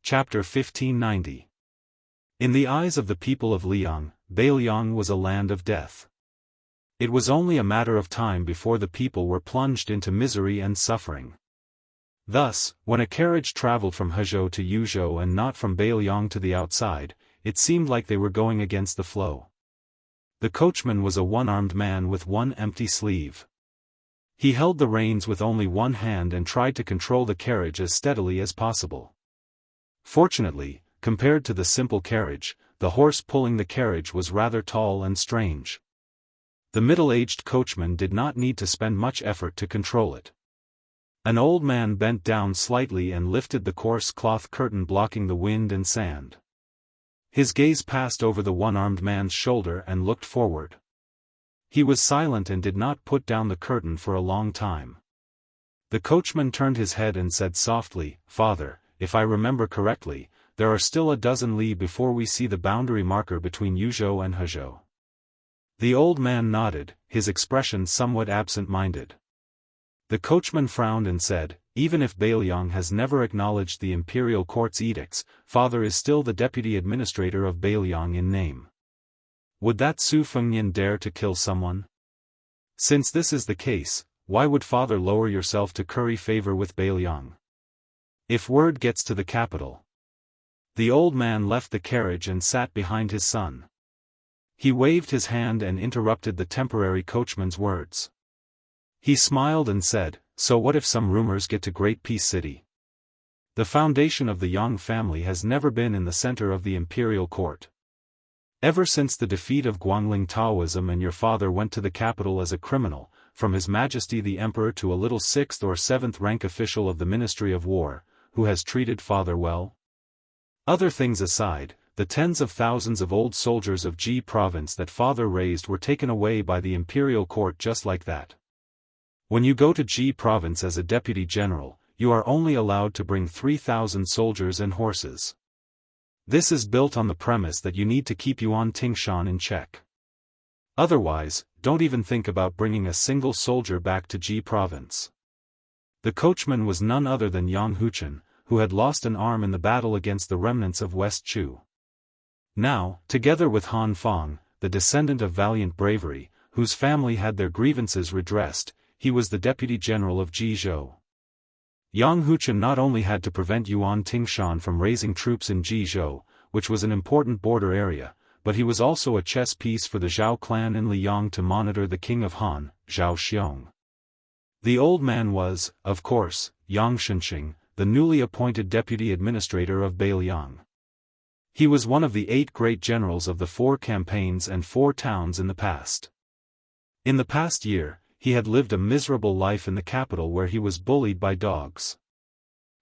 Chapter 1590. In the eyes of the people of Liang, Beiliang was a land of death. It was only a matter of time before the people were plunged into misery and suffering. Thus, when a carriage traveled from Hezhou to Yuzhou and not from Beiliang to the outside, it seemed like they were going against the flow. The coachman was a one-armed man with one empty sleeve. He held the reins with only one hand and tried to control the carriage as steadily as possible. Fortunately, compared to the simple carriage, the horse pulling the carriage was rather tall and strange. The middle-aged coachman did not need to spend much effort to control it. An old man bent down slightly and lifted the coarse cloth curtain blocking the wind and sand. His gaze passed over the one-armed man's shoulder and looked forward. He was silent and did not put down the curtain for a long time. The coachman turned his head and said softly, "Father, if I remember correctly, there are still a dozen li before we see the boundary marker between Yuzhou and Hezhou." The old man nodded, his expression somewhat absent-minded. The coachman frowned and said, "Even if Beiliang has never acknowledged the imperial court's edicts, Father is still the deputy administrator of Beiliang in name. Would that Su Fengnian dare to kill someone? Since this is the case, why would Father lower yourself to curry favor with Beiliang? If word gets to the capital..." The old man left the carriage and sat behind his son. He waved his hand and interrupted the temporary coachman's words. He smiled and said, "So what if some rumors get to Great Peace City? The foundation of the Yang family has never been in the center of the imperial court. Ever since the defeat of Guangling Taoism and your father went to the capital as a criminal, from His Majesty the Emperor to a little 6th or 7th rank official of the Ministry of War, who has treated Father well? Other things aside, the tens of thousands of old soldiers of Ji province that Father raised were taken away by the imperial court just like that. When you go to Ji province as a deputy general, you are only allowed to bring 3,000 soldiers and horses. This is built on the premise that you need to keep Yuan Tingshan in check. Otherwise, don't even think about bringing a single soldier back to Ji province." The coachman was none other than Yang Huchen, who had lost an arm in the battle against the remnants of West Chu. Now, together with Han Fang, the descendant of valiant bravery, whose family had their grievances redressed, he was the deputy general of Jizhou. Yang Huchen not only had to prevent Yuan Tingshan from raising troops in Jizhou, which was an important border area, but he was also a chess piece for the Zhao clan in Liang to monitor the king of Han, Zhao Xiong. The old man was, of course, Yang Shenxing, the newly appointed deputy administrator of Beiliang. He was one of the 8 great generals of the 4 campaigns and 4 towns in the past. In the past year, he had lived a miserable life in the capital where he was bullied by dogs.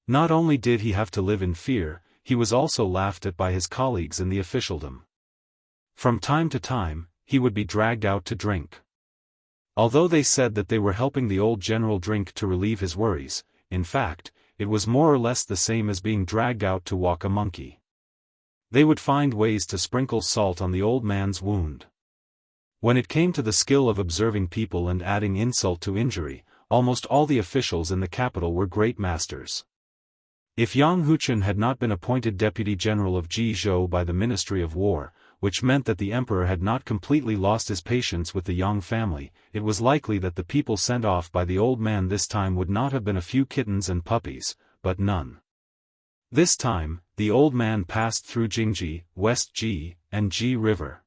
Not only did he have to live in fear, he was also laughed at by his colleagues in the officialdom. From time to time, he would be dragged out to drink. Although they said that they were helping the old general drink to relieve his worries, in fact, it was more or less the same as being dragged out to walk a monkey. They would find ways to sprinkle salt on the old man's wound. When it came to the skill of observing people and adding insult to injury, almost all the officials in the capital were great masters. If Yang Huchen had not been appointed deputy general of Jizhou by the Ministry of War, which meant that the emperor had not completely lost his patience with the Yang family, it was likely that the people sent off by the old man this time would not have been a few kittens and puppies, but none. This time, the old man passed through Jingji, West Ji, and Ji River.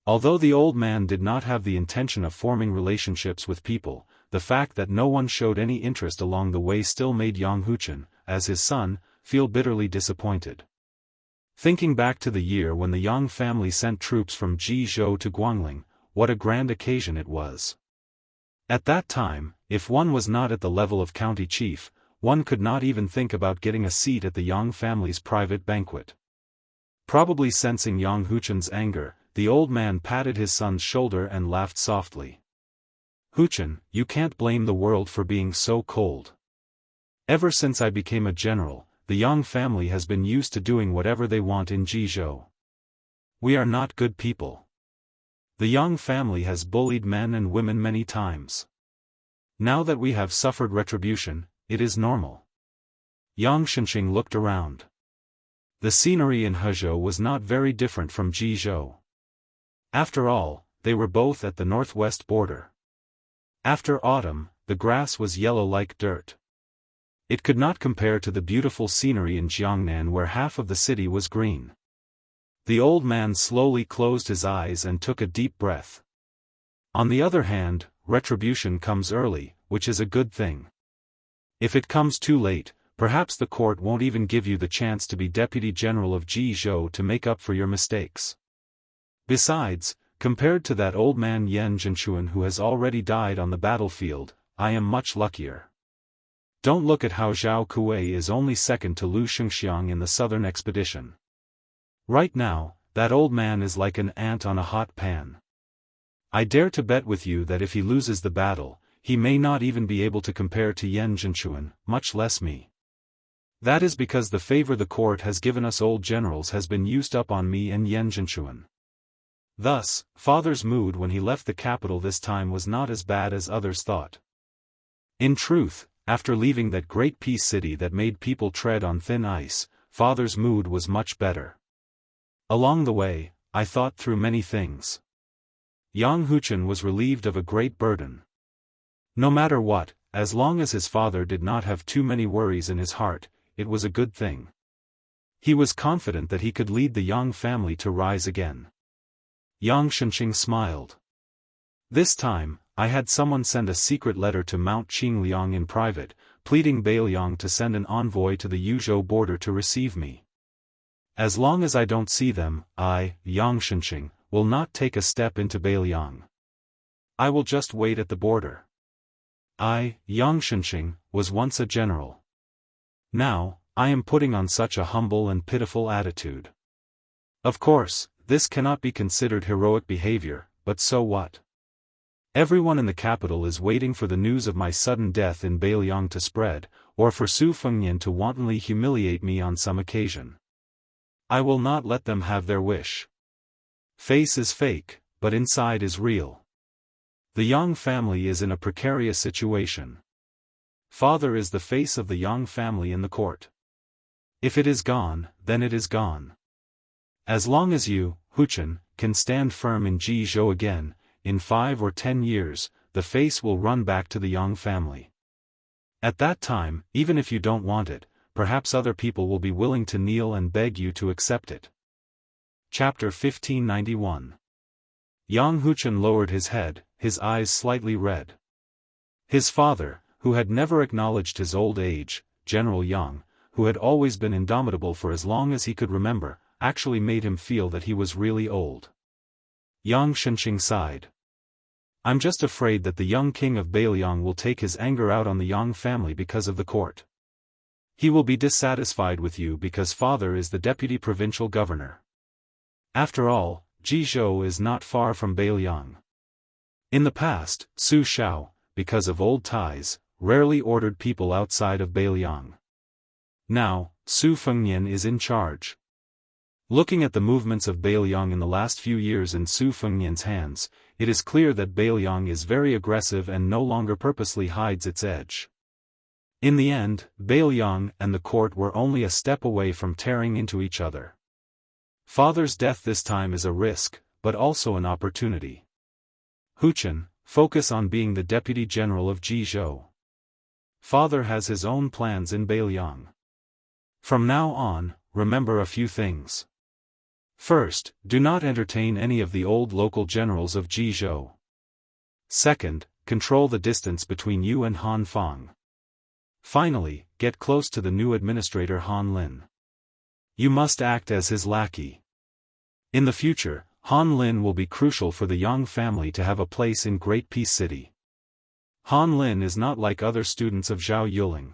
Although the old man did not have the intention of forming relationships with people, the fact that no one showed any interest along the way still made Yang Huchen, as his son, feel bitterly disappointed. Thinking back to the year when the Yang family sent troops from Jizhou to Guangling, what a grand occasion it was. At that time, if one was not at the level of county chief, one could not even think about getting a seat at the Yang family's private banquet. Probably sensing Yang Huchen's anger, the old man patted his son's shoulder and laughed softly. "Huchen, you can't blame the world for being so cold. Ever since I became a general, the Yang family has been used to doing whatever they want in Jizhou. We are not good people. The Yang family has bullied men and women many times. Now that we have suffered retribution, it is normal." Yang Shenxing looked around. The scenery in Hezhou was not very different from Jizhou. After all, they were both at the northwest border. After autumn, the grass was yellow like dirt. It could not compare to the beautiful scenery in Jiangnan where half of the city was green. The old man slowly closed his eyes and took a deep breath. On the other hand, retribution comes early, which is a good thing. If it comes too late, perhaps the court won't even give you the chance to be deputy general of Jizhou to make up for your mistakes. Besides, compared to that old man Yan Zhenchuan who has already died on the battlefield, I am much luckier. Don't look at how Zhao Kuei is only second to Lu Shengxiang in the southern expedition. Right now, that old man is like an ant on a hot pan. I dare to bet with you that if he loses the battle, he may not even be able to compare to Yan Zhenchuan, much less me. That is because the favor the court has given us old generals has been used up on me and Yan Zhenchuan. Thus, father's mood when he left the capital this time was not as bad as others thought. In truth, after leaving that great peace city that made people tread on thin ice, father's mood was much better. Along the way, I thought through many things. Yang Huchen was relieved of a great burden. No matter what, as long as his father did not have too many worries in his heart, it was a good thing. He was confident that he could lead the Yang family to rise again. Yang Xianxia smiled. This time, I had someone send a secret letter to Mount Qingliang in private, pleading Beiliang to send an envoy to the Yuzhou border to receive me. As long as I don't see them, I, Yang Xianxia, will not take a step into Beiliang. I will just wait at the border. I, Yang Xianxia, was once a general. Now, I am putting on such a humble and pitiful attitude. Of course, this cannot be considered heroic behavior, but so what? Everyone in the capital is waiting for the news of my sudden death in Beiliang to spread, or for Su Fengnian to wantonly humiliate me on some occasion. I will not let them have their wish. Face is fake, but inside is real. The Yang family is in a precarious situation. Father is the face of the Yang family in the court. If it is gone, then it is gone. As long as you, Huchen, can stand firm in Jizhou again, in 5 or 10 years, the face will run back to the Yang family. At that time, even if you don't want it, perhaps other people will be willing to kneel and beg you to accept it. Chapter 1591. Yang Huchen lowered his head, his eyes slightly red. His father, who had never acknowledged his old age, General Yang, who had always been indomitable for as long as he could remember, actually made him feel that he was really old. Yang Xianxia sighed. I'm just afraid that the young king of Beiliang will take his anger out on the Yang family because of the court. He will be dissatisfied with you because father is the deputy provincial governor. After all, Jizhou is not far from Beiliang. In the past, Su Shao, because of old ties, rarely ordered people outside of Beiliang. Now, Su Fengnian is in charge. Looking at the movements of Beiliang in the last few years in Su Fengnian's hands, it is clear that Beiliang is very aggressive and no longer purposely hides its edge. In the end, Beiliang and the court were only a step away from tearing into each other. Father's death this time is a risk, but also an opportunity. Huchen, focus on being the deputy general of Jizhou. Father has his own plans in Beiliang. From now on, remember a few things. First, do not entertain any of the old local generals of Jizhou. Second, control the distance between you and Han Fang. Finally, get close to the new administrator Han Lin. You must act as his lackey. In the future, Han Lin will be crucial for the Yang family to have a place in Great Peace City. Han Lin is not like other students of Zhao Yuling.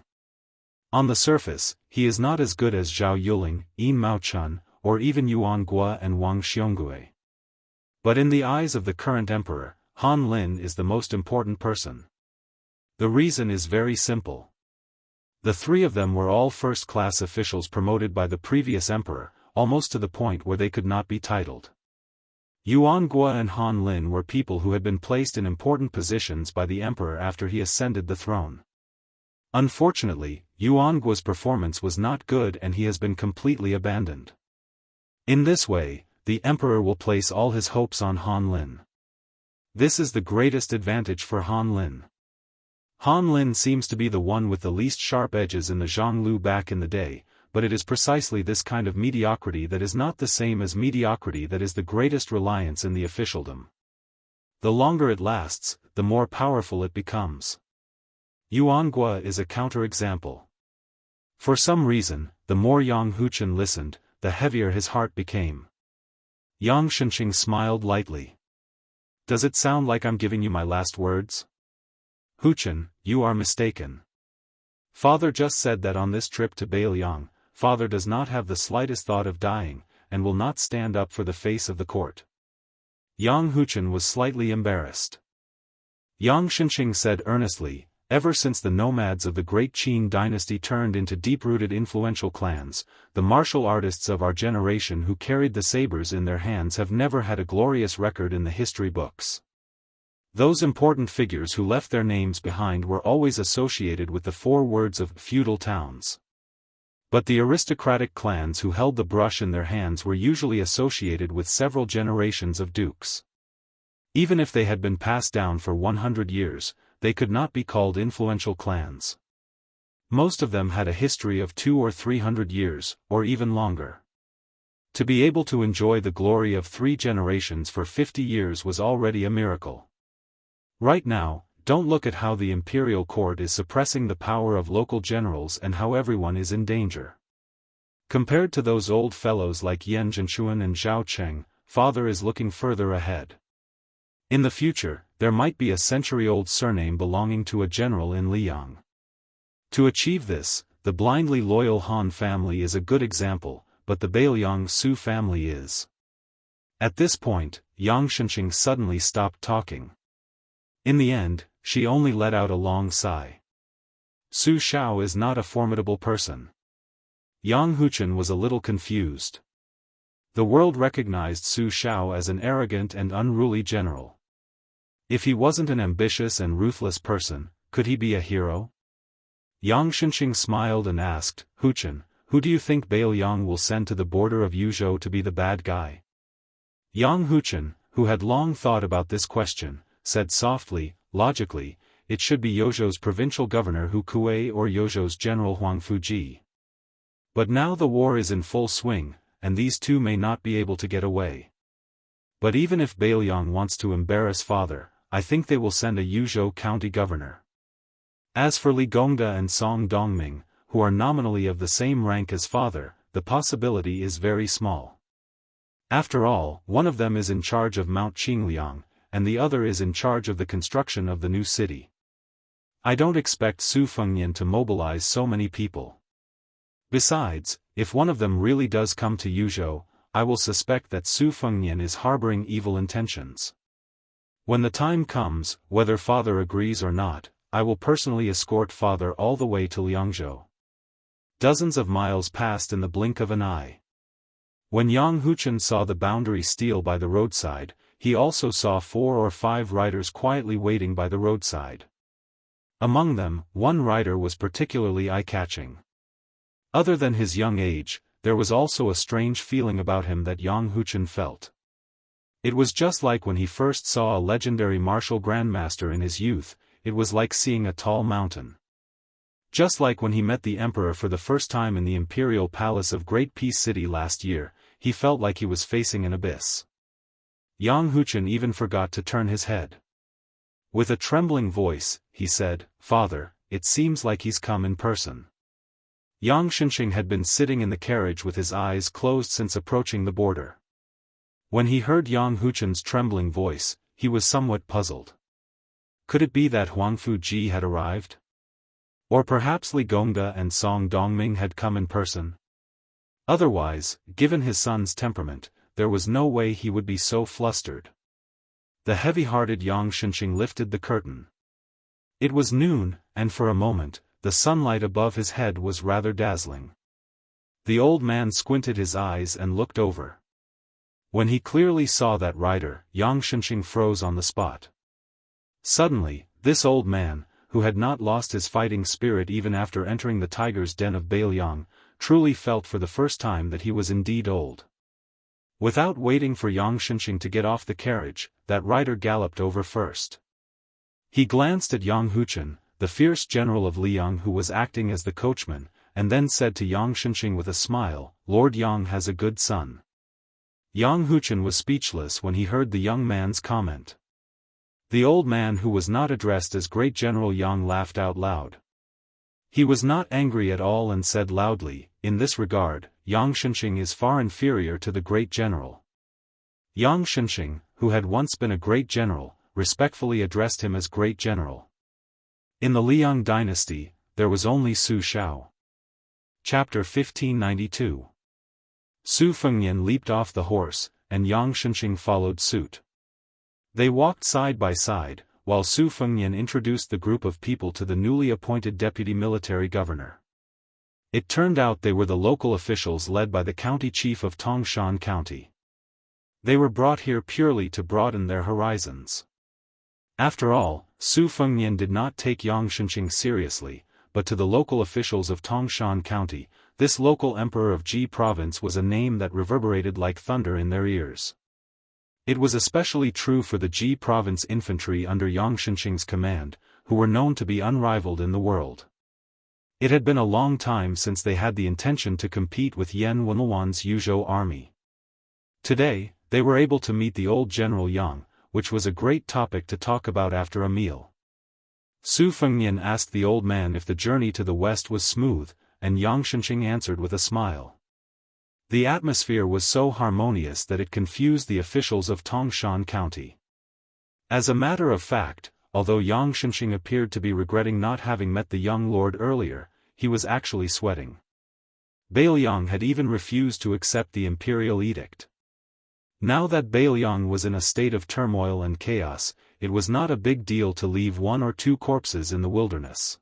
On the surface, he is not as good as Zhao Yuling, Yin Maochun, or even Yuan Gua and Wang Xiongui. But in the eyes of the current emperor, Han Lin is the most important person. The reason is very simple. The three of them were all first-class officials promoted by the previous emperor, almost to the point where they could not be titled. Yuan Gua and Han Lin were people who had been placed in important positions by the emperor after he ascended the throne. Unfortunately, Yuanguo's performance was not good and he has been completely abandoned. In this way, the emperor will place all his hopes on Han Lin. This is the greatest advantage for Han Lin. Han Lin seems to be the one with the least sharp edges in the Jianghu back in the day, but it is precisely this kind of mediocrity that is not the same as mediocrity that is the greatest reliance in the officialdom. The longer it lasts, the more powerful it becomes. Yuanguo is a counterexample. For some reason, the more Yang Huchen listened, the heavier his heart became. Yang Xianxia smiled lightly. Does it sound like I'm giving you my last words? Huchen, you are mistaken. Father just said that on this trip to Bailiang, Father does not have the slightest thought of dying, and will not stand up for the face of the court. Yang Huchen was slightly embarrassed. Yang Xianxia said earnestly, ever since the nomads of the great Qing dynasty turned into deep-rooted influential clans, the martial artists of our generation who carried the sabers in their hands have never had a glorious record in the history books. Those important figures who left their names behind were always associated with the 4 words of feudal towns. But the aristocratic clans who held the brush in their hands were usually associated with several generations of dukes. Even if they had been passed down for 100 years, they could not be called influential clans. Most of them had a history of 200 or 300 years, or even longer. To be able to enjoy the glory of 3 generations for 50 years was already a miracle. Right now, don't look at how the imperial court is suppressing the power of local generals and how everyone is in danger. Compared to those old fellows like Yan Zhenchuan and Zhao Cheng, Father is looking further ahead. In the future, there might be a century-old surname belonging to a general in Liang. To achieve this, the blindly loyal Han family is a good example, but the Bailiang Su family is. At this point, Yang Xianxia suddenly stopped talking. In the end, she only let out a long sigh. Su Xiao is not a formidable person. Yang Huchen was a little confused. The world recognized Su Xiao as an arrogant and unruly general. If he wasn't an ambitious and ruthless person, could he be a hero? Yang Xianxia smiled and asked, Huchen, who do you think Bailiang will send to the border of Yuzhou to be the bad guy? Yang Huchen, who had long thought about this question, said softly, logically, it should be Yozhou's provincial governor Hu Kuei or Yozhou's general Huang Fuji. But now the war is in full swing, and these two may not be able to get away. But even if Bailiang wants to embarrass Father, I think they will send a Yuzhou county governor. As for Li Gongda and Song Dongming, who are nominally of the same rank as Father, the possibility is very small. After all, one of them is in charge of Mount Qingliang, and the other is in charge of the construction of the new city. I don't expect Su Fengnian to mobilize so many people. Besides, if one of them really does come to Yuzhou, I will suspect that Su Fengnian is harboring evil intentions. When the time comes, whether Father agrees or not, I will personally escort Father all the way to Liangzhou. Dozens of miles passed in the blink of an eye. When Yang Huchen saw the boundary steel by the roadside, he also saw 4 or 5 riders quietly waiting by the roadside. Among them, one rider was particularly eye-catching. Other than his young age, there was also a strange feeling about him that Yang Huchen felt. It was just like when he first saw a legendary martial grandmaster in his youth, it was like seeing a tall mountain. Just like when he met the emperor for the first time in the imperial palace of Great Peace City last year, he felt like he was facing an abyss. Yang Huchen even forgot to turn his head. With a trembling voice, he said, Father, it seems like he's come in person. Yang Xianxia had been sitting in the carriage with his eyes closed since approaching the border. When he heard Yang Huchen's trembling voice, he was somewhat puzzled. Could it be that Huang Fuji had arrived? Or perhaps Li Gongda and Song Dongming had come in person? Otherwise, given his son's temperament, there was no way he would be so flustered. The heavy-hearted Yang Xianxia lifted the curtain. It was noon, and for a moment, the sunlight above his head was rather dazzling. The old man squinted his eyes and looked over. When he clearly saw that rider, Yang Xianxia froze on the spot. Suddenly, this old man, who had not lost his fighting spirit even after entering the tiger's den of Bailiang, truly felt for the first time that he was indeed old. Without waiting for Yang Shenxing to get off the carriage, that rider galloped over first. He glanced at Yang Huchen, the fierce general of Liang who was acting as the coachman, and then said to Yang Shenxing with a smile, "Lord Yang has a good son." Yang Huchen was speechless when he heard the young man's comment. The old man who was not addressed as Great General Yang laughed out loud. He was not angry at all and said loudly, "In this regard, Yang Shenxing is far inferior to the Great General." Yang Shenxing, who had once been a Great General, respectfully addressed him as Great General. In the Liang dynasty, there was only Su Shao. Chapter 1592. Su Fengnian leaped off the horse, and Yang Shenxing followed suit. They walked side by side, while Su Fengnian introduced the group of people to the newly appointed deputy military governor. It turned out they were the local officials led by the county chief of Tongshan County. They were brought here purely to broaden their horizons. After all, Su Fengnian did not take Yang Shenxing seriously, but to the local officials of Tongshan County, this local emperor of Ji province was a name that reverberated like thunder in their ears. It was especially true for the Ji province infantry under Yang Shenxing's command, who were known to be unrivaled in the world. It had been a long time since they had the intention to compete with Yan Wenluan's Yuzhou army. Today, they were able to meet the old General Yang, which was a great topic to talk about after a meal. Su Fengnian asked the old man if the journey to the west was smooth, and Yang Shenxing answered with a smile. The atmosphere was so harmonious that it confused the officials of Tongshan County. As a matter of fact, although Yang Shenxing appeared to be regretting not having met the young lord earlier, he was actually sweating. Bailiang had even refused to accept the imperial edict. Now that Bailiang was in a state of turmoil and chaos, it was not a big deal to leave one or two corpses in the wilderness.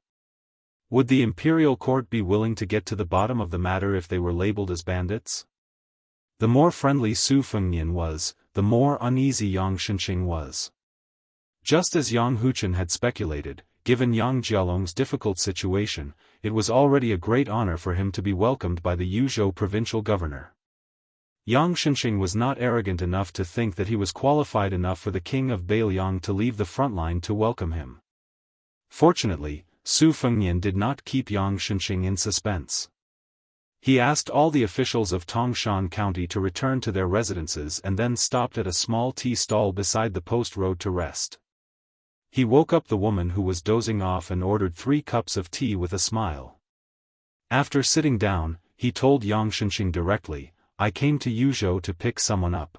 Would the imperial court be willing to get to the bottom of the matter if they were labeled as bandits? The more friendly Su Fengnian was, the more uneasy Yang Shenxing was. Just as Yang Huchen had speculated, given Yang Jialong's difficult situation, it was already a great honor for him to be welcomed by the Yuzhou provincial governor. Yang Shenxing was not arrogant enough to think that he was qualified enough for the king of Bailiang to leave the front line to welcome him. Fortunately, Su Fengnian did not keep Yang Shenxing in suspense. He asked all the officials of Tongshan County to return to their residences and then stopped at a small tea stall beside the post road to rest. He woke up the woman who was dozing off and ordered 3 cups of tea with a smile. After sitting down, he told Yang Shenxing directly, "I came to Yuzhou to pick someone up.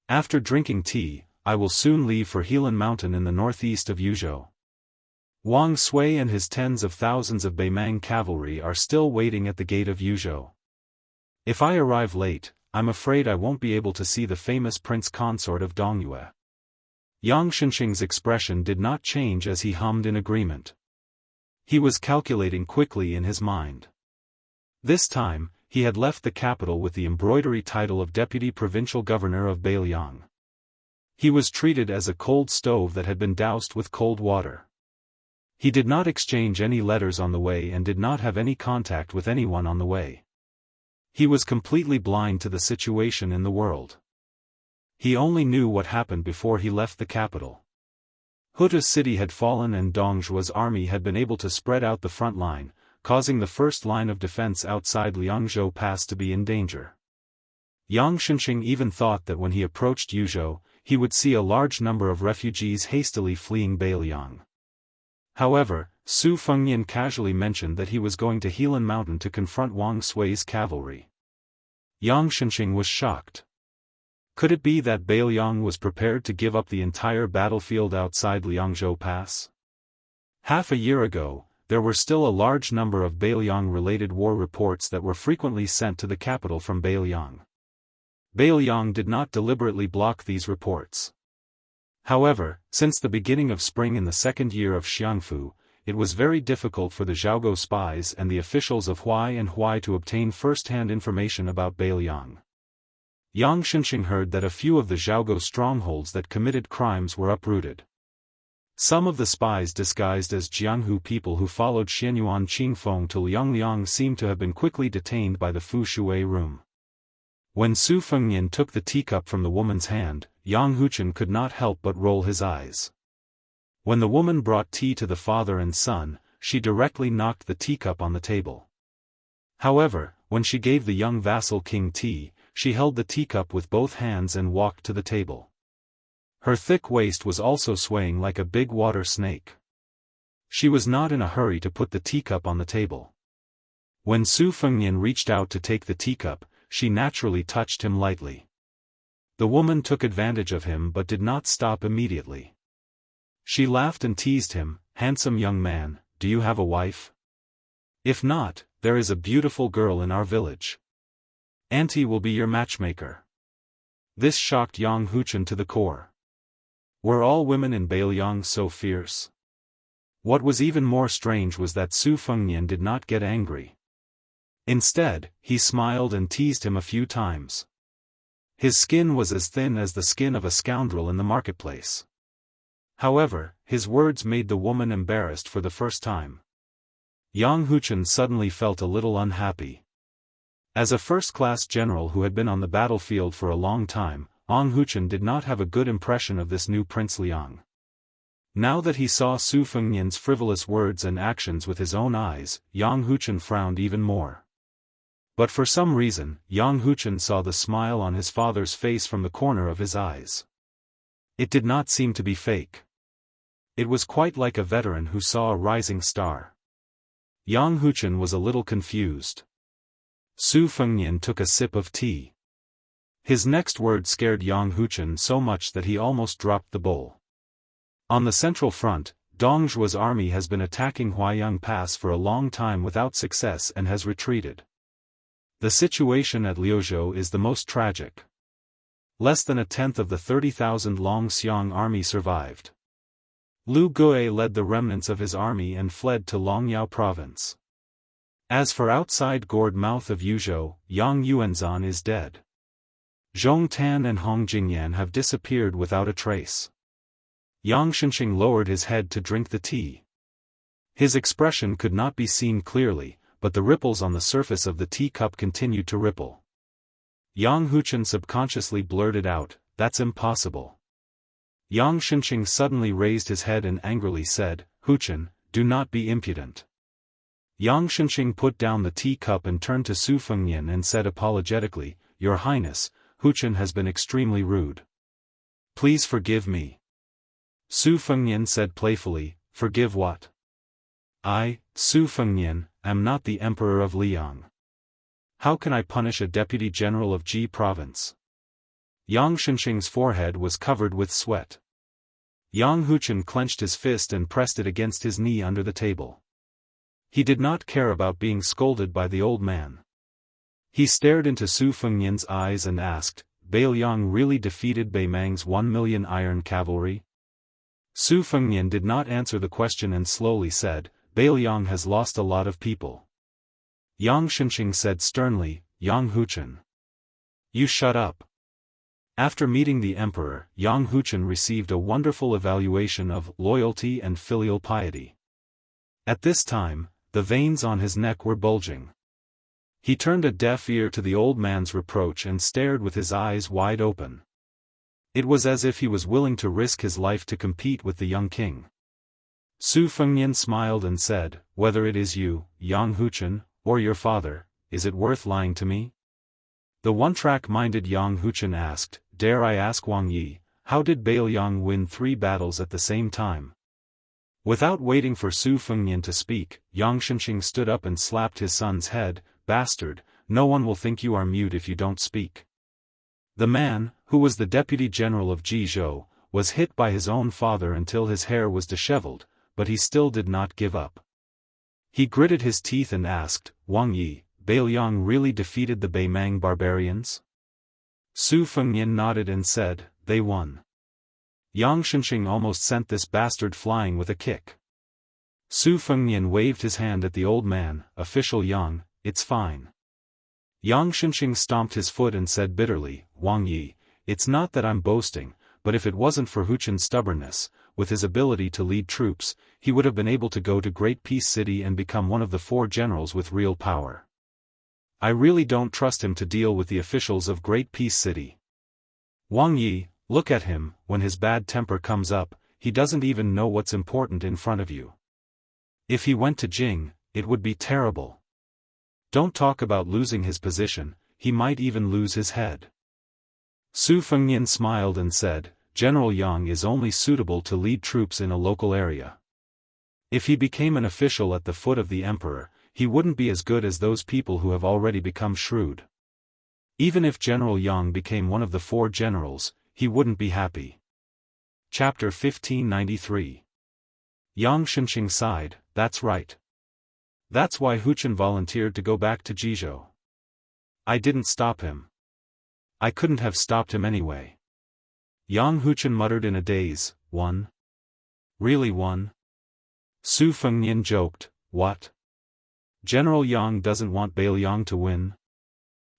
After drinking tea, I will soon leave for Helan Mountain in the northeast of Yuzhou. Wang Sui and his tens of thousands of Beimang cavalry are still waiting at the gate of Yuzhou. If I arrive late, I'm afraid I won't be able to see the famous prince consort of Dongyue." Yang Shenxing's expression did not change as he hummed in agreement. He was calculating quickly in his mind. This time, he had left the capital with the embroidery title of Deputy Provincial Governor of Bailiang. He was treated as a cold stove that had been doused with cold water. He did not exchange any letters on the way and did not have any contact with anyone on the way. He was completely blind to the situation in the world. He only knew what happened before he left the capital. Huta's city had fallen and Dongzhuo's army had been able to spread out the front line, causing the first line of defense outside Liangzhou Pass to be in danger. Yang Shenxing even thought that when he approached Yuzhou, he would see a large number of refugees hastily fleeing Bailiang. However, Su Fengnian casually mentioned that he was going to Helan Mountain to confront Wang Sui's cavalry. Yang Shenxing was shocked. Could it be that Bailiang was prepared to give up the entire battlefield outside Liangzhou Pass? Half a year ago, there were still a large number of Bailiang-related war reports that were frequently sent to the capital from Bailiang. Bailiang did not deliberately block these reports. However, since the beginning of spring in the second year of Xiangfu, it was very difficult for the Zhaogo spies and the officials of Huai and Huai to obtain first-hand information about Bailiang. Yang Shenxing heard that a few of the Zhaogo strongholds that committed crimes were uprooted. Some of the spies disguised as Jianghu people who followed Xianyuan Qingfeng to Liangliang seemed to have been quickly detained by the Fu Shui room. When Su Fengnian took the teacup from the woman's hand, Yang Huchen could not help but roll his eyes. When the woman brought tea to the father and son, she directly knocked the teacup on the table. However, when she gave the young vassal king tea, she held the teacup with both hands and walked to the table. Her thick waist was also swaying like a big water snake. She was not in a hurry to put the teacup on the table. When Su Fengnian reached out to take the teacup, she naturally touched him lightly. The woman took advantage of him but did not stop immediately. She laughed and teased him, "Handsome young man, do you have a wife? If not, there is a beautiful girl in our village. Auntie will be your matchmaker." This shocked Yang Huchen to the core. Were all women in Bailiang so fierce? What was even more strange was that Su Fengnian did not get angry. Instead, he smiled and teased him a few times. His skin was as thin as the skin of a scoundrel in the marketplace. However, his words made the woman embarrassed for the first time. Yang Huchen suddenly felt a little unhappy. As a first-class general who had been on the battlefield for a long time, Yang Huchen did not have a good impression of this new Prince Liang. Now that he saw Su Fengnian's frivolous words and actions with his own eyes, Yang Huchen frowned even more. But for some reason, Yang Huchen saw the smile on his father's face from the corner of his eyes. It did not seem to be fake. It was quite like a veteran who saw a rising star. Yang Huchen was a little confused. Su Fengnian took a sip of tea. His next word scared Yang Huchen so much that he almost dropped the bowl. On the central front, Dong Zhuo's army has been attacking Huaiyang Pass for a long time without success and has retreated. The situation at Liuzhou is the most tragic. Less than a tenth of the 30,000 Long Xiang army survived. Lu Gui led the remnants of his army and fled to Longyao province. As for outside gourd mouth of Yuzhou, Yang Yuanzan is dead. Zhong Tan and Hong Jingyan have disappeared without a trace. Yang Xianxia lowered his head to drink the tea. His expression could not be seen clearly, but the ripples on the surface of the teacup continued to ripple. Yang Huchen subconsciously blurted out, "That's impossible." Yang Xianxia suddenly raised his head and angrily said, "Huchen, do not be impudent." Yang Xianxia put down the teacup and turned to Su Fengnian and said apologetically, "Your Highness, Huchen has been extremely rude. Please forgive me." Su Fengnian said playfully, "Forgive what? I, Su Fengnian, am not the Emperor of Liang. How can I punish a deputy general of Ji province?" Yang Xianxia's forehead was covered with sweat. Yang Huchen clenched his fist and pressed it against his knee under the table. He did not care about being scolded by the old man. He stared into Su Fengnian's eyes and asked, "Bailiang really defeated Beimang's 1 million iron cavalry?" Su Fengnian did not answer the question and slowly said, "Bailiang has lost a lot of people." Yang Xianxia said sternly, "Yang Huchen, you shut up." After meeting the emperor, Yang Huchen received a wonderful evaluation of loyalty and filial piety. At this time, the veins on his neck were bulging. He turned a deaf ear to the old man's reproach and stared with his eyes wide open. It was as if he was willing to risk his life to compete with the young king. Su Fengnian smiled and said, "Whether it is you, Yang Huchen, or your father, is it worth lying to me?" The one-track-minded Yang Huchen asked, "Dare I ask Wang Yi, how did Bailiang win 3 battles at the same time?" Without waiting for Su Fengnian to speak, Yang Xianxia stood up and slapped his son's head. "Bastard, no one will think you are mute if you don't speak." The man, who was the deputy general of Jizhou, was hit by his own father until his hair was disheveled, but he still did not give up. He gritted his teeth and asked, "Wang Yi, Bailiang really defeated the Beimang barbarians?" Su Fengnian nodded and said, "They won." Yang Xianxia almost sent this bastard flying with a kick. Su Fengnian waved his hand at the old man, "Official Yang, it's fine." Yang Xianxia stomped his foot and said bitterly, "Wang Yi, it's not that I'm boasting, but if it wasn't for Huchen's stubbornness, with his ability to lead troops, he would have been able to go to Great Peace City and become one of the 4 generals with real power. I really don't trust him to deal with the officials of Great Peace City. Wang Yi, look at him, when his bad temper comes up, he doesn't even know what's important in front of you. If he went to Jing, it would be terrible. Don't talk about losing his position, he might even lose his head. Su Fengnian smiled and said, General Yang is only suitable to lead troops in a local area. If he became an official at the foot of the emperor, he wouldn't be as good as those people who have already become shrewd. Even if General Yang became one of the 4 generals, he wouldn't be happy. Chapter 1593. Yang Xianxia sighed, that's right. That's why Huchen volunteered to go back to Jizhou. I didn't stop him. I couldn't have stopped him anyway. Yang Huchen muttered in a daze, 1? Really 1? Su Fengnian joked, what? General Yang doesn't want Bailiang to win?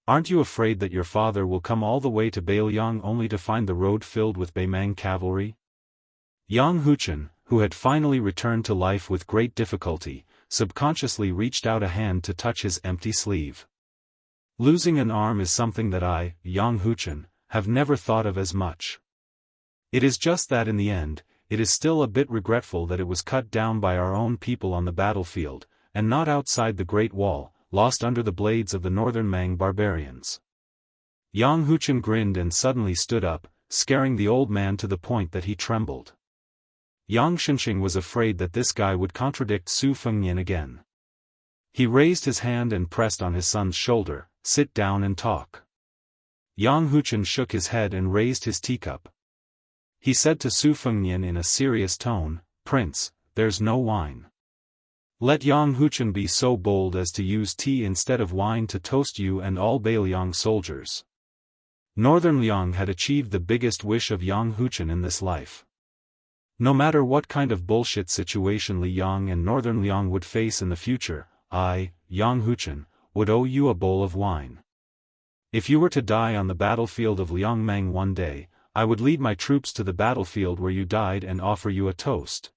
Aren't you afraid that your father will come all the way to Bailiang only to find the road filled with Beimang cavalry? Yang Huchen, who had finally returned to life with great difficulty, subconsciously reached out a hand to touch his empty sleeve. Losing an arm is something that I, Yang Huchen, have never thought of as much. It is just that in the end, it is still a bit regretful that it was cut down by our own people on the battlefield, and not outside the Great Wall, lost under the blades of the northern Mang barbarians. Yang Huchen grinned and suddenly stood up, scaring the old man to the point that he trembled. Yang Xianxia was afraid that this guy would contradict Su Fengnian again. He raised his hand and pressed on his son's shoulder, sit down and talk. Yang Huchen shook his head and raised his teacup. He said to Su Fengnian in a serious tone, Prince, there's no wine. Let Yang Huchen be so bold as to use tea instead of wine to toast you and all Bailiang soldiers. Northern Liang had achieved the biggest wish of Yang Huchen in this life. No matter what kind of bullshit situation Liang and Northern Liang would face in the future, I, Yang Huchen, would owe you a bowl of wine. If you were to die on the battlefield of Liangmang one day, I would lead my troops to the battlefield where you died and offer you a toast.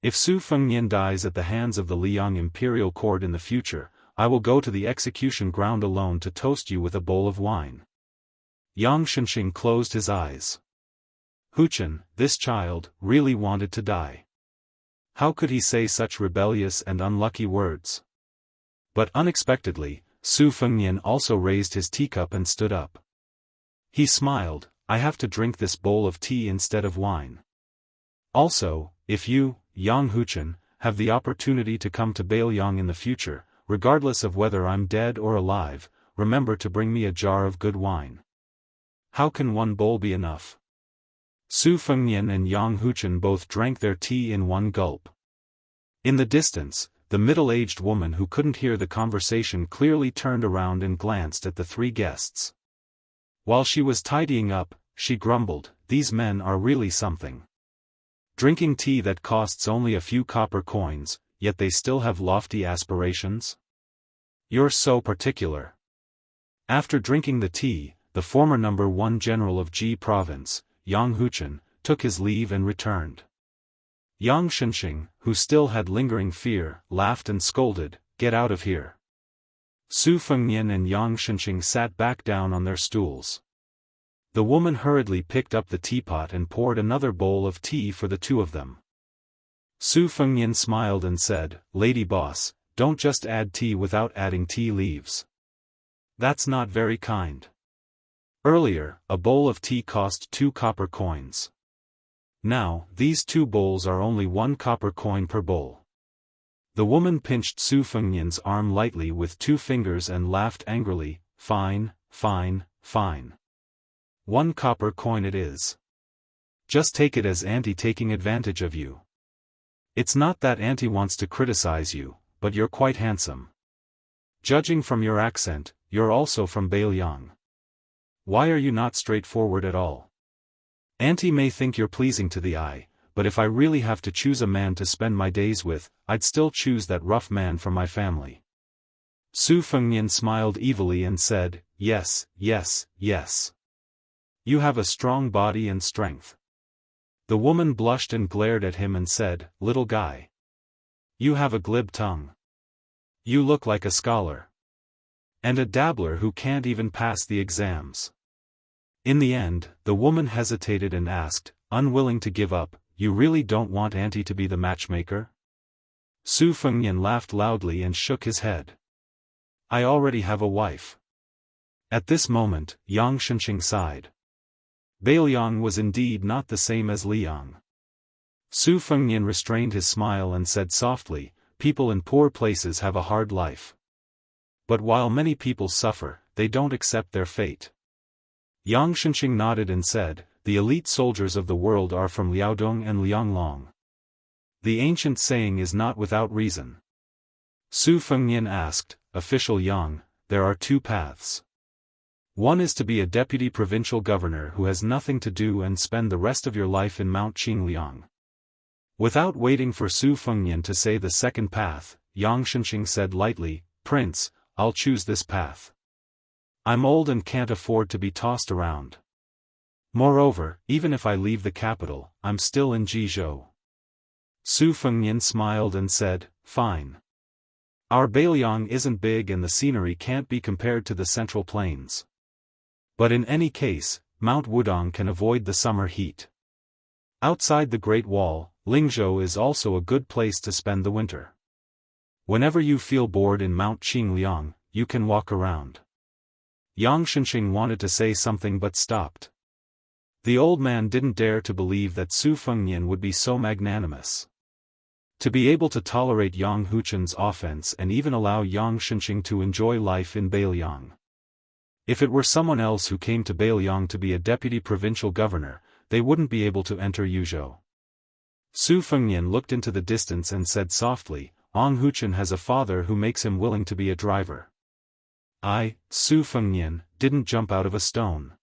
If Su Fengnian dies at the hands of the Liang imperial court in the future, I will go to the execution ground alone to toast you with a bowl of wine. Yang Xianxia closed his eyes. Huchen, this child, really wanted to die. How could he say such rebellious and unlucky words? But unexpectedly, Su Fengnian also raised his teacup and stood up. He smiled, I have to drink this bowl of tea instead of wine. Also, if you, Yang Huchen, have the opportunity to come to Bailiang in the future, regardless of whether I'm dead or alive, remember to bring me a jar of good wine. How can one bowl be enough? Su Fengnian and Yang Huchen both drank their tea in one gulp. In the distance, the middle-aged woman who couldn't hear the conversation clearly turned around and glanced at the 3 guests. While she was tidying up, she grumbled, these men are really something. Drinking tea that costs only a few copper coins, yet they still have lofty aspirations? You're so particular. After drinking the tea, the former number 1 general of Ji province, Yang Huchen, took his leave and returned. Yang Xianxia, who still had lingering fear, laughed and scolded, get out of here. Su Fengnian and Yang Xianxia sat back down on their stools. The woman hurriedly picked up the teapot and poured another bowl of tea for the 2 of them. Su Fengnian smiled and said, Lady boss, don't just add tea without adding tea leaves. That's not very kind. Earlier, a bowl of tea cost 2 copper coins. Now, these 2 bowls are only 1 copper coin per bowl. The woman pinched Su Fengnian's arm lightly with 2 fingers and laughed angrily, fine, fine, fine. 1 copper coin it is. Just take it as Auntie taking advantage of you. It's not that Auntie wants to criticize you, but you're quite handsome. Judging from your accent, you're also from Bailiang. Why are you not straightforward at all? Auntie may think you're pleasing to the eye, but if I really have to choose a man to spend my days with, I'd still choose that rough man from my family. Su Fengnian smiled evilly and said, yes, yes, yes. You have a strong body and strength. The woman blushed and glared at him and said, "Little guy. You have a glib tongue. You look like a scholar. And a dabbler who can't even pass the exams." In the end, the woman hesitated and asked, unwilling to give up, "You really don't want Auntie to be the matchmaker?" Su Fengnian laughed loudly and shook his head. "I already have a wife." At this moment, Yang Shenxing sighed. Bailiang was indeed not the same as Liang. Su Fengnian restrained his smile and said softly, "People in poor places have a hard life. But while many people suffer, they don't accept their fate." Yang Shenxing nodded and said, "The elite soldiers of the world are from Liaodong and Lianglong. The ancient saying is not without reason." Su Fengnian asked, "Official Yang, there are two paths. One is to be a deputy provincial governor who has nothing to do and spend the rest of your life in Mount Qingliang." Without waiting for Su Fengnian to say the second path, Yang Shenxing said lightly, "Prince, I'll choose this path. I'm old and can't afford to be tossed around. Moreover, even if I leave the capital, I'm still in Jizhou." Su Fengnian smiled and said, "Fine. Our Bailiang isn't big and the scenery can't be compared to the Central Plains. But in any case, Mount Wudong can avoid the summer heat. Outside the Great Wall, Lingzhou is also a good place to spend the winter. Whenever you feel bored in Mount Qingliang, you can walk around." Yang Shenxing wanted to say something but stopped. The old man didn't dare to believe that Su Fengnian would be so magnanimous. To be able to tolerate Yang Huchen's offense and even allow Yang Shenxing to enjoy life in Bailiang. If it were someone else who came to Bailiang to be a deputy provincial governor, they wouldn't be able to enter Yuzhou. Su Fengnian looked into the distance and said softly, "Yang Huchen has a father who makes him willing to be a driver." Su Fengnian, didn't jump out of a stone.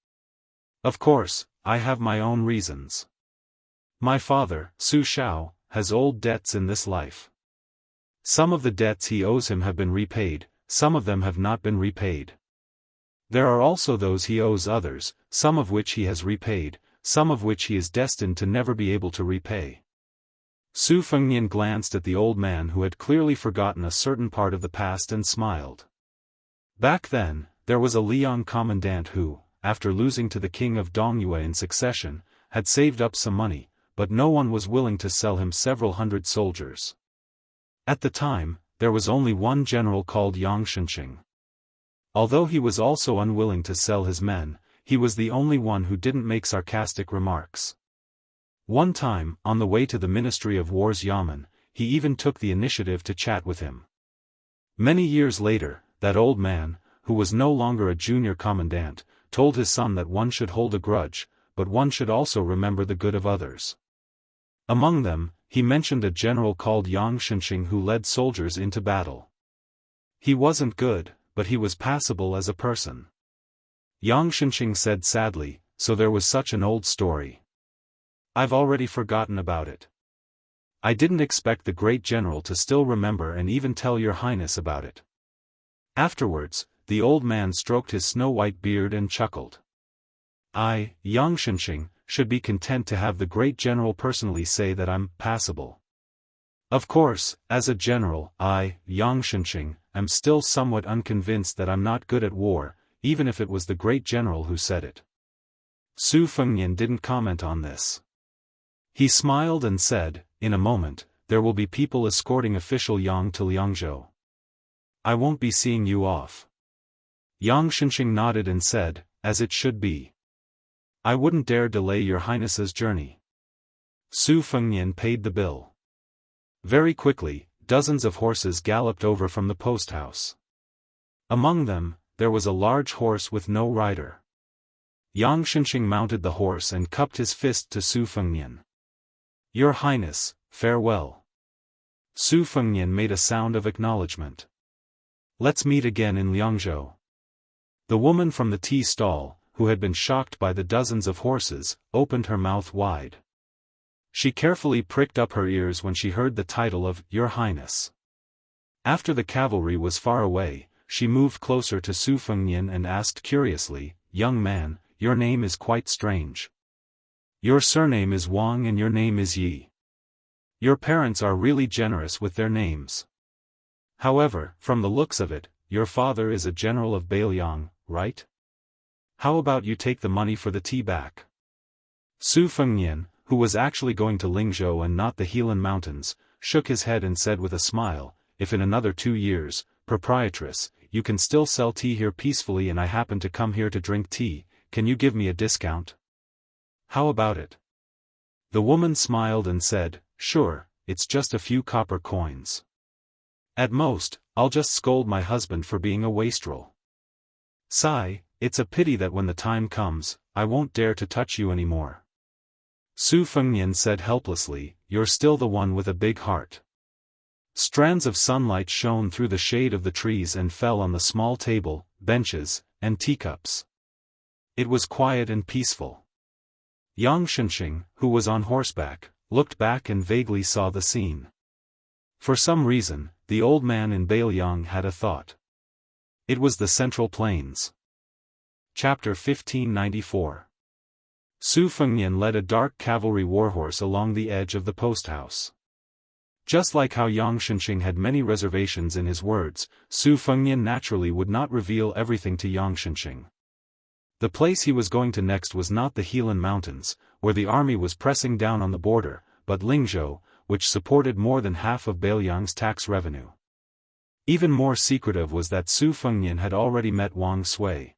"Of course, I have my own reasons. My father, Su Shao, has old debts in this life. Some of the debts he owes him have been repaid, some of them have not been repaid. There are also those he owes others, some of which he has repaid, some of which he is destined to never be able to repay." Su Fengnian glanced at the old man who had clearly forgotten a certain part of the past and smiled. Back then, there was a Liang commandant who, after losing to the king of Dongyue in succession, had saved up some money, but no one was willing to sell him several hundred soldiers. At the time, there was only one general called Yang Shenxing. Although he was also unwilling to sell his men, he was the only one who didn't make sarcastic remarks. One time, on the way to the Ministry of War's Yamen, he even took the initiative to chat with him. Many years later, that old man, who was no longer a junior commandant, told his son that one should hold a grudge, but one should also remember the good of others. Among them, he mentioned a general called Yang Shenxing who led soldiers into battle. He wasn't good, but he was passable as a person. Yang Shenxing said sadly, "So there was such an old story. I've already forgotten about it. I didn't expect the great general to still remember and even tell your highness about it." Afterwards, the old man stroked his snow-white beard and chuckled. "I, Yang Shenxing, should be content to have the great general personally say that I'm passable. Of course, as a general, I, Yang Shenxing, am still somewhat unconvinced that I'm not good at war, even if it was the great general who said it." Su Fengnian didn't comment on this. He smiled and said, "In a moment, there will be people escorting official Yang to Liangzhou. I won't be seeing you off." Yang Shenxing nodded and said, "As it should be. I wouldn't dare delay your highness's journey." Su Fengnian paid the bill. Very quickly, dozens of horses galloped over from the post house. Among them, there was a large horse with no rider. Yang Shenxing mounted the horse and cupped his fist to Su Fengnian. "Your highness, farewell." Su Fengnian made a sound of acknowledgement. "Let's meet again in Liangzhou." The woman from the tea stall, who had been shocked by the dozens of horses, opened her mouth wide. She carefully pricked up her ears when she heard the title of Your Highness. After the cavalry was far away, she moved closer to Su Fengnian and asked curiously, "Young man, your name is quite strange. Your surname is Wang and your name is Yi. Your parents are really generous with their names. However, from the looks of it, your father is a general of Bailiang, right? How about you take the money for the tea back? Su Fengnian, who was actually going to Lingzhou and not the Helan Mountains, shook his head and said with a smile, if in another 2 years, proprietress, you can still sell tea here peacefully and I happen to come here to drink tea, can you give me a discount? How about it? The woman smiled and said, sure, it's just a few copper coins. At most, I'll just scold my husband for being a wastrel. Sigh, it's a pity that when the time comes, I won't dare to touch you anymore. Su Fengnian said helplessly, you're still the one with a big heart. Strands of sunlight shone through the shade of the trees and fell on the small table, benches, and teacups. It was quiet and peaceful. Yang Xianxia, who was on horseback, looked back and vaguely saw the scene. For some reason, the old man in Bailiang had a thought. It was the Central Plains. Chapter 1594. Su Fengnian led a dark cavalry warhorse along the edge of the posthouse. Just like how Yang Xianxia had many reservations in his words, Su Fengnian naturally would not reveal everything to Yang Xianxia. The place he was going to next was not the Helan Mountains, where the army was pressing down on the border, but Lingzhou, which supported more than half of Bailiang's tax revenue. Even more secretive was that Su Fengnian had already met Wang Sui.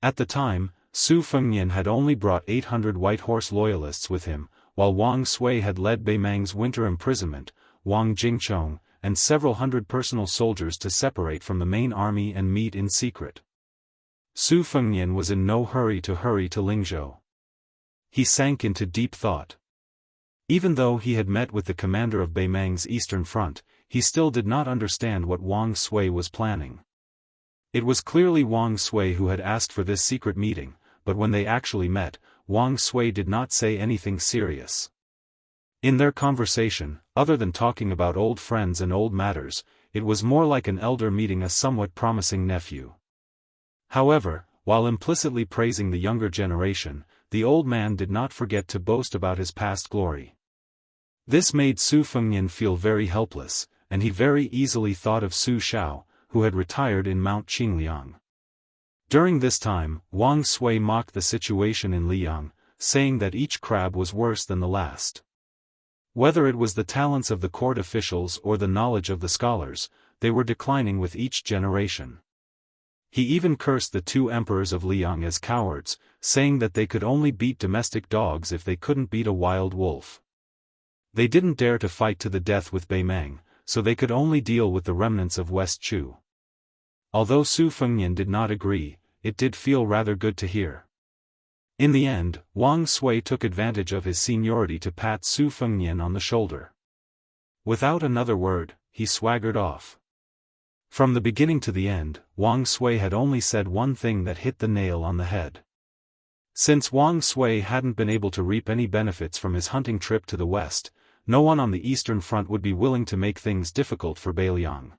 At the time, Su Fengnian had only brought 800 White Horse loyalists with him, while Wang Sui had led Beimang's winter imprisonment, Wang Jingchong, and several hundred personal soldiers to separate from the main army and meet in secret. Su Fengnian was in no hurry to Lingzhou. He sank into deep thought. Even though he had met with the commander of Beimang's eastern front, he still did not understand what Wang Sui was planning. It was clearly Wang Sui who had asked for this secret meeting, but when they actually met, Wang Sui did not say anything serious. In their conversation, other than talking about old friends and old matters, it was more like an elder meeting a somewhat promising nephew. However, while implicitly praising the younger generation, the old man did not forget to boast about his past glory. This made Su Fengnian feel very helpless, and he very easily thought of Su Shao, who had retired in Mount Qingliang. During this time, Wang Sui mocked the situation in Liang, saying that each crab was worse than the last. Whether it was the talents of the court officials or the knowledge of the scholars, they were declining with each generation. He even cursed the 2 emperors of Liang as cowards, saying that they could only beat domestic dogs if they couldn't beat a wild wolf. They didn't dare to fight to the death with Beimang, so they could only deal with the remnants of West Chu. Although Su Fengnian did not agree, it did feel rather good to hear. In the end, Wang Sui took advantage of his seniority to pat Su Fengnian on the shoulder. Without another word, he swaggered off. From the beginning to the end, Wang Sui had only said one thing that hit the nail on the head. Since Wang Sui hadn't been able to reap any benefits from his hunting trip to the west, no one on the eastern front would be willing to make things difficult for Bailiang.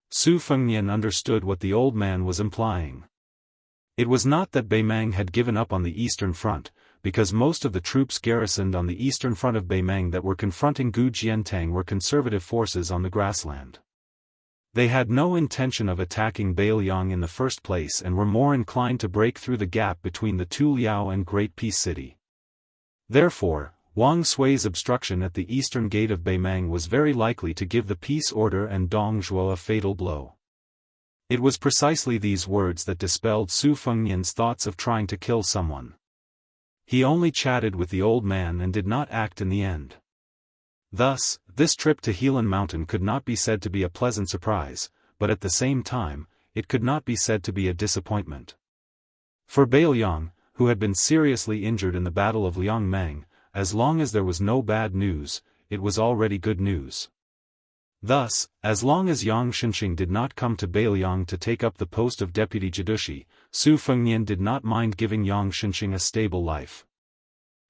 Su Fengnian understood what the old man was implying. It was not that Beimang had given up on the eastern front, because most of the troops garrisoned on the eastern front of Beimang that were confronting Gu Jiantang were conservative forces on the grassland. They had no intention of attacking Bailiang in the first place and were more inclined to break through the gap between the Tu Liao and Great Peace City. Therefore, Wang Sui's obstruction at the eastern gate of Beimang was very likely to give the peace order and Dong Zhuo a fatal blow. It was precisely these words that dispelled Su Fengnian's thoughts of trying to kill someone. He only chatted with the old man and did not act in the end. Thus, this trip to Helan Mountain could not be said to be a pleasant surprise, but at the same time, it could not be said to be a disappointment. For Bailiang, who had been seriously injured in the Battle of Liangmeng, as long as there was no bad news, it was already good news. Thus, as long as Yang Xianxia did not come to Bailiang to take up the post of deputy Jidushi, Su Fengnian did not mind giving Yang Xianxia a stable life.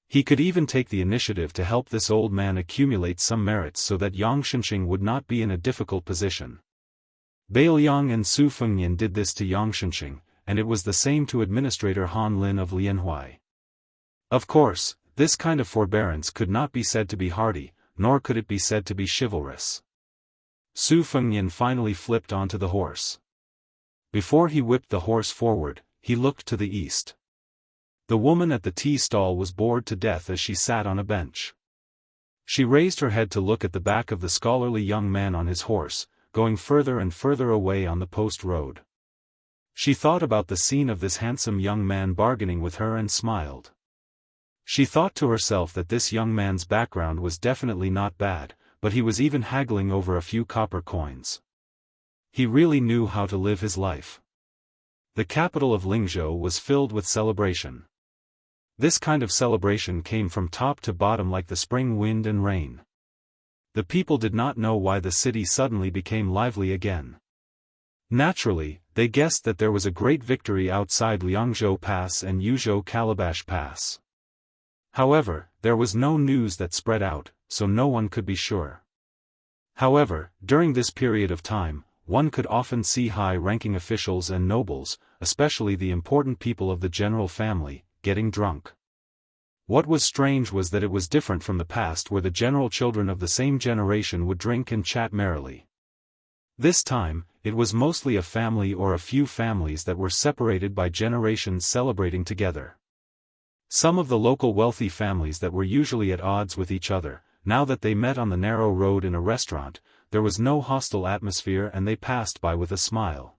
He could even take the initiative to help this old man accumulate some merits so that Yang Xianxia would not be in a difficult position. Bailiang and Su Fengnian did this to Yang Xianxia, and it was the same to Administrator Han Lin of Lianhuai. Of course, this kind of forbearance could not be said to be hardy, nor could it be said to be chivalrous. Su Fengnian finally flipped onto the horse. Before he whipped the horse forward, he looked to the east. The woman at the tea stall was bored to death as she sat on a bench. She raised her head to look at the back of the scholarly young man on his horse, going further and further away on the post road. She thought about the scene of this handsome young man bargaining with her and smiled. She thought to herself that this young man's background was definitely not bad, but he was even haggling over a few copper coins. He really knew how to live his life. The capital of Lingzhou was filled with celebration. This kind of celebration came from top to bottom like the spring wind and rain. The people did not know why the city suddenly became lively again. Naturally, they guessed that there was a great victory outside Liangzhou Pass and Yuzhou Calabash Pass. However, there was no news that spread out, so no one could be sure. However, during this period of time, one could often see high-ranking officials and nobles, especially the important people of the general family, getting drunk. What was strange was that it was different from the past where the general children of the same generation would drink and chat merrily. This time, it was mostly a family or a few families that were separated by generations celebrating together. Some of the local wealthy families that were usually at odds with each other, now that they met on the narrow road in a restaurant, there was no hostile atmosphere and they passed by with a smile.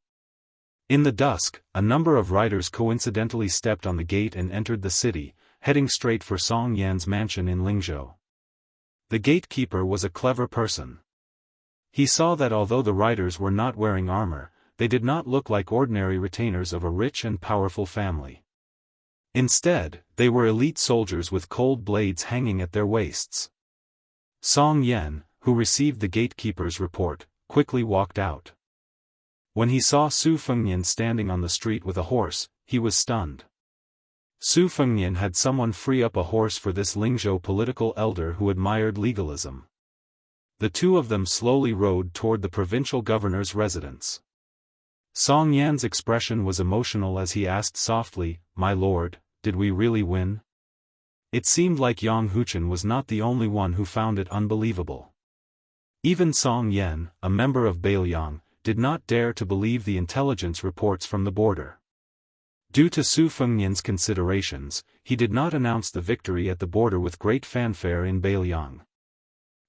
In the dusk, a number of riders coincidentally stepped on the gate and entered the city, heading straight for Song Yan's mansion in Lingzhou. The gatekeeper was a clever person. He saw that although the riders were not wearing armor, they did not look like ordinary retainers of a rich and powerful family. Instead, they were elite soldiers with cold blades hanging at their waists. Song Yan, who received the gatekeeper's report, quickly walked out. When he saw Su Fengnian standing on the street with a horse, he was stunned. Su Fengnian had someone free up a horse for this Lingzhou political elder who admired legalism. The two of them slowly rode toward the provincial governor's residence. Song Yan's expression was emotional as he asked softly, "My lord, did we really win?" It seemed like Yang Huchen was not the only one who found it unbelievable. Even Song Yan, a member of Bailiang, did not dare to believe the intelligence reports from the border. Due to Su Fengnian's considerations, he did not announce the victory at the border with great fanfare in Bailiang.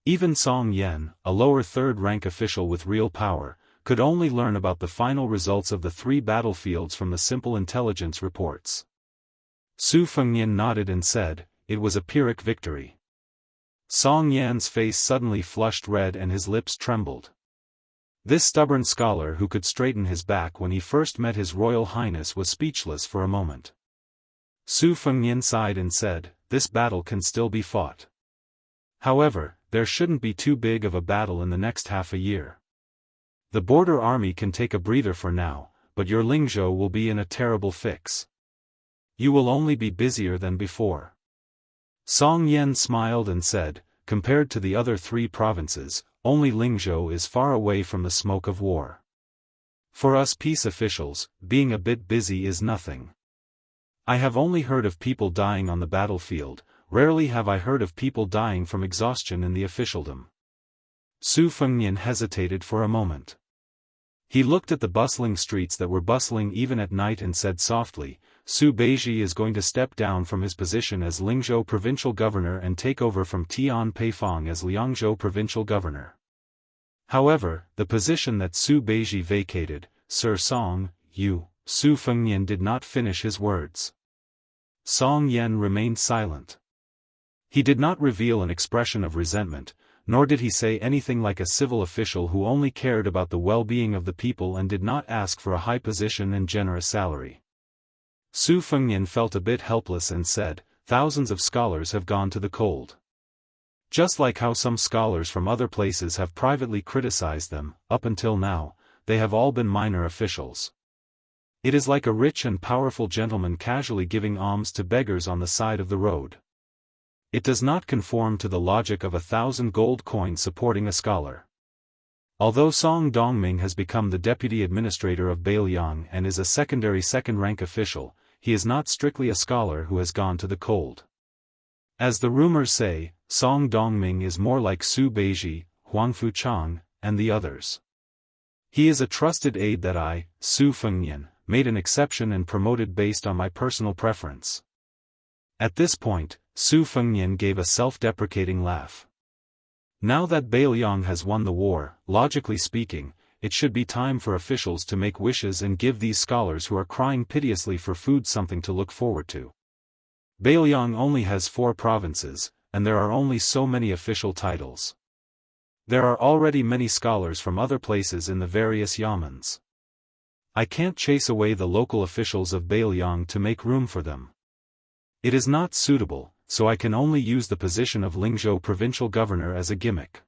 Even Song Yan, a lower third-rank official with real power, could only learn about the final results of the 3 battlefields from the simple intelligence reports. Su Fengnian nodded and said, "It was a Pyrrhic victory." Song Yan's face suddenly flushed red and his lips trembled. This stubborn scholar who could straighten his back when he first met His Royal Highness was speechless for a moment. Su Fengnian sighed and said, "This battle can still be fought. However, there shouldn't be too big of a battle in the next half a year. The border army can take a breather for now, but your Lingzhou will be in a terrible fix. You will only be busier than before." Song Yan smiled and said, "Compared to the other 3 provinces, only Lingzhou is far away from the smoke of war. For us peace officials, being a bit busy is nothing. I have only heard of people dying on the battlefield, rarely have I heard of people dying from exhaustion in the officialdom." Su Fengnian hesitated for a moment. He looked at the bustling streets that were bustling even at night and said softly, "Su Beiji is going to step down from his position as Lingzhou provincial governor and take over from Tian Peifong as Liangzhou provincial governor. However, the position that Su Beiji vacated, Sir Song, Su Fengnian did not finish his words. Song Yan remained silent. He did not reveal an expression of resentment, nor did he say anything like a civil official who only cared about the well-being of the people and did not ask for a high position and generous salary. Su Fengnian felt a bit helpless and said, "Thousands of scholars have gone to the cold. Just like how some scholars from other places have privately criticized them, up until now, they have all been minor officials. It is like a rich and powerful gentleman casually giving alms to beggars on the side of the road. It does not conform to the logic of 1,000 gold coins supporting a scholar." Although Song Dongming has become the deputy administrator of Bailiang and is a second-rank official, he is not strictly a scholar who has gone to the cold. As the rumors say, Song Dongming is more like Su Beiji, Huang Fuchang, and the others. He is a trusted aide that I, Su Fengnian, made an exception and promoted based on my personal preference. At this point, Su Fengnian gave a self-deprecating laugh. Now that Bailiang has won the war, logically speaking, it should be time for officials to make wishes and give these scholars who are crying piteously for food something to look forward to. Bailiang only has 4 provinces, and there are only so many official titles. There are already many scholars from other places in the various yamens. I can't chase away the local officials of Bailiang to make room for them. It is not suitable, so I can only use the position of Lingzhou provincial governor as a gimmick.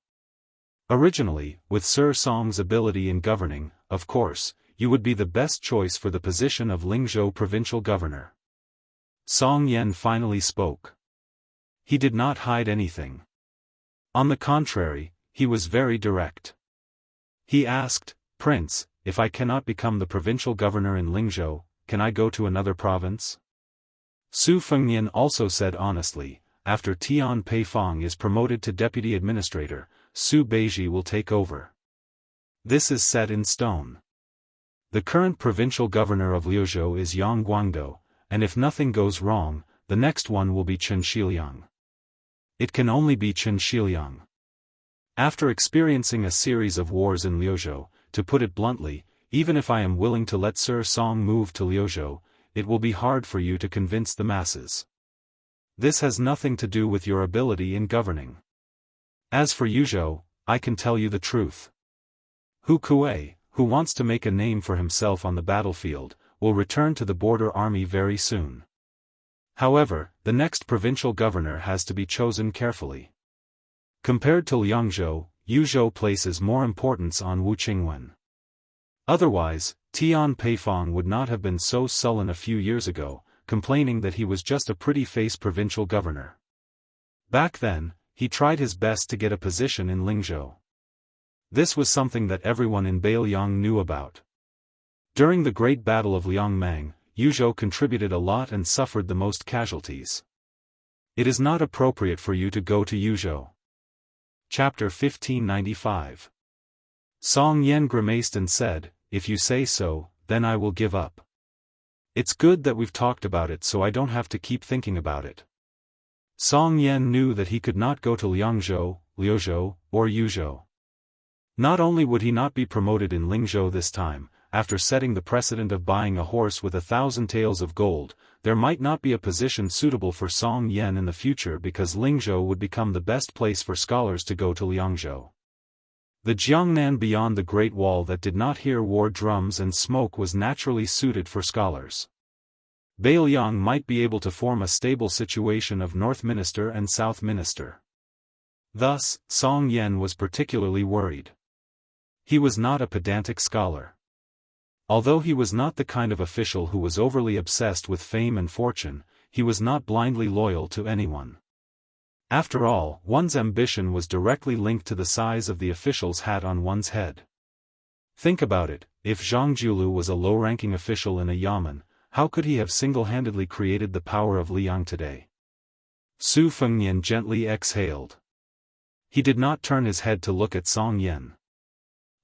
Originally, with Sir Song's ability in governing, of course, you would be the best choice for the position of Lingzhou provincial governor. Song Yan finally spoke. He did not hide anything. On the contrary, he was very direct. He asked, "Prince, if I cannot become the provincial governor in Lingzhou, can I go to another province?" Su Fengnian also said honestly, after Tian Peifong is promoted to deputy administrator, Su Beiji will take over. This is set in stone. The current provincial governor of Liuzhou is Yang Guangdou, and if nothing goes wrong, the next one will be Chen Shiliang. It can only be Chen Shiliang. After experiencing a series of wars in Liuzhou, to put it bluntly, even if I am willing to let Sir Song move to Liuzhou, it will be hard for you to convince the masses. This has nothing to do with your ability in governing. As for Yuzhou, I can tell you the truth. Hu Kuei, who wants to make a name for himself on the battlefield, will return to the border army very soon. However, the next provincial governor has to be chosen carefully. Compared to Liangzhou, Yuzhou places more importance on Wu Qingwen. Otherwise, Tian Peifong would not have been so sullen a few years ago, complaining that he was just a pretty-face provincial governor. Back then, he tried his best to get a position in Lingzhou. This was something that everyone in Bailiang knew about. During the Great Battle of Liangmang, Yuzhou contributed a lot and suffered the most casualties. It is not appropriate for you to go to Yuzhou. Chapter 1595. Song Yan grimaced and said, "If you say so, then I will give up. It's good that we've talked about it so I don't have to keep thinking about it." Song Yan knew that he could not go to Liangzhou, Liuzhou, or Yuzhou. Not only would he not be promoted in Lingzhou this time, after setting the precedent of buying a horse with 1,000 taels of gold, there might not be a position suitable for Song Yan in the future because Lingzhou would become the best place for scholars to go to Liangzhou. The Jiangnan beyond the Great Wall that did not hear war drums and smoke was naturally suited for scholars. Bailiang might be able to form a stable situation of North Minister and South Minister. Thus, Song Yan was particularly worried. He was not a pedantic scholar. Although he was not the kind of official who was overly obsessed with fame and fortune, he was not blindly loyal to anyone. After all, one's ambition was directly linked to the size of the official's hat on one's head. Think about it, if Zhang Julu was a low-ranking official in a yamen, how could he have single-handedly created the power of Liang today? Su Fengnian gently exhaled. He did not turn his head to look at Song Yan.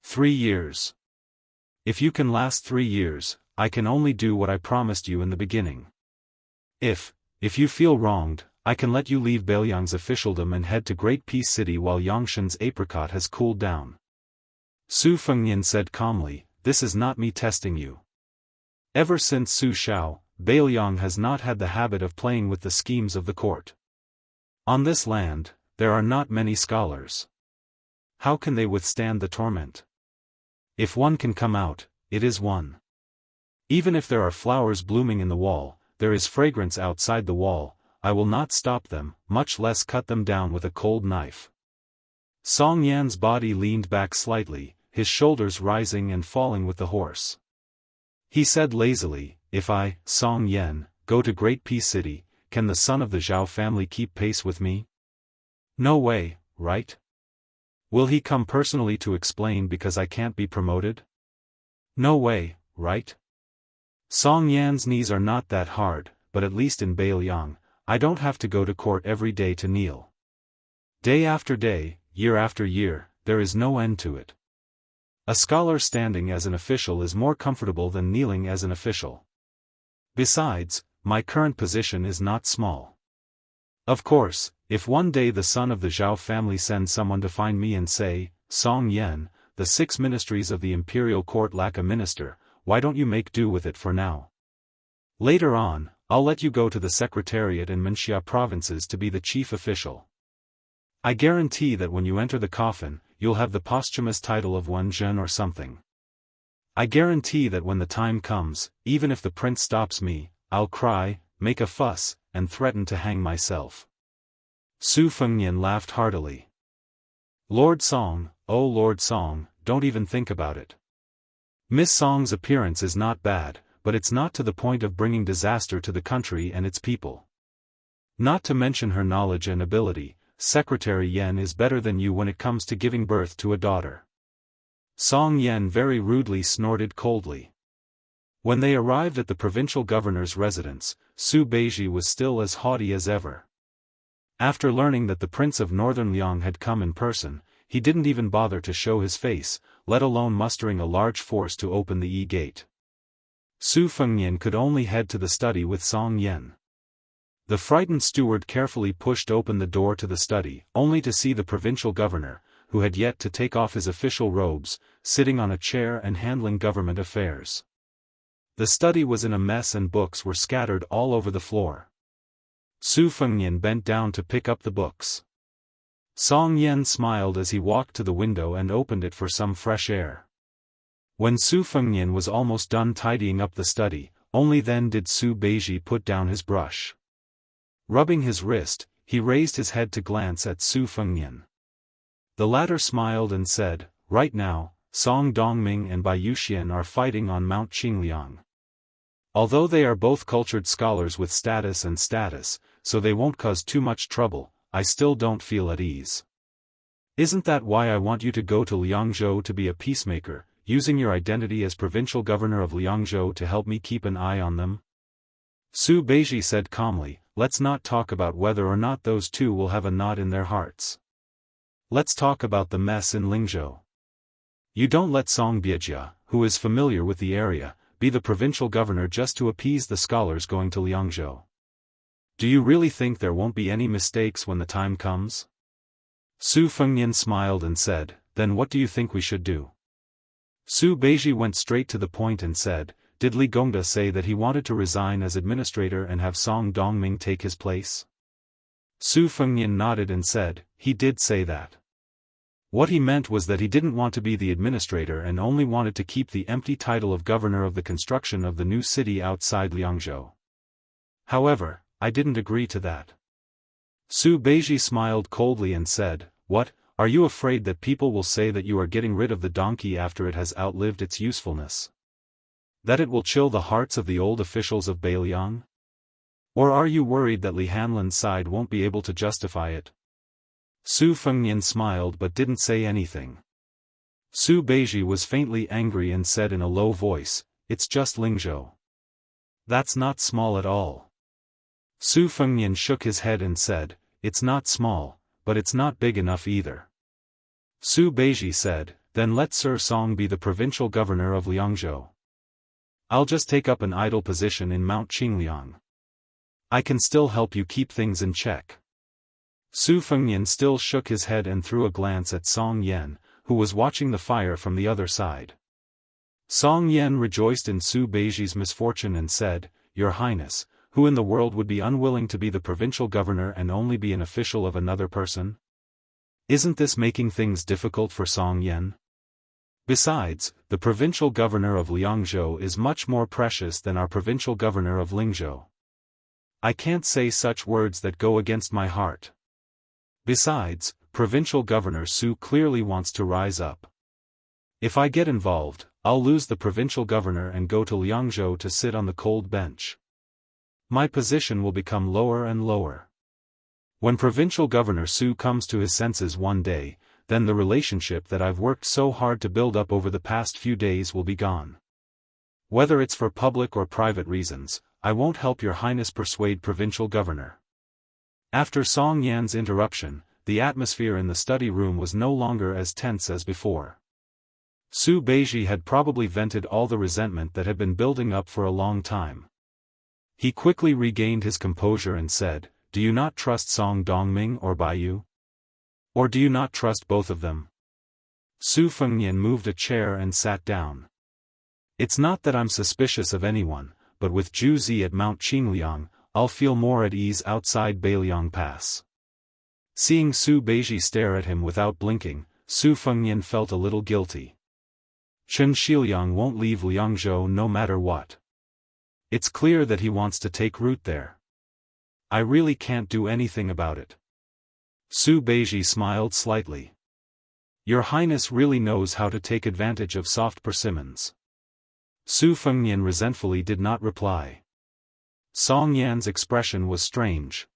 3 years. If you can last 3 years, I can only do what I promised you in the beginning. If you feel wronged, I can let you leave Bailiang's officialdom and head to Great Peace City while Yangshan's apricot has cooled down. Su Fengnian said calmly, "This is not me testing you." Ever since Su Xiao, Bailiang has not had the habit of playing with the schemes of the court. On this land, there are not many scholars. How can they withstand the torment? If one can come out, it is one. Even if there are flowers blooming in the wall, there is fragrance outside the wall, I will not stop them, much less cut them down with a cold knife. Song Yan's body leaned back slightly, his shoulders rising and falling with the horse. He said lazily, "If I, Song Yan, go to Great Peace City, can the son of the Zhao family keep pace with me? No way, right? Will he come personally to explain because I can't be promoted? No way, right? Song Yan's knees are not that hard, but at least in Bailiang, I don't have to go to court every day to kneel. Day after day, year after year, there is no end to it. A scholar standing as an official is more comfortable than kneeling as an official. Besides, my current position is not small. Of course, if one day the son of the Zhao family sends someone to find me and say, Song Yan, the 6 ministries of the imperial court lack a minister, why don't you make do with it for now? Later on, I'll let you go to the Secretariat in Wuxia provinces to be the chief official. I guarantee that when you enter the coffin, you'll have the posthumous title of Wen or something. I guarantee that when the time comes, even if the prince stops me, I'll cry, make a fuss, and threaten to hang myself. Su Fengnian laughed heartily. Lord Song, oh Lord Song, don't even think about it. Miss Song's appearance is not bad, but it's not to the point of bringing disaster to the country and its people. Not to mention her knowledge and ability, Secretary Yan is better than you when it comes to giving birth to a daughter. Song Yan very rudely snorted coldly. When they arrived at the provincial governor's residence, Su Beiji was still as haughty as ever. After learning that the Prince of Northern Liang had come in person, he didn't even bother to show his face, let alone mustering a large force to open the gate. Su Fengnian could only head to the study with Song Yan. The frightened steward carefully pushed open the door to the study, only to see the provincial governor, who had yet to take off his official robes, sitting on a chair and handling government affairs. The study was in a mess and books were scattered all over the floor. Su Fengnian bent down to pick up the books. Song Yan smiled as he walked to the window and opened it for some fresh air. When Su Fengnian was almost done tidying up the study, only then did Su Beiji put down his brush. Rubbing his wrist, he raised his head to glance at Su Fengnian. The latter smiled and said, right now, Song Dongming and Bai Yuxian are fighting on Mount Qingliang. Although they are both cultured scholars with status, so they won't cause too much trouble, I still don't feel at ease. Isn't that why I want you to go to Liangzhou to be a peacemaker, using your identity as provincial governor of Liangzhou to help me keep an eye on them? Su Beiji said calmly, let's not talk about whether or not those two will have a knot in their hearts. Let's talk about the mess in Lingzhou. You don't let Song Biejia, who is familiar with the area, be the provincial governor just to appease the scholars going to Liangzhou. Do you really think there won't be any mistakes when the time comes? Su Fengnian smiled and said, then what do you think we should do? Su Beiji went straight to the point and said, did Li Gongda say that he wanted to resign as administrator and have Song Dongming take his place? Su Fengnian nodded and said, he did say that. What he meant was that he didn't want to be the administrator and only wanted to keep the empty title of governor of the construction of the new city outside Liangzhou. However, I didn't agree to that. Su Beiji smiled coldly and said, what, are you afraid that people will say that you are getting rid of the donkey after it has outlived its usefulness? That it will chill the hearts of the old officials of Beiliang? Or are you worried that Li Hanlin's side won't be able to justify it? Su Fengnian smiled but didn't say anything. Su Beiji was faintly angry and said in a low voice, it's just Lingzhou. That's not small at all. Su Fengnian shook his head and said, it's not small, but it's not big enough either. Su Beiji said, then let Sir Song be the provincial governor of Liangzhou. I'll just take up an idle position in Mount Qingliang. I can still help you keep things in check. Su Fengnian still shook his head and threw a glance at Song Yan, who was watching the fire from the other side. Song Yan rejoiced in Su Beiji's misfortune and said, Your Highness, who in the world would be unwilling to be the provincial governor and only be an official of another person? Isn't this making things difficult for Song Yan? Besides, the provincial governor of Liangzhou is much more precious than our provincial governor of Lingzhou. I can't say such words that go against my heart. Besides, provincial governor Su clearly wants to rise up. If I get involved, I'll lose the provincial governor and go to Liangzhou to sit on the cold bench. My position will become lower and lower. When provincial governor Su comes to his senses one day, then the relationship that I've worked so hard to build up over the past few days will be gone. Whether it's for public or private reasons, I won't help your highness persuade provincial governor. After Song Yan's interruption, the atmosphere in the study room was no longer as tense as before. Su Beiji had probably vented all the resentment that had been building up for a long time. He quickly regained his composure and said, "Do you not trust Song Dongming or Baiyu? Or do you not trust both of them?" Su Fengnian moved a chair and sat down. "It's not that I'm suspicious of anyone, but with Zhu Zi at Mount Qingliang, I'll feel more at ease outside Beiliang Pass." Seeing Su Beiji stare at him without blinking, Su Fengnian felt a little guilty. Chen Shiliang won't leave Liangzhou no matter what. It's clear that he wants to take root there. I really can't do anything about it. Su Beiji smiled slightly. Your Highness really knows how to take advantage of soft persimmons. Su Fengnian resentfully did not reply. Song Yan's expression was strange.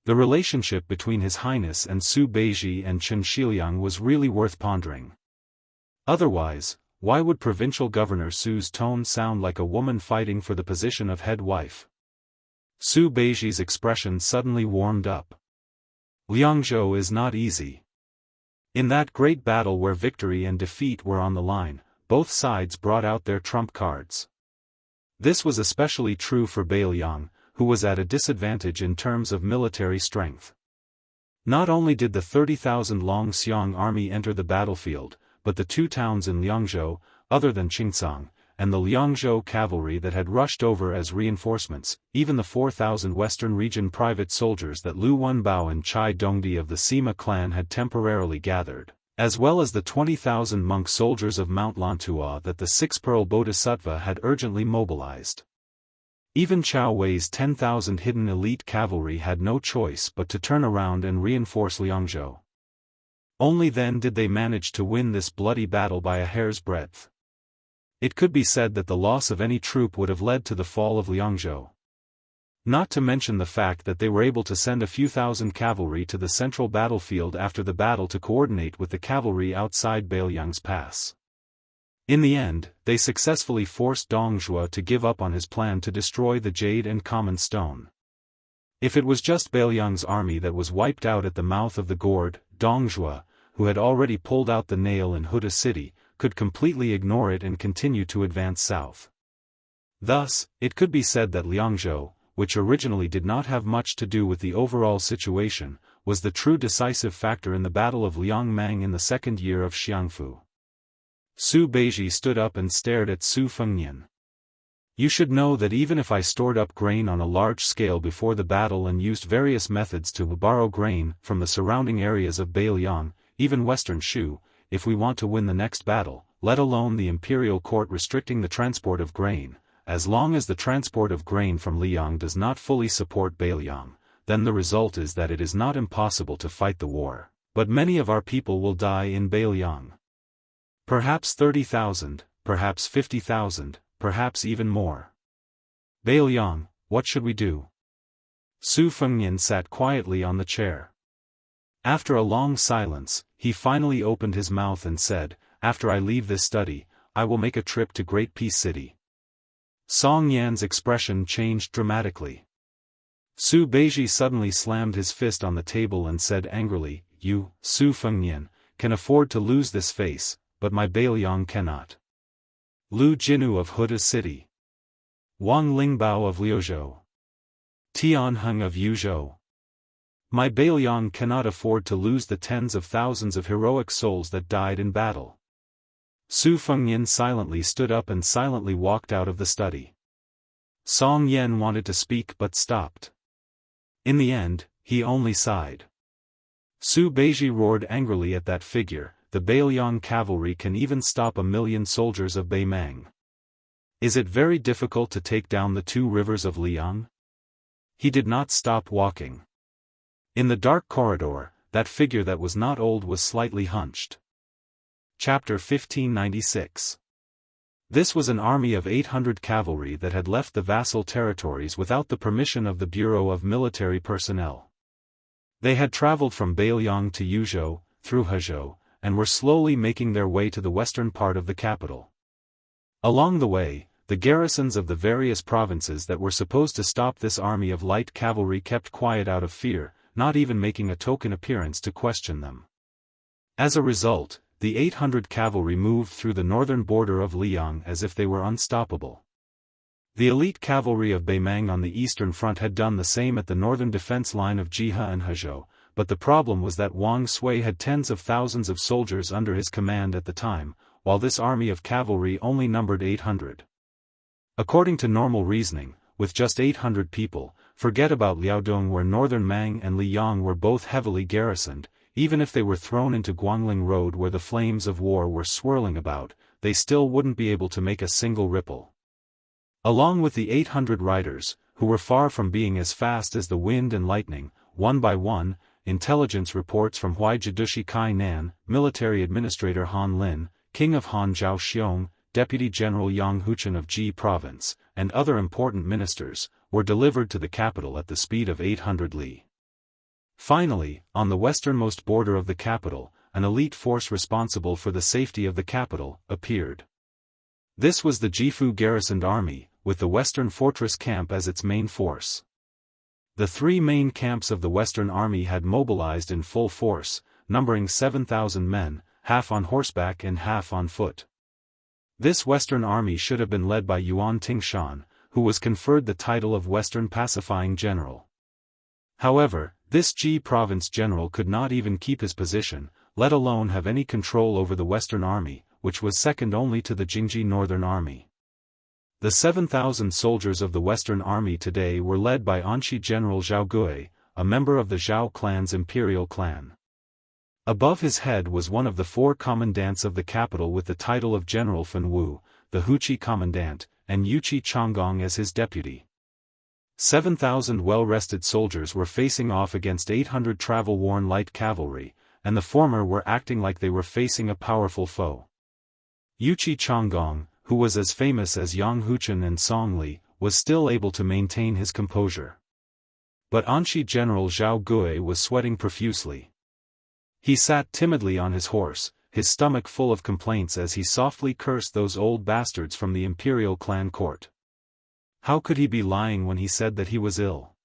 The relationship between His Highness and Su Beiji and Chen Shiliang was really worth pondering. Otherwise, why would Provincial Governor Su's tone sound like a woman fighting for the position of head wife? Su Beiji's expression suddenly warmed up. Liangzhou is not easy. In that great battle where victory and defeat were on the line, both sides brought out their trump cards. This was especially true for Beiliang, who was at a disadvantage in terms of military strength. Not only did the 30,000 Long Xiang army enter the battlefield, but the two towns in Liangzhou, other than Qingcang, and the Liangzhou cavalry that had rushed over as reinforcements, even the 4,000 Western Region private soldiers that Lu Wenbao and Chai Dongdi of the Sima clan had temporarily gathered, as well as the 20,000 monk soldiers of Mount Lantua that the Six-Pearl Bodhisattva had urgently mobilized. Even Chao Wei's 10,000 hidden elite cavalry had no choice but to turn around and reinforce Liangzhou. Only then did they manage to win this bloody battle by a hair's breadth. It could be said that the loss of any troop would have led to the fall of Liangzhou. Not to mention the fact that they were able to send a few thousand cavalry to the central battlefield after the battle to coordinate with the cavalry outside Beiliang's pass. In the end, they successfully forced Dong Zhuo to give up on his plan to destroy the jade and common stone. If it was just Beiliang's army that was wiped out at the mouth of the gourd, Dong Zhuo, who had already pulled out the nail in Huda City, could completely ignore it and continue to advance south. Thus, it could be said that Liangzhou, which originally did not have much to do with the overall situation, was the true decisive factor in the Battle of Liangmang in the second year of Xiangfu. Su Beiji stood up and stared at Su Fengnian. You should know that even if I stored up grain on a large scale before the battle and used various methods to borrow grain from the surrounding areas of Beiliang, even Western Shu, if we want to win the next battle, let alone the imperial court restricting the transport of grain, as long as the transport of grain from Liang does not fully support Beiliang, then the result is that it is not impossible to fight the war, but many of our people will die in Beiliang. Perhaps 30,000, perhaps 50,000, perhaps even more. Beiliang, what should we do? Su Fengnian sat quietly on the chair. After a long silence, he finally opened his mouth and said, "After I leave this study, I will make a trip to Great Peace City." Song Yan's expression changed dramatically. Su Beiji suddenly slammed his fist on the table and said angrily, "You, Su Fengnian, can afford to lose this face, but my Beiliang cannot. Lu Jinu of Huda City. Wang Lingbao of Liuzhou. Tian Heng of Yuzhou. My Beiliang cannot afford to lose the tens of thousands of heroic souls that died in battle." Su Fengnian silently stood up and silently walked out of the study. Song Yan wanted to speak but stopped. In the end, he only sighed. Su Beiji roared angrily at that figure, "The Beiliang cavalry can even stop 1,000,000 soldiers of Beimang. Is it very difficult to take down the two rivers of Liang?" He did not stop walking. In the dark corridor, that figure that was not old was slightly hunched. Chapter 1596. This was an army of 800 cavalry that had left the vassal territories without the permission of the Bureau of Military Personnel. They had traveled from Beiliang to Yuzhou, through Hezhou, and were slowly making their way to the western part of the capital. Along the way, the garrisons of the various provinces that were supposed to stop this army of light cavalry kept quiet out of fear, not even making a token appearance to question them. As a result, the 800 cavalry moved through the northern border of Liang as if they were unstoppable. The elite cavalry of Beimang on the eastern front had done the same at the northern defense line of Jihe and Hezhou, but the problem was that Wang Sui had tens of thousands of soldiers under his command at the time, while this army of cavalry only numbered 800. According to normal reasoning, with just 800 people, forget about Liaodong where northern Mang and Liyang were both heavily garrisoned. Even if they were thrown into Guangling Road where the flames of war were swirling about, they still wouldn't be able to make a single ripple. Along with the 800 riders, who were far from being as fast as the wind and lightning, one by one, intelligence reports from Huaijidushi Kai Nan, military administrator Han Lin, king of Han Zhao Xiong, deputy general Yang Huchen of Ji province, and other important ministers, were delivered to the capital at the speed of 800 li. Finally, on the westernmost border of the capital, an elite force responsible for the safety of the capital appeared. This was the Jifu garrisoned army, with the western fortress camp as its main force. The three main camps of the western army had mobilized in full force, numbering 7,000 men, half on horseback and half on foot. This western army should have been led by Yuan Tingshan, who was conferred the title of Western Pacifying General. However, this Ji province general could not even keep his position, let alone have any control over the Western Army, which was second only to the Jingji Northern Army. The 7,000 soldiers of the Western Army today were led by Anshi General Zhao Gui, a member of the Zhao clan's imperial clan. Above his head was one of the four commandants of the capital with the title of General Fan Wu, the Huqi commandant, and Yuqi Changgong as his deputy. 7,000 well-rested soldiers were facing off against 800 travel-worn light cavalry, and the former were acting like they were facing a powerful foe. Yuqi Changgong, who was as famous as Yang Huchen and Song Li, was still able to maintain his composure. But Anshi General Zhao Gui was sweating profusely. He sat timidly on his horse, his stomach full of complaints as he softly cursed those old bastards from the imperial clan court. How could he be lying when he said that he was ill?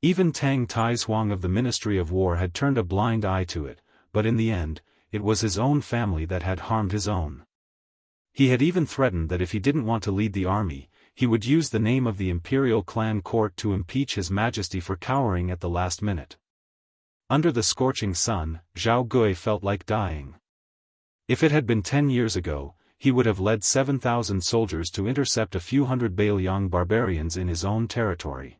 Even Tang Taizhuang of the Ministry of War had turned a blind eye to it, but in the end, it was his own family that had harmed his own. He had even threatened that if he didn't want to lead the army, he would use the name of the imperial clan court to impeach his majesty for cowering at the last minute. Under the scorching sun, Zhao Gui felt like dying. If it had been 10 years ago, he would have led 7,000 soldiers to intercept a few hundred Bailiang barbarians in his own territory.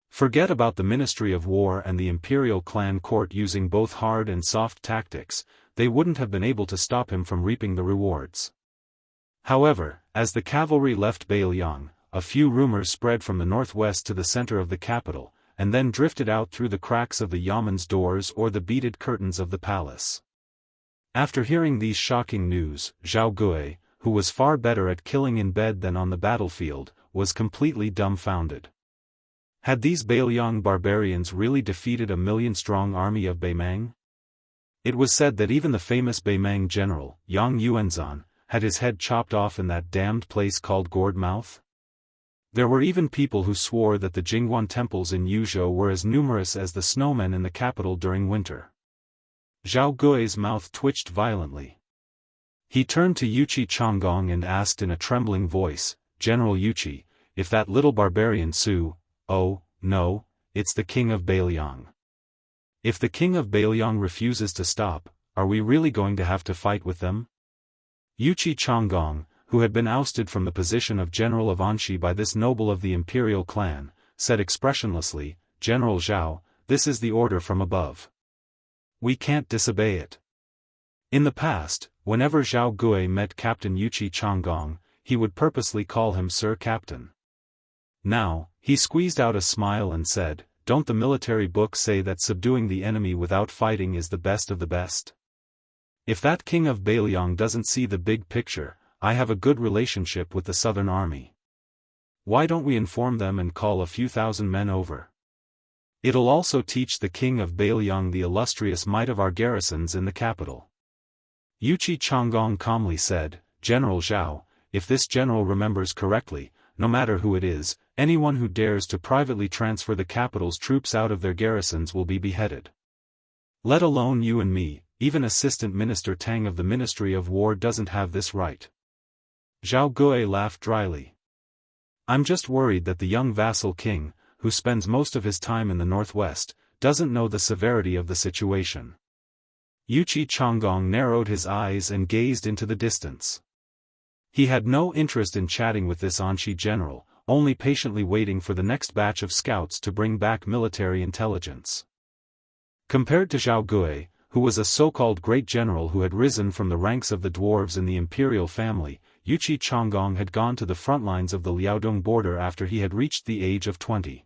Forget about the Ministry of War and the imperial clan court using both hard and soft tactics, they wouldn't have been able to stop him from reaping the rewards. However, as the cavalry left Bailiang, a few rumors spread from the northwest to the center of the capital, and then drifted out through the cracks of the yamen's doors or the beaded curtains of the palace. After hearing these shocking news, Zhao Gui, who was far better at killing in bed than on the battlefield, was completely dumbfounded. Had these Bailiang barbarians really defeated a million-strong army of Beimang? It was said that even the famous Beimang general, Yang Yuanzhan, had his head chopped off in that damned place called Gourd Mouth. There were even people who swore that the Jingguan temples in Yuzhou were as numerous as the snowmen in the capital during winter. Zhao Gui's mouth twitched violently. He turned to Yuqi Changgong and asked in a trembling voice, "General Yuqi, if that little barbarian Su, oh, no, it's the king of Bailiang. If the king of Bailiang refuses to stop, are we really going to have to fight with them?" Yuqi Changgong, who had been ousted from the position of general of Anshi by this noble of the imperial clan, said expressionlessly, "General Zhao, this is the order from above. We can't disobey it." In the past, whenever Zhao Gui met Captain Yuqi Changgong, he would purposely call him Sir Captain. Now, he squeezed out a smile and said, "Don't the military books say that subduing the enemy without fighting is the best of the best? If that king of Bailiang doesn't see the big picture, I have a good relationship with the Southern Army. Why don't we inform them and call a few thousand men over? It'll also teach the king of Bailiang the illustrious might of our garrisons in the capital." Yuqi Changgong calmly said, "General Zhao, if this general remembers correctly, no matter who it is, anyone who dares to privately transfer the capital's troops out of their garrisons will be beheaded. Let alone you and me, even Assistant Minister Tang of the Ministry of War doesn't have this right. Zhao Gui laughed dryly. I'm just worried that the young vassal king, who spends most of his time in the northwest, doesn't know the severity of the situation. Yuqi Chonggong narrowed his eyes and gazed into the distance. He had no interest in chatting with this Anxi general, only patiently waiting for the next batch of scouts to bring back military intelligence. Compared to Zhao Gui, who was a so-called great general who had risen from the ranks of the dwarves in the imperial family, Yuqi Chonggong had gone to the front lines of the Liaodong border after he had reached the age of 20.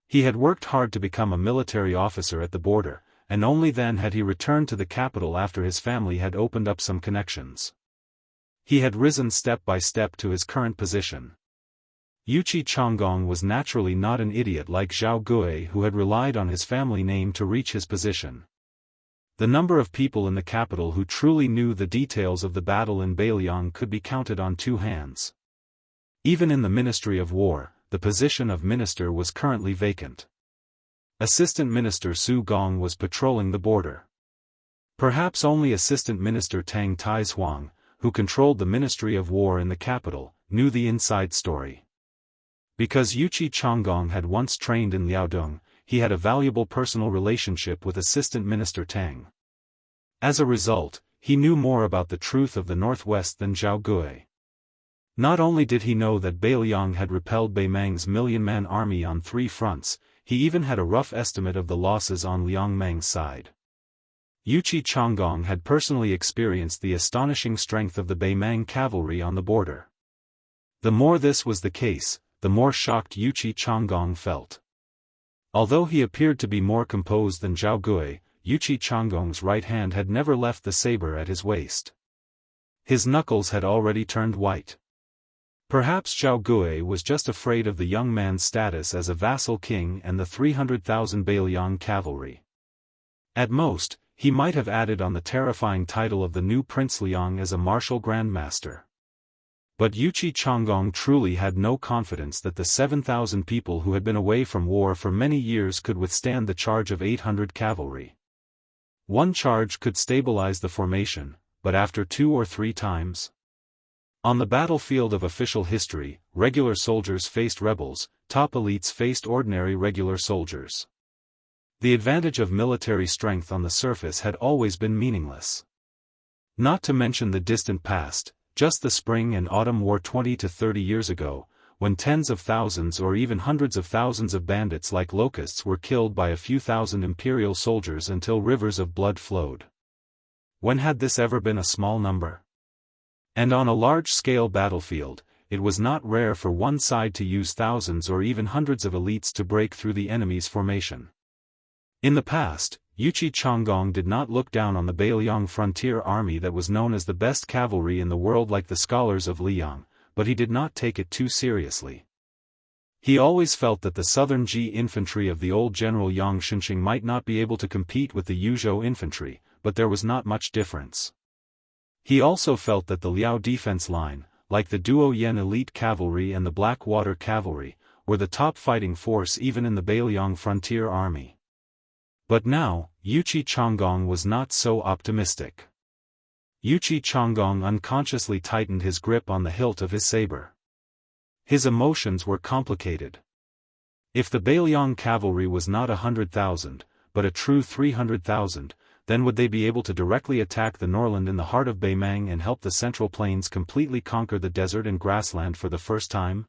He had worked hard to become a military officer at the border, and only then had he returned to the capital after his family had opened up some connections. He had risen step by step to his current position. Yuqi Chonggong was naturally not an idiot like Zhao Gui, who had relied on his family name to reach his position. The number of people in the capital who truly knew the details of the battle in Beiliang could be counted on two hands. Even in the Ministry of War, the position of minister was currently vacant. Assistant Minister Su Gong was patrolling the border. Perhaps only Assistant Minister Tang Taizhuang, who controlled the Ministry of War in the capital, knew the inside story. Because Yuqi Chonggong had once trained in Liaodong, he had a valuable personal relationship with Assistant Minister Tang. As a result, he knew more about the truth of the Northwest than Zhao Gui. Not only did he know that Beiliang had repelled Bei Mang's million-man army on 3 fronts, he even had a rough estimate of the losses on Liang Mang's side. Yuqi Chonggong had personally experienced the astonishing strength of the Bei Mang cavalry on the border. The more this was the case, the more shocked Yuqi Chonggong felt. Although he appeared to be more composed than Zhao Gui, Yuqi Chonggong's right hand had never left the saber at his waist. His knuckles had already turned white. Perhaps Zhao Gui was just afraid of the young man's status as a vassal king and the 300,000 Beiliang cavalry. At most, he might have added on the terrifying title of the new Prince Liang as a martial grandmaster. But Yuqi Chonggong truly had no confidence that the 7,000 people who had been away from war for many years could withstand the charge of 800 cavalry. One charge could stabilize the formation, but after 2 or 3 times? On the battlefield of official history, regular soldiers faced rebels, top elites faced ordinary regular soldiers. The advantage of military strength on the surface had always been meaningless. Not to mention the distant past, just the spring and autumn war 20 to 30 years ago, when tens of thousands or even hundreds of thousands of bandits like locusts were killed by a few thousand imperial soldiers until rivers of blood flowed. When had this ever been a small number? And on a large-scale battlefield, it was not rare for one side to use thousands or even hundreds of elites to break through the enemy's formation. In the past, Yuqi Chonggong did not look down on the Beiliang frontier army that was known as the best cavalry in the world like the scholars of Liang, but he did not take it too seriously. He always felt that the southern Ji infantry of the old General Yang Xinqing might not be able to compete with the Yuzhou infantry, but there was not much difference. He also felt that the Liao defense line, like the Duo-Yen elite cavalry and the Blackwater cavalry, were the top fighting force even in the Beiliang frontier army. But now, Yuqi Chonggong was not so optimistic. Yuqi Chonggong unconsciously tightened his grip on the hilt of his saber. His emotions were complicated. If the Beiliang cavalry was not 100,000, but a true 300,000, then would they be able to directly attack the Norland in the heart of Bei Mang and help the Central Plains completely conquer the desert and grassland for the first time?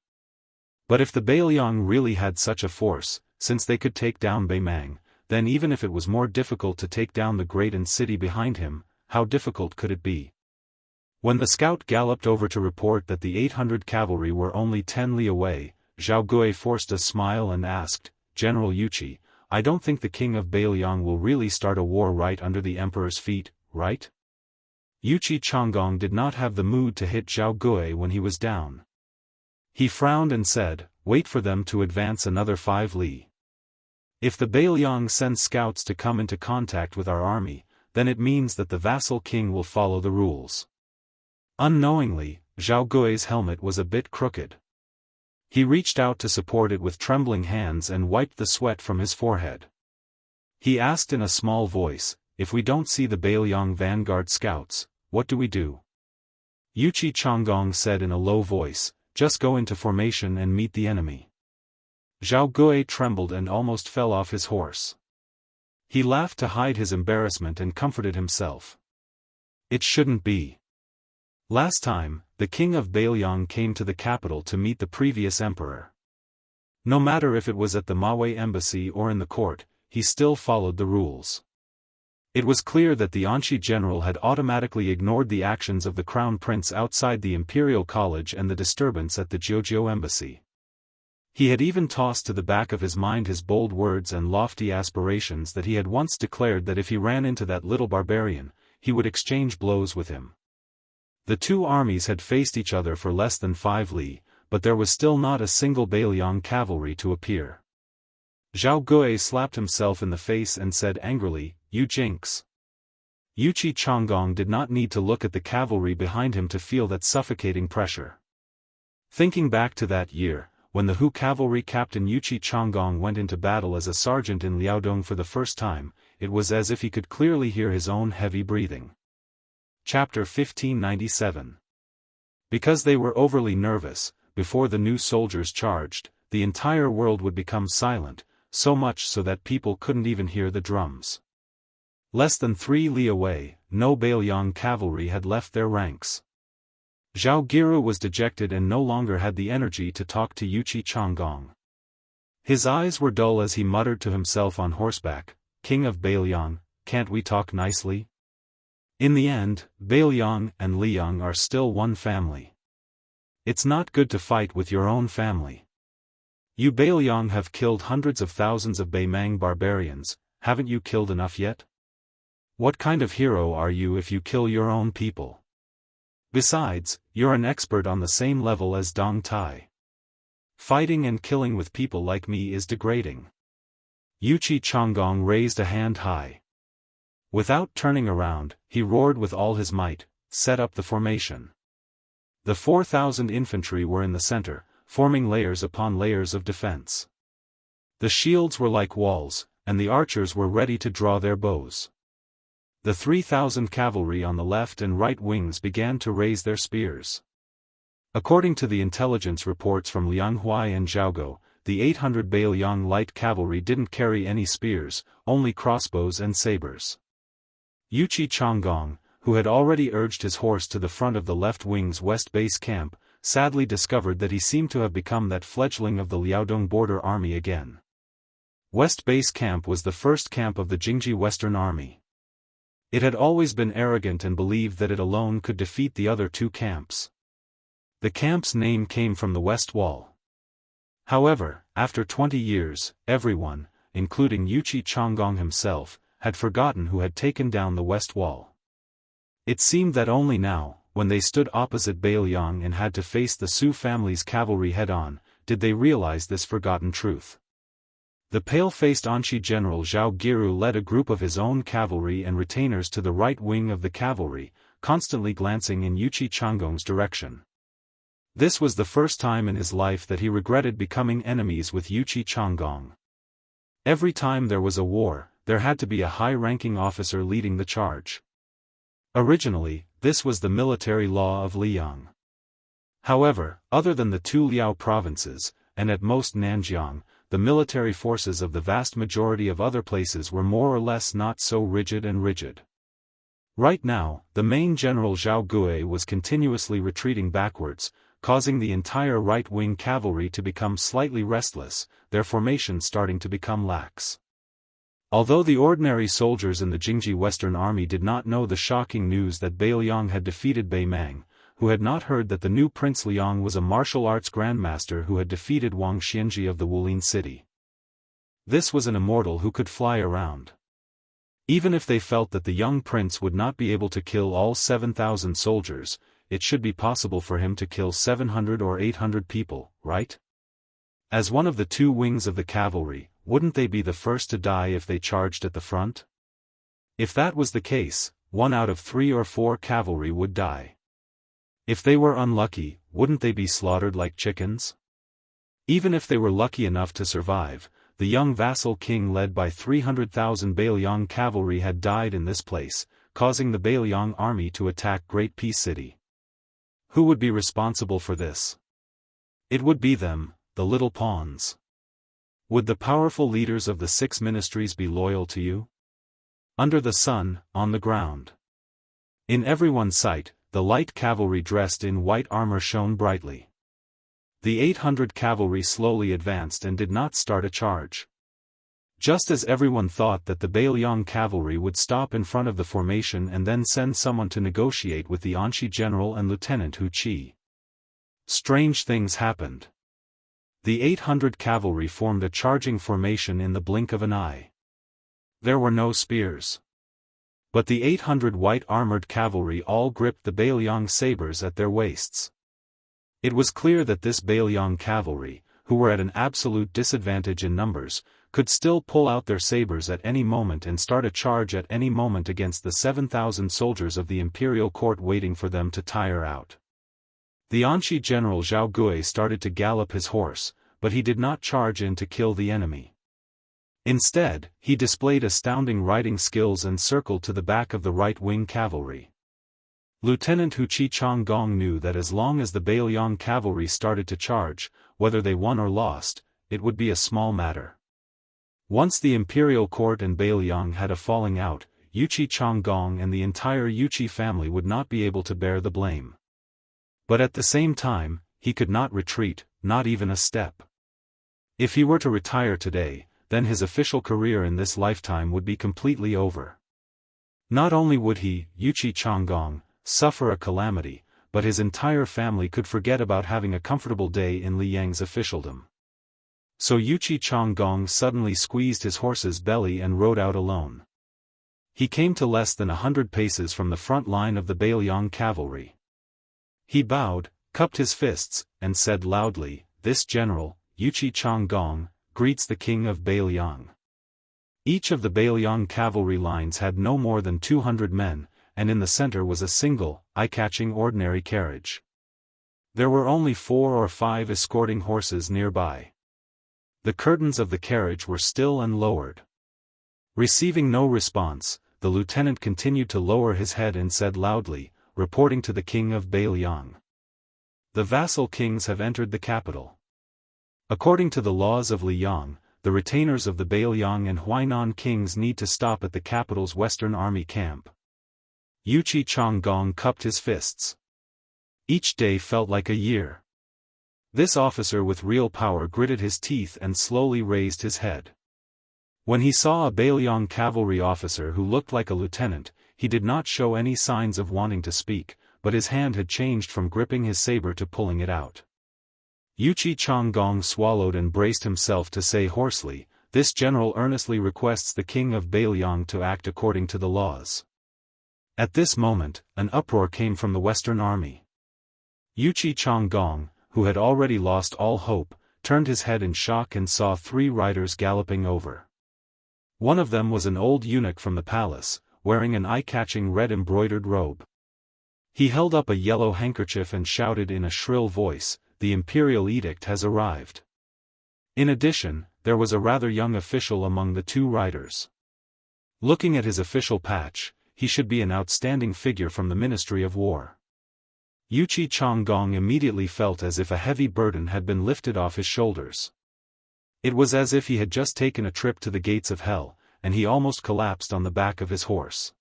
But if the Beiliang really had such a force, since they could take down Bei Mang, then even if it was more difficult to take down the great city behind him, how difficult could it be? When the scout galloped over to report that the 800 cavalry were only 10 li away, Zhao Gui forced a smile and asked, "General Yuqi, I don't think the king of Beiliang will really start a war right under the emperor's feet, right?" Yuqi Chonggong did not have the mood to hit Zhao Gui when he was down. He frowned and said, "Wait for them to advance another 5 li. If the Beiliang sends scouts to come into contact with our army, then it means that the vassal king will follow the rules." Unknowingly, Zhao Gui's helmet was a bit crooked. He reached out to support it with trembling hands and wiped the sweat from his forehead. He asked in a small voice, "If we don't see the Bailiang vanguard scouts, what do we do?" Yuqi Changgong said in a low voice, "Just go into formation and meet the enemy." Zhao Gui trembled and almost fell off his horse. He laughed to hide his embarrassment and comforted himself. It shouldn't be. Last time, the king of Bailiang came to the capital to meet the previous emperor. No matter if it was at the Maui embassy or in the court, he still followed the rules. It was clear that the Anshi general had automatically ignored the actions of the crown prince outside the imperial college and the disturbance at the Jianghu embassy. He had even tossed to the back of his mind his bold words and lofty aspirations that he had once declared that if he ran into that little barbarian, he would exchange blows with him. The two armies had faced each other for less than 5 li, but there was still not a single Bailiang cavalry to appear. Zhao Gui slapped himself in the face and said angrily, "You jinx." Yuqi Changgong did not need to look at the cavalry behind him to feel that suffocating pressure. Thinking back to that year, when the Hu cavalry captain Yuqi Changgong went into battle as a sergeant in Liaodong for the first time, it was as if he could clearly hear his own heavy breathing. Chapter 1597. Because they were overly nervous, before the new soldiers charged, the entire world would become silent, so much so that people couldn't even hear the drums. Less than 3 li away, no Bailiang cavalry had left their ranks. Zhao Giru was dejected and no longer had the energy to talk to Yuqi Changgong. His eyes were dull as he muttered to himself on horseback, "King of Bailiang, can't we talk nicely?" In the end, Bailiang and Liang are still one family. It's not good to fight with your own family. You Bailiang have killed hundreds of thousands of Baimang barbarians, haven't you killed enough yet? What kind of hero are you if you kill your own people? Besides, you're an expert on the same level as Dong Tai. Fighting and killing with people like me is degrading. Yuqi Changgong raised a hand high. Without turning around, he roared with all his might, "Set up the formation." The 4,000 infantry were in the center, forming layers upon layers of defense. The shields were like walls, and the archers were ready to draw their bows. The 3,000 cavalry on the left and right wings began to raise their spears. According to the intelligence reports from Lianghuai and Zhaogo, the 800 Bailiang light cavalry didn't carry any spears, only crossbows and sabers. Yuqi Changgong, who had already urged his horse to the front of the left wing's west base camp, sadly discovered that he seemed to have become that fledgling of the Liaodong border army again. West Base Camp was the first camp of the Jingji Western Army. It had always been arrogant and believed that it alone could defeat the other 2 camps. The camp's name came from the West Wall. However, after 20 years, everyone, including Yuqi Changgong himself, had forgotten who had taken down the West Wall. It seemed that only now, when they stood opposite Bailiang and had to face the Su family's cavalry head-on, did they realize this forgotten truth. The pale-faced Anshi general Zhao Giru led a group of his own cavalry and retainers to the right wing of the cavalry, constantly glancing in Yuqi Changgong's direction. This was the first time in his life that he regretted becoming enemies with Yuqi Changgong. Every time there was a war, there had to be a high-ranking officer leading the charge. Originally, this was the military law of Liang. However, other than the 2 Liao provinces, and at most Nanjiang, the military forces of the vast majority of other places were more or less not so rigid. Right now, the main general Zhao Gui was continuously retreating backwards, causing the entire right-wing cavalry to become slightly restless, their formation starting to become lax. Although the ordinary soldiers in the Jingji Western Army did not know the shocking news that Bailiang had defeated Baimang, who had not heard that the new Prince Liang was a martial arts grandmaster who had defeated Wang Xianxia of the Wulin city. This was an immortal who could fly around. Even if they felt that the young prince would not be able to kill all 7,000 soldiers, it should be possible for him to kill 700 or 800 people, right? As one of the 2 wings of the cavalry, wouldn't they be the first to die if they charged at the front? If that was the case, 1 out of 3 or 4 cavalry would die. If they were unlucky, wouldn't they be slaughtered like chickens? Even if they were lucky enough to survive, the young vassal king led by 300,000 Bailiang cavalry had died in this place, causing the Bailiang army to attack Great Peace City. Who would be responsible for this? It would be them, the little pawns. Would the powerful leaders of the 6 ministries be loyal to you? Under the sun, on the ground. In everyone's sight, the light cavalry dressed in white armor shone brightly. The 800 cavalry slowly advanced and did not start a charge. Just as everyone thought that the Bailiang cavalry would stop in front of the formation and then send someone to negotiate with the Anshi general and Lieutenant Hu Qi. Strange things happened. The 800 cavalry formed a charging formation in the blink of an eye. There were no spears. But the 800 white-armored cavalry all gripped the Bailiang sabers at their waists. It was clear that this Bailiang cavalry, who were at an absolute disadvantage in numbers, could still pull out their sabers at any moment and start a charge at any moment against the 7,000 soldiers of the imperial court waiting for them to tire out. The Anshi general Zhao Gui started to gallop his horse, but he did not charge in to kill the enemy. Instead, he displayed astounding riding skills and circled to the back of the right-wing cavalry. Lieutenant Hu Qi Changgong knew that as long as the Bailiang cavalry started to charge, whether they won or lost, it would be a small matter. Once the imperial court and Bailiang had a falling out, Yuqi Changgong and the entire Yuqi family would not be able to bear the blame. But at the same time, he could not retreat, not even a step. If he were to retire today, then his official career in this lifetime would be completely over. Not only would he, Yuqi Changgong, suffer a calamity, but his entire family could forget about having a comfortable day in Li Yang's officialdom. So Yuqi Changgong suddenly squeezed his horse's belly and rode out alone. He came to less than 100 paces from the front line of the Bailiang cavalry. He bowed, cupped his fists, and said loudly, "This general, Yuqi Changgong, greets the king of Bailiang." Each of the Bailiang cavalry lines had no more than 200 men, and in the center was a single, eye-catching ordinary carriage. There were only 4 or 5 escorting horses nearby. The curtains of the carriage were still and lowered. Receiving no response, the lieutenant continued to lower his head and said loudly, reporting to the king of Bailiang. The vassal kings have entered the capital. According to the laws of Liyang, the retainers of the Bailiang and Huainan kings need to stop at the capital's western army camp. Yuqi Changgong cupped his fists. Each day felt like a year. This officer with real power gritted his teeth and slowly raised his head. When he saw a Bailiang cavalry officer who looked like a lieutenant, he did not show any signs of wanting to speak, but his hand had changed from gripping his saber to pulling it out. Yuqi Changgong swallowed and braced himself to say hoarsely, "This general earnestly requests the king of Bailiang to act according to the laws." At this moment, an uproar came from the Western army. Yuqi Changgong, who had already lost all hope, turned his head in shock and saw 3 riders galloping over. One of them was an old eunuch from the palace, wearing an eye-catching red embroidered robe. He held up a yellow handkerchief and shouted in a shrill voice, "The imperial edict has arrived." In addition, there was a rather young official among the 2 riders. Looking at his official patch, he should be an outstanding figure from the Ministry of War. Yuqi Changgong immediately felt as if a heavy burden had been lifted off his shoulders. It was as if he had just taken a trip to the gates of hell, and he almost collapsed on the back of his horse.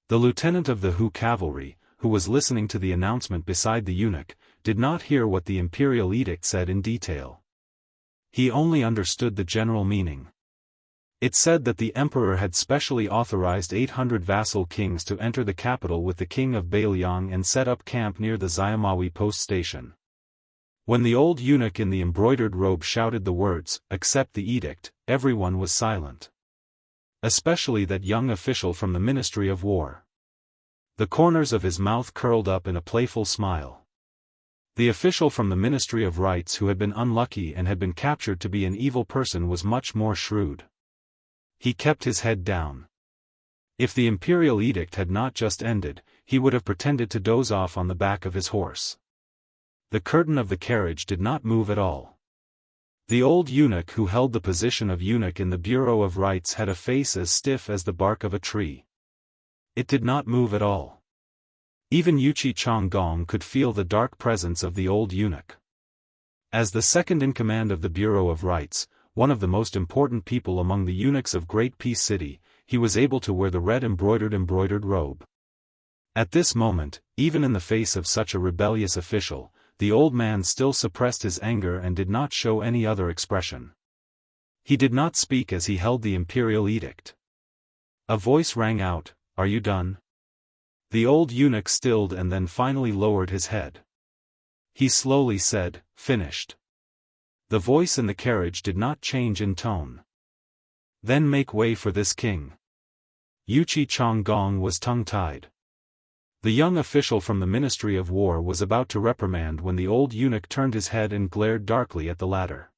The lieutenant of the Hu cavalry, who was listening to the announcement beside the eunuch, did not hear what the imperial edict said in detail. He only understood the general meaning. It said that the emperor had specially authorized 800 vassal kings to enter the capital with the king of Bailiang and set up camp near the Xiamawi post station. When the old eunuch in the embroidered robe shouted the words, "Accept the edict," everyone was silent. Especially that young official from the Ministry of War. The corners of his mouth curled up in a playful smile. The official from the Ministry of Rights who had been unlucky and had been captured to be an evil person was much more shrewd. He kept his head down. If the imperial edict had not just ended, he would have pretended to doze off on the back of his horse. The curtain of the carriage did not move at all. The old eunuch who held the position of eunuch in the Bureau of Rights had a face as stiff as the bark of a tree. It did not move at all. Even Yuchi Chonggong could feel the dark presence of the old eunuch. As the second in command of the Bureau of Rights, one of the most important people among the eunuchs of Great Peace City, he was able to wear the red embroidered robe. At this moment, even in the face of such a rebellious official, the old man still suppressed his anger and did not show any other expression. He did not speak as he held the imperial edict. A voice rang out, "Are you done?" The old eunuch stilled and then finally lowered his head. He slowly said, "Finished." The voice in the carriage did not change in tone. "Then make way for this king." Yuchi Chonggong was tongue-tied. The young official from the Ministry of War was about to reprimand when the old eunuch turned his head and glared darkly at the latter.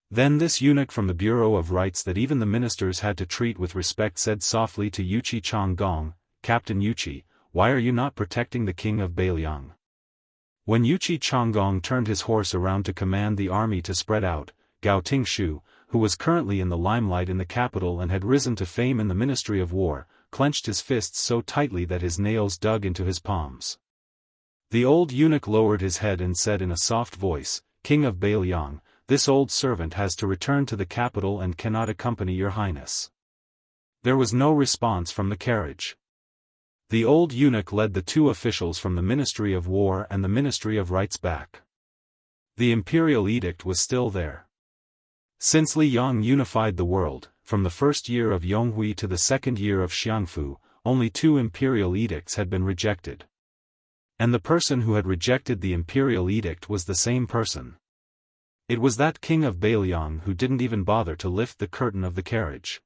Then this eunuch from the Bureau of Rights that even the ministers had to treat with respect said softly to Yuchi Chonggong, "Captain Yuchi, why are you not protecting the king of Beiliang?" When Yuchi Chonggong turned his horse around to command the army to spread out, Gao Tingshu, who was currently in the limelight in the capital and had risen to fame in the Ministry of War, clenched his fists so tightly that his nails dug into his palms. The old eunuch lowered his head and said in a soft voice, "King of Beiliang, this old servant has to return to the capital and cannot accompany your highness." There was no response from the carriage. The old eunuch led the two officials from the Ministry of War and the Ministry of Rights back. The imperial edict was still there. Since Li Yang unified the world, from the first year of Yonghui to the second year of Xiangfu, only 2 imperial edicts had been rejected. And the person who had rejected the imperial edict was the same person. It was that king of Beiliang who didn't even bother to lift the curtain of the carriage.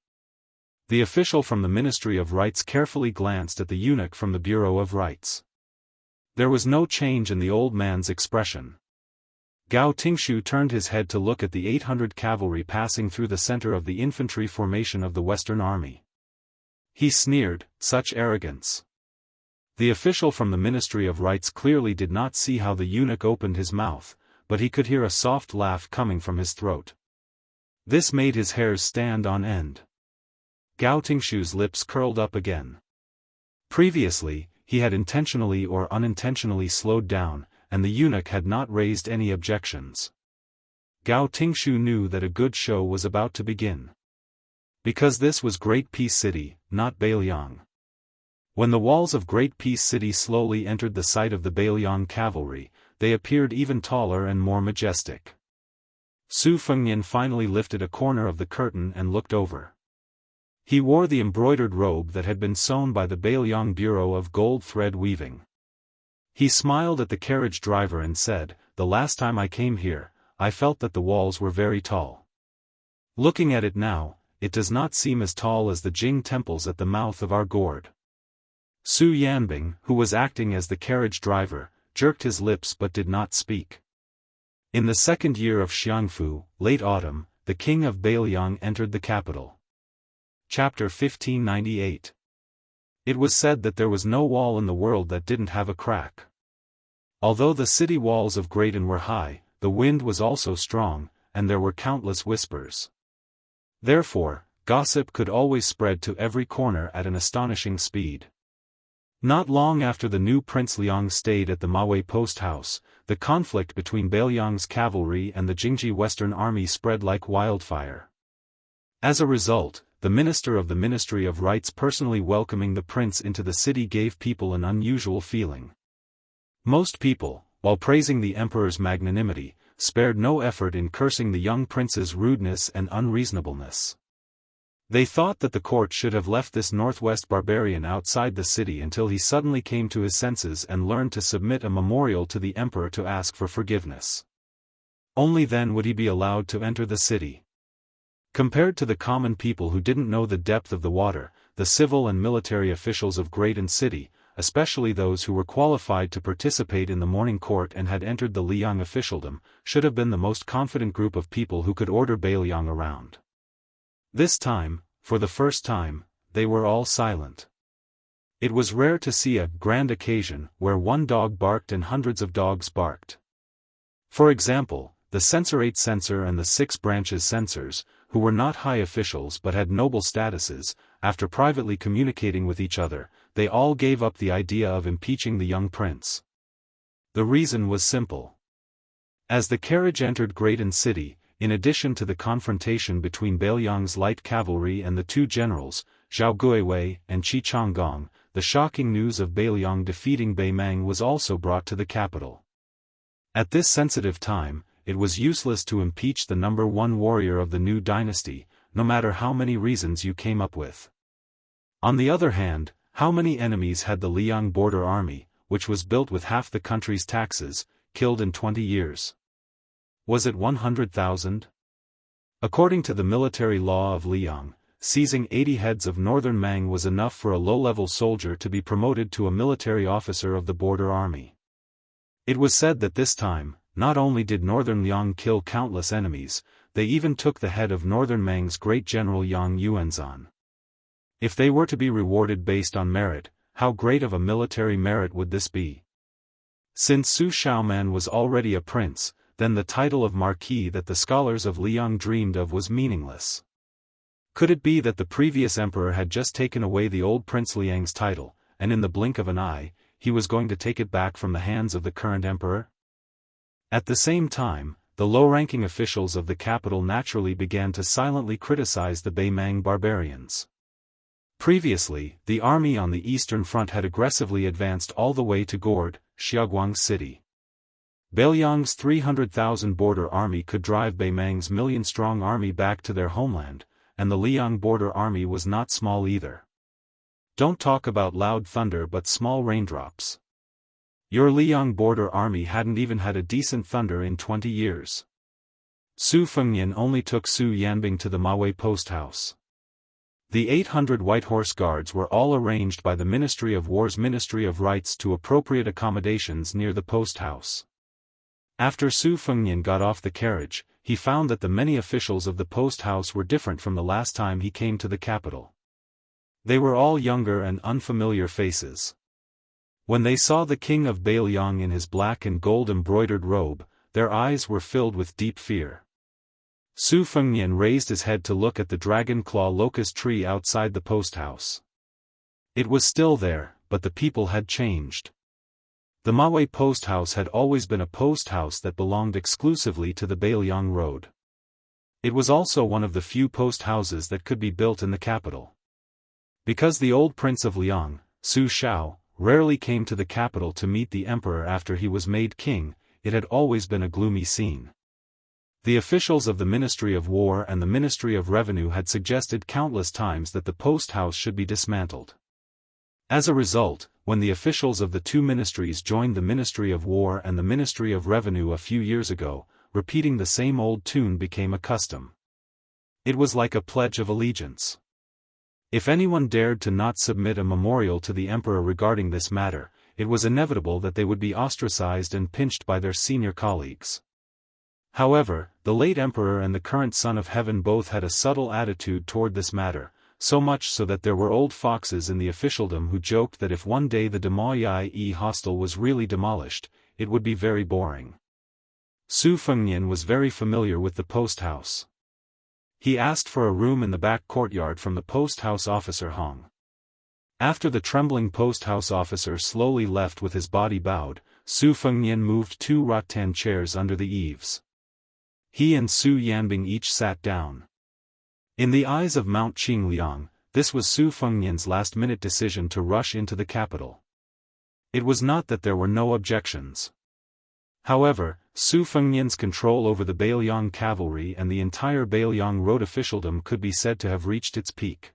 The official from the Ministry of Rights carefully glanced at the eunuch from the Bureau of Rights. There was no change in the old man's expression. Gao Tingshu turned his head to look at the 800 cavalry passing through the center of the infantry formation of the Western Army. He sneered, "Such arrogance." The official from the Ministry of Rights clearly did not see how the eunuch opened his mouth, but he could hear a soft laugh coming from his throat. This made his hairs stand on end. Gao Tingshu's lips curled up again. Previously, he had intentionally or unintentionally slowed down, and the eunuch had not raised any objections. Gao Tingshu knew that a good show was about to begin. Because this was Great Peace City, not Beiliang. When the walls of Great Peace City slowly entered the sight of the Beiliang cavalry, they appeared even taller and more majestic. Su Fengnian finally lifted a corner of the curtain and looked over. He wore the embroidered robe that had been sewn by the Beiliang Bureau of Gold Thread Weaving. He smiled at the carriage driver and said, "The last time I came here, I felt that the walls were very tall. Looking at it now, it does not seem as tall as the Jing temples at the mouth of our gorge." Su Yanbing, who was acting as the carriage driver, jerked his lips but did not speak. In the second year of Xiangfu, late autumn, the king of Beiliang entered the capital. Chapter 1598. It was said that there was no wall in the world that didn't have a crack. Although the city walls of Graydon were high, the wind was also strong, and there were countless whispers. Therefore, gossip could always spread to every corner at an astonishing speed. Not long after the new Prince Liang stayed at the Mawei post house, the conflict between Beiliang's cavalry and the Jingji Western Army spread like wildfire. As a result, the minister of the Ministry of Rights personally welcoming the prince into the city gave people an unusual feeling. Most people, while praising the emperor's magnanimity, spared no effort in cursing the young prince's rudeness and unreasonableness. They thought that the court should have left this northwest barbarian outside the city until he suddenly came to his senses and learned to submit a memorial to the emperor to ask for forgiveness. Only then would he be allowed to enter the city. Compared to the common people who didn't know the depth of the water, the civil and military officials of Graydon City, especially those who were qualified to participate in the morning court and had entered the Liang officialdom, should have been the most confident group of people who could order Beiliang around. This time, for the first time, they were all silent. It was rare to see a grand occasion where one dog barked and hundreds of dogs barked. For example, the censorate censor and the 6 branches censors, who were not high officials but had noble statuses, after privately communicating with each other, they all gave up the idea of impeaching the young prince. The reason was simple. As the carriage entered Greaton City, in addition to the confrontation between Bailiang's light cavalry and the 2 generals, Zhao Guiwei and Qi Changgong, the shocking news of Bailiang defeating Bei Mang was also brought to the capital. At this sensitive time, it was useless to impeach the number 1 warrior of the new dynasty, no matter how many reasons you came up with. On the other hand, how many enemies had the Liang border army, which was built with half the country's taxes, killed in 20 years? Was it 100,000? According to the military law of Liang, seizing 80 heads of northern Mang was enough for a low-level soldier to be promoted to a military officer of the border army. It was said that this time, not only did northern Liang kill countless enemies, they even took the head of northern Mang's great general Yang Yuanzhan. If they were to be rewarded based on merit, how great of a military merit would this be? Since Su Xiaoman was already a prince, then the title of marquis that the scholars of Liang dreamed of was meaningless. Could it be that the previous emperor had just taken away the old Prince Liang's title, and in the blink of an eye, he was going to take it back from the hands of the current emperor? At the same time, the low-ranking officials of the capital naturally began to silently criticize the Bei Mang barbarians. Previously, the army on the eastern front had aggressively advanced all the way to Gord, Xiaoguang city. Bailiang's 300,000 border army could drive Bei Mang's million-strong army back to their homeland, and the Liang border army was not small either. Don't talk about loud thunder but small raindrops. Your Liang border army hadn't even had a decent thunder in 20 years. Su Fengnian only took Su Yanbing to the Mawei post house. The 800 White Horse Guards were all arranged by the Ministry of War's Ministry of Rights to appropriate accommodations near the post house. After Su Fengnian got off the carriage, he found that the many officials of the post house were different from the last time he came to the capital. They were all younger and unfamiliar faces. When they saw the king of Bailiang in his black and gold embroidered robe, their eyes were filled with deep fear. Su Fengnian raised his head to look at the dragon claw locust tree outside the post house. It was still there, but the people had changed. The Mawei post house had always been a post house that belonged exclusively to the Bailiang road. It was also one of the few post houses that could be built in the capital. Because the old prince of Liang, Su Shao, rarely came to the capital to meet the emperor after he was made king, it had always been a gloomy scene. The officials of the Ministry of War and the Ministry of Revenue had suggested countless times that the post house should be dismantled. As a result, when the officials of the 2 ministries joined the Ministry of War and the Ministry of Revenue a few years ago, repeating the same old tune became a custom. It was like a pledge of allegiance. If anyone dared to not submit a memorial to the emperor regarding this matter, it was inevitable that they would be ostracized and pinched by their senior colleagues. However, the late emperor and the current son of heaven both had a subtle attitude toward this matter, so much so that there were old foxes in the officialdom who joked that if one day the Demoyai hostel was really demolished, it would be very boring. Su Fengnian was very familiar with the post house. He asked for a room in the back courtyard from the post house officer Hong. After the trembling post house officer slowly left with his body bowed, Su Fengnian moved 2 rattan chairs under the eaves. He and Su Yanbing each sat down. In the eyes of Mount Qingliang, this was Su Fengnian's last-minute decision to rush into the capital. It was not that there were no objections. However, Su Fengnian's control over the Bailiang cavalry and the entire Bailiang road officialdom could be said to have reached its peak.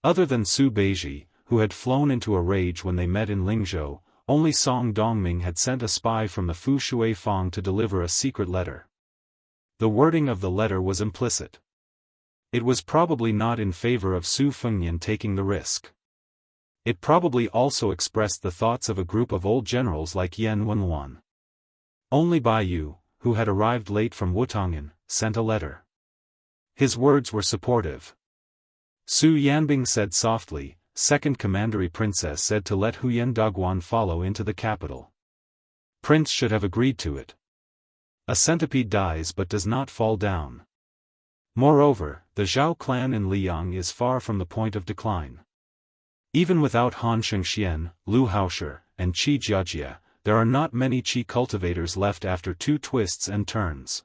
Other than Su Beiji, who had flown into a rage when they met in Lingzhou, only Song Dongming had sent a spy from the Fu Shui Fang to deliver a secret letter. The wording of the letter was implicit. It was probably not in favor of Su Fengnian taking the risk. It probably also expressed the thoughts of a group of old generals like Yan Wenluan. Only Bai Yu, who had arrived late from Wutong'an, sent a letter. His words were supportive. Su Yanbing said softly, second commandery princess said to let Huyen Daguan follow into the capital. Prince should have agreed to it. A centipede dies but does not fall down. Moreover, the Zhao clan in Liang is far from the point of decline. Even without Han Shengxian, Lu Haoshi, and Qi Jiajia, there are not many Qi cultivators left after 2 twists and turns.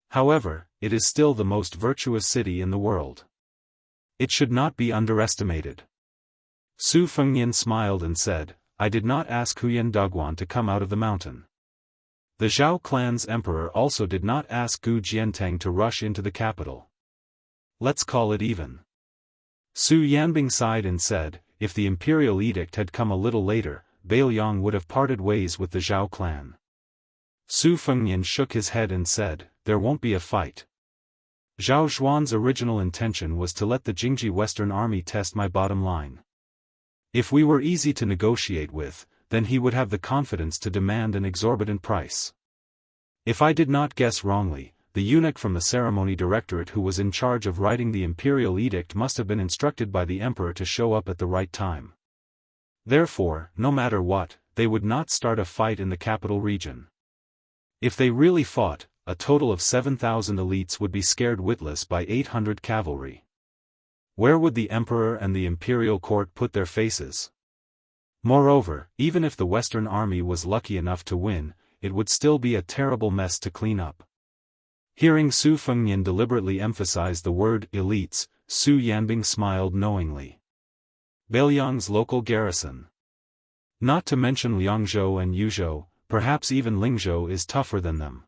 However, it is still the most virtuous city in the world. It should not be underestimated. Su Fengnian smiled and said, I did not ask Huyen Daguan to come out of the mountain. The Zhao clan's emperor also did not ask Gu Jiantang to rush into the capital. Let's call it even. Su Yanbing sighed and said, if the imperial edict had come a little later, Bailiang would have parted ways with the Zhao clan. Su Fengnian shook his head and said, there won't be a fight. Zhao Zhuan's original intention was to let the Jingji Western Army test my bottom line. If we were easy to negotiate with, then he would have the confidence to demand an exorbitant price. If I did not guess wrongly, the eunuch from the ceremony directorate who was in charge of writing the imperial edict must have been instructed by the emperor to show up at the right time. Therefore, no matter what, they would not start a fight in the capital region. If they really fought, a total of 7,000 elites would be scared witless by 800 cavalry. Where would the emperor and the imperial court put their faces? Moreover, even if the Western army was lucky enough to win, it would still be a terrible mess to clean up. Hearing Su Fengnian deliberately emphasize the word elites, Su Yanbing smiled knowingly. Bailiang's local garrison. Not to mention Liangzhou and Yuzhou, perhaps even Lingzhou is tougher than them.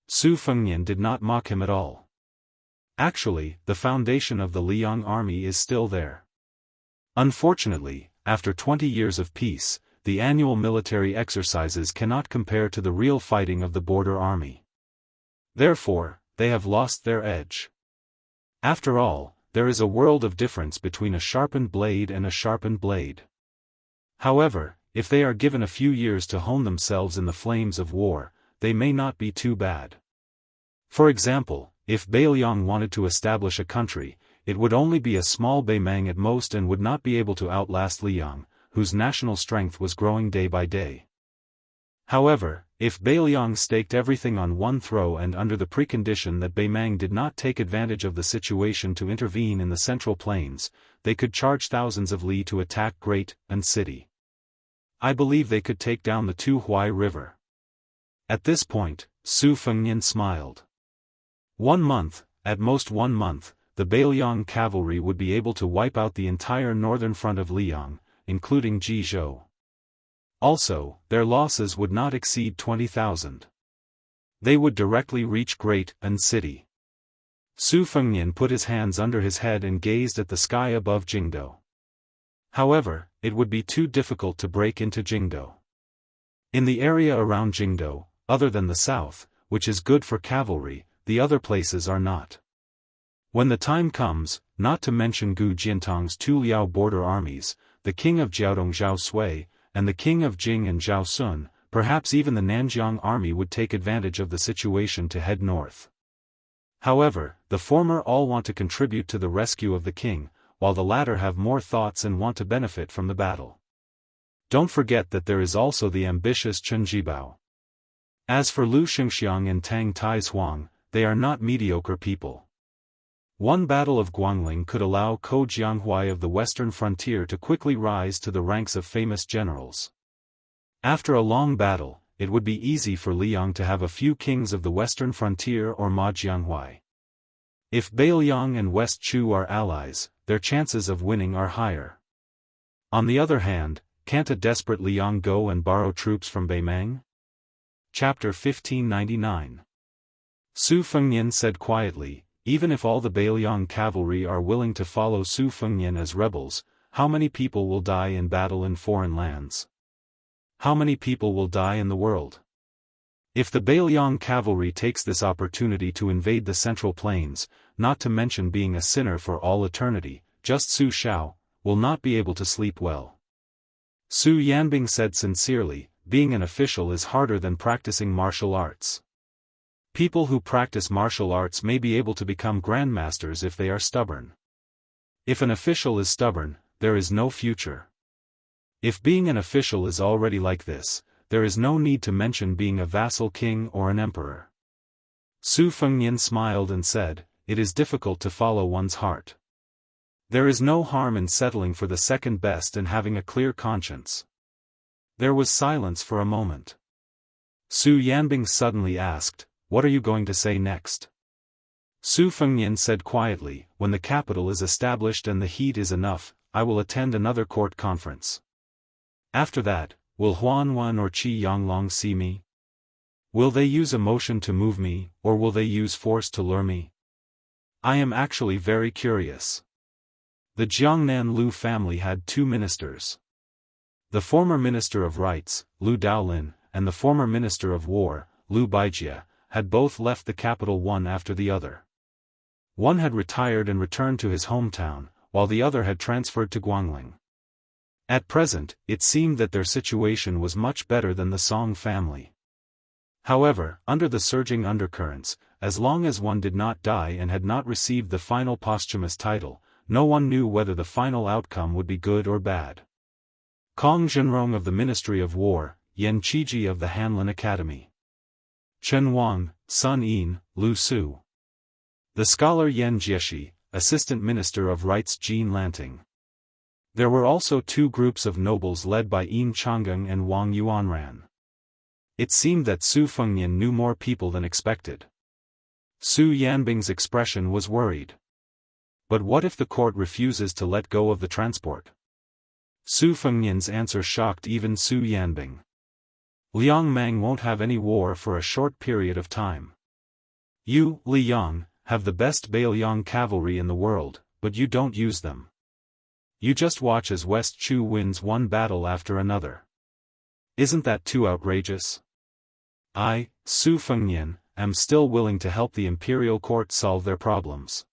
Su Fengnian did not mock him at all. Actually, the foundation of the Liang army is still there. Unfortunately, after 20 years of peace, the annual military exercises cannot compare to the real fighting of the border army. Therefore, they have lost their edge. After all, there is a world of difference between a sharpened blade and a sharpened blade. However, if they are given a few years to hone themselves in the flames of war, they may not be too bad. For example, if Bailiang wanted to establish a country, it would only be a small Beimang at most and would not be able to outlast Liang, whose national strength was growing day by day. However, if Bailiang staked everything on one throw and under the precondition that Beimang did not take advantage of the situation to intervene in the central plains, they could charge thousands of li to attack Great and City. I believe they could take down the Tuhuai River. At this point, Su Fengnian smiled. 1 month, at most 1 month, the Bailiang cavalry would be able to wipe out the entire northern front of Liang, including Jizhou. Also, their losses would not exceed 20,000. They would directly reach Great and City. Su Fengnian put his hands under his head and gazed at the sky above Jingdou. However, it would be too difficult to break into Jingdou. In the area around Jingdou, other than the south, which is good for cavalry, the other places are not. When the time comes, not to mention Gu Jiantang's 2 Liao border armies, the king of Jiaodong Zhao Sui, and the king of Jing and Zhao Sun, perhaps even the Nanjiang army would take advantage of the situation to head north. However, the former all want to contribute to the rescue of the king, while the latter have more thoughts and want to benefit from the battle. Don't forget that there is also the ambitious Chen Jibao. As for Lu Xingxiang and Tang Taizhuang, they are not mediocre people. One battle of Guangling could allow Ko Jianghuai of the western frontier to quickly rise to the ranks of famous generals. After a long battle, it would be easy for Liang to have a few kings of the western frontier or Ma Jianghuai. If Bailiang and West Chu are allies, their chances of winning are higher. On the other hand, can't a desperate Liang go and borrow troops from Beimang? Chapter 1599. Su Fengnian said quietly, even if all the Bailiang cavalry are willing to follow Su Fengnian as rebels, how many people will die in battle in foreign lands? How many people will die in the world? If the Bailiang cavalry takes this opportunity to invade the central plains, not to mention being a sinner for all eternity, just Su Shao, will not be able to sleep well. Su Yanbing said sincerely, being an official is harder than practicing martial arts. People who practice martial arts may be able to become grandmasters if they are stubborn. If an official is stubborn, there is no future. If being an official is already like this, there is no need to mention being a vassal king or an emperor. Su Fengnian smiled and said, it is difficult to follow one's heart. There is no harm in settling for the second best and having a clear conscience. There was silence for a moment. Su Yanbing suddenly asked, what are you going to say next? Su Fengnian said quietly, when the capital is established and the heat is enough, I will attend another court conference. After that, will Huan or Qi Yanglong see me? Will they use emotion to move me, or will they use force to lure me? I am actually very curious. The Jiangnan Lu family had two ministers. The former Minister of Rights, Lu Daolin, and the former Minister of War, Lu Baijia, had both left the capital one after the other. One had retired and returned to his hometown, while the other had transferred to Guangling. At present, it seemed that their situation was much better than the Song family. However, under the surging undercurrents, as long as one did not die and had not received the final posthumous title, no one knew whether the final outcome would be good or bad. Kong Zhenrong of the Ministry of War, Yan Qiji of the Hanlin Academy. Chen Wang, Sun Yin, Lu Su. The scholar Yan Jieshi, Assistant Minister of Rights Jean Lanting. There were also two groups of nobles led by Yin Changgang and Wang Yuanran. It seemed that Su Fengnian knew more people than expected. Su Yanbing's expression was worried. But what if the court refuses to let go of the transport? Su Fengnian's answer shocked even Su Yanbing. Liang Mang won't have any war for a short period of time. You, Li Yang, have the best Bailiang cavalry in the world, but you don't use them. You just watch as West Chu wins one battle after another. Isn't that too outrageous? I, Su Fengnian, am still willing to help the imperial court solve their problems.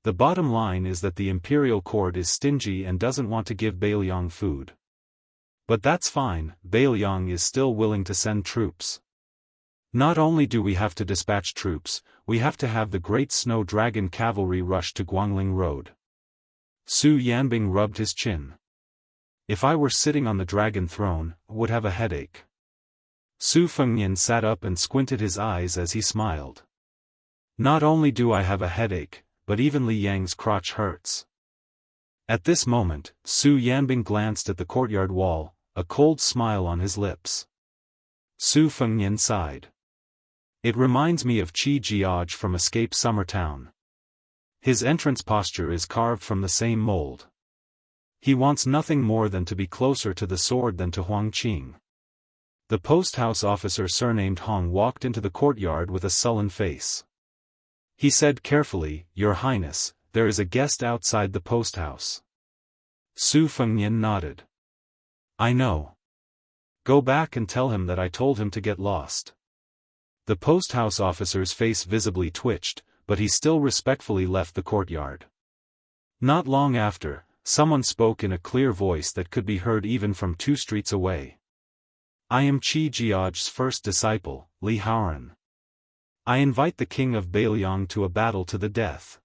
The bottom line is that the imperial court is stingy and doesn't want to give Bailiang food. But that's fine, Bailiang is still willing to send troops. Not only do we have to dispatch troops, we have to have the Great Snow Dragon cavalry rush to Guangling Road. Su Yanbing rubbed his chin. If I were sitting on the dragon throne, I would have a headache. Su Fengnian sat up and squinted his eyes as he smiled. Not only do I have a headache, but even Li Yang's crotch hurts. At this moment, Su Yanbing glanced at the courtyard wall, a cold smile on his lips. Su Fengnian sighed. It reminds me of Qi Jiaj from Escape Summer Town. His entrance posture is carved from the same mold. He wants nothing more than to be closer to the sword than to Huang Qing. The post-house officer surnamed Hong walked into the courtyard with a sullen face. He said carefully, Your Highness, there is a guest outside the post-house. Su Fengnian nodded. I know. Go back and tell him that I told him to get lost. The post-house officer's face visibly twitched, but he still respectfully left the courtyard. Not long after, someone spoke in a clear voice that could be heard even from 2 streets away. I am Qi Jiaj's first disciple, Li Haoran. I invite the king of Bailiang to a battle to the death.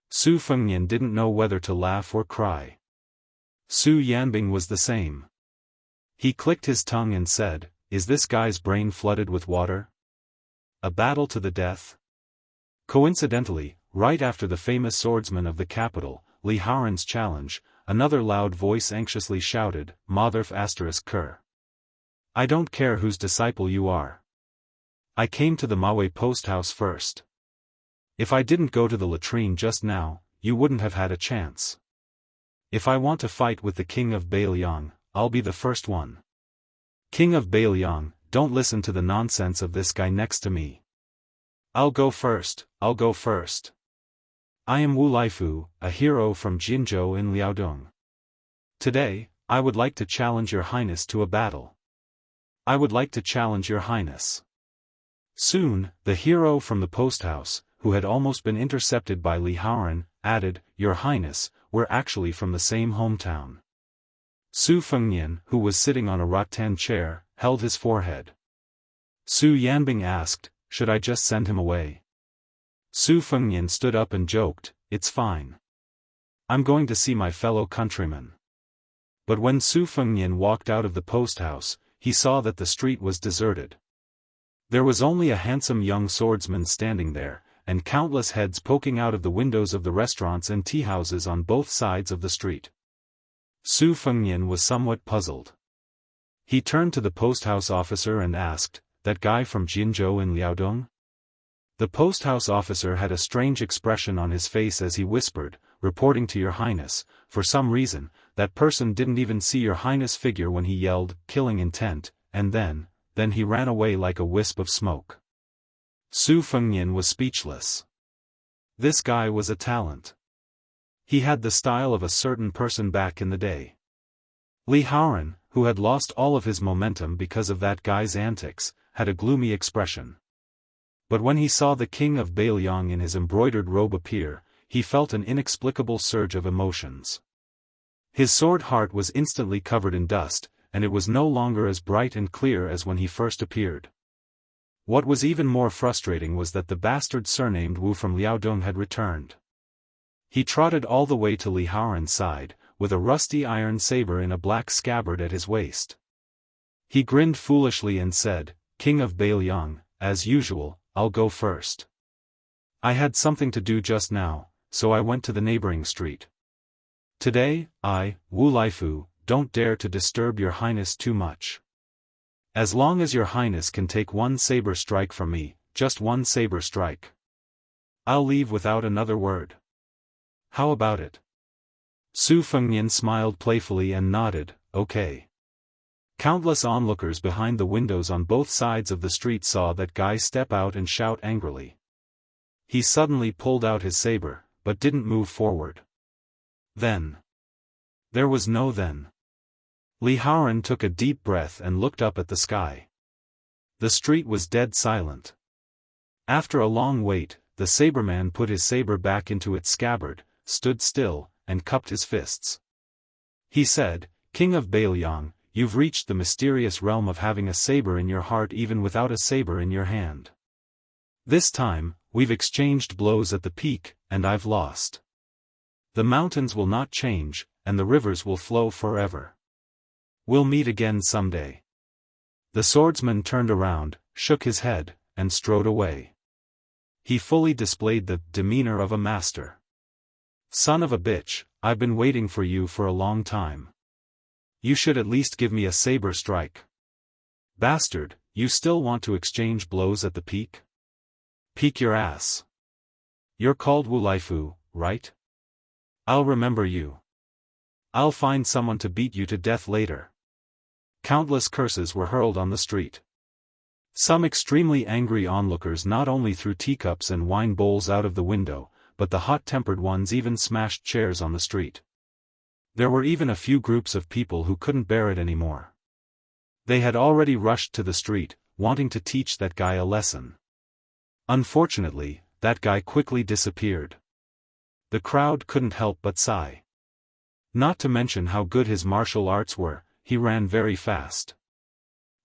Su Fengnian didn't know whether to laugh or cry. Su Yanbing was the same. He clicked his tongue and said, Is this guy's brain flooded with water? A battle to the death? Coincidentally, right after the famous swordsman of the capital, Li Haoran's challenge, another loud voice anxiously shouted, Motherf *****. I don't care whose disciple you are. I came to the Maui post house first. If I didn't go to the latrine just now, you wouldn't have had a chance. If I want to fight with the king of Bailiang, I'll be the first one. King of Bailiang, don't listen to the nonsense of this guy next to me. I'll go first, I'll go first. I am Wu Laifu, a hero from Jinzhou in Liaodong. Today, I would like to challenge your highness to a battle. I would like to challenge your highness. Soon, the hero from the post house, who had almost been intercepted by Li Haoran, added, Your highness, we're actually from the same hometown. Su Fengnian, who was sitting on a rattan chair, held his forehead. Su Yanbing asked, Should I just send him away? Su Fengnian stood up and joked, It's fine. I'm going to see my fellow countrymen. But when Su Fengnian walked out of the post house, he saw that the street was deserted. There was only a handsome young swordsman standing there, and countless heads poking out of the windows of the restaurants and tea houses on both sides of the street. Su Fengnian was somewhat puzzled. He turned to the post house officer and asked, "That guy from Jianghu in Liaodong?" The post house officer had a strange expression on his face as he whispered, "Reporting to your highness, for some reason, that person didn't even see your highness figure when he yelled, 'Killing intent,' and then he ran away like a wisp of smoke." Su Fengnian was speechless. This guy was a talent. He had the style of a certain person back in the day. Li Haoran, who had lost all of his momentum because of that guy's antics, had a gloomy expression. But when he saw the king of Bailiang in his embroidered robe appear, he felt an inexplicable surge of emotions. His sword heart was instantly covered in dust, and it was no longer as bright and clear as when he first appeared. What was even more frustrating was that the bastard surnamed Wu from Liaodong had returned. He trotted all the way to Li Haoran's side, with a rusty iron saber in a black scabbard at his waist. He grinned foolishly and said, "King of Bailiang, as usual, I'll go first. I had something to do just now, so I went to the neighboring street. Today, I, Wu Laifu, don't dare to disturb your highness too much. As long as your highness can take one saber strike from me, just one saber strike, I'll leave without another word. How about it?" Su Fengnian smiled playfully and nodded, "Okay." Countless onlookers behind the windows on both sides of the street saw that guy step out and shout angrily. He suddenly pulled out his saber, but didn't move forward. Then. There was no then. Li Haoran took a deep breath and looked up at the sky. The street was dead silent. After a long wait, the saberman put his saber back into its scabbard, stood still, and cupped his fists. He said, "King of Bailiang, you've reached the mysterious realm of having a saber in your heart even without a saber in your hand. This time, we've exchanged blows at the peak, and I've lost. The mountains will not change, and the rivers will flow forever. We'll meet again someday." The swordsman turned around, shook his head, and strode away. He fully displayed the demeanor of a master. "Son of a bitch, I've been waiting for you for a long time. You should at least give me a saber strike. Bastard, you still want to exchange blows at the peak? Peek your ass. You're called Wu Laifu, right? I'll remember you. I'll find someone to beat you to death later." Countless curses were hurled on the street. Some extremely angry onlookers not only threw teacups and wine bowls out of the window, but the hot-tempered ones even smashed chairs on the street. There were even a few groups of people who couldn't bear it anymore. They had already rushed to the street, wanting to teach that guy a lesson. Unfortunately, that guy quickly disappeared. The crowd couldn't help but sigh. Not to mention how good his martial arts were, he ran very fast.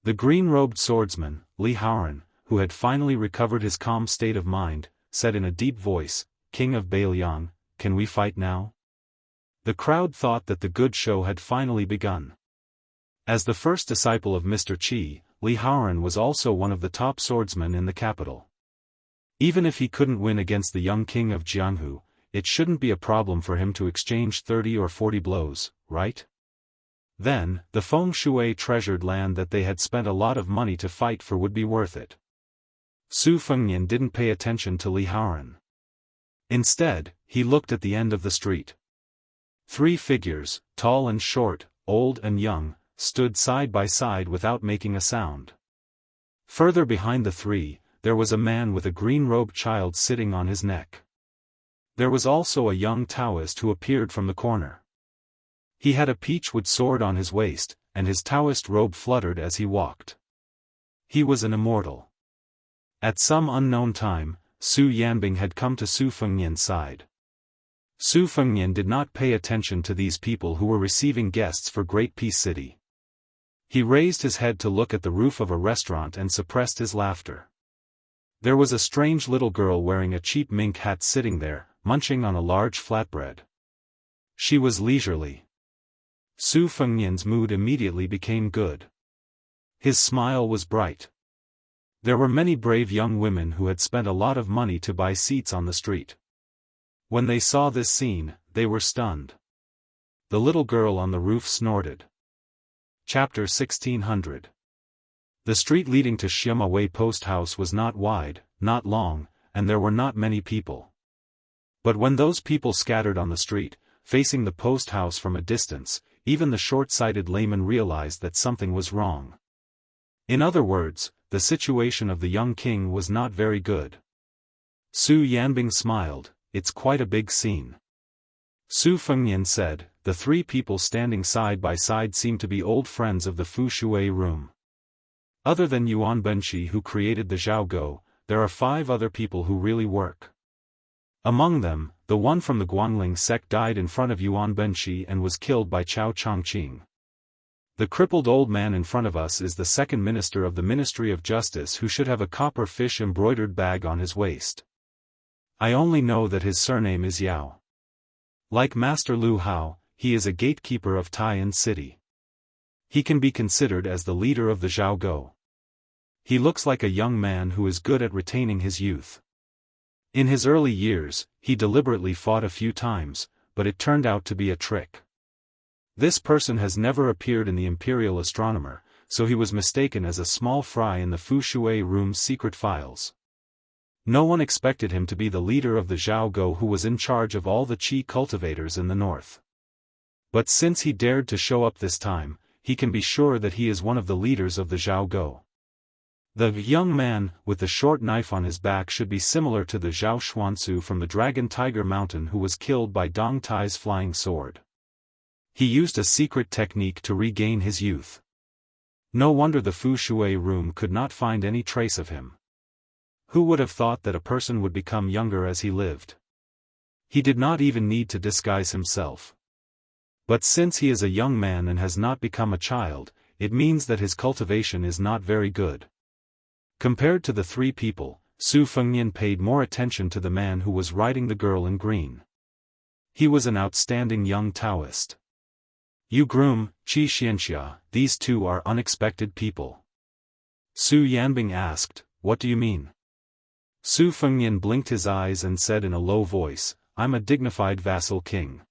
The green-robed swordsman, Li Haoran, who had finally recovered his calm state of mind, said in a deep voice, "King of Bailiang, can we fight now?" The crowd thought that the good show had finally begun. As the first disciple of Mr. Qi, Li Haoran was also one of the top swordsmen in the capital. Even if he couldn't win against the young king of Jianghu, it shouldn't be a problem for him to exchange 30 or 40 blows, right? Then, the feng shui treasured land that they had spent a lot of money to fight for would be worth it. Su Fengnian didn't pay attention to Li Haoran. Instead, he looked at the end of the street. 3 figures, tall and short, old and young, stood side by side without making a sound. Further behind the 3, there was a man with a green-robed child sitting on his neck. There was also a young Daoist who appeared from the corner. He had a peachwood sword on his waist, and his Daoist robe fluttered as he walked. He was an immortal. At some unknown time, Su Yanbing had come to Su Fengnian's side. Su Fengnian did not pay attention to these people who were receiving guests for Great Peace City. He raised his head to look at the roof of a restaurant and suppressed his laughter. There was a strange little girl wearing a cheap mink hat sitting there, munching on a large flatbread. She was leisurely. Su Fengnian's mood immediately became good. His smile was bright. There were many brave young women who had spent a lot of money to buy seats on the street. When they saw this scene, they were stunned. The little girl on the roof snorted. Chapter 1600. The street leading to Shiamawei Post House was not wide, not long, and there were not many people. But when those people scattered on the street, facing the post house from a distance, even the short-sighted layman realized that something was wrong. In other words, the situation of the young king was not very good. Su Yanbing smiled. It's quite a big scene. Su Fengnian said, the three people standing side by side seem to be old friends of the Fu Shui room. Other than Yuan Benshi who created the Zhaogou, there are 5 other people who really work. Among them, the one from the Guangling sect died in front of Yuan Benshi and was killed by Chao Chongqing. The crippled old man in front of us is the second minister of the Ministry of Justice who should have a copper fish embroidered bag on his waist. I only know that his surname is Yao. Like Master Lu Hao, he is a gatekeeper of Taiyan City. He can be considered as the leader of the Zhaogou. He looks like a young man who is good at retaining his youth. In his early years, he deliberately fought a few times, but it turned out to be a trick. This person has never appeared in the Imperial Astronomer, so he was mistaken as a small fry in the Fu Shui room's secret files. No one expected him to be the leader of the Zhaogou who was in charge of all the Qi cultivators in the north. But since he dared to show up this time, he can be sure that he is one of the leaders of the Zhaogou. The young man, with the short knife on his back should be similar to the Zhao Xuansu from the Dragon Tiger Mountain who was killed by Dong Tai's flying sword. He used a secret technique to regain his youth. No wonder the Fu Shui room could not find any trace of him. Who would have thought that a person would become younger as he lived? He did not even need to disguise himself. But since he is a young man and has not become a child, it means that his cultivation is not very good. Compared to the 3 people, Su Fengnian paid more attention to the man who was riding the girl in green. He was an outstanding young Daoist. You groom, Wuxia Xianxia, these 2 are unexpected people. Su Yanbing asked, what do you mean? Su Fengnian blinked his eyes and said in a low voice, I'm a dignified vassal king.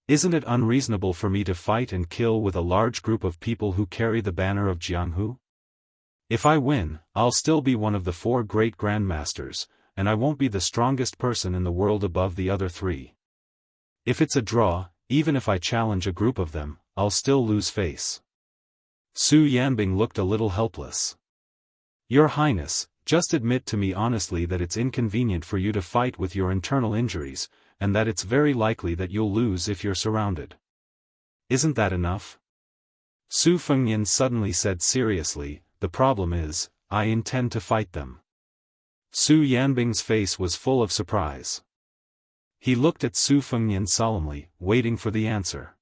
Isn't it unreasonable for me to fight and kill with a large group of people who carry the banner of Jianghu? If I win, I'll still be one of the 4 great grandmasters, and I won't be the strongest person in the world above the other 3. If it's a draw, even if I challenge a group of them, I'll still lose face. Su Yanbing looked a little helpless. Your Highness, just admit to me honestly that it's inconvenient for you to fight with your internal injuries, and that it's very likely that you'll lose if you're surrounded. Isn't that enough? Su Fengnian suddenly said seriously, the problem is, I intend to fight them. Su Yanbing's face was full of surprise. He looked at Su Fengnian solemnly, waiting for the answer.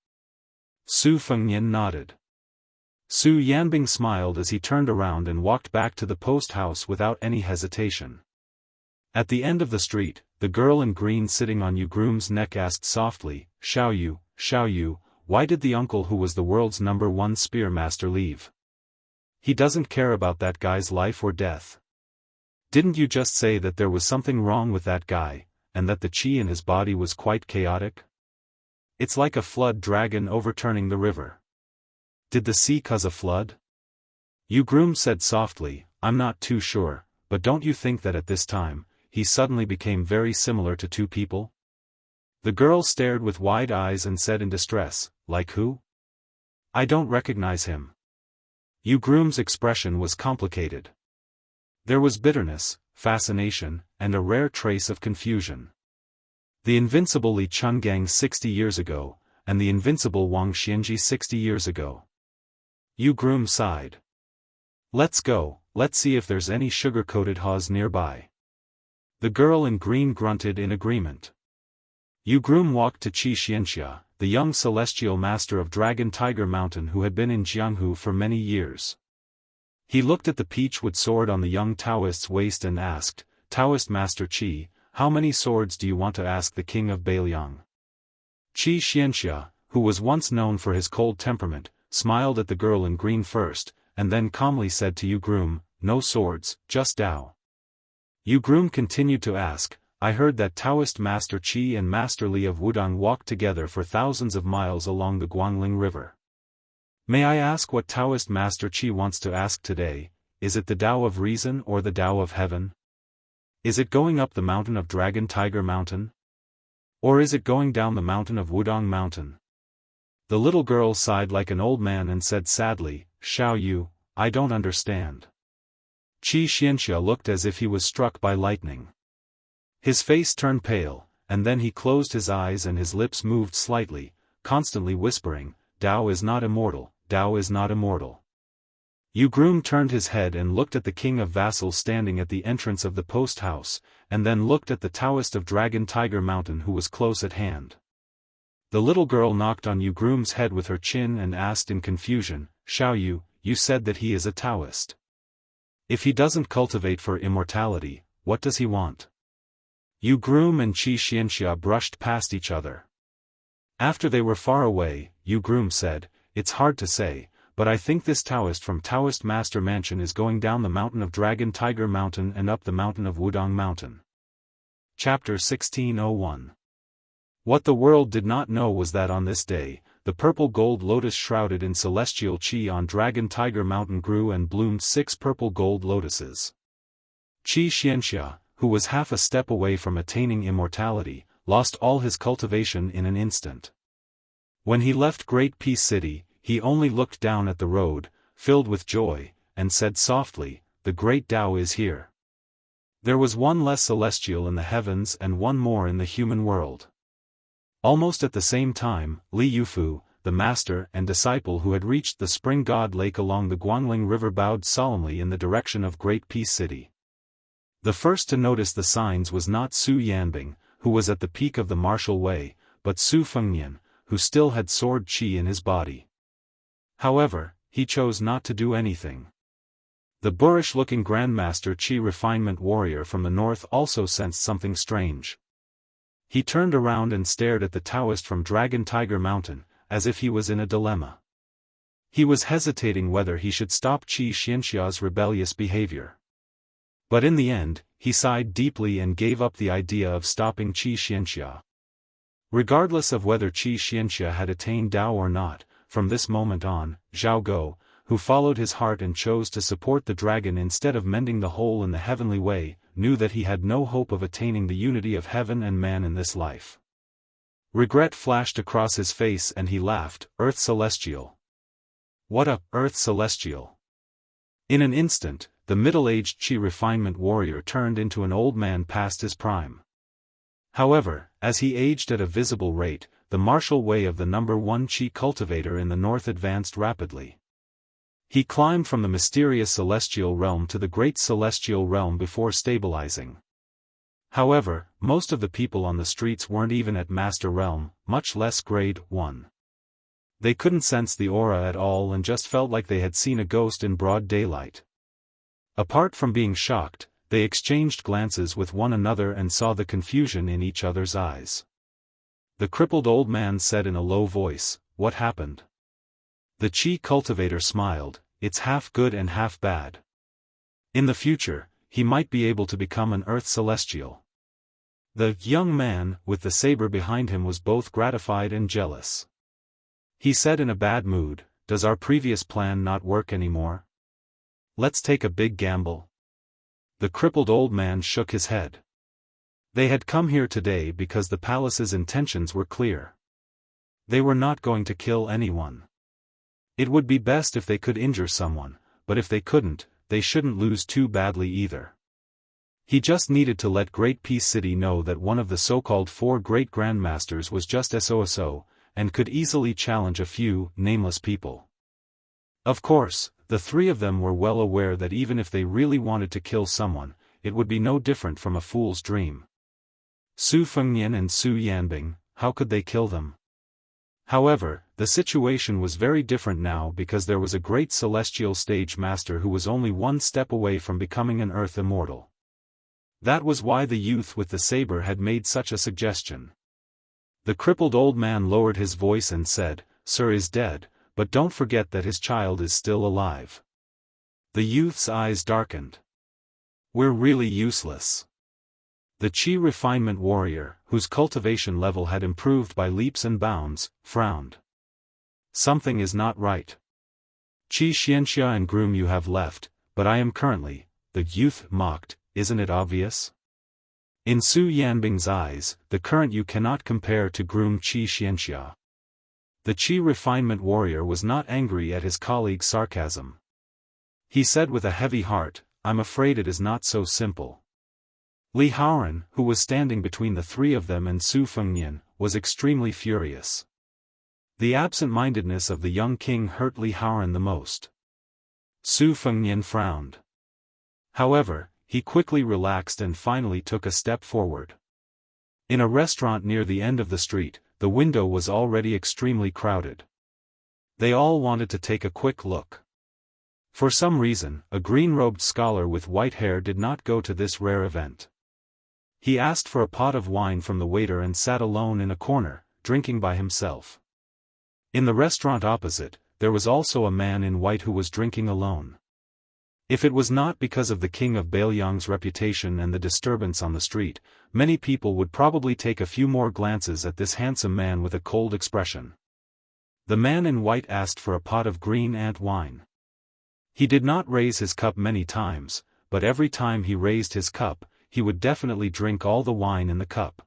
Su Fengnian nodded. Su Yanbing smiled as he turned around and walked back to the post house without any hesitation. At the end of the street, the girl in green sitting on Yu Groom's neck asked softly, Xiao Yu, why did the uncle who was the world's #1 spear master leave? He doesn't care about that guy's life or death. Didn't you just say that there was something wrong with that guy, and that the qi in his body was quite chaotic? It's like a flood dragon overturning the river. Did the sea cause a flood? Yu Groom said softly, I'm not too sure, but don't you think that at this time, he suddenly became very similar to 2 people? The girl stared with wide eyes and said in distress, like who? I don't recognize him. Yu Groom's expression was complicated. There was bitterness, fascination, and a rare trace of confusion. The invincible Li Chungang 60 years ago, and the invincible Wang Xianji 60 years ago. Yu Groom sighed. Let's go, let's see if there's any sugar-coated haws nearby. The girl in green grunted in agreement. Yu Groom walked to Wuxia Xianxia, the young celestial master of Dragon Tiger Mountain who had been in Jianghu for many years. He looked at the peachwood sword on the young Taoist's waist and asked, Taoist Master Qi, how many swords do you want to ask the king of Beiliang? Wuxia Xianxia, who was once known for his cold temperament, smiled at the girl in green first, and then calmly said to Groom, "No swords, just Dao." Groom continued to ask, "I heard that Taoist Master Qi and Master Li of Wudang walked together for thousands of miles along the Guangling River. May I ask what Taoist Master Qi wants to ask today? Is it the Tao of Reason or the Tao of Heaven? Is it going up the mountain of Dragon Tiger Mountain? Or is it going down the mountain of Wudang Mountain?" The little girl sighed like an old man and said sadly, "Xiao Yu, I don't understand." Wuxia Xianxia looked as if he was struck by lightning. His face turned pale, and then he closed his eyes and his lips moved slightly, constantly whispering, "Tao is not immortal, Tao is not immortal." Groom turned his head and looked at the king of vassals standing at the entrance of the post house, and then looked at the Taoist of Dragon Tiger Mountain who was close at hand. The little girl knocked on Groom's head with her chin and asked in confusion, "Xiao Yu, you said that he is a Taoist. If he doesn't cultivate for immortality, what does he want?" Groom and Wuxia Xianxia brushed past each other. After they were far away, Groom said, "It's hard to say, but I think this Taoist from Taoist Master Mansion is going down the mountain of Dragon Tiger Mountain and up the mountain of Wudang Mountain." Chapter 1601. What the world did not know was that on this day, the purple gold lotus shrouded in celestial qi on Dragon Tiger Mountain grew and bloomed 6 purple gold lotuses. Wuxia Xianxia, who was half a step away from attaining immortality, lost all his cultivation in an instant. When he left Great Peace City, he only looked down at the road, filled with joy, and said softly, "The great Tao is here." There was one less celestial in the heavens and one more in the human world. Almost at the same time, Li Yufu, the master and disciple who had reached the Spring God Lake along the Guangling River bowed solemnly in the direction of Great Peace City. The first to notice the signs was not Su Yanbing, who was at the peak of the martial way, but Su Fengnian, who still had sword qi in his body. However, he chose not to do anything. The boorish-looking Grandmaster Qi refinement warrior from the north also sensed something strange. He turned around and stared at the Taoist from Dragon Tiger Mountain, as if he was in a dilemma. He was hesitating whether he should stop Wuxia Xianxia's rebellious behavior. But in the end, he sighed deeply and gave up the idea of stopping Wuxia Xianxia. Regardless of whether Wuxia Xianxia had attained Tao or not, from this moment on, Zhao Go, who followed his heart and chose to support the dragon instead of mending the hole in the heavenly way, knew that he had no hope of attaining the unity of heaven and man in this life. Regret flashed across his face and he laughed, "Earth Celestial." What a Earth Celestial! In an instant, the middle-aged Qi refinement warrior turned into an old man past his prime. However, as he aged at a visible rate, the martial way of the number 1 Qi cultivator in the north advanced rapidly. He climbed from the mysterious celestial realm to the great celestial realm before stabilizing. However, most of the people on the streets weren't even at Master Realm, much less Grade 1. They couldn't sense the aura at all and just felt like they had seen a ghost in broad daylight. Apart from being shocked, they exchanged glances with one another and saw the confusion in each other's eyes. The crippled old man said in a low voice, "What happened?" The Qi cultivator smiled, "It's half good and half bad. In the future, he might be able to become an Earth Celestial." The young man, with the saber behind him was both gratified and jealous. He said in a bad mood, "Does our previous plan not work anymore? Let's take a big gamble." The crippled old man shook his head. They had come here today because the palace's intentions were clear. They were not going to kill anyone. It would be best if they could injure someone, but if they couldn't, they shouldn't lose too badly either. He just needed to let Great Peace City know that one of the so-called 4 great grandmasters was just SOSO, and could easily challenge a few nameless people. Of course, the 3 of them were well aware that even if they really wanted to kill someone, it would be no different from a fool's dream. Su Fengnian and Su Yanbing, how could they kill them? However, the situation was very different now because there was a great celestial stage master who was only 1 step away from becoming an Earth Immortal. That was why the youth with the saber had made such a suggestion. The crippled old man lowered his voice and said, "Sir is dead, but don't forget that his child is still alive." The youth's eyes darkened. "We're really useless." The Qi refinement warrior, whose cultivation level had improved by leaps and bounds, frowned. "Something is not right. Qi Xianxia and groom you have left, but I am currently," the youth mocked, "isn't it obvious?" In Su Yanbing's eyes, the current you cannot compare to groom Qi Xianxia. The Qi refinement warrior was not angry at his colleague's sarcasm. He said with a heavy heart, "I'm afraid it is not so simple." Li Haoran, who was standing between the three of them and Su Fengnian, was extremely furious. The absent-mindedness of the young king hurt Li Haoran the most. Su Fengnian frowned. However, he quickly relaxed and finally took a step forward. In a restaurant near the end of the street, the window was already extremely crowded. They all wanted to take a quick look. For some reason, a green-robed scholar with white hair did not go to this rare event. He asked for a pot of wine from the waiter and sat alone in a corner, drinking by himself. In the restaurant opposite, there was also a man in white who was drinking alone. If it was not because of the king of Bailiang's reputation and the disturbance on the street, many people would probably take a few more glances at this handsome man with a cold expression. The man in white asked for a pot of green ant wine. He did not raise his cup many times, but every time he raised his cup, he would definitely drink all the wine in the cup.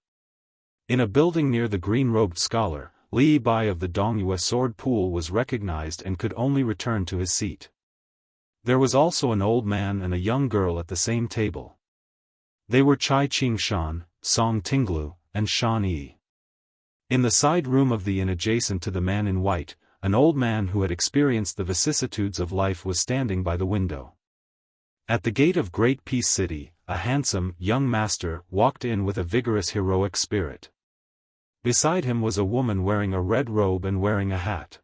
In a building near the green-robed scholar, Li Bai of the Dongyue sword pool was recognized and could only return to his seat. There was also an old man and a young girl at the same table. They were Chai Qing-shan, Song Tinglu, and Shan Yi. In the side room of the inn adjacent to the man in white, an old man who had experienced the vicissitudes of life was standing by the window. At the gate of Great Peace City, a handsome, young master walked in with a vigorous heroic spirit. Beside him was a woman wearing a red robe and wearing a hat.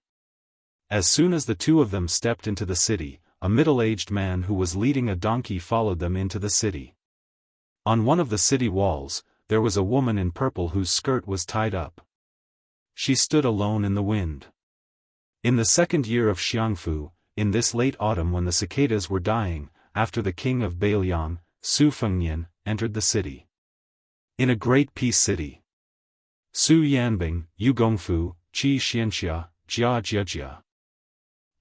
As soon as the two of them stepped into the city, a middle-aged man who was leading a donkey followed them into the city. On one of the city walls, there was a woman in purple whose skirt was tied up. She stood alone in the wind. In the second year of Jianghu, in this late autumn when the cicadas were dying, after the king of Bailiang, Su Fengnian, entered the city. In a great peace city. Su Yanbing, Yu Gongfu, Qi Xianxia, Jia Jiajia.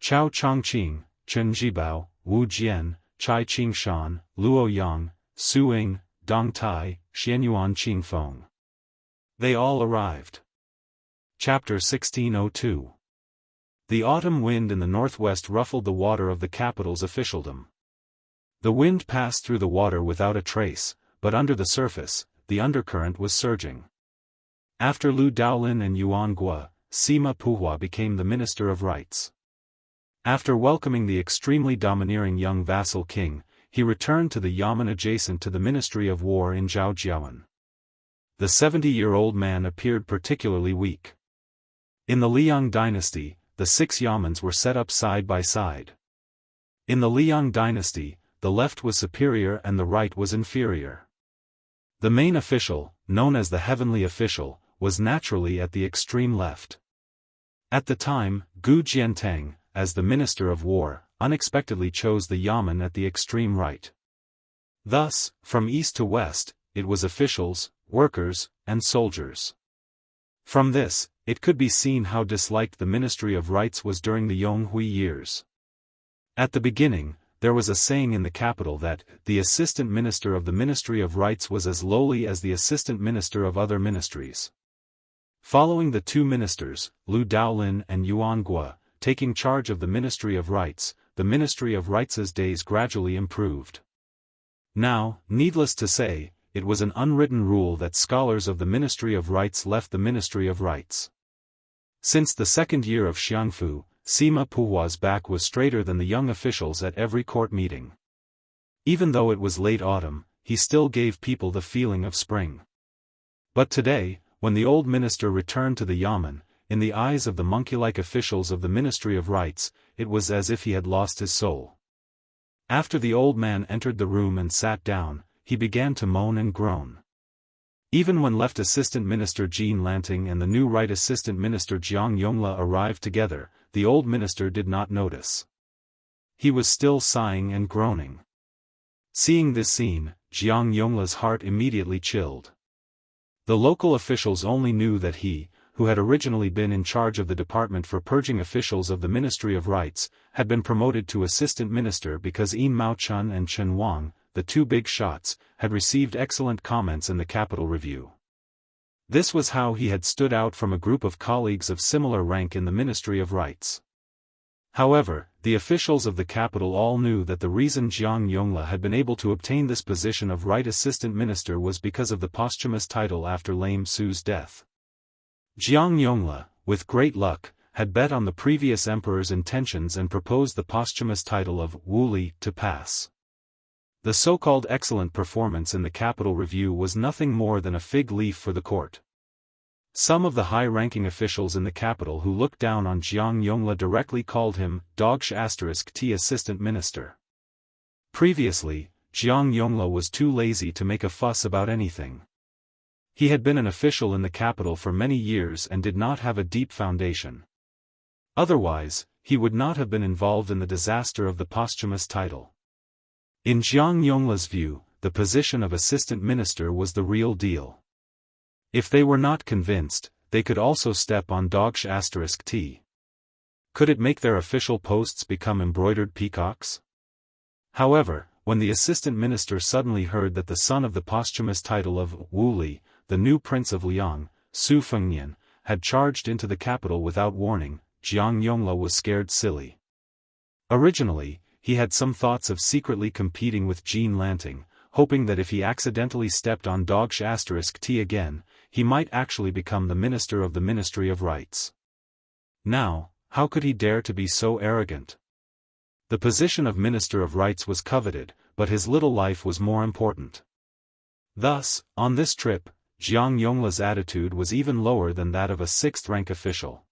Chao Chongqing, Chen Jibao, Wu Jian, Chai Qingshan, Luo Yang, Su Ying, Dong Tai, Xianyuan Qingfeng. They all arrived. Chapter 1602. The autumn wind in the northwest ruffled the water of the capital's officialdom. The wind passed through the water without a trace, but under the surface, the undercurrent was surging. After Lu Daolin and Yuan Gua, Sima Puhua became the Minister of Rights. After welcoming the extremely domineering young vassal king, he returned to the yamen adjacent to the Ministry of War in Zhaojiawan. The 70-year-old man appeared particularly weak. In the Liang dynasty, the 6 yamens were set up side by side. In the Liang dynasty, the left was superior and the right was inferior. The main official, known as the heavenly official, was naturally at the extreme left. At the time, Gu Jiantang, as the Minister of War, unexpectedly chose the yamen at the extreme right. Thus, from east to west, it was officials, workers, and soldiers. From this, it could be seen how disliked the Ministry of Rights was during the Yonghui years. At the beginning, there was a saying in the capital that the assistant minister of the Ministry of Rights was as lowly as the assistant minister of other ministries. Following the 2 ministers, Lu Daolin and Yuan Gua, taking charge of the Ministry of Rights, the Ministry of Rights' days gradually improved. Now, needless to say, it was an unwritten rule that scholars of the Ministry of Rights left the Ministry of Rights. Since the second year of Xiangfu, Sima Puhua's back was straighter than the young officials at every court meeting. Even though it was late autumn, he still gave people the feeling of spring. But today, when the old minister returned to the yamen, in the eyes of the monkey-like officials of the Ministry of Rights, it was as if he had lost his soul. After the old man entered the room and sat down, he began to moan and groan. Even when Left Assistant Minister Jean Lanting and the new Right Assistant Minister Jiang Yongla arrived together, the old minister did not notice. He was still sighing and groaning. Seeing this scene, Jiang Yongla's heart immediately chilled. The local officials only knew that he, who had originally been in charge of the department for purging officials of the Ministry of Rights, had been promoted to assistant minister because Yin Maochun and Chen Wang, the two big shots, had received excellent comments in the Capital Review. This was how he had stood out from a group of colleagues of similar rank in the Ministry of Rights. However, the officials of the capital all knew that the reason Jiang Yongla had been able to obtain this position of Right Assistant Minister was because of the posthumous title after Lame Su's death. Jiang Yongla, with great luck, had bet on the previous emperor's intentions and proposed the posthumous title of Wu Li to pass. The so-called excellent performance in the Capital Review was nothing more than a fig leaf for the court. Some of the high-ranking officials in the capital who looked down on Jiang Yongla directly called him Daoist assistant minister. Previously, Jiang Yongla was too lazy to make a fuss about anything. He had been an official in the capital for many years and did not have a deep foundation. Otherwise, he would not have been involved in the disaster of the posthumous title. In Jiang Yongla's view, the position of assistant minister was the real deal. If they were not convinced, they could also step on Daoist. Could it make their official posts become embroidered peacocks? However, when the assistant minister suddenly heard that the son of the posthumous title of Wu Li, the new prince of Liang, Su Fengnian, had charged into the capital without warning, Jiang Yongla was scared silly. Originally, he had some thoughts of secretly competing with Jean Lanting, hoping that if he accidentally stepped on Daoist again, he might actually become the minister of the Ministry of Rights. Now, how could he dare to be so arrogant? The position of Minister of Rights was coveted, but his little life was more important. Thus, on this trip, Jiang Yongla's attitude was even lower than that of a sixth-rank official.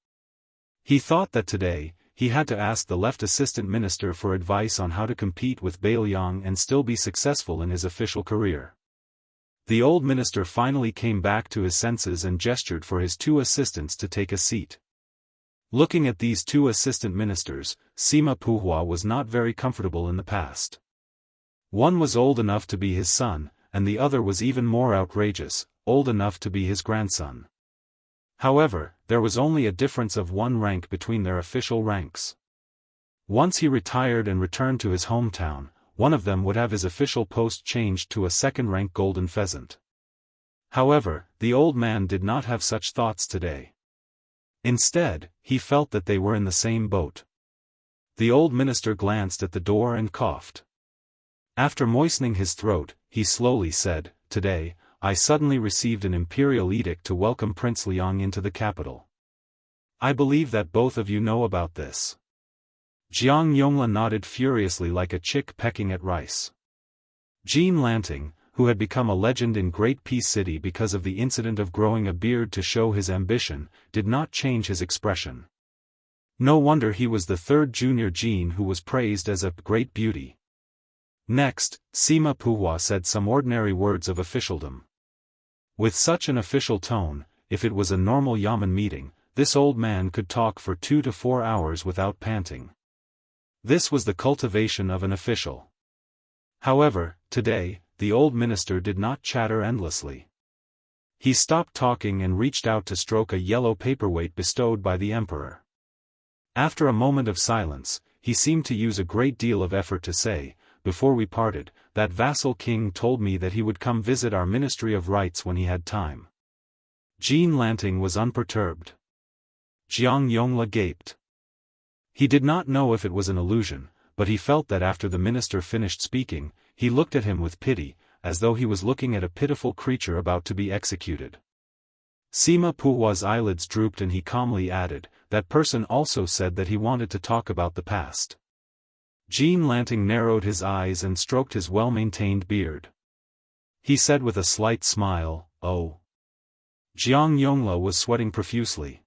He thought that today, he had to ask the left assistant minister for advice on how to compete with Bailiang and still be successful in his official career. The old minister finally came back to his senses and gestured for his two assistants to take a seat. Looking at these two assistant ministers, Sima Puhua was not very comfortable in the past. One was old enough to be his son, and the other was even more outrageous, old enough to be his grandson. However, there was only a difference of one rank between their official ranks. Once he retired and returned to his hometown, one of them would have his official post changed to a second-rank golden pheasant. However, the old man did not have such thoughts today. Instead, he felt that they were in the same boat. The old minister glanced at the door and coughed. After moistening his throat, he slowly said, "Today, I suddenly received an imperial edict to welcome Prince Liang into the capital. I believe that both of you know about this." Jiang Yongla nodded furiously like a chick pecking at rice. Jean Lanting, who had become a legend in Great Peace City because of the incident of growing a beard to show his ambition, did not change his expression. No wonder he was the third junior Jean who was praised as a great beauty. Next, Sima Puhua said some ordinary words of officialdom. With such an official tone, if it was a normal yamen meeting, this old man could talk for 2 to 4 hours without panting. This was the cultivation of an official. However, today, the old minister did not chatter endlessly. He stopped talking and reached out to stroke a yellow paperweight bestowed by the emperor. After a moment of silence, he seemed to use a great deal of effort to say, "Before we parted, that vassal king told me that he would come visit our Ministry of Rights when he had time." Jean Lanting was unperturbed. Jiang Yongla gaped. He did not know if it was an illusion, but he felt that after the minister finished speaking, he looked at him with pity, as though he was looking at a pitiful creature about to be executed. Sima Puhua's eyelids drooped and he calmly added, "That person also said that he wanted to talk about the past." Jean Lanting narrowed his eyes and stroked his well-maintained beard. He said with a slight smile, "Oh." Jiang Yongla was sweating profusely.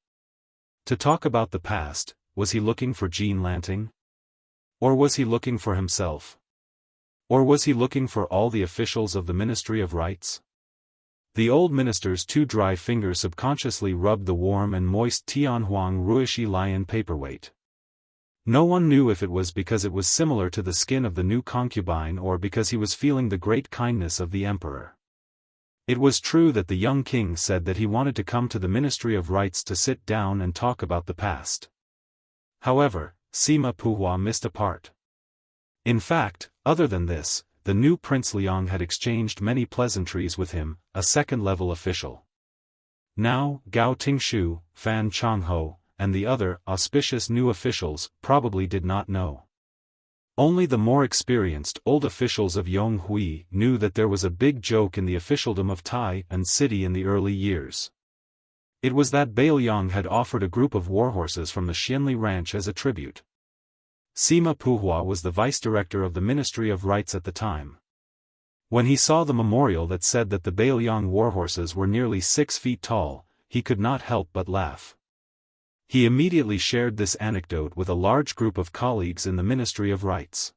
To talk about the past, was he looking for Jean Lanting? Or was he looking for himself? Or was he looking for all the officials of the Ministry of Rights? The old minister's two dry fingers subconsciously rubbed the warm and moist Tianhuang Ruishi lion paperweight. No one knew if it was because it was similar to the skin of the new concubine or because he was feeling the great kindness of the emperor. It was true that the young king said that he wanted to come to the Ministry of Rites to sit down and talk about the past. However, Sima Puhua missed a part. In fact, other than this, the new Prince Liang had exchanged many pleasantries with him, a second-level official. Now, Gao Tingshu, Fan Changho, and the other auspicious new officials probably did not know. Only the more experienced old officials of Yonghui knew that there was a big joke in the officialdom of Tai and city in the early years. It was that Bailiang had offered a group of warhorses from the Xianli ranch as a tribute. Sima Puhua was the vice-director of the Ministry of Rites at the time. When he saw the memorial that said that the Bailiang warhorses were nearly 6 feet tall, he could not help but laugh. He immediately shared this anecdote with a large group of colleagues in the Ministry of Rites.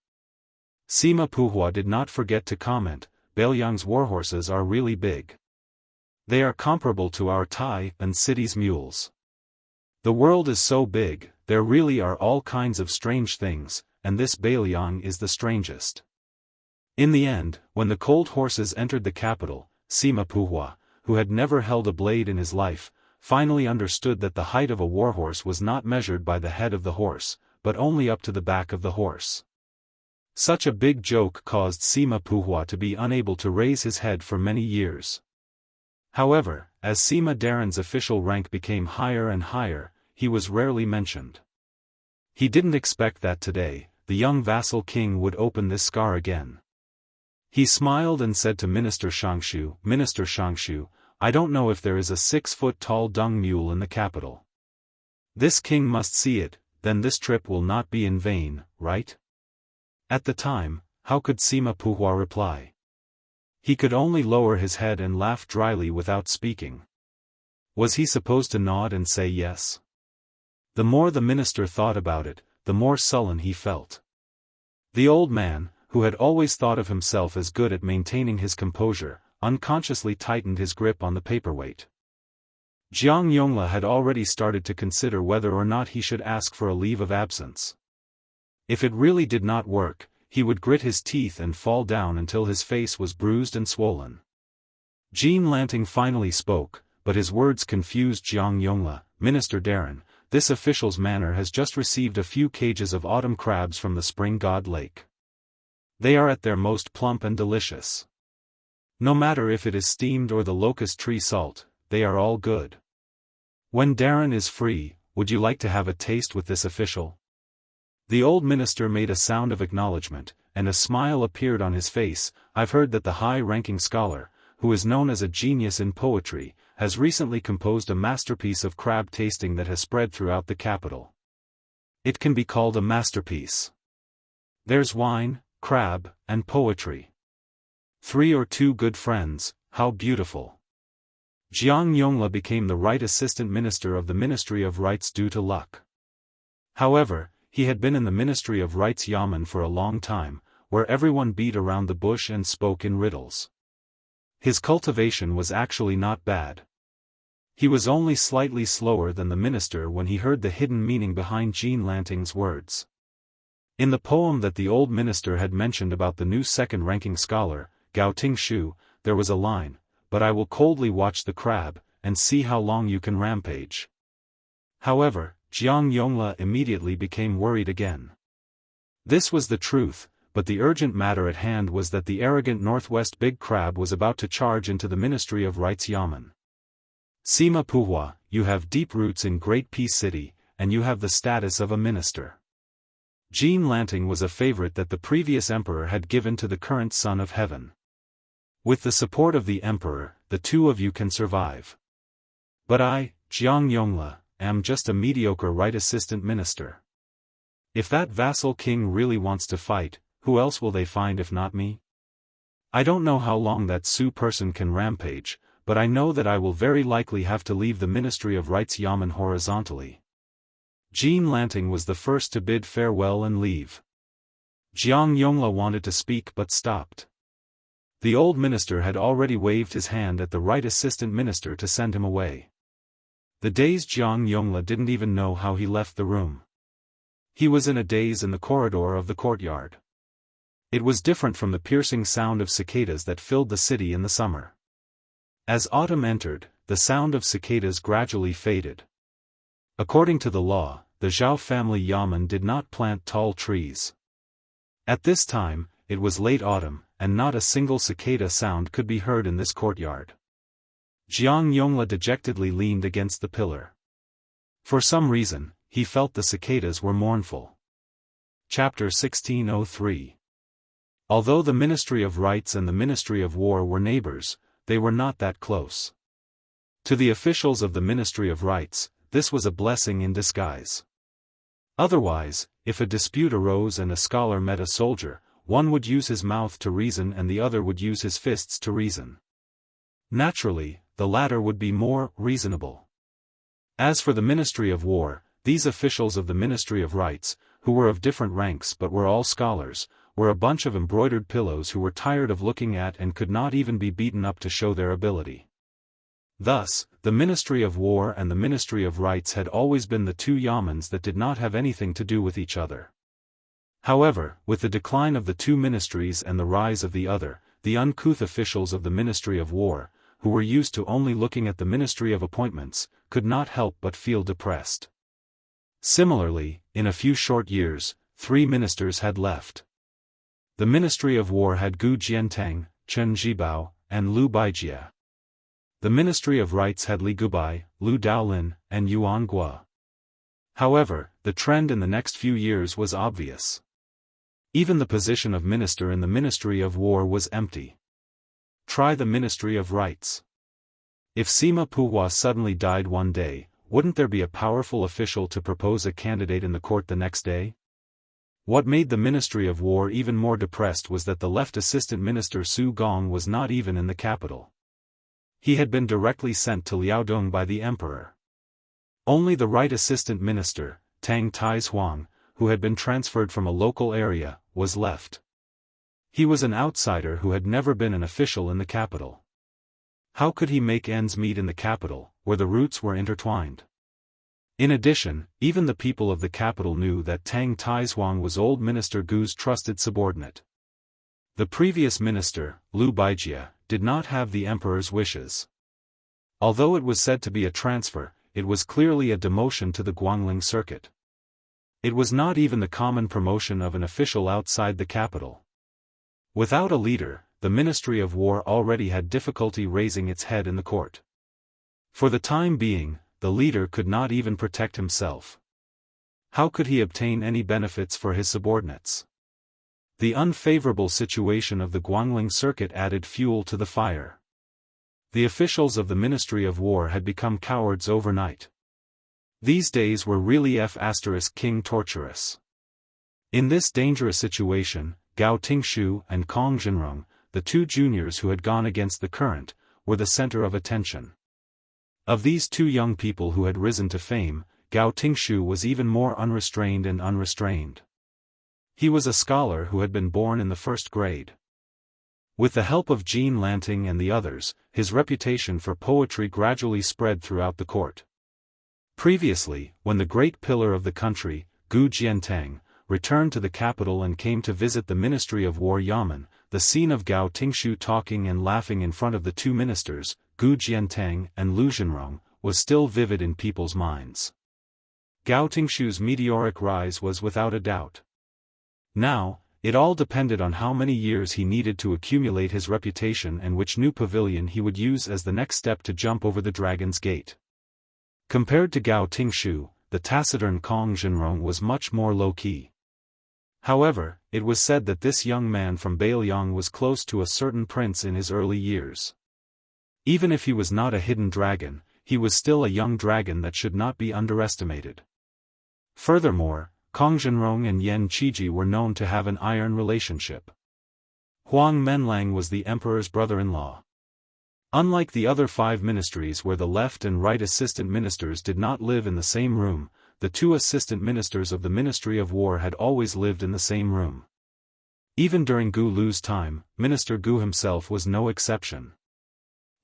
Sima Puhua did not forget to comment, "Bailiang's warhorses are really big. They are comparable to our Tai and city's mules. The world is so big, there really are all kinds of strange things, and this Bailiang is the strangest." In the end, when the cold horses entered the capital, Sima Puhua, who had never held a blade in his life, finally understood that the height of a warhorse was not measured by the head of the horse, but only up to the back of the horse. Such a big joke caused Sima Puhua to be unable to raise his head for many years. However, as Sima Daren's official rank became higher and higher, he was rarely mentioned. He didn't expect that today, the young vassal king would open this scar again. He smiled and said to Minister Xianxia, "Minister Xianxia, I don't know if there is a 6-foot-tall dung mule in the capital. This king must see it, then this trip will not be in vain, right?" At the time, how could Sima Puhua reply? He could only lower his head and laugh dryly without speaking. Was he supposed to nod and say yes? The more the minister thought about it, the more sullen he felt. The old man, who had always thought of himself as good at maintaining his composure, unconsciously tightened his grip on the paperweight. Jiang Yongla had already started to consider whether or not he should ask for a leave of absence. If it really did not work, he would grit his teeth and fall down until his face was bruised and swollen. Jean Lanting finally spoke, but his words confused Jiang Yongla. "Minister Daren, this official's manor has just received a few cages of autumn crabs from the spring god lake. They are at their most plump and delicious. No matter if it is steamed or the locust tree salt, they are all good. When Daren is free, would you like to have a taste with this official?" The old minister made a sound of acknowledgement, and a smile appeared on his face. "I've heard that the high-ranking scholar, who is known as a genius in poetry, has recently composed a masterpiece of crab tasting that has spread throughout the capital. It can be called a masterpiece. There's wine, crab, and poetry. 3 or 2 good friends, how beautiful." Jiang Yongla became the right assistant minister of the Ministry of Rites due to luck. However, he had been in the Ministry of Rites Yamen for a long time, where everyone beat around the bush and spoke in riddles. His cultivation was actually not bad. He was only slightly slower than the minister when he heard the hidden meaning behind Jean Lanting's words. In the poem that the old minister had mentioned about the new second-ranking scholar, Gao Tingshu, there was a line, "But I will coldly watch the crab, and see how long you can rampage." However, Jiang Yongla immediately became worried again. This was the truth, but the urgent matter at hand was that the arrogant Northwest Big Crab was about to charge into the Ministry of Rites Yamen. "Sima Puhua, you have deep roots in Great Peace City, and you have the status of a minister. Jean Lanting was a favorite that the previous emperor had given to the current son of heaven. With the support of the emperor, the two of you can survive. But I, Jiang Yongla, am just a mediocre right assistant minister. If that vassal king really wants to fight, who else will they find if not me? I don't know how long that Sioux person can rampage, but I know that I will very likely have to leave the Ministry of Rites Yamen horizontally." Jean Lanting was the first to bid farewell and leave. Jiang Yongla wanted to speak but stopped. The old minister had already waved his hand at the right assistant minister to send him away. The dazed Jiang Yongla didn't even know how he left the room. He was in a daze in the corridor of the courtyard. It was different from the piercing sound of cicadas that filled the city in the summer. As autumn entered, the sound of cicadas gradually faded. According to the law, the Zhao family yamen did not plant tall trees. At this time, it was late autumn, and not a single cicada sound could be heard in this courtyard. Jiang Yongla dejectedly leaned against the pillar. For some reason, he felt the cicadas were mournful. Chapter 1603. Although the Ministry of Rights and the Ministry of War were neighbors, they were not that close. To the officials of the Ministry of Rights, this was a blessing in disguise. Otherwise, if a dispute arose and a scholar met a soldier, one would use his mouth to reason and the other would use his fists to reason. Naturally, the latter would be more reasonable. As for the Ministry of War, these officials of the Ministry of Rights, who were of different ranks but were all scholars, were a bunch of embroidered pillows who were tired of looking at and could not even be beaten up to show their ability. Thus, the Ministry of War and the Ministry of Rights had always been the two yamens that did not have anything to do with each other. However, with the decline of the two ministries and the rise of the other, the uncouth officials of the Ministry of War, who were used to only looking at the Ministry of Appointments, could not help but feel depressed. Similarly, in a few short years, 3 ministers had left. The Ministry of War had Gu Jiantang, Chen Zhibao, and Lu Baijie. The Ministry of Rights had Li Gubai, Lu Daolin, and Yuan Gua. However, the trend in the next few years was obvious. Even the position of minister in the Ministry of War was empty. Try the Ministry of Rights. If Sima Puhua suddenly died one day, wouldn't there be a powerful official to propose a candidate in the court the next day? What made the Ministry of War even more depressed was that the left assistant minister Su Gong was not even in the capital. He had been directly sent to Liaodong by the emperor. Only the right assistant minister, Tang Taizhuang, who had been transferred from a local area, was left. He was an outsider who had never been an official in the capital. How could he make ends meet in the capital, where the roots were intertwined? In addition, even the people of the capital knew that Tang Taizhuang was old Minister Gu's trusted subordinate. The previous minister, Lu Baijie, did not have the emperor's wishes. Although it was said to be a transfer, it was clearly a demotion to the Guangling circuit. It was not even the common promotion of an official outside the capital. Without a leader, the Ministry of War already had difficulty raising its head in the court. For the time being, the leader could not even protect himself. How could he obtain any benefits for his subordinates? The unfavorable situation of the Guangling circuit added fuel to the fire. The officials of the Ministry of War had become cowards overnight. These days were really King torturous. In this dangerous situation, Gao Tingshu and Kong Jinrong, the 2 juniors who had gone against the current, were the center of attention. Of these 2 young people who had risen to fame, Gao Tingshu was even more unrestrained and unrestrained. He was a scholar who had been born in the 1st grade. With the help of Jean Lanting and the others, his reputation for poetry gradually spread throughout the court. Previously, when the great pillar of the country, Gu Jiantang, returned to the capital and came to visit the Ministry of War Yamen, the scene of Gao Tingshu talking and laughing in front of the 2 ministers, Gu Jiantang and Lu Jinrong, was still vivid in people's minds. Gao Tingshu's meteoric rise was without a doubt. Now, it all depended on how many years he needed to accumulate his reputation and which new pavilion he would use as the next step to jump over the Dragon's Gate. Compared to Gao Tingshu, the taciturn Kong Jinrong was much more low-key. However, it was said that this young man from Bailiang was close to a certain prince in his early years. Even if he was not a hidden dragon, he was still a young dragon that should not be underestimated. Furthermore, Kong Jinrong and Yan Qiji were known to have an iron relationship. Huang Menlang was the emperor's brother-in-law. Unlike the other 5 ministries where the left and right assistant ministers did not live in the same room, the 2 assistant ministers of the Ministry of War had always lived in the same room. Even during Gu Lu's time, Minister Gu himself was no exception.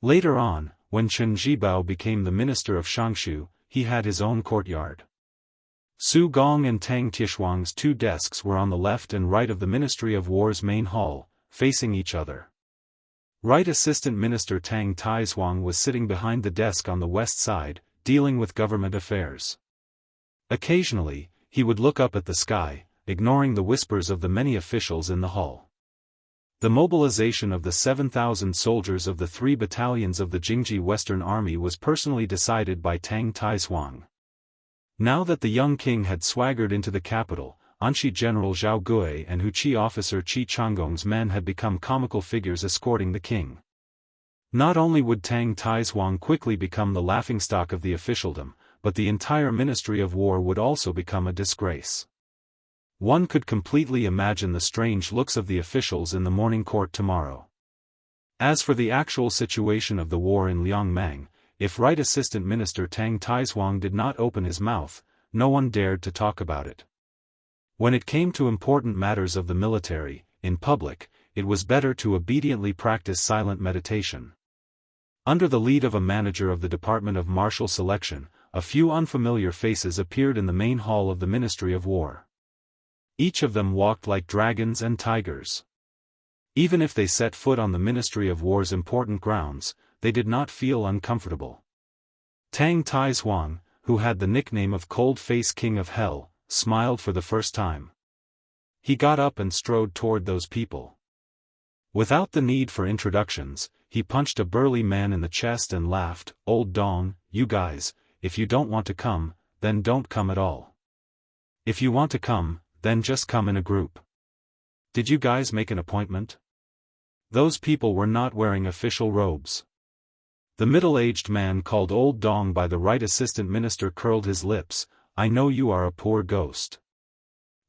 Later on, when Chen Zhibao became the minister of Shangshu, he had his own courtyard. Su Gong and Tang Tieshuang's 2 desks were on the left and right of the Ministry of War's main hall, facing each other. Right Assistant Minister Tang Taishuang was sitting behind the desk on the west side, dealing with government affairs. Occasionally, he would look up at the sky, ignoring the whispers of the many officials in the hall. The mobilization of the 7,000 soldiers of the 3 battalions of the Jingji Western Army was personally decided by Tang Taishuang. Now that the young king had swaggered into the capital, Anshi General Zhao Gui and Huqi officer Qi Changgong's men had become comical figures escorting the king. Not only would Tang Taishuang quickly become the laughingstock of the officialdom, but the entire Ministry of War would also become a disgrace. One could completely imagine the strange looks of the officials in the morning court tomorrow. As for the actual situation of the war in Liangmang, if Right Assistant Minister Tang Taishuang did not open his mouth, no one dared to talk about it. When it came to important matters of the military, in public, it was better to obediently practice silent meditation. Under the lead of a manager of the Department of Martial Selection, a few unfamiliar faces appeared in the main hall of the Ministry of War. Each of them walked like dragons and tigers. Even if they set foot on the Ministry of War's important grounds, they did not feel uncomfortable. Tang Taishuang, who had the nickname of Cold Face King of Hell, smiled for the first time. He got up and strode toward those people. Without the need for introductions, he punched a burly man in the chest and laughed, "Old Dong, you guys, if you don't want to come, then don't come at all. If you want to come, then just come in a group. Did you guys make an appointment?" Those people were not wearing official robes. The middle-aged man called Old Dong by the Right Assistant Minister curled his lips. "I know you are a poor ghost.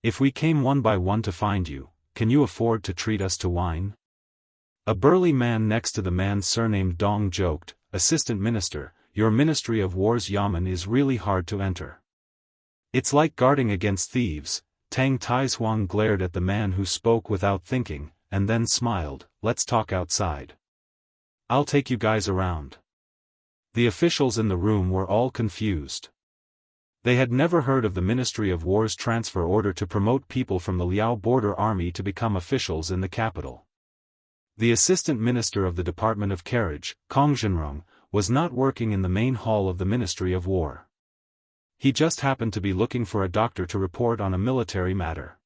If we came one by one to find you, can you afford to treat us to wine?" A burly man next to the man surnamed Dong joked, "Assistant Minister, your Ministry of War's yamen is really hard to enter. It's like guarding against thieves." Tang Taishuang glared at the man who spoke without thinking, and then smiled, "Let's talk outside. I'll take you guys around." The officials in the room were all confused. They had never heard of the Ministry of War's transfer order to promote people from the Liao border army to become officials in the capital. The assistant minister of the Department of Carriage, Kong Zhenrong, was not working in the main hall of the Ministry of War. He just happened to be looking for a doctor to report on a military matter.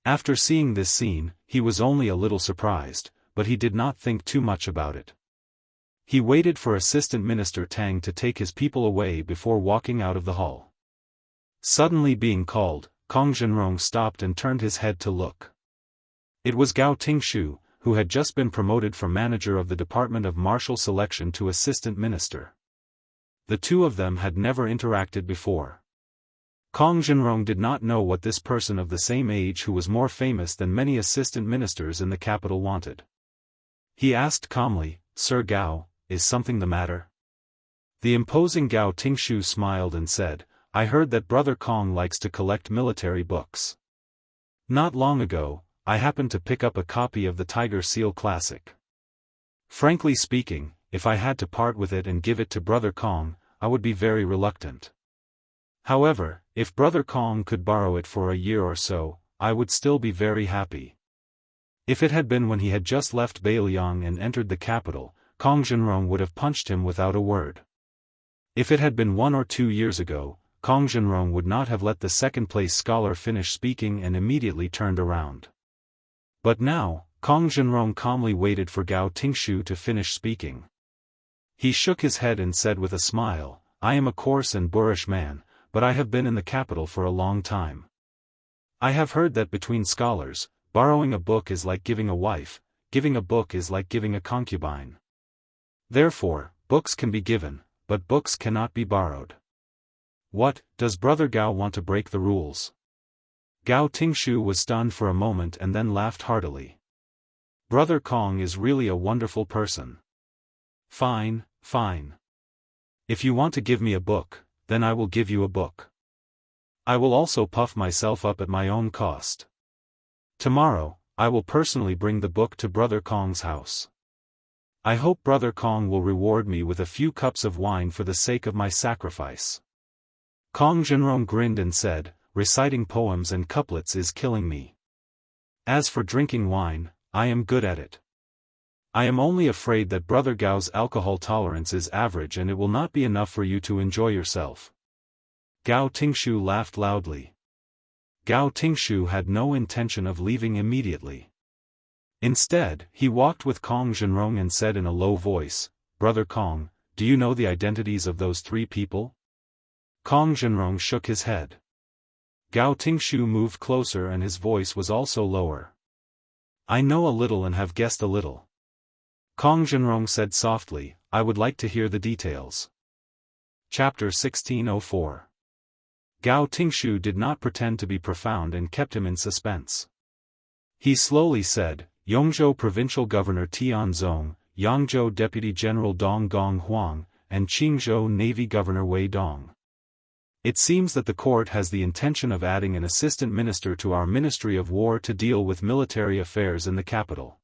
After seeing this scene, he was only a little surprised, but he did not think too much about it. He waited for Assistant Minister Tang to take his people away before walking out of the hall. Suddenly being called, Kong Zhenrong stopped and turned his head to look. It was Gao Tingshu, who had just been promoted from manager of the Department of Martial Selection to Assistant Minister. The two of them had never interacted before. Kong Zhenrong did not know what this person of the same age who was more famous than many assistant ministers in the capital wanted. He asked calmly, "Sir Gao, is something the matter?" The imposing Gao Tingshu smiled and said, "I heard that Brother Kong likes to collect military books. Not long ago, I happened to pick up a copy of the Tiger Seal Classic. Frankly speaking, if I had to part with it and give it to Brother Kong, I would be very reluctant. However, if Brother Kong could borrow it for a year or so, I would still be very happy." If it had been when he had just left Beiliang and entered the capital, Kong Zhenrong would have punched him without a word. If it had been 1 or 2 years ago, Kong Zhenrong would not have let the second-place scholar finish speaking and immediately turned around. But now, Kong Zhenrong calmly waited for Gao Tingshu to finish speaking. He shook his head and said with a smile, "I am a coarse and boorish man, but I have been in the capital for a long time. I have heard that between scholars, borrowing a book is like giving a wife, giving a book is like giving a concubine. Therefore, books can be given, but books cannot be borrowed. What, does Brother Gao want to break the rules?" Gao Tingshu was stunned for a moment and then laughed heartily. "Brother Kong is really a wonderful person. Fine, fine. If you want to give me a book, then I will give you a book. I will also puff myself up at my own cost. Tomorrow, I will personally bring the book to Brother Kong's house. I hope Brother Kong will reward me with a few cups of wine for the sake of my sacrifice. Kong Zhenrong grinned and said, reciting poems and couplets is killing me. As for drinking wine, I am good at it. I am only afraid that Brother Gao's alcohol tolerance is average and it will not be enough for you to enjoy yourself. Gao Tingshu laughed loudly. Gao Tingshu had no intention of leaving immediately. Instead, he walked with Kong Zhenrong and said in a low voice, Brother Kong, do you know the identities of those 3 people? Kong Zhenrong shook his head. Gao Tingshu moved closer and his voice was also lower. I know a little and have guessed a little. Kong Zhenrong said softly, I would like to hear the details. Chapter 1604. Gao Tingshu did not pretend to be profound and kept him in suspense. He slowly said, Yongzhou Provincial Governor Tianzong, Yangzhou Deputy General Dong Gong Huang, and Qingzhou Navy Governor Wei Dong. It seems that the court has the intention of adding an assistant minister to our Ministry of War to deal with military affairs in the capital.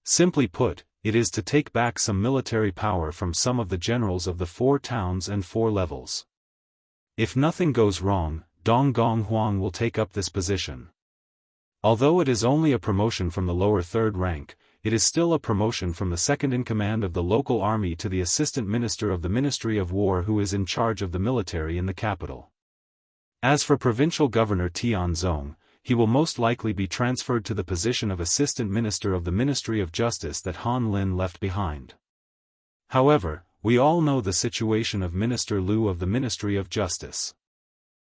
Simply put, it is to take back some military power from some of the generals of the 4 towns and 4 levels. If nothing goes wrong, Dong Gong Huang will take up this position. Although it is only a promotion from the lower 3rd rank, it is still a promotion from the second-in-command of the local army to the assistant minister of the Ministry of War who is in charge of the military in the capital. As for Provincial Governor Tianzong, he will most likely be transferred to the position of assistant minister of the Ministry of Justice that Han Lin left behind. However, we all know the situation of Minister Liu of the Ministry of Justice.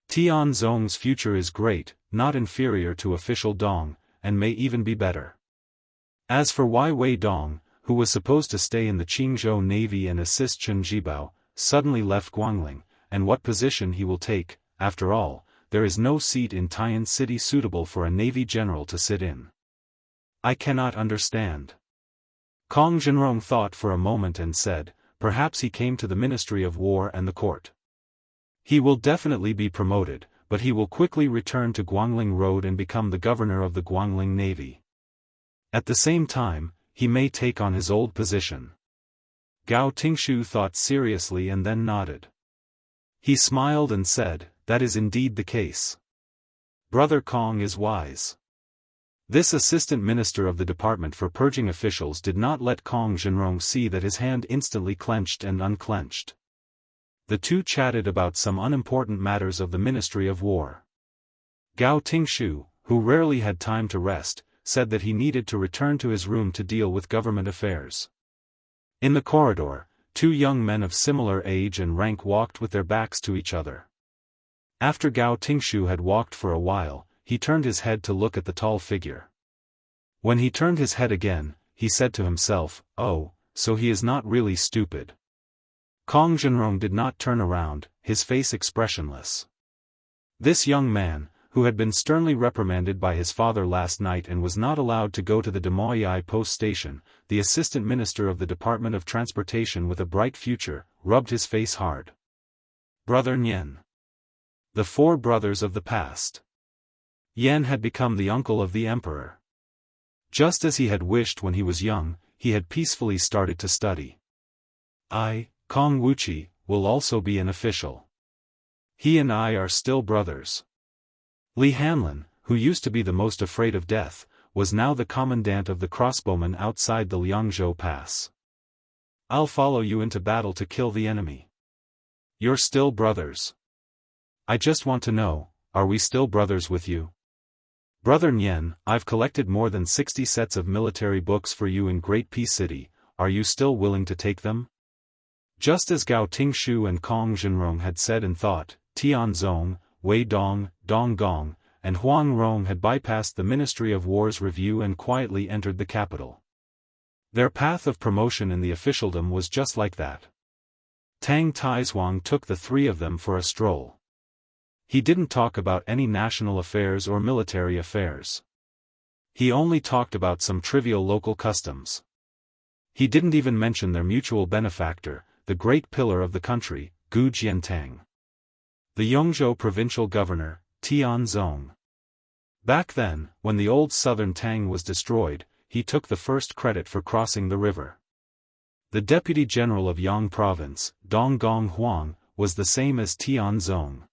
Tianzong's future is great, not inferior to official Dong, and may even be better. As for Wei Dong, who was supposed to stay in the Qingzhou Navy and assist Chen Jibao, suddenly left Guangling, and what position he will take, after all, there is no seat in Tian City suitable for a Navy general to sit in. I cannot understand. Kong Zhenrong thought for a moment and said, perhaps he came to the Ministry of War and the court. He will definitely be promoted, but he will quickly return to Guangling Road and become the governor of the Guangling Navy. At the same time, he may take on his old position. Gao Tingshu thought seriously and then nodded. He smiled and said, that is indeed the case. Brother Kong is wise. This assistant minister of the department for purging officials did not let Kong Zhenrong see that his hand instantly clenched and unclenched. The two chatted about some unimportant matters of the Ministry of War. Gao Tingshu, who rarely had time to rest, said that he needed to return to his room to deal with government affairs. In the corridor, 2 young men of similar age and rank walked with their backs to each other. After Gao Tingshu had walked for a while, he turned his head to look at the tall figure. When he turned his head again, he said to himself, oh, so he is not really stupid. Kong Zhenrong did not turn around, his face expressionless. This young man, who had been sternly reprimanded by his father last night and was not allowed to go to the Demoyai post station, the assistant minister of the Department of Transportation with a bright future, rubbed his face hard. Brother Nyen. The 4 brothers of the past. Yen had become the uncle of the emperor. Just as he had wished when he was young, he had peacefully started to study. I, Kong Wuchi, will also be an official. He and I are still brothers. Li Hanlin, who used to be the most afraid of death, was now the commandant of the crossbowmen outside the Liangzhou Pass. I'll follow you into battle to kill the enemy. You're still brothers. I just want to know, are we still brothers with you? Brother Nyen, I've collected more than 60 sets of military books for you in Great Peace City, are you still willing to take them? Just as Gao Tingshu and Kong Zhenrong had said and thought, Tianzong, Wei Dong, Dong Gong, and Huang Rong had bypassed the Ministry of War's review and quietly entered the capital. Their path of promotion in the officialdom was just like that. Tang Taizhuang took the 3 of them for a stroll. He didn't talk about any national affairs or military affairs. He only talked about some trivial local customs. He didn't even mention their mutual benefactor, the great pillar of the country, Gu Jiantang. The Yongzhou provincial governor, Tianzong. Back then, when the old southern Tang was destroyed, he took the first credit for crossing the river. The deputy general of Yang province, Dong Gong Huang, was the same as Tian Zong.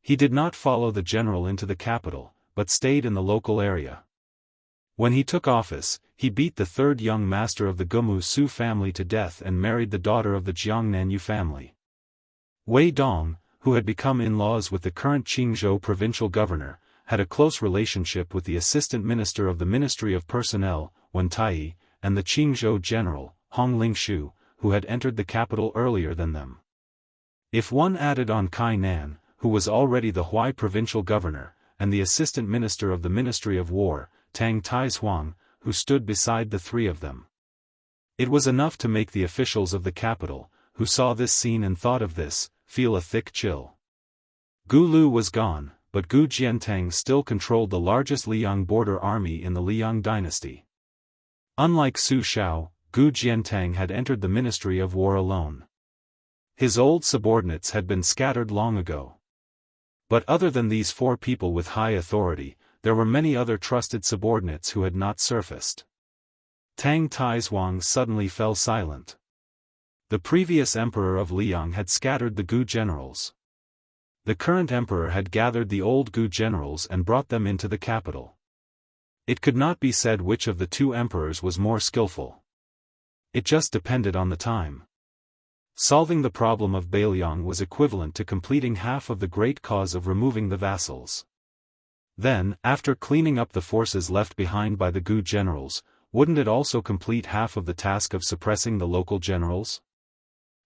He did not follow the general into the capital, but stayed in the local area. When he took office, he beat the third young master of the Gumu Su family to death and married the daughter of the Jiangnan family. Wei Dong, who had become in-laws with the current Qingzhou provincial governor, had a close relationship with the assistant minister of the Ministry of Personnel, Wen Tai, and the Qingzhou general, Hong Lingshu, who had entered the capital earlier than them. If one added on Kai Nan, who was already the Huai provincial governor, and the assistant minister of the Ministry of War, Tang Taizhuang, who stood beside the three of them, it was enough to make the officials of the capital, who saw this scene and thought of this, feel a thick chill. Gu Lu was gone, but Gu Jiantang still controlled the largest Liang border army in the Liang dynasty. Unlike Su Shao, Gu Jiantang had entered the Ministry of War alone. His old subordinates had been scattered long ago. But other than these four people with high authority, there were many other trusted subordinates who had not surfaced. Tang Taizhuang suddenly fell silent. The previous emperor of Liang had scattered the Gu generals. The current emperor had gathered the old Gu generals and brought them into the capital. It could not be said which of the two emperors was more skillful. It just depended on the time. Solving the problem of Bailiang was equivalent to completing half of the great cause of removing the vassals. Then, after cleaning up the forces left behind by the Gu generals, wouldn't it also complete half of the task of suppressing the local generals?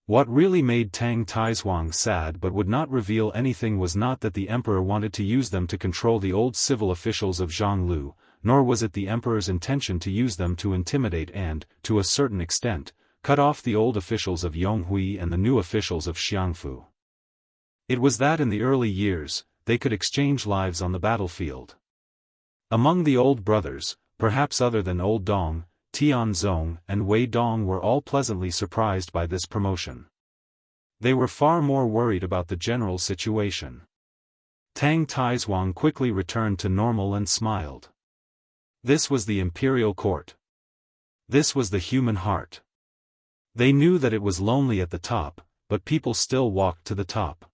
What really made Tang Taizhuang sad but would not reveal anything was not that the emperor wanted to use them to control the old civil officials of Jianghu, nor was it the emperor's intention to use them to intimidate and, to a certain extent, cut off the old officials of Yonghui and the new officials of Xiangfu. It was that in the early years, they could exchange lives on the battlefield. Among the old brothers, perhaps other than Old Dong, Tian Zong and Wei Dong were all pleasantly surprised by this promotion. They were far more worried about the general situation. Tang Taizhuang quickly returned to normal and smiled. This was the imperial court. This was the human heart. They knew that it was lonely at the top, but people still walked to the top.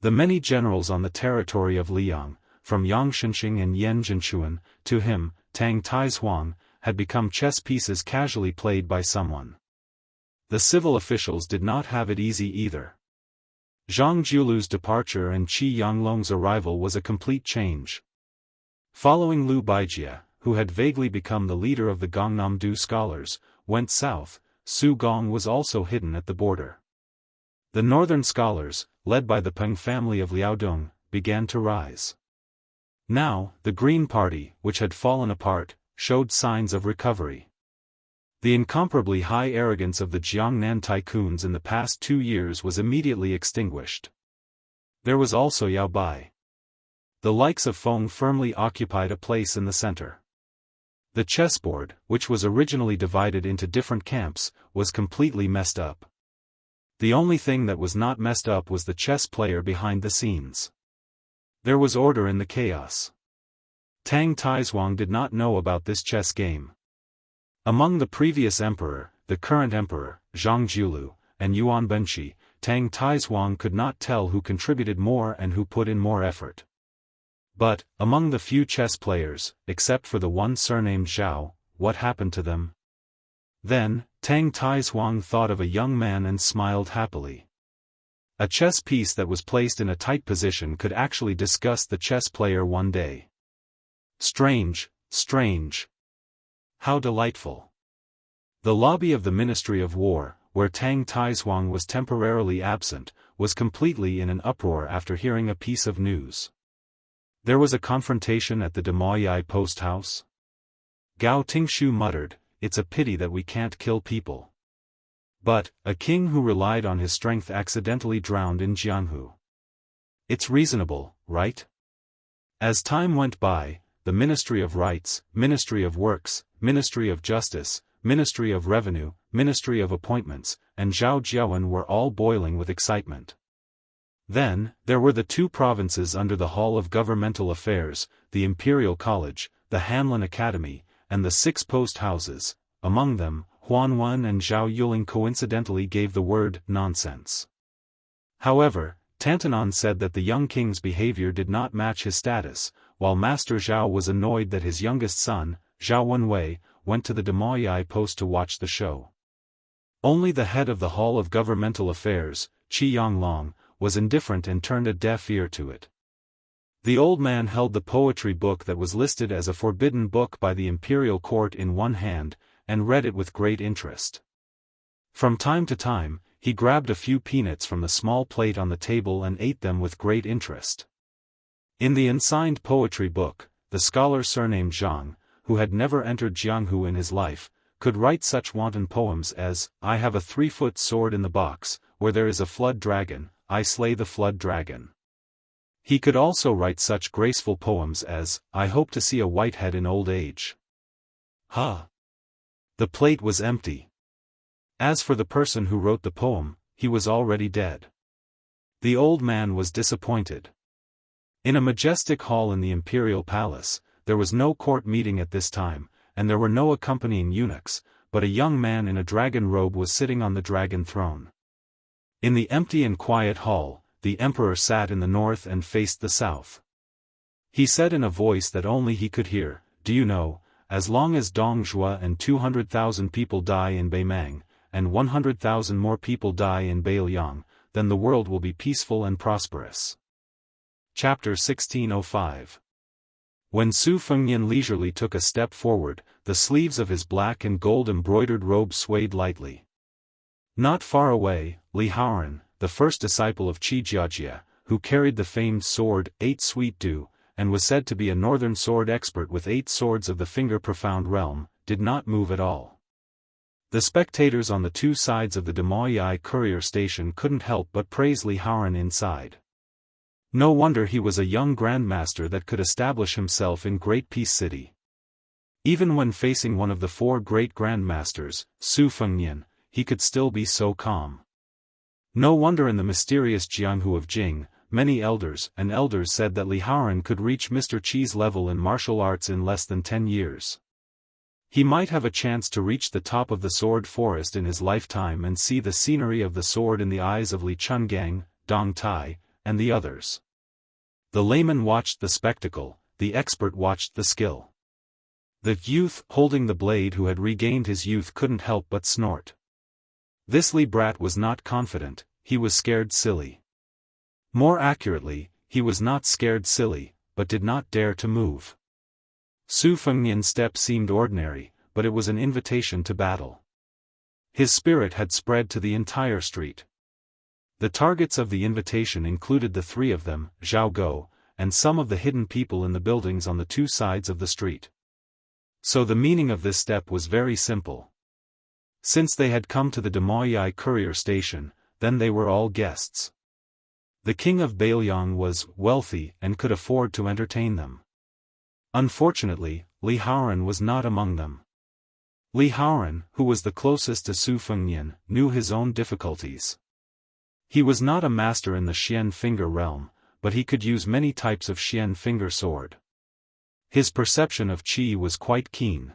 The many generals on the territory of Liang, from Yang Shenxing and Yan Zhenchuan, to him, Tang Taizhuang, had become chess pieces casually played by someone. The civil officials did not have it easy either. Zhang Jiulu's departure and Qi Yanglong's arrival was a complete change. Following Liu Baijia, who had vaguely become the leader of the Gongnamdu scholars, went south, Su Gong was also hidden at the border. The northern scholars, led by the Peng family of Liaodong, began to rise. Now, the Green Party, which had fallen apart, showed signs of recovery. The incomparably high arrogance of the Jiangnan tycoons in the past 2 years was immediately extinguished. There was also Yao Bai. The likes of Feng firmly occupied a place in the center. The chessboard, which was originally divided into different camps, was completely messed up. The only thing that was not messed up was the chess player behind the scenes. There was order in the chaos. Tang Taizhuang did not know about this chess game. Among the previous emperor, the current emperor, Zhang Jiulu, and Yuan Benshi, Tang Taizhuang could not tell who contributed more and who put in more effort. But, among the few chess players, except for the one surnamed Zhao, what happened to them? Then, Tang Taizhuang thought of a young man and smiled happily. A chess piece that was placed in a tight position could actually disgust the chess player one day. Strange, strange. How delightful. The lobby of the Ministry of War, where Tang Taizhuang was temporarily absent, was completely in an uproar after hearing a piece of news. There was a confrontation at the Demoyai post house. Gao Tingshu muttered, "It's a pity that we can't kill people." But, a king who relied on his strength accidentally drowned in Jianghu. It's reasonable, right? As time went by, the Ministry of Rights, Ministry of Works, Ministry of Justice, Ministry of Revenue, Ministry of Appointments, and Zhao Jiawen were all boiling with excitement. Then, there were the 2 provinces under the Hall of Governmental Affairs, the Imperial College, the Hanlin Academy, and the 6 post houses. Among them, Huanwen and Zhao Yuling coincidentally gave the word nonsense. However, Tantanon said that the young king's behavior did not match his status, while Master Zhao was annoyed that his youngest son, Zhao Wenwei, went to the Demoyai post to watch the show. Only the head of the Hall of Governmental Affairs, Qi Yonglong, was indifferent and turned a deaf ear to it. The old man held the poetry book that was listed as a forbidden book by the imperial court in one hand, and read it with great interest. From time to time, he grabbed a few peanuts from the small plate on the table and ate them with great interest. In the unsigned poetry book, the scholar surnamed Zhang, who had never entered Jianghu in his life, could write such wanton poems as, "I have a 3-foot sword in the box, where there is a flood dragon, I slay the flood dragon." He could also write such graceful poems as, "I hope to see a white head in old age." The plate was empty. As for the person who wrote the poem, he was already dead. The old man was disappointed. In a majestic hall in the imperial palace, there was no court meeting at this time, and there were no accompanying eunuchs, but a young man in a dragon robe was sitting on the dragon throne. In the empty and quiet hall, the emperor sat in the north and faced the south. He said in a voice that only he could hear, "Do you know, as long as Dong Zhuo and 200,000 people die in Beimang, and 100,000 more people die in Beiliang, then the world will be peaceful and prosperous." Chapter 1605. When Su Fengnian leisurely took a step forward, the sleeves of his black and gold embroidered robe swayed lightly. Not far away, Li Haoran, the first disciple of Qi Jiajia, who carried the famed sword, 8 Sweet Dew, and was said to be a northern sword expert with 8 swords of the finger-profound realm, did not move at all. The spectators on the 2 sides of the Demoyai courier station couldn't help but praise Li Haoran inside. No wonder he was a young grandmaster that could establish himself in Great Peace City. Even when facing one of the 4 great grandmasters, Su Fengnian, he could still be so calm. No wonder in the mysterious Jianghu of Jing, many elders said that Li Haoran could reach Mr. Qi's level in martial arts in less than 10 years. He might have a chance to reach the top of the sword forest in his lifetime and see the scenery of the sword in the eyes of Li Chungang, Dong Tai, and the others. The layman watched the spectacle, the expert watched the skill. The youth holding the blade who had regained his youth couldn't help but snort. This Li brat was not confident, he was scared silly. More accurately, he was not scared silly, but did not dare to move. Su Fengnian's step seemed ordinary, but it was an invitation to battle. His spirit had spread to the entire street. The targets of the invitation included the 3 of them, Zhao Go, and some of the hidden people in the buildings on the 2 sides of the street. So the meaning of this step was very simple. Since they had come to the Demoyai courier station, then they were all guests. The king of Beiliang was wealthy and could afford to entertain them. Unfortunately, Li Haoran was not among them. Li Haoran, who was the closest to Su Fengnian, knew his own difficulties. He was not a master in the Xian finger realm, but he could use many types of Xian finger sword. His perception of Qi was quite keen.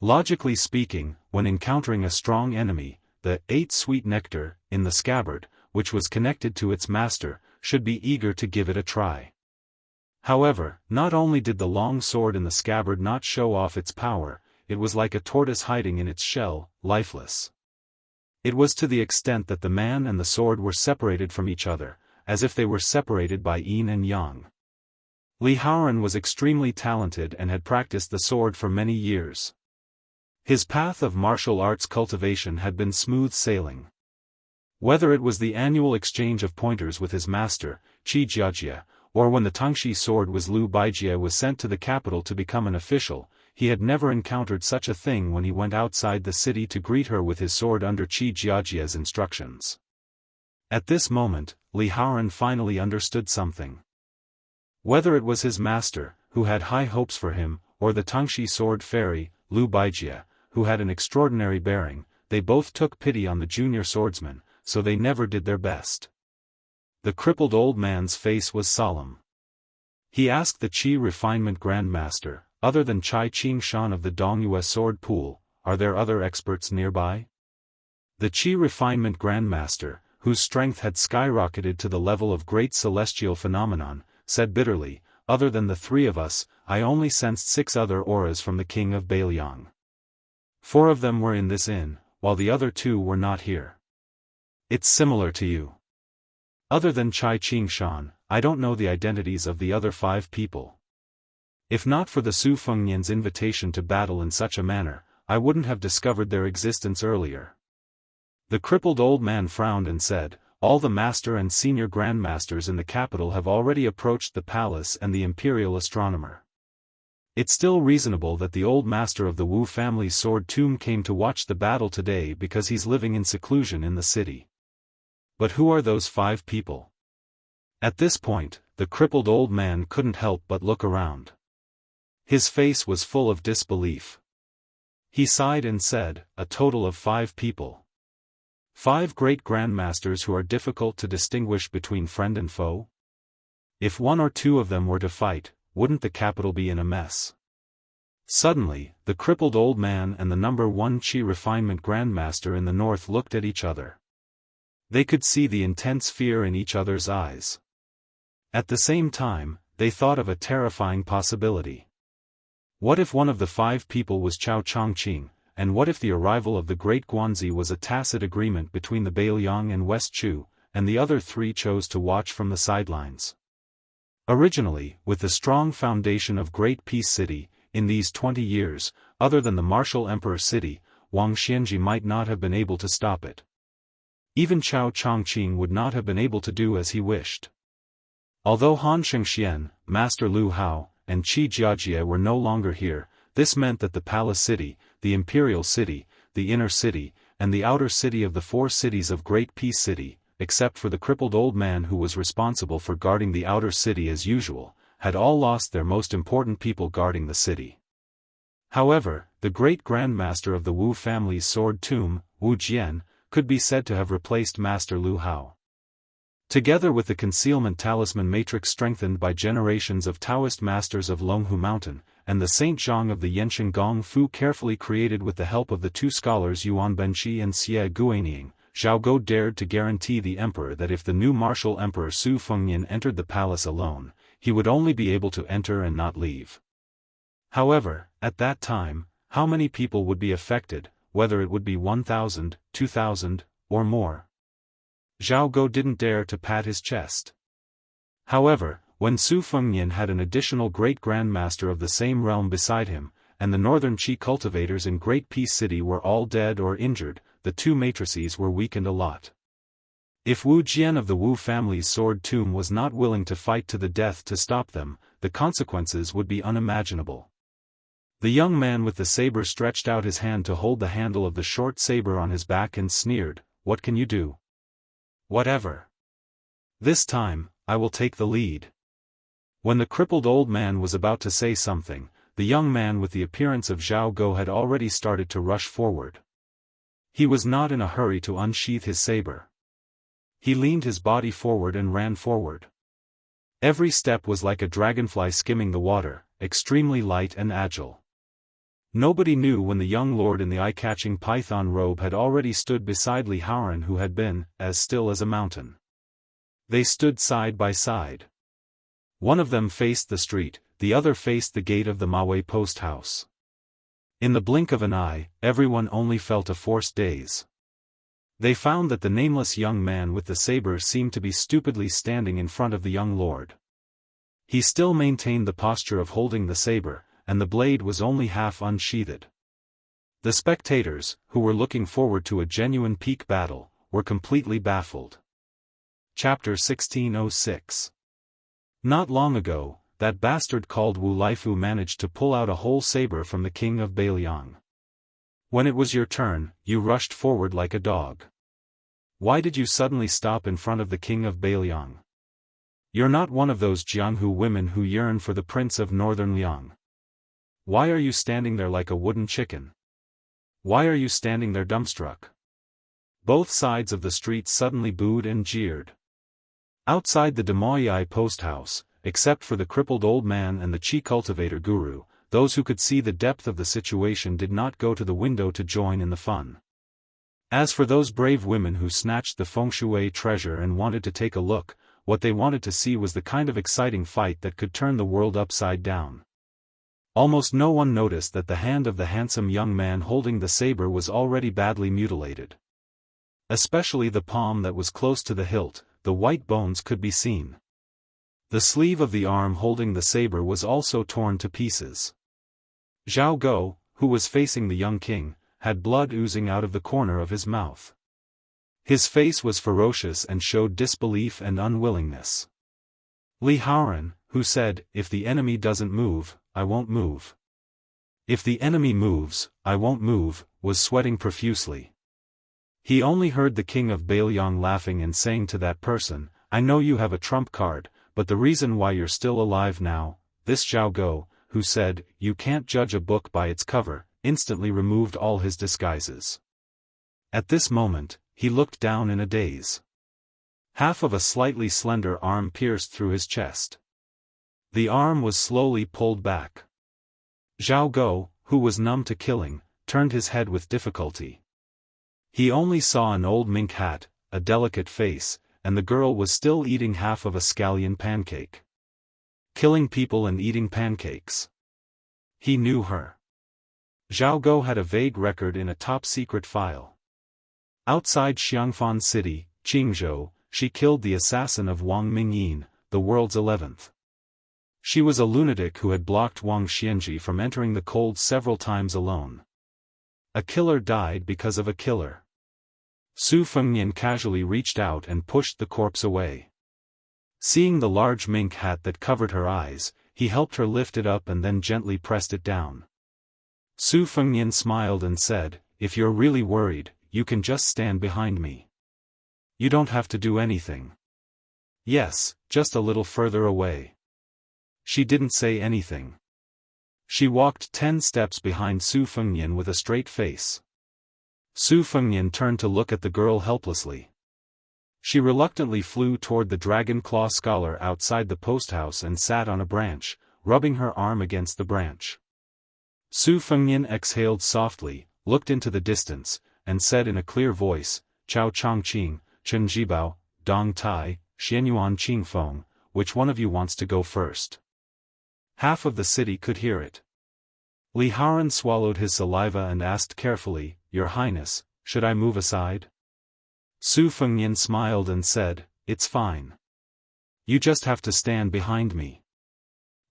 Logically speaking, when encountering a strong enemy, the 8 sweet nectar, in the scabbard, which was connected to its master, should be eager to give it a try. However, not only did the long sword in the scabbard not show off its power, it was like a tortoise hiding in its shell, lifeless. It was to the extent that the man and the sword were separated from each other, as if they were separated by yin and yang. Li Haoran was extremely talented and had practiced the sword for many years. His path of martial arts cultivation had been smooth sailing. Whether it was the annual exchange of pointers with his master, Qi Jiajia, or when the Tangxi sword was Liu Baijie was sent to the capital to become an official, he had never encountered such a thing when he went outside the city to greet her with his sword under Qi Jiajia's instructions. At this moment, Li Haoran finally understood something. Whether it was his master, who had high hopes for him, or the Tangxi sword fairy, Liu Baijie, who had an extraordinary bearing, they both took pity on the junior swordsman, so they never did their best. The crippled old man's face was solemn. He asked the Qi Refinement Grandmaster, other than Chai Qing-shan of the Dongyue Sword Pool, are there other experts nearby? The Qi Refinement Grandmaster, whose strength had skyrocketed to the level of great celestial phenomenon, said bitterly, other than the three of us, I only sensed 6 other auras from the king of Bailiang. 4 of them were in this inn, while the other 2 were not here. It's similar to you. Other than Chai Qing-shan, I don't know the identities of the other 5 people. If not for the Su Fengnian's invitation to battle in such a manner, I wouldn't have discovered their existence earlier. The crippled old man frowned and said, all the master and senior grandmasters in the capital have already approached the palace and the imperial astronomer. It's still reasonable that the old master of the Wu family's sword tomb came to watch the battle today because he's living in seclusion in the city. But who are those 5 people? At this point, the crippled old man couldn't help but look around. His face was full of disbelief. He sighed and said, a total of 5 people. 5 great grandmasters who are difficult to distinguish between friend and foe? If 1 or 2 of them were to fight, wouldn't the capital be in a mess? Suddenly, the crippled old man and the number 1 Qi Refinement Grandmaster in the north looked at each other. They could see the intense fear in each other's eyes. At the same time, they thought of a terrifying possibility. What if one of the 5 people was Chao Chongqing, and what if the arrival of the Great Guanzi was a tacit agreement between the Bailiang and West Chu, and the other 3 chose to watch from the sidelines? Originally, with the strong foundation of Great Peace City, in these 20 years, other than the martial emperor city, Wang Xianji might not have been able to stop it. Even Chao Chongqing would not have been able to do as he wished. Although Han Shengxian, Master Lu Hao, and Qi Jiajie were no longer here, this meant that the palace city, the imperial city, the inner city, and the outer city of the 4 cities of Great Peace City, except for the crippled old man who was responsible for guarding the outer city as usual, had all lost their most important people guarding the city. However, the great grandmaster of the Wu family's sword tomb, Wu Jian, could be said to have replaced Master Lu Hao. Together with the concealment talisman matrix strengthened by generations of Taoist masters of Longhu Mountain, and the Saint Zhang of the Yensheng Gong Fu carefully created with the help of the 2 scholars Yuan Benqi and Xie Guaniying, Zhao Go dared to guarantee the emperor that if the new martial emperor Su Fengnian entered the palace alone, he would only be able to enter and not leave. However, at that time, how many people would be affected, whether it would be 1,000, 2,000, or more? Zhao Go didn't dare to pat his chest. However, when Su Fengnian had an additional great grandmaster of the same realm beside him, and the northern Qi cultivators in Great Peace City were all dead or injured, the 2 matrices were weakened a lot. If Wu Jian of the Wu family's sword tomb was not willing to fight to the death to stop them, the consequences would be unimaginable. The young man with the saber stretched out his hand to hold the handle of the short saber on his back and sneered, "What can you do?" "Whatever. This time, I will take the lead." When the crippled old man was about to say something, the young man with the appearance of Zhao Go had already started to rush forward. He was not in a hurry to unsheath his saber. He leaned his body forward and ran forward. Every step was like a dragonfly skimming the water, extremely light and agile. Nobody knew when the young lord in the eye-catching python robe had already stood beside Li Haoran, who had been, as still as a mountain. They stood side by side. One of them faced the street, the other faced the gate of the Mawei post house. In the blink of an eye, everyone only felt a forced daze. They found that the nameless young man with the saber seemed to be stupidly standing in front of the young lord. He still maintained the posture of holding the saber, and the blade was only half unsheathed. The spectators, who were looking forward to a genuine peak battle, were completely baffled. Chapter 1606. Not long ago, that bastard called Wu Laifu managed to pull out a whole saber from the king of Bailiang. When it was your turn, you rushed forward like a dog. Why did you suddenly stop in front of the king of Bailiang? You're not one of those Jianghu women who yearn for the prince of northern Liang. Why are you standing there like a wooden chicken? Why are you standing there dumbstruck? Both sides of the street suddenly booed and jeered. Outside the Demoyai post house, except for the crippled old man and the Chi cultivator guru, those who could see the depth of the situation did not go to the window to join in the fun. As for those brave women who snatched the feng shui treasure and wanted to take a look, what they wanted to see was the kind of exciting fight that could turn the world upside down. Almost no one noticed that the hand of the handsome young man holding the saber was already badly mutilated. Especially the palm that was close to the hilt, the white bones could be seen. The sleeve of the arm holding the saber was also torn to pieces. Zhao Go, who was facing the young king, had blood oozing out of the corner of his mouth. His face was ferocious and showed disbelief and unwillingness. Li Haoran, who said, "If the enemy doesn't move, I won't move. If the enemy moves, I won't move," was sweating profusely. He only heard the king of Bailiang laughing and saying to that person, "I know you have a trump card, but the reason why you're still alive now," this Zhao Go, who said, "You can't judge a book by its cover," instantly removed all his disguises. At this moment, he looked down in a daze. Half of a slightly slender arm pierced through his chest. The arm was slowly pulled back. Zhao Go, who was numb to killing, turned his head with difficulty. He only saw an old mink hat, a delicate face, and the girl was still eating half of a scallion pancake. Killing people and eating pancakes. He knew her. Zhao Go had a vague record in a top-secret file. Outside Xiangfan City, Qingzhou, she killed the assassin of Wang Mingyin, the world's 11th. She was a lunatic who had blocked Wang Xianji from entering the cold several times alone. A killer died because of a killer. Su Fengnian casually reached out and pushed the corpse away. Seeing the large mink hat that covered her eyes, he helped her lift it up and then gently pressed it down. Su Fengnian smiled and said, "If you're really worried, you can just stand behind me. You don't have to do anything." "Yes, just a little further away." She didn't say anything. She walked 10 steps behind Su Fengnian with a straight face. Su Fengnian turned to look at the girl helplessly. She reluctantly flew toward the dragon claw scholar outside the post house and sat on a branch, rubbing her arm against the branch. Su Fengnian exhaled softly, looked into the distance, and said in a clear voice, "Chao Chongqing, Chen Jibao, Dong Tai, Xianyuan Qingfeng, which one of you wants to go first?" Half of the city could hear it. Li Haoran swallowed his saliva and asked carefully, "Your Highness, should I move aside?" Su Fengnian smiled and said, "It's fine. You just have to stand behind me."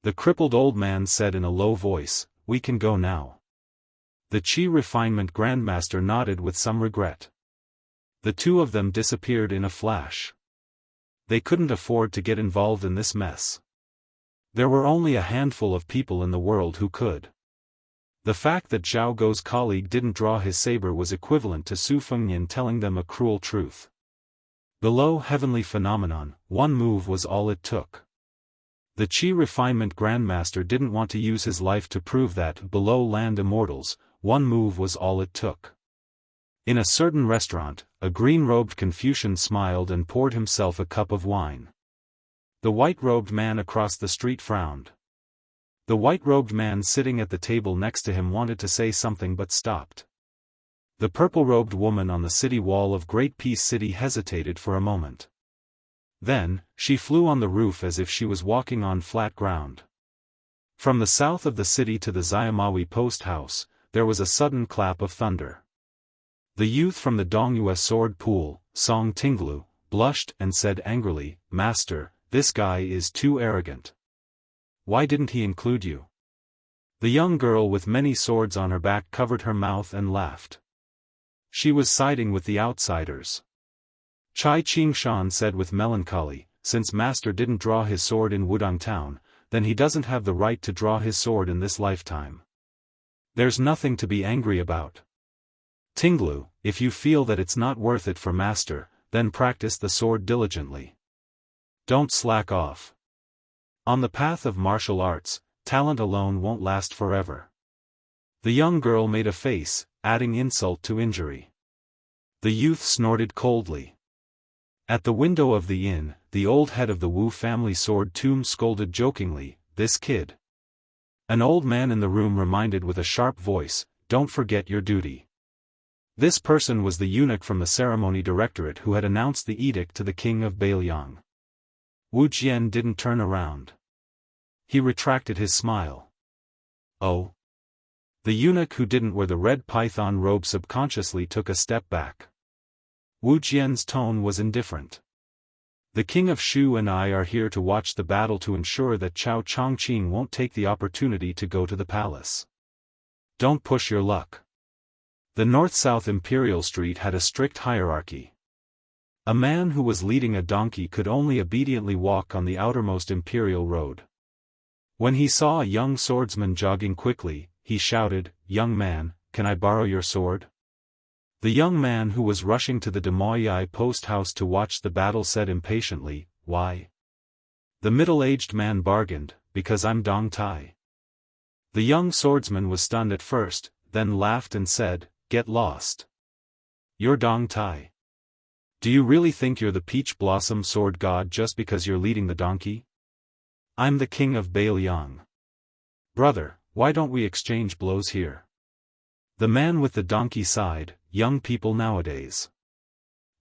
The crippled old man said in a low voice, "We can go now." The Qi Refinement Grandmaster nodded with some regret. The two of them disappeared in a flash. They couldn't afford to get involved in this mess. There were only a handful of people in the world who could. The fact that Zhao Go's colleague didn't draw his saber was equivalent to Su Fengnian telling them a cruel truth. Below heavenly phenomenon, one move was all it took. The Qi Refinement Grandmaster didn't want to use his life to prove that, below land immortals, one move was all it took. In a certain restaurant, a green-robed Confucian smiled and poured himself a cup of wine. The white-robed man across the street frowned. The white-robed man sitting at the table next to him wanted to say something but stopped. The purple-robed woman on the city wall of Great Peace City hesitated for a moment. Then, she flew on the roof as if she was walking on flat ground. From the south of the city to the Xiamawi post house, there was a sudden clap of thunder. The youth from the Dongyue sword pool, Song Tinglu, blushed and said angrily, "Master, this guy is too arrogant. Why didn't he include you?" The young girl with many swords on her back covered her mouth and laughed. She was siding with the outsiders. Chai Qingshan said with melancholy, "Since Master didn't draw his sword in Wudang town, then he doesn't have the right to draw his sword in this lifetime. There's nothing to be angry about. Tinglu, if you feel that it's not worth it for Master, then practice the sword diligently. Don't slack off. On the path of martial arts, talent alone won't last forever." The young girl made a face, adding insult to injury. The youth snorted coldly. At the window of the inn, the old head of the Wu family sword tomb scolded jokingly, "This kid." An old man in the room reminded with a sharp voice, "Don't forget your duty." This person was the eunuch from the ceremony directorate who had announced the edict to the king of Bailiang. Wu Jian didn't turn around. He retracted his smile. "Oh." The eunuch who didn't wear the red python robe subconsciously took a step back. Wu Jian's tone was indifferent. "The king of Shu and I are here to watch the battle to ensure that Chao Chongqing won't take the opportunity to go to the palace. Don't push your luck." The north-south Imperial Street had a strict hierarchy. A man who was leading a donkey could only obediently walk on the outermost Imperial Road. When he saw a young swordsman jogging quickly, he shouted, "Young man, can I borrow your sword?" The young man who was rushing to the Demoyai post house to watch the battle said impatiently, "Why?" The middle-aged man bargained, "Because I'm Dong Tai." The young swordsman was stunned at first, then laughed and said, "Get lost. You're Dong Tai. Do you really think you're the peach blossom sword god just because you're leading the donkey? I'm the king of Bailiang. Brother, why don't we exchange blows here?" The man with the donkey sighed, "Young people nowadays."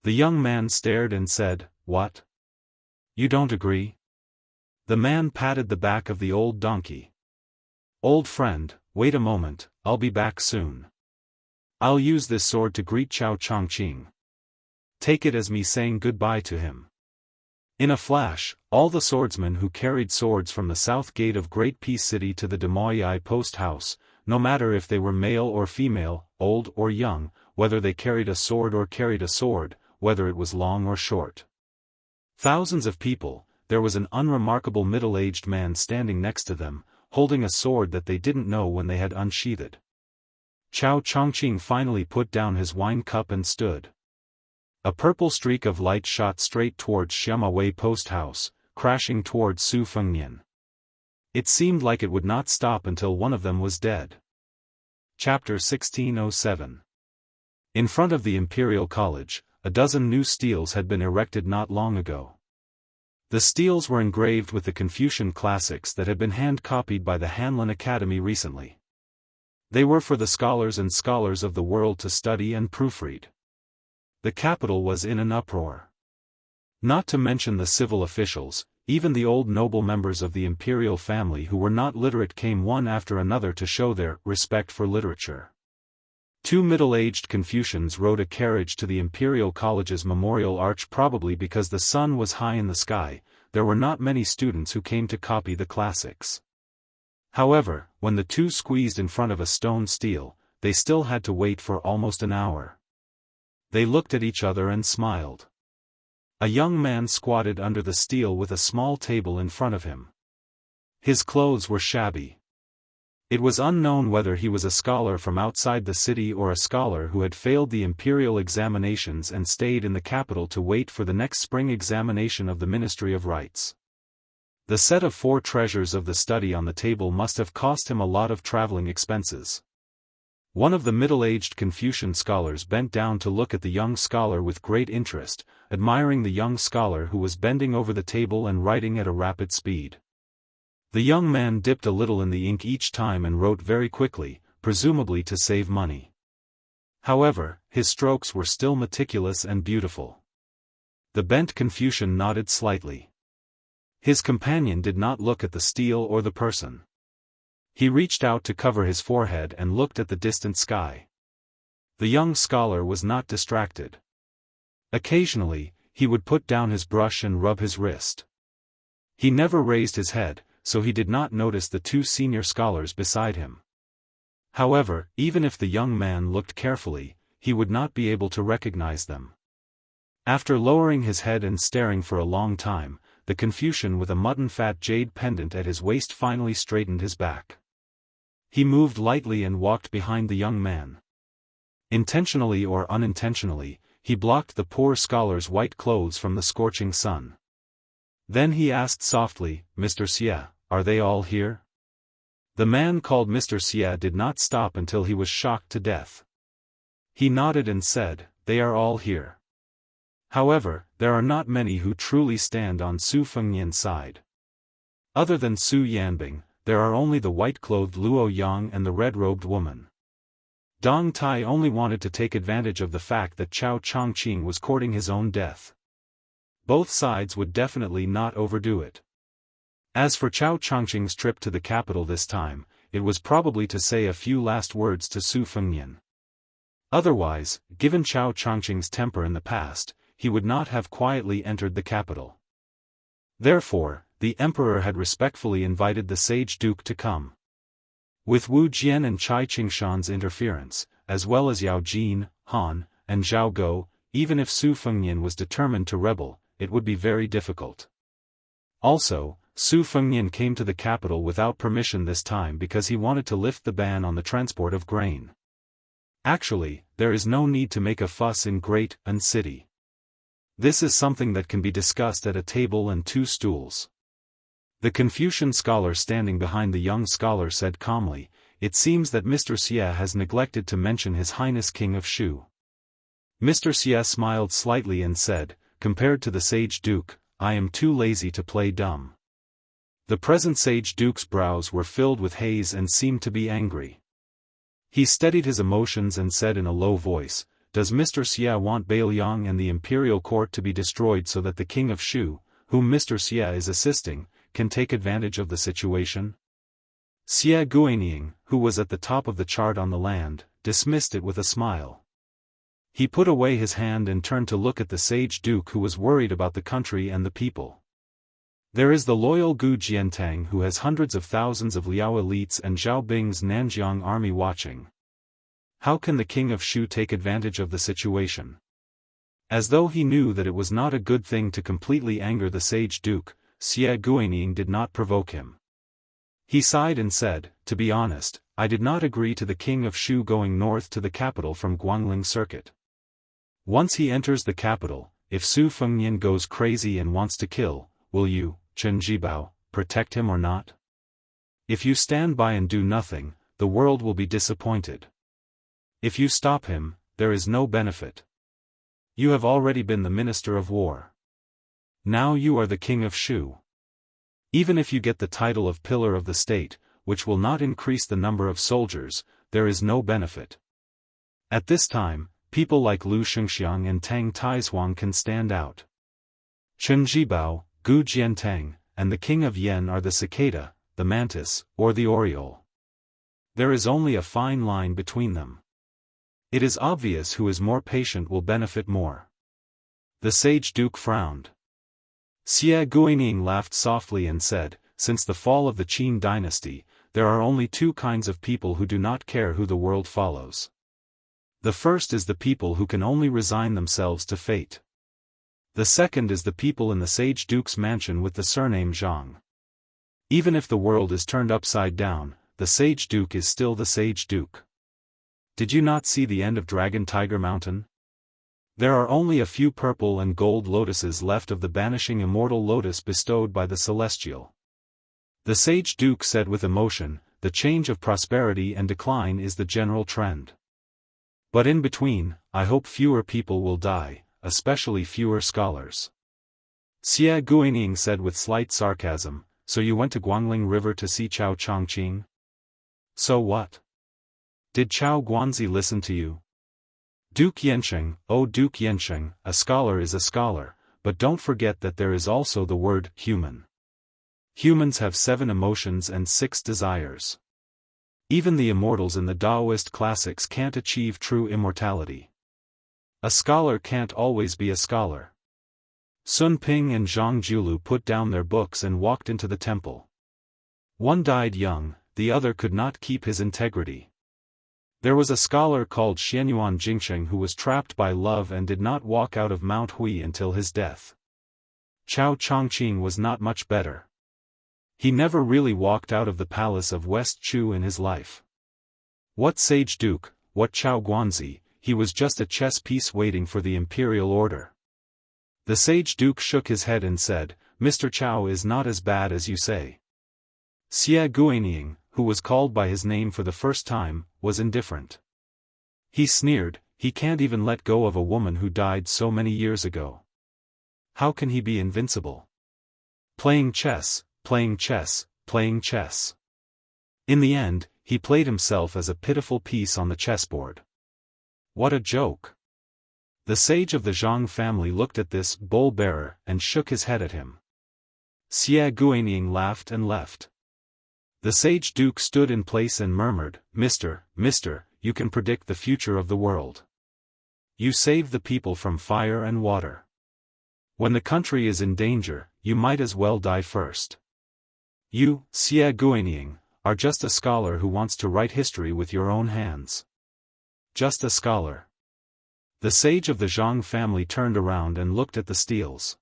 The young man stared and said, "What? You don't agree?" The man patted the back of the old donkey. "Old friend, wait a moment, I'll be back soon. I'll use this sword to greet Chao Chongqing. Take it as me saying goodbye to him." In a flash, all the swordsmen who carried swords from the south gate of Great Peace City to the Demoyai post house, no matter if they were male or female, old or young, whether they carried a sword or carried a sword, whether it was long or short. Thousands of people, there was an unremarkable middle-aged man standing next to them, holding a sword that they didn't know when they had unsheathed. Chao Chongqing finally put down his wine cup and stood. A purple streak of light shot straight towards Xiamawei post house, crashing towards Su Fengnian. It seemed like it would not stop until one of them was dead. Chapter 1607. In front of the Imperial College, a dozen new steels had been erected not long ago. The steels were engraved with the Confucian classics that had been hand-copied by the Hanlin Academy recently. They were for the scholars and scholars of the world to study and proofread. The capital was in an uproar. Not to mention the civil officials, even the old noble members of the imperial family who were not literate came one after another to show their respect for literature. Two middle-aged Confucians rode a carriage to the Imperial College's memorial arch probably because the sun was high in the sky. There were not many students who came to copy the classics. However, when the two squeezed in front of a stone stele, they still had to wait for almost an hour. They looked at each other and smiled. A young man squatted under the stele with a small table in front of him. His clothes were shabby. It was unknown whether he was a scholar from outside the city or a scholar who had failed the imperial examinations and stayed in the capital to wait for the next spring examination of the Ministry of Rites. The set of 4 treasures of the study on the table must have cost him a lot of traveling expenses. One of the middle-aged Confucian scholars bent down to look at the young scholar with great interest, admiring the young scholar who was bending over the table and writing at a rapid speed. The young man dipped a little in the ink each time and wrote very quickly, presumably to save money. However, his strokes were still meticulous and beautiful. The bent Confucian nodded slightly. His companion did not look at the stele or the person. He reached out to cover his forehead and looked at the distant sky. The young scholar was not distracted. Occasionally, he would put down his brush and rub his wrist. He never raised his head, so he did not notice the 2 senior scholars beside him. However, even if the young man looked carefully, he would not be able to recognize them. After lowering his head and staring for a long time, the Confucian with a mutton-fat jade pendant at his waist finally straightened his back. He moved lightly and walked behind the young man. Intentionally or unintentionally, he blocked the poor scholar's white clothes from the scorching sun. Then he asked softly, "Mr. Xie, are they all here?" The man called Mr. Xie did not stop until he was shocked to death. He nodded and said, "They are all here." However, there are not many who truly stand on Su Fengnian's side. Other than Su Yanbing, there are only the white-clothed Luo Yang and the red-robed woman. Dong Tai only wanted to take advantage of the fact that Chao Chongqing was courting his own death. Both sides would definitely not overdo it. As for Chao Chongqing's trip to the capital this time, it was probably to say a few last words to Su Fengnian. Otherwise, given Chao Chongqing's temper in the past, he would not have quietly entered the capital. Therefore, the emperor had respectfully invited the sage duke to come. With Wu Jian and Chai Qingshan's interference, as well as Yao Jin, Han, and Zhao Go, even if Su Fengnian was determined to rebel, it would be very difficult. Also, Su Fengnian came to the capital without permission this time because he wanted to lift the ban on the transport of grain. Actually, there is no need to make a fuss in Great An City. This is something that can be discussed at a table and 2 stools. The Confucian scholar standing behind the young scholar said calmly, "It seems that Mr. Xie has neglected to mention His Highness King of Shu." Mr. Xie smiled slightly and said, "Compared to the sage duke, I am too lazy to play dumb." The present sage duke's brows were filled with haze and seemed to be angry. He steadied his emotions and said in a low voice, "Does Mr. Xie want Bailiang and the imperial court to be destroyed so that the king of Shu, whom Mr. Xie is assisting, can take advantage of the situation?" Xie Guanying, who was at the top of the chart on the land, dismissed it with a smile. He put away his hand and turned to look at the sage duke who was worried about the country and the people. There is the loyal Gu Jiantang who has hundreds of thousands of Liao elites and Zhao Bing's Nanjiang army watching. How can the king of Shu take advantage of the situation? As though he knew that it was not a good thing to completely anger the sage duke, Xie Guanying did not provoke him. He sighed and said, "To be honest, I did not agree to the king of Shu going north to the capital from Guangling Circuit. Once he enters the capital, if Su Fengnian goes crazy and wants to kill, will you, Chen Jibao, protect him or not? If you stand by and do nothing, the world will be disappointed. If you stop him, there is no benefit. You have already been the Minister of War. Now you are the King of Shu. Even if you get the title of Pillar of the State, which will not increase the number of soldiers, there is no benefit. At this time, people like Lu Shengxiang and Tang Taizuang can stand out. Chen Jibao, Gu Jiantang, and the King of Yen are the cicada, the mantis, or the oriole. There is only a fine line between them. It is obvious who is more patient will benefit more. The sage duke frowned. Xie Guanying laughed softly and said, "Since the fall of the Qin dynasty, there are only 2 kinds of people who do not care who the world follows. The first is the people who can only resign themselves to fate. The second is the people in the sage duke's mansion with the surname Zhang. Even if the world is turned upside down, the sage duke is still the sage duke. Did you not see the end of Dragon Tiger Mountain? There are only a few purple and gold lotuses left of the banishing immortal lotus bestowed by the celestial." The sage duke said with emotion, "The change of prosperity and decline is the general trend. But in between, I hope fewer people will die, especially fewer scholars." Xie Guanying said with slight sarcasm, "So you went to Guangling River to see Chao Chongqing? So what? Did Chao Guanzi listen to you?" Duke Yansheng, "Oh Duke Yansheng, a scholar is a scholar, but don't forget that there is also the word human. Humans have 7 emotions and 6 desires. Even the immortals in the Daoist classics can't achieve true immortality. A scholar can't always be a scholar." Sun Ping and Zhang Julu put down their books and walked into the temple. One died young, the other could not keep his integrity. There was a scholar called Xianyuan Jingsheng who was trapped by love and did not walk out of Mount Hui until his death. Chao Chongqing was not much better. He never really walked out of the palace of West Chu in his life. What sage duke, what Chao Guanzi, he was just a chess piece waiting for the imperial order. The sage duke shook his head and said, "Mr. Chao is not as bad as you say." Xie Guanying, who was called by his name for the first time, was indifferent. He sneered, "He can't even let go of a woman who died so many years ago." How can he be invincible? Playing chess, playing chess, playing chess. In the end, he played himself as a pitiful piece on the chessboard. What a joke! The sage of the Zhang family looked at this bowl-bearer and shook his head at him. Xie Guanyin laughed and left. The sage duke stood in place and murmured, Mister, you can predict the future of the world. You save the people from fire and water. When the country is in danger, you might as well die first. You, Xie Guanyin, are just a scholar who wants to write history with your own hands. Just a scholar. The sage of the Zhang family turned around and looked at the steels.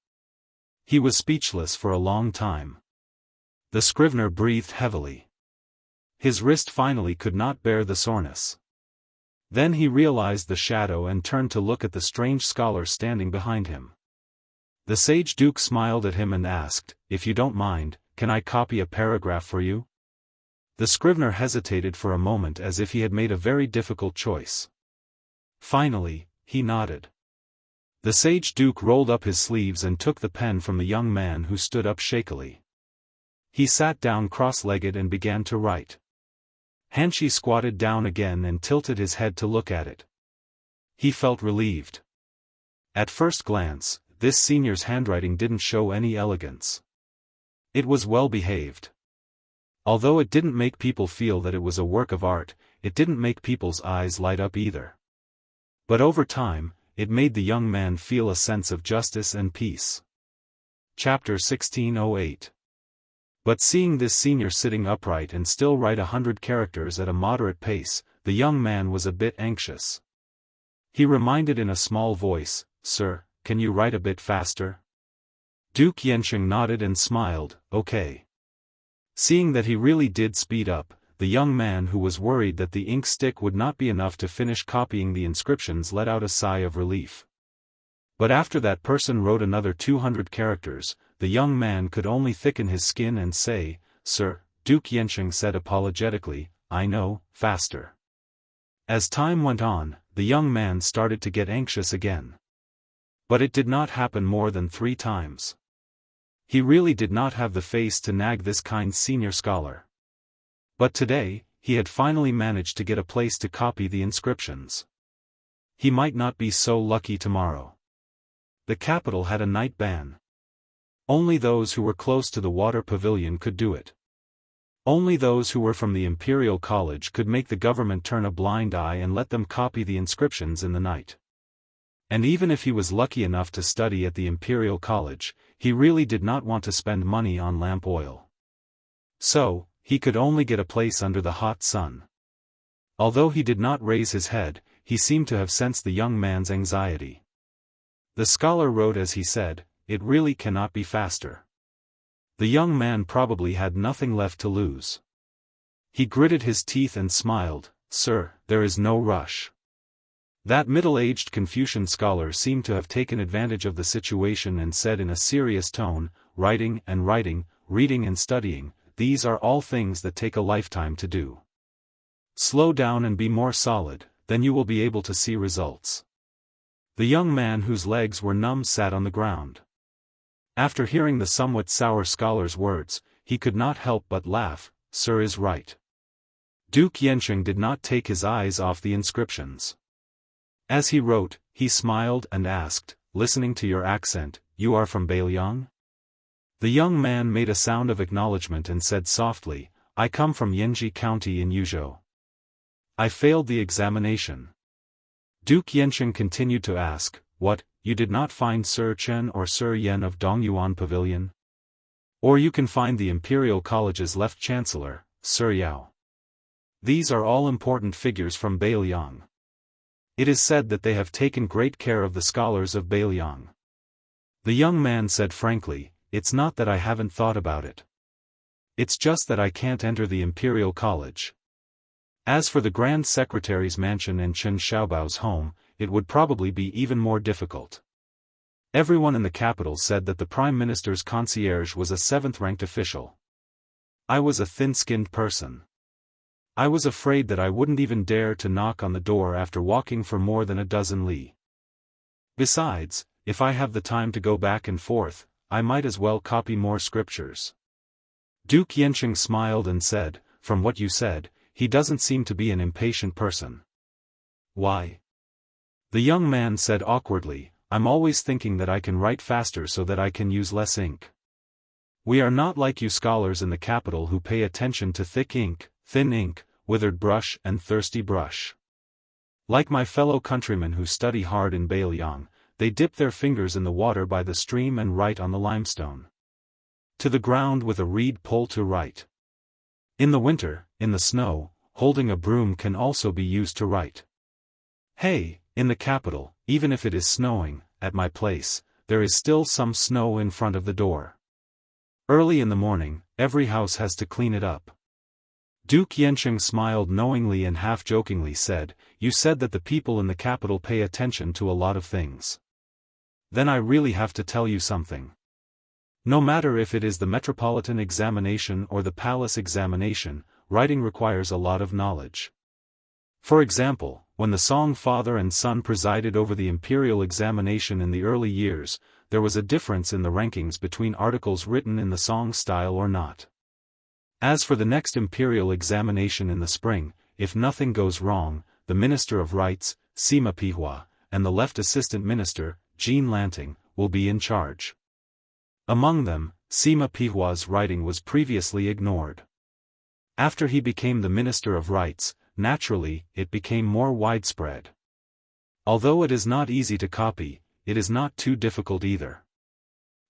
He was speechless for a long time. The scrivener breathed heavily. His wrist finally could not bear the soreness. Then he realized the shadow and turned to look at the strange scholar standing behind him. The sage duke smiled at him and asked, If you don't mind, can I copy a paragraph for you? The scrivener hesitated for a moment as if he had made a very difficult choice. Finally, he nodded. The sage duke rolled up his sleeves and took the pen from the young man who stood up shakily. He sat down cross-legged and began to write. Hanshi squatted down again and tilted his head to look at it. He felt relieved. At first glance, this senior's handwriting didn't show any elegance. It was well behaved. Although it didn't make people feel that it was a work of art, it didn't make people's eyes light up either. But over time, it made the young man feel a sense of justice and peace. Chapter 1608. But seeing this senior sitting upright and still write 100 characters at a moderate pace, the young man was a bit anxious. He reminded in a small voice, Sir, can you write a bit faster? Duke Yansheng nodded and smiled, okay. Seeing that he really did speed up, the young man who was worried that the ink stick would not be enough to finish copying the inscriptions let out a sigh of relief. But after that person wrote another 200 characters, the young man could only thicken his skin and say, Sir, Duke Yansheng said apologetically, I know, faster. As time went on, the young man started to get anxious again. But it did not happen more than 3 times. He really did not have the face to nag this kind senior scholar. But today, he had finally managed to get a place to copy the inscriptions. He might not be so lucky tomorrow. The capital had a night ban. Only those who were close to the water pavilion could do it. Only those who were from the Imperial College could make the government turn a blind eye and let them copy the inscriptions in the night. And even if he was lucky enough to study at the Imperial College, he really did not want to spend money on lamp oil. So, he could only get a place under the hot sun. Although he did not raise his head, he seemed to have sensed the young man's anxiety. The scholar wrote as he said, It really cannot be faster. The young man probably had nothing left to lose. He gritted his teeth and smiled, Sir, there is no rush. That middle-aged Confucian scholar seemed to have taken advantage of the situation and said in a serious tone, Writing and writing, reading and studying, these are all things that take a lifetime to do. Slow down and be more solid, then you will be able to see results. The young man whose legs were numb sat on the ground. After hearing the somewhat sour scholar's words, he could not help but laugh, Sir is right. Duke Yansheng did not take his eyes off the inscriptions. As he wrote, he smiled and asked, Listening to your accent, you are from Beiliang? The young man made a sound of acknowledgement and said softly, I come from Yanji County in Yuzhou. I failed the examination. Duke Yansheng continued to ask, What, you did not find Sir Chen or Sir Yen of Dongyuan Pavilion? Or you can find the Imperial College's left chancellor, Sir Yao. These are all important figures from Beiliang. It is said that they have taken great care of the scholars of Beiliang. The young man said frankly, It's not that I haven't thought about it. It's just that I can't enter the Imperial College. As for the Grand Secretary's mansion and Chen Xiaobao's home, it would probably be even more difficult. Everyone in the capital said that the Prime Minister's concierge was a 7th-ranked official. I was a thin-skinned person. I was afraid that I wouldn't even dare to knock on the door after walking for more than a dozen li. Besides, if I have the time to go back and forth, I might as well copy more scriptures. Duke Yencheng smiled and said, from what you said, he doesn't seem to be an impatient person. Why? The young man said awkwardly, I'm always thinking that I can write faster so that I can use less ink. We are not like you scholars in the capital who pay attention to thick ink, thin ink, withered brush and thirsty brush. Like my fellow countrymen who study hard in Beiliang, they dip their fingers in the water by the stream and write on the limestone. To the ground with a reed pole to write. In the winter, in the snow, holding a broom can also be used to write. Hey, in the capital, even if it is snowing, at my place, there is still some snow in front of the door. Early in the morning, every house has to clean it up. Duke Yencheng smiled knowingly and half-jokingly said, you said that the people in the capital pay attention to a lot of things. Then I really have to tell you something. No matter if it is the metropolitan examination or the palace examination, writing requires a lot of knowledge. For example, when the Song father and son presided over the imperial examination in the early years, there was a difference in the rankings between articles written in the Song style or not. As for the next imperial examination in the spring, if nothing goes wrong, the Minister of Rights, Sima Pihua, and the left assistant minister, Jean Lanting, will be in charge. Among them, Sima Pihua's writing was previously ignored. After he became the Minister of Rights, naturally, it became more widespread. Although it is not easy to copy, it is not too difficult either.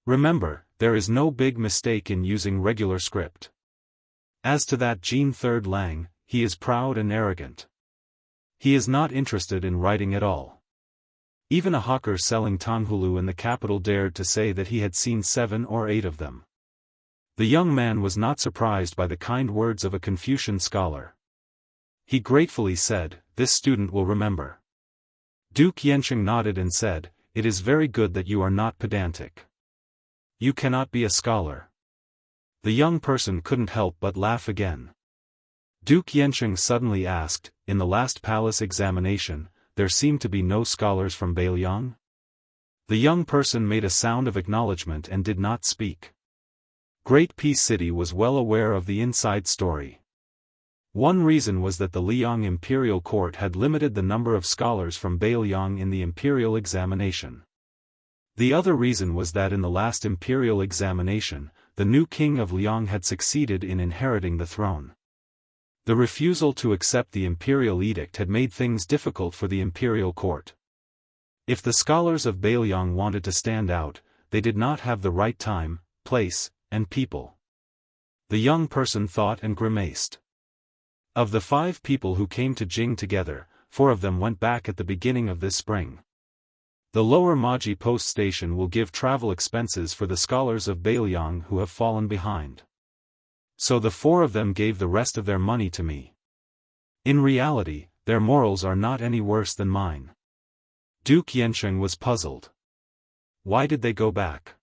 Remember, there is no big mistake in using regular script. As to that Jean Third Lang, he is proud and arrogant. He is not interested in writing at all. Even a hawker selling tanghulu in the capital dared to say that he had seen 7 or 8 of them. The young man was not surprised by the kind words of a Confucian scholar. He gratefully said, this student will remember. Duke Yencheng nodded and said, it is very good that you are not pedantic. You cannot be a scholar. The young person couldn't help but laugh again. Duke Yencheng suddenly asked, in the last palace examination, there seemed to be no scholars from Beiliang? The young person made a sound of acknowledgement and did not speak. Great Peace City was well aware of the inside story. One reason was that the Liang imperial court had limited the number of scholars from Beiliang in the imperial examination. The other reason was that in the last imperial examination, the new king of Liang had succeeded in inheriting the throne. The refusal to accept the imperial edict had made things difficult for the imperial court. If the scholars of Beiliang wanted to stand out, they did not have the right time, place, and people. The young person thought and grimaced. Of the 5 people who came to Jing together, 4 of them went back at the beginning of this spring. The lower Maji post station will give travel expenses for the scholars of Beiliang who have fallen behind. So the 4 of them gave the rest of their money to me. In reality, their morals are not any worse than mine. Duke Yencheng was puzzled. Why did they go back?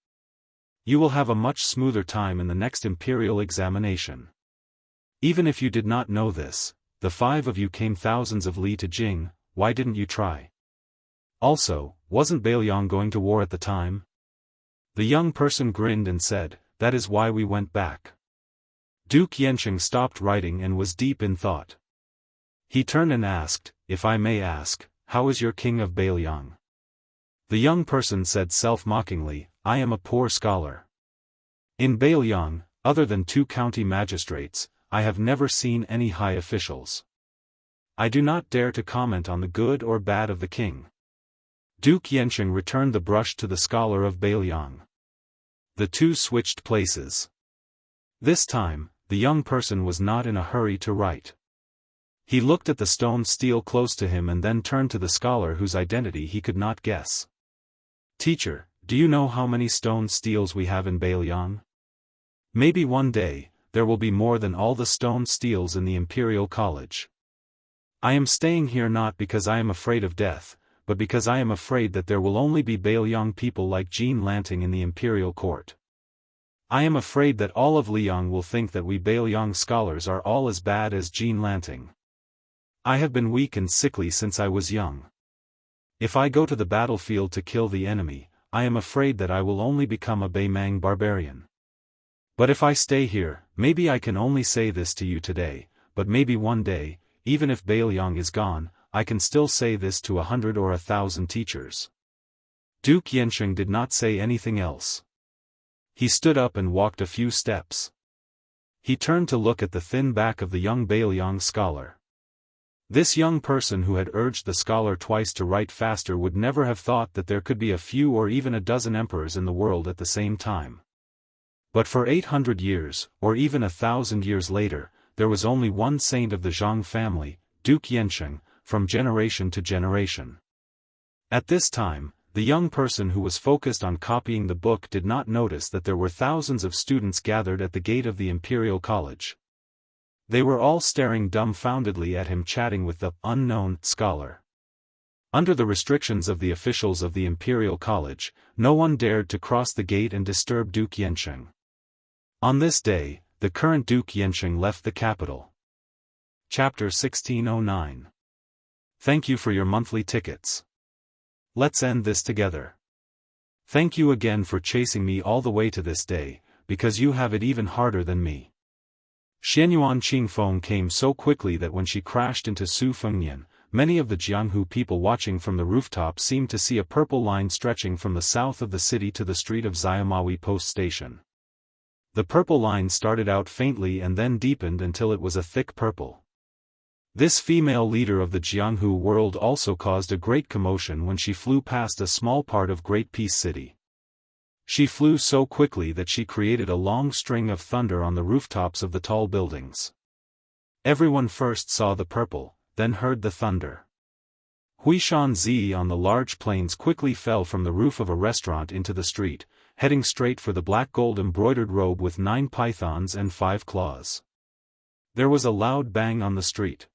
You will have a much smoother time in the next imperial examination. Even if you did not know this, the 5 of you came thousands of li to Jing, why didn't you try? Also, wasn't Beiliang going to war at the time? The young person grinned and said, that is why we went back. Duke Yencheng stopped writing and was deep in thought. He turned and asked, if I may ask, how is your king of Beiliang? The young person said self-mockingly, I am a poor scholar. In Beiliang, other than 2 county magistrates, I have never seen any high officials. I do not dare to comment on the good or bad of the king. Duke Yencheng returned the brush to the scholar of Beiliang. The 2 switched places. This time, the young person was not in a hurry to write. He looked at the stone stele close to him and then turned to the scholar whose identity he could not guess. Teacher, do you know how many stone steles we have in Beiliang? Maybe one day, there will be more than all the stone steles in the Imperial College. I am staying here not because I am afraid of death, but because I am afraid that there will only be Beiliang people like Jean Lanting in the imperial court. I am afraid that all of Liang will think that we Beiliang scholars are all as bad as Jean Lanting. I have been weak and sickly since I was young. If I go to the battlefield to kill the enemy, I am afraid that I will only become a Beimang barbarian. But if I stay here, maybe I can only say this to you today, but maybe one day, even if Beiliang is gone, I can still say this to 100 or 1,000 teachers. Duke Yansheng did not say anything else. He stood up and walked a few steps. He turned to look at the thin back of the young Beiliang scholar. This young person who had urged the scholar twice to write faster would never have thought that there could be a few or even a dozen emperors in the world at the same time. But for 800 years, or even 1,000 years later, there was only one saint of the Zhang family, Duke Yansheng, from generation to generation. At this time, the young person who was focused on copying the book did not notice that there were thousands of students gathered at the gate of the Imperial College. They were all staring dumbfoundedly at him chatting with the unknown scholar. Under the restrictions of the officials of the Imperial College, no one dared to cross the gate and disturb Duke Yansheng. On this day, the current Duke Yansheng left the capital. Chapter 1609. Thank you for your monthly tickets. Let's end this together. Thank you again for chasing me all the way to this day, because you have it even harder than me. Xianyuan Qingfeng came so quickly that when she crashed into Su Fengnian, many of the Jianghu people watching from the rooftop seemed to see a purple line stretching from the south of the city to the street of Xiamawi Post Station. The purple line started out faintly and then deepened until it was a thick purple. This female leader of the Jianghu world also caused a great commotion when she flew past a small part of Great Peace City. She flew so quickly that she created a long string of thunder on the rooftops of the tall buildings. Everyone first saw the purple, then heard the thunder. Huishan Zi on the large planes quickly fell from the roof of a restaurant into the street, heading straight for the black gold embroidered robe with 9 pythons and 5 claws. There was a loud bang on the street.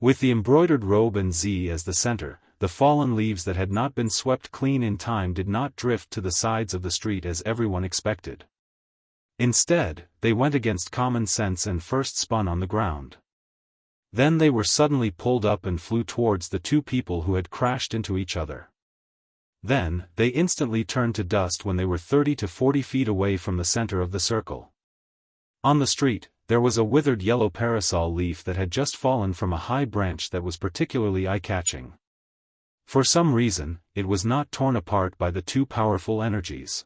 With the embroidered robe and Zi as the center, the fallen leaves that had not been swept clean in time did not drift to the sides of the street as everyone expected. Instead, they went against common sense and first spun on the ground. Then they were suddenly pulled up and flew towards the two people who had crashed into each other. Then, they instantly turned to dust when they were 30 to 40 feet away from the center of the circle. On the street, there was a withered yellow parasol leaf that had just fallen from a high branch that was particularly eye-catching. For some reason, it was not torn apart by the two powerful energies.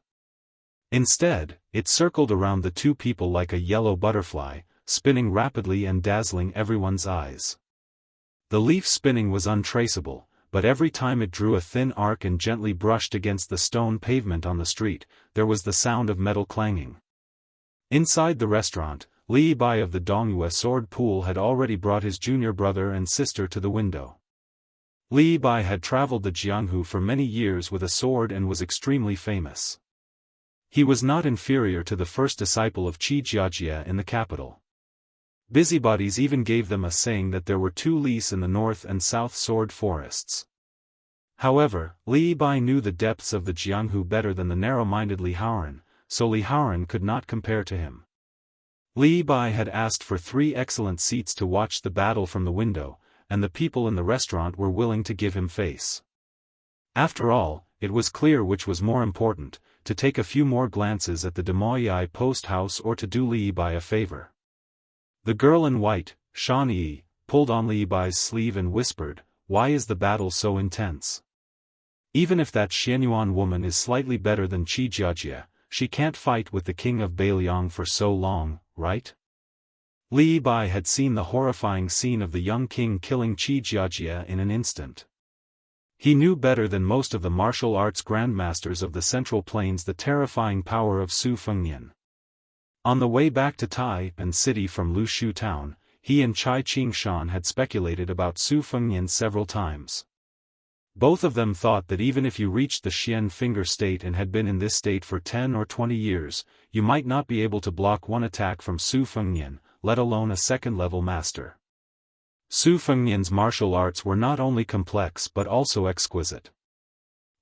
Instead, it circled around the two people like a yellow butterfly, spinning rapidly and dazzling everyone's eyes. The leaf spinning was untraceable, but every time it drew a thin arc and gently brushed against the stone pavement on the street, there was the sound of metal clanging. Inside the restaurant, Li Bai of the Dongyue sword pool had already brought his junior brother and sister to the window. Li Bai had traveled the Jianghu for many years with a sword and was extremely famous. He was not inferior to the first disciple of Qi Jiajie in the capital. Busybodies even gave them a saying that there were 2 Lis in the north and south sword forests. However, Li Bai knew the depths of the Jianghu better than the narrow-minded Li Haoran, so Li Haoran could not compare to him. Li Bai had asked for 3 excellent seats to watch the battle from the window, and the people in the restaurant were willing to give him face. After all, it was clear which was more important, to take a few more glances at the Demoyai post house or to do Li Bai a favor. The girl in white, Shan Yi, pulled on Li Bai's sleeve and whispered, "Why is the battle so intense? Even if that Xianyuan woman is slightly better than Qi Jiajie, she can't fight with the king of Beiliang for so long, right?" Li Bai had seen the horrifying scene of the young king killing Qi Jiajie in an instant. He knew better than most of the martial arts grandmasters of the Central Plains the terrifying power of Su Fengnian. On the way back to Taipan City from Lushu town, he and Chai Qingshan had speculated about Su Fengnian several times. Both of them thought that even if you reached the Xian finger state and had been in this state for 10 or 20 years, you might not be able to block one attack from Su Fengnian, let alone a second-level master. Su Fengnian's martial arts were not only complex but also exquisite.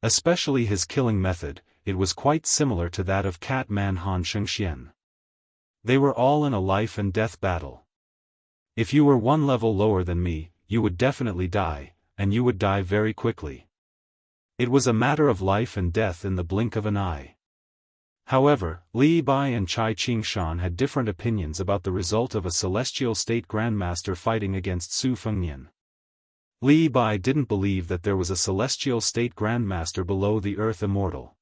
Especially his killing method, it was quite similar to that of Cat-Man Han Shengxian. They were all in a life-and-death battle. If you were one level lower than me, you would definitely die, and you would die very quickly. It was a matter of life and death in the blink of an eye. However, Li Bai and Chai Qingshan had different opinions about the result of a celestial state grandmaster fighting against Su Fengnian. Li Bai didn't believe that there was a celestial state grandmaster below the earth immortal.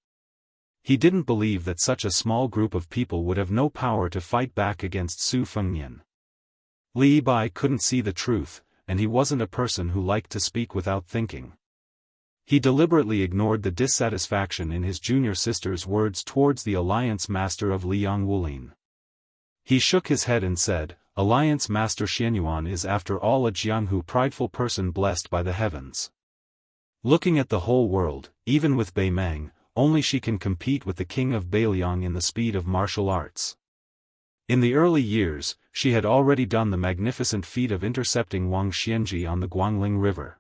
He didn't believe that such a small group of people would have no power to fight back against Su Fengnian. Li Bai couldn't see the truth, and he wasn't a person who liked to speak without thinking. He deliberately ignored the dissatisfaction in his junior sister's words towards the Alliance Master of Liang Wulin. He shook his head and said, "Alliance Master Xianyuan is after all a Jianghu prideful person blessed by the heavens. Looking at the whole world, even with Bei Meng, only she can compete with the king of Beiliang in the speed of martial arts. In the early years, she had already done the magnificent feat of intercepting Wang Xianji on the Guangling River.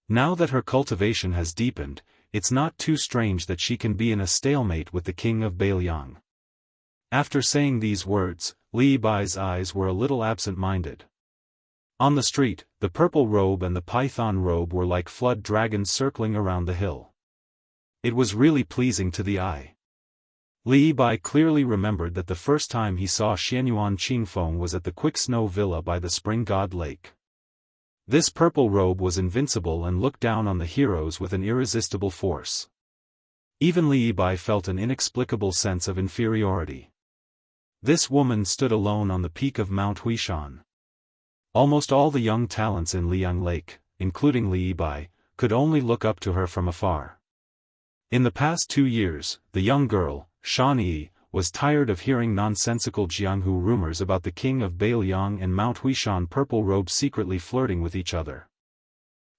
Now that her cultivation has deepened, it's not too strange that she can be in a stalemate with the king of Beiliang." After saying these words, Li Bai's eyes were a little absent-minded. On the street, the purple robe and the python robe were like flood dragons circling around the hill. It was really pleasing to the eye. Li Bai clearly remembered that the first time he saw Xianyuan Qingfeng was at the Quick Snow Villa by the Spring God Lake. This purple robe was invincible and looked down on the heroes with an irresistible force. Even Li Bai felt an inexplicable sense of inferiority. This woman stood alone on the peak of Mount Huishan. Almost all the young talents in Liang Lake, including Li Bai, could only look up to her from afar. In the past 2 years, the young girl, Shan Yi, was tired of hearing nonsensical Jianghu rumors about the king of Beiliang and Mount Huishan purple robe secretly flirting with each other.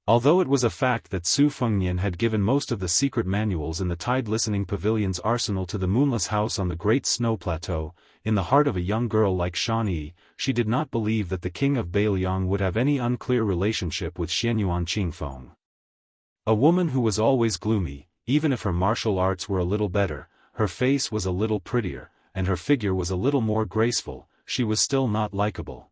Although it was a fact that Su Fengnian had given most of the secret manuals in the Tide Listening Pavilion's arsenal to the Moonless House on the Great Snow Plateau, in the heart of a young girl like Shan Yi, she did not believe that the king of Beiliang would have any unclear relationship with Xianyuan Qingfeng. A woman who was always gloomy, even if her martial arts were a little better, her face was a little prettier, and her figure was a little more graceful, she was still not likable.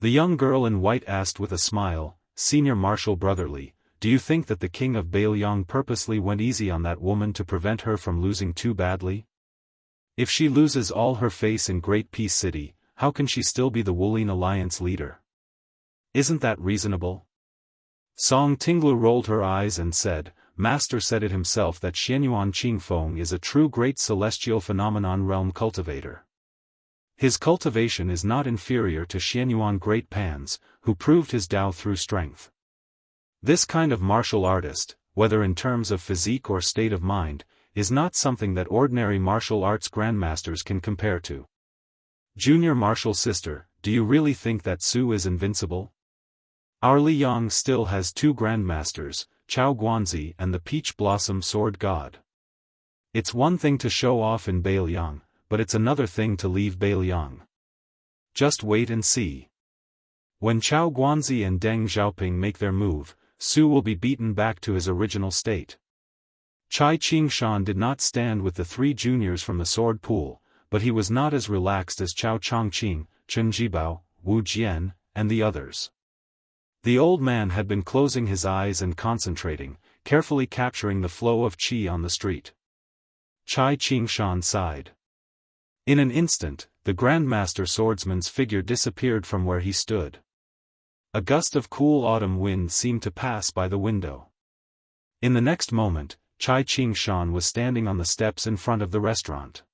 The young girl in white asked with a smile, "Senior Marshal Brotherly, do you think that the king of Beiliang purposely went easy on that woman to prevent her from losing too badly? If she loses all her face in Great Peace City, how can she still be the Wulin Alliance leader? Isn't that reasonable?" Song Tinglu rolled her eyes and said, "Master said it himself that Xianyuan Qingfeng is a true great celestial phenomenon realm cultivator. His cultivation is not inferior to Xianyuan Great Pans, who proved his Tao through strength. This kind of martial artist, whether in terms of physique or state of mind, is not something that ordinary martial arts grandmasters can compare to. Junior martial sister, do you really think that Su is invincible? Our Liyang still has 2 grandmasters, Chao Guanzi and the Peach Blossom Sword God. It's one thing to show off in Beiliang, but it's another thing to leave Beiliang. Just wait and see. When Chao Guanzi and Deng Xiaoping make their move, Su will be beaten back to his original state." Chai Qingshan did not stand with the 3 juniors from the sword pool, but he was not as relaxed as Chao Chongqing, Chen Jibao, Wu Jian, and the others. The old man had been closing his eyes and concentrating, carefully capturing the flow of qi on the street. Chai Qingshan sighed. In an instant, the Grandmaster Swordsman's figure disappeared from where he stood. A gust of cool autumn wind seemed to pass by the window. In the next moment, Chai Qingshan was standing on the steps in front of the restaurant.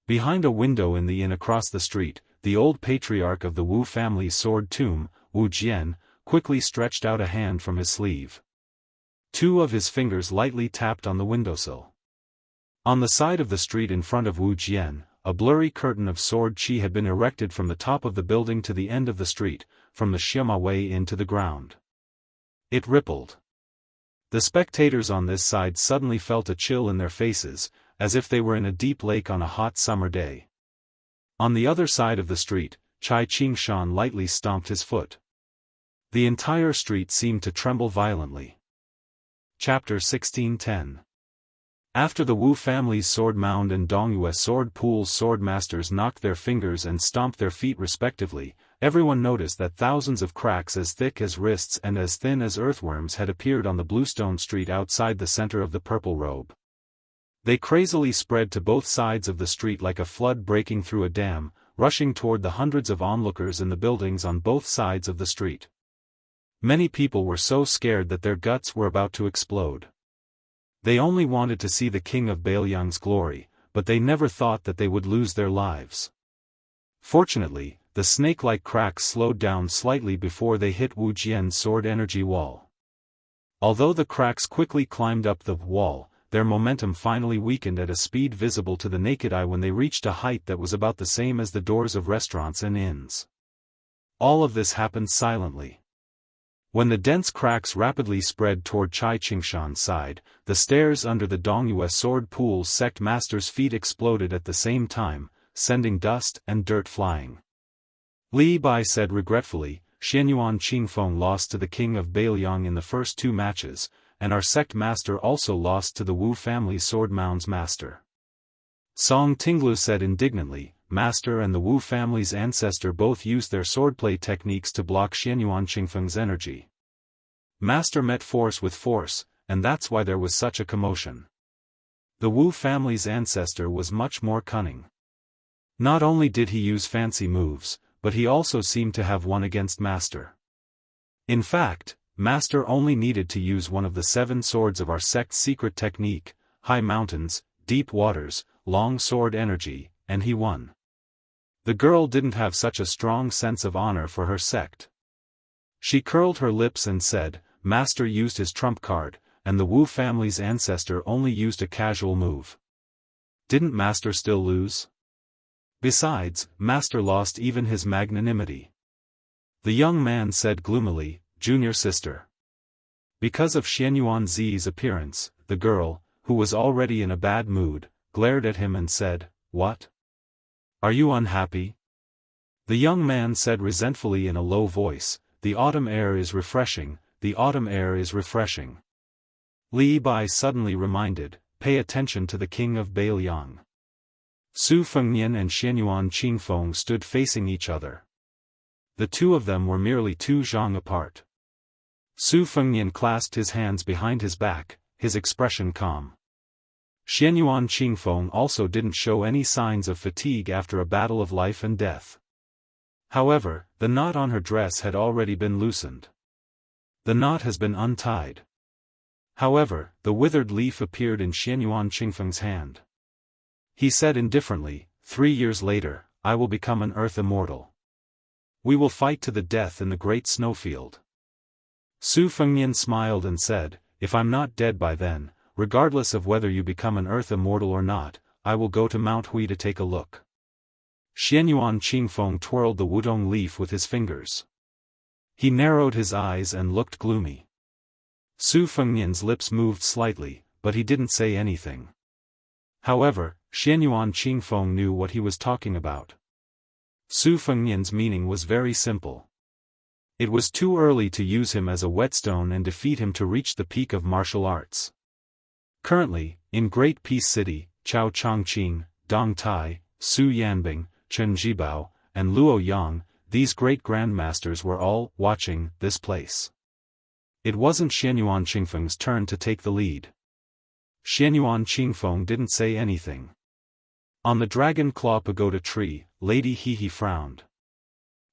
Behind a window in the inn across the street, the old patriarch of the Wu family's sword tomb, Wu Jian, quickly stretched out a hand from his sleeve. 2 of his fingers lightly tapped on the windowsill. On the side of the street in front of Wu Jian, a blurry curtain of sword qi had been erected from the top of the building to the end of the street, from the Shima Wei into the ground. It rippled. The spectators on this side suddenly felt a chill in their faces, as if they were in a deep lake on a hot summer day. On the other side of the street, Chai Qingshan lightly stomped his foot. The entire street seemed to tremble violently. Chapter 1610. After the Wu family's sword mound and Daoist sword pool's sword masters knocked their fingers and stomped their feet respectively, everyone noticed that thousands of cracks as thick as wrists and as thin as earthworms had appeared on the bluestone street outside the center of the purple robe. They crazily spread to both sides of the street like a flood breaking through a dam, rushing toward the hundreds of onlookers in the buildings on both sides of the street. Many people were so scared that their guts were about to explode. They only wanted to see the king of Baoyang's glory, but they never thought that they would lose their lives. Fortunately, the snake-like cracks slowed down slightly before they hit Wu Jian's sword energy wall. Although the cracks quickly climbed up the wall, their momentum finally weakened at a speed visible to the naked eye when they reached a height that was about the same as the doors of restaurants and inns. All of this happened silently. When the dense cracks rapidly spread toward Chai Qingshan's side, the stairs under the Daoist sword pool's sect master's feet exploded at the same time, sending dust and dirt flying. Li Bai said regretfully, Xianyuan Qingfeng lost to the king of Baoyang in the first 2 matches, and our sect master also lost to the Wu family's sword mound's master. Song Tinglu said indignantly, Master and the Wu family's ancestor both used their swordplay techniques to block Xianyuan Qingfeng's energy. Master met force with force, and that's why there was such a commotion. The Wu family's ancestor was much more cunning. Not only did he use fancy moves, but he also seemed to have won against Master. In fact, Master only needed to use one of the 7 swords of our sect's secret technique, high mountains, deep waters, long sword energy, and he won. The girl didn't have such a strong sense of honor for her sect. She curled her lips and said, Master used his trump card, and the Wu family's ancestor only used a casual move. Didn't Master still lose? Besides, Master lost even his magnanimity. The young man said gloomily, Junior sister. Because of Xianyuan Zi's appearance, the girl, who was already in a bad mood, glared at him and said, What? Are you unhappy? The young man said resentfully in a low voice, The autumn air is refreshing, the autumn air is refreshing. Li Bai suddenly reminded, Pay attention to the king of Baoyang. Su Fengnian and Xianyuan Qingfeng stood facing each other. The two of them were merely 2 zhang apart. Su Fengnian clasped his hands behind his back, his expression calm. Xianyuan Qingfeng also didn't show any signs of fatigue after a battle of life and death. However, the knot on her dress had already been loosened. The knot has been untied. However, the withered leaf appeared in Xianyuan Qingfeng's hand. He said indifferently, 3 years later, I will become an earth immortal. We will fight to the death in the great snowfield. Su Fengnian smiled and said, If I'm not dead by then, regardless of whether you become an earth immortal or not, I will go to Mount Hui to take a look. Xianyuan Qingfeng twirled the wudong leaf with his fingers. He narrowed his eyes and looked gloomy. Su Fengnian's lips moved slightly, but he didn't say anything. However, Xianyuan Qingfeng knew what he was talking about. Su Fengnian's meaning was very simple. It was too early to use him as a whetstone and defeat him to reach the peak of martial arts. Currently, in Great Peace City, Chao Chongqing, Dong Tai, Su Yanbing, Chen Jibao, and Luo Yang, these great grandmasters were all watching this place. It wasn't Xianyuan Qingfeng's turn to take the lead. Xianyuan Qingfeng didn't say anything. On the Dragon Claw Pagoda tree, Lady Hehe frowned.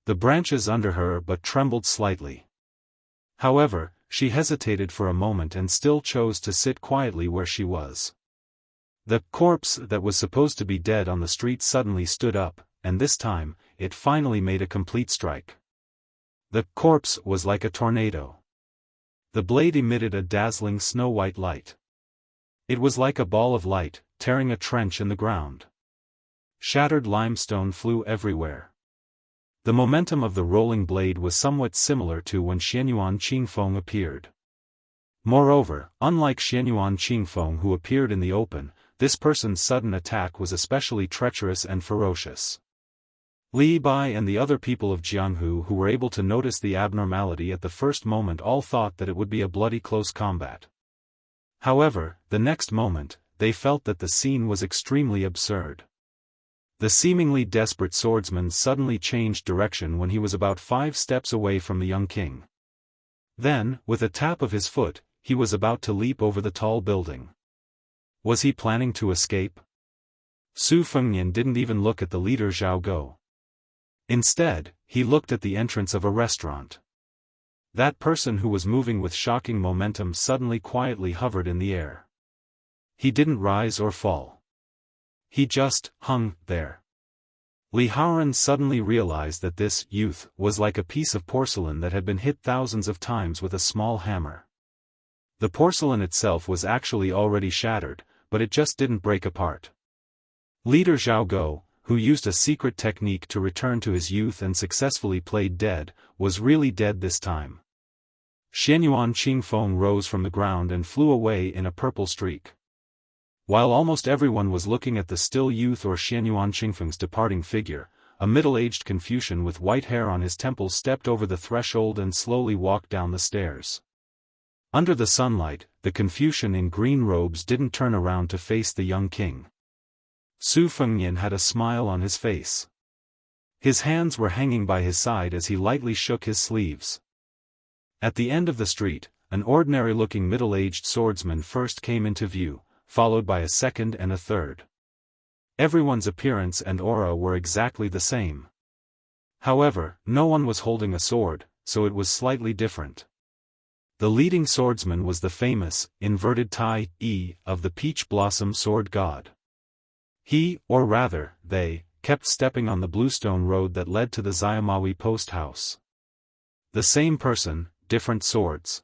The branches under her but trembled slightly. However, she hesitated for a moment and still chose to sit quietly where she was. The corpse that was supposed to be dead on the street suddenly stood up, and this time, it finally made a complete strike. The corpse was like a tornado. The blade emitted a dazzling snow-white light. It was like a ball of light, tearing a trench in the ground. Shattered limestone flew everywhere. The momentum of the rolling blade was somewhat similar to when Xianyuan Qingfeng appeared. Moreover, unlike Xianyuan Qingfeng who appeared in the open, this person's sudden attack was especially treacherous and ferocious. Li Bai and the other people of Jianghu who were able to notice the abnormality at the first moment all thought that it would be a bloody close combat. However, the next moment, they felt that the scene was extremely absurd. The seemingly desperate swordsman suddenly changed direction when he was about 5 steps away from the young king. Then, with a tap of his foot, he was about to leap over the tall building. Was he planning to escape? Su Fengnian didn't even look at the leader Zhao Go. Instead, he looked at the entrance of a restaurant. That person who was moving with shocking momentum suddenly quietly hovered in the air. He didn't rise or fall. He just hung there. Li Haoran suddenly realized that this youth was like a piece of porcelain that had been hit thousands of times with a small hammer. The porcelain itself was actually already shattered, but it just didn't break apart. Leader Zhao Go, who used a secret technique to return to his youth and successfully played dead, was really dead this time. Xianyuan Qingfeng rose from the ground and flew away in a purple streak. While almost everyone was looking at the still youth or Xianyuan Qingfeng's departing figure, a middle-aged Confucian with white hair on his temples stepped over the threshold and slowly walked down the stairs. Under the sunlight, the Confucian in green robes didn't turn around to face the young king. Su Fengnian had a smile on his face. His hands were hanging by his side as he lightly shook his sleeves. At the end of the street, an ordinary-looking middle-aged swordsman first came into view, followed by a second and a third. Everyone's appearance and aura were exactly the same. However, no one was holding a sword, so it was slightly different. The leading swordsman was the famous, inverted Tai E of the Peach Blossom Sword God. He, or rather, they, kept stepping on the bluestone road that led to the Xiamawi post house. The same person, different swords.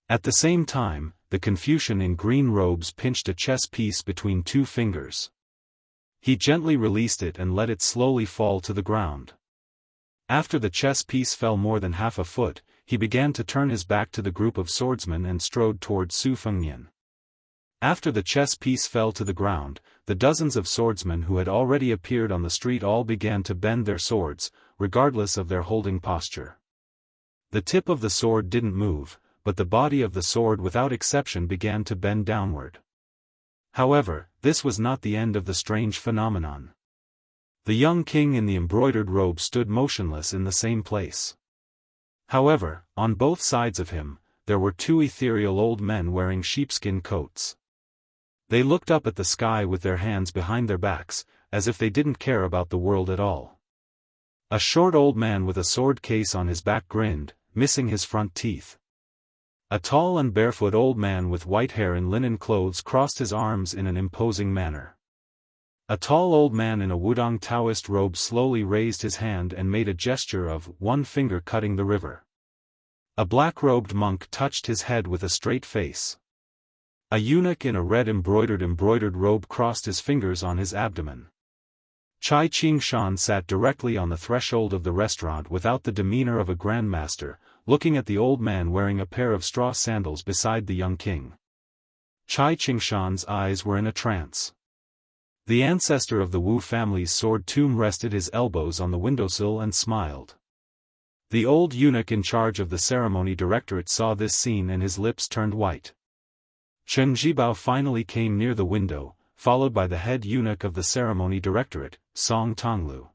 At the same time, the Confucian in green robes pinched a chess piece between 2 fingers. He gently released it and let it slowly fall to the ground. After the chess piece fell more than half a foot, he began to turn his back to the group of swordsmen and strode toward Su Fengnian. After the chess piece fell to the ground, the dozens of swordsmen who had already appeared on the street all began to bend their swords, regardless of their holding posture. The tip of the sword didn't move, but the body of the sword without exception began to bend downward. However, this was not the end of the strange phenomenon. The young king in the embroidered robe stood motionless in the same place. However, on both sides of him, there were 2 ethereal old men wearing sheepskin coats. They looked up at the sky with their hands behind their backs, as if they didn't care about the world at all. A short old man with a sword case on his back grinned, missing his front teeth. A tall and barefoot old man with white hair and linen clothes crossed his arms in an imposing manner. A tall old man in a Wudang Daoist robe slowly raised his hand and made a gesture of one finger cutting the river. A black-robed monk touched his head with a straight face. A eunuch in a red embroidered robe crossed his fingers on his abdomen. Chai Qingshan sat directly on the threshold of the restaurant without the demeanor of a grandmaster, looking at the old man wearing a pair of straw sandals beside the young king. Chai Qingshan's eyes were in a trance. The ancestor of the Wu family's sword tomb rested his elbows on the windowsill and smiled. The old eunuch in charge of the ceremony directorate saw this scene and his lips turned white. Chen Zhibao finally came near the window, followed by the head eunuch of the ceremony directorate, Song Tonglu.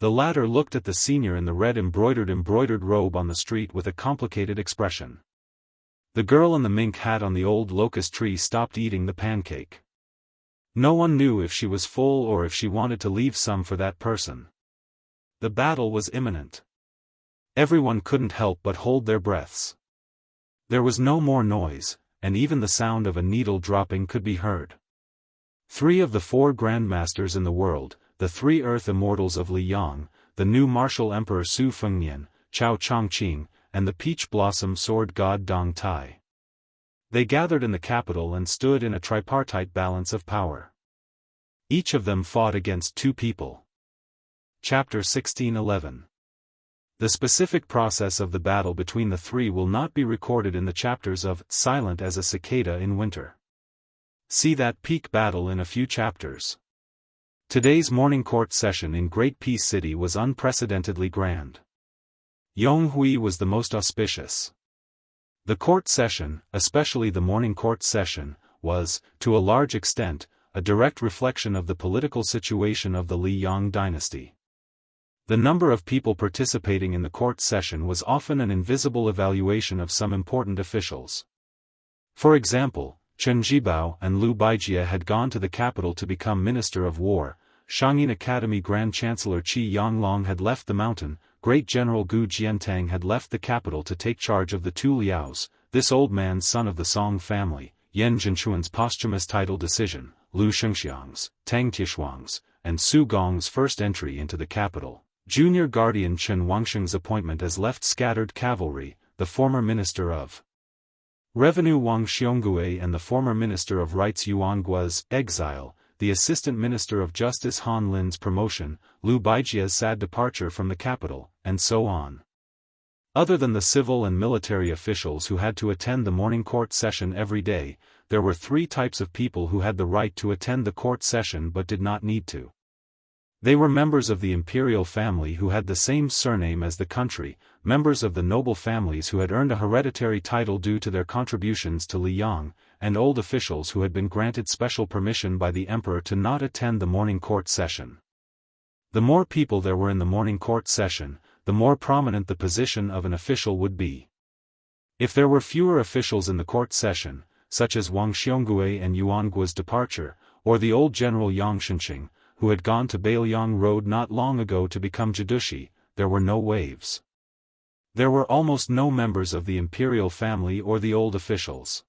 The latter looked at the senior in the red embroidered robe on the street with a complicated expression. The girl in the mink hat on the old locust tree stopped eating the pancake. No one knew if she was full or if she wanted to leave some for that person. The battle was imminent. Everyone couldn't help but hold their breaths. There was no more noise, and even the sound of a needle dropping could be heard. 3 of the 4 grandmasters in the world, the 3 earth immortals of Liyang, the new martial emperor Su Fengnian, Chao Chongqing, and the peach blossom sword god Dong Tai. They gathered in the capital and stood in a tripartite balance of power. Each of them fought against 2 people. Chapter 1611. The specific process of the battle between the 3 will not be recorded in the chapters of Silent as a Cicada in Winter. See that peak battle in a few chapters. Today's morning court session in Great Peace City was unprecedentedly grand. Yonghui was the most auspicious. The court session, especially the morning court session, was, to a large extent, a direct reflection of the political situation of the Liang dynasty. The number of people participating in the court session was often an invisible evaluation of some important officials. For example, Chen Jibao and Liu Baijie had gone to the capital to become Minister of War, Shangyin Academy Grand Chancellor Qi Yanglong had left the mountain, Great General Gu Jiantang had left the capital to take charge of the two Liaos, this old man's son of the Song family, Yan Zhenchuan's posthumous title decision, Lu Shengxiang's, Tang Tieshuang's, and Su Gong's first entry into the capital. Junior Guardian Chen Wangsheng's appointment as left scattered cavalry, the former Minister of Revenue Wang Xiongui and the former Minister of Rights Yuan Guo's exile, the Assistant Minister of Justice Han Lin's promotion, Liu Baijie's sad departure from the capital, and so on. Other than the civil and military officials who had to attend the morning court session every day, there were three types of people who had the right to attend the court session but did not need to. They were members of the imperial family who had the same surname as the country, members of the noble families who had earned a hereditary title due to their contributions to Liang, and old officials who had been granted special permission by the emperor to not attend the morning court session. The more people there were in the morning court session, the more prominent the position of an official would be. If there were fewer officials in the court session, such as Wang Xiongui and Yuan Guo's departure, or the old general Yang Shenxing, who had gone to Beiliang Road not long ago to become Jidushi, there were no waves. There were almost no members of the imperial family or the old officials.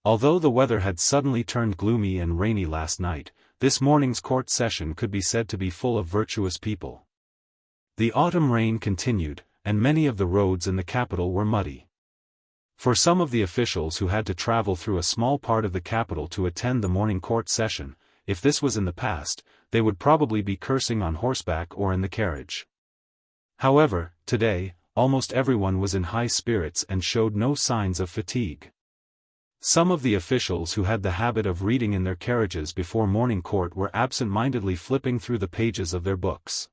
Although the weather had suddenly turned gloomy and rainy last night, this morning's court session could be said to be full of virtuous people. The autumn rain continued, and many of the roads in the capital were muddy. For some of the officials who had to travel through a small part of the capital to attend the morning court session, if this was in the past, they would probably be cursing on horseback or in the carriage. However, today, almost everyone was in high spirits and showed no signs of fatigue. Some of the officials who had the habit of reading in their carriages before morning court were absent-mindedly flipping through the pages of their books.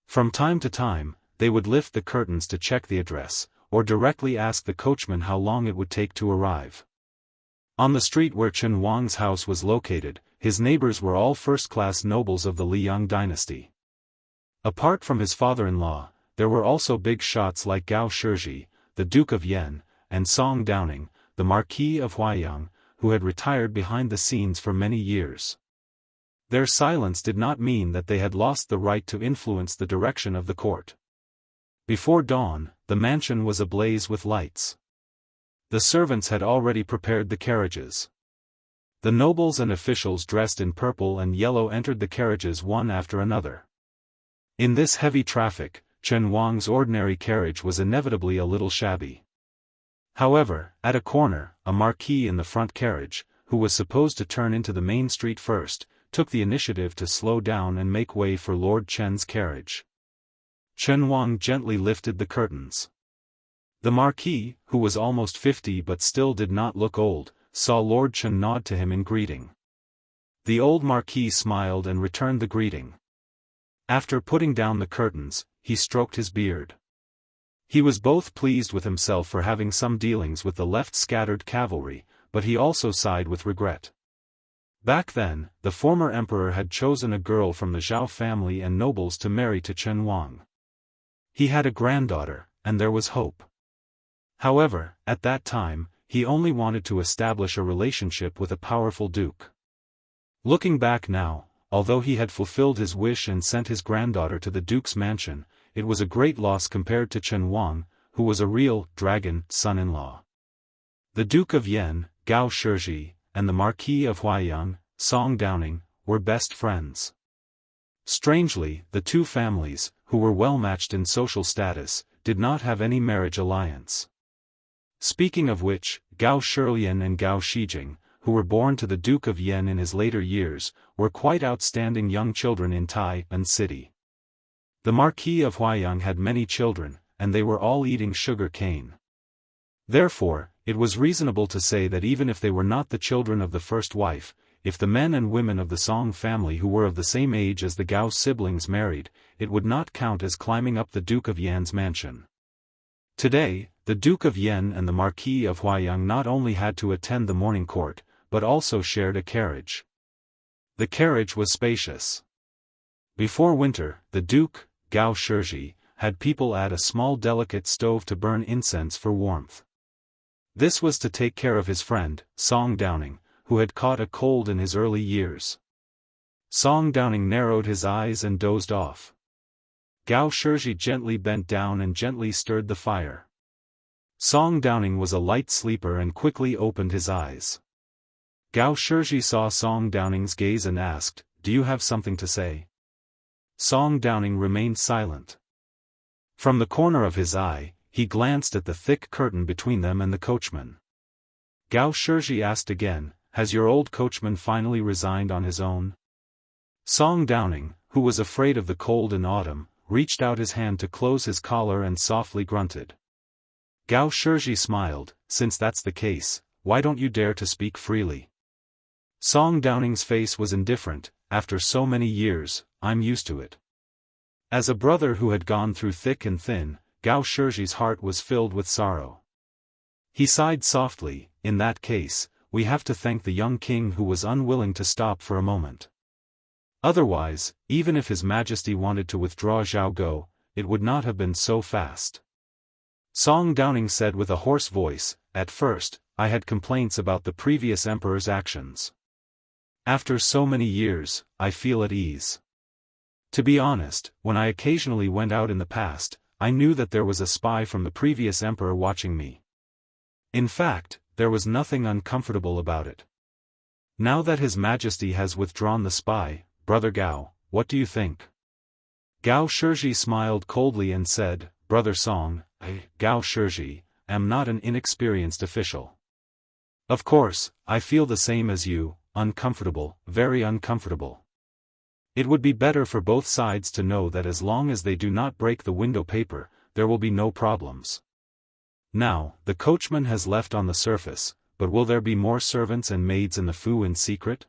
From time to time, they would lift the curtains to check the address, or directly ask the coachman how long it would take to arrive. On the street where Chen Wang's house was located, his neighbors were all first-class nobles of the Liang dynasty. Apart from his father-in-law, there were also big shots like Gao Shizhi, the Duke of Yan, and Song Downing, the Marquis of Huaiyang, who had retired behind the scenes for many years. Their silence did not mean that they had lost the right to influence the direction of the court. Before dawn, the mansion was ablaze with lights. The servants had already prepared the carriages. The nobles and officials dressed in purple and yellow entered the carriages one after another. In this heavy traffic, Chen Wang's ordinary carriage was inevitably a little shabby. However, at a corner, a marquis in the front carriage, who was supposed to turn into the main street first, took the initiative to slow down and make way for Lord Chen's carriage. Chen Wang gently lifted the curtains. The marquis, who was almost 50 but still did not look old, saw Lord Chen nod to him in greeting. The old marquis smiled and returned the greeting. After putting down the curtains, he stroked his beard. He was both pleased with himself for having some dealings with the left-scattered cavalry, but he also sighed with regret. Back then, the former emperor had chosen a girl from the Zhao family and nobles to marry to Chen Wang. He had a granddaughter, and there was hope. However, at that time, he only wanted to establish a relationship with a powerful duke. Looking back now, although he had fulfilled his wish and sent his granddaughter to the duke's mansion, it was a great loss compared to Chen Wang, who was a real dragon son-in-law. The Duke of Yan, Gao Shizhi, and the Marquis of Huaiyang, Song Downing, were best friends. Strangely, the two families, who were well matched in social status, did not have any marriage alliance. Speaking of which, Gao Shilian and Gao Shijing, who were born to the Duke of Yan in his later years, were quite outstanding young children in Taipan City. The Marquis of Huaiyang had many children, and they were all eating sugar cane. Therefore, it was reasonable to say that even if they were not the children of the first wife, if the men and women of the Song family who were of the same age as the Gao siblings married, it would not count as climbing up the Duke of Yan's mansion. Today, the Duke of Yan and the Marquis of Huaiyang not only had to attend the morning court, but also shared a carriage. The carriage was spacious. Before winter, the Duke, Gao Shizhi, had people add a small delicate stove to burn incense for warmth. This was to take care of his friend, Song Downing, who had caught a cold in his early years. Song Downing narrowed his eyes and dozed off. Gao Shizhi gently bent down and gently stirred the fire. Song Downing was a light sleeper and quickly opened his eyes. Gao Shizhi saw Song Downing's gaze and asked, "Do you have something to say?" Song Downing remained silent. From the corner of his eye, he glanced at the thick curtain between them and the coachman. Gao Shizhi asked again, "Has your old coachman finally resigned on his own?" Song Downing, who was afraid of the cold in autumn, reached out his hand to close his collar and softly grunted. Gao Shizhi smiled, "Since that's the case, why don't you dare to speak freely?" Song Downing's face was indifferent. "After so many years, I'm used to it." As a brother who had gone through thick and thin, Gao Shizhi's heart was filled with sorrow. He sighed softly, "In that case, we have to thank the young king who was unwilling to stop for a moment. Otherwise, even if His Majesty wanted to withdraw Jianghu, it would not have been so fast." Song Downing said with a hoarse voice, "At first, I had complaints about the previous emperor's actions. After so many years, I feel at ease. To be honest, when I occasionally went out in the past, I knew that there was a spy from the previous emperor watching me. In fact, there was nothing uncomfortable about it. Now that His Majesty has withdrawn the spy, Brother Gao, what do you think?" Gao Shizhi smiled coldly and said, "Brother Song, I, Gao Shizhi, am not an inexperienced official. Of course, I feel the same as you, uncomfortable, very uncomfortable. It would be better for both sides to know that as long as they do not break the window paper, there will be no problems. Now, the coachman has left on the surface, but will there be more servants and maids in the Fu in secret?"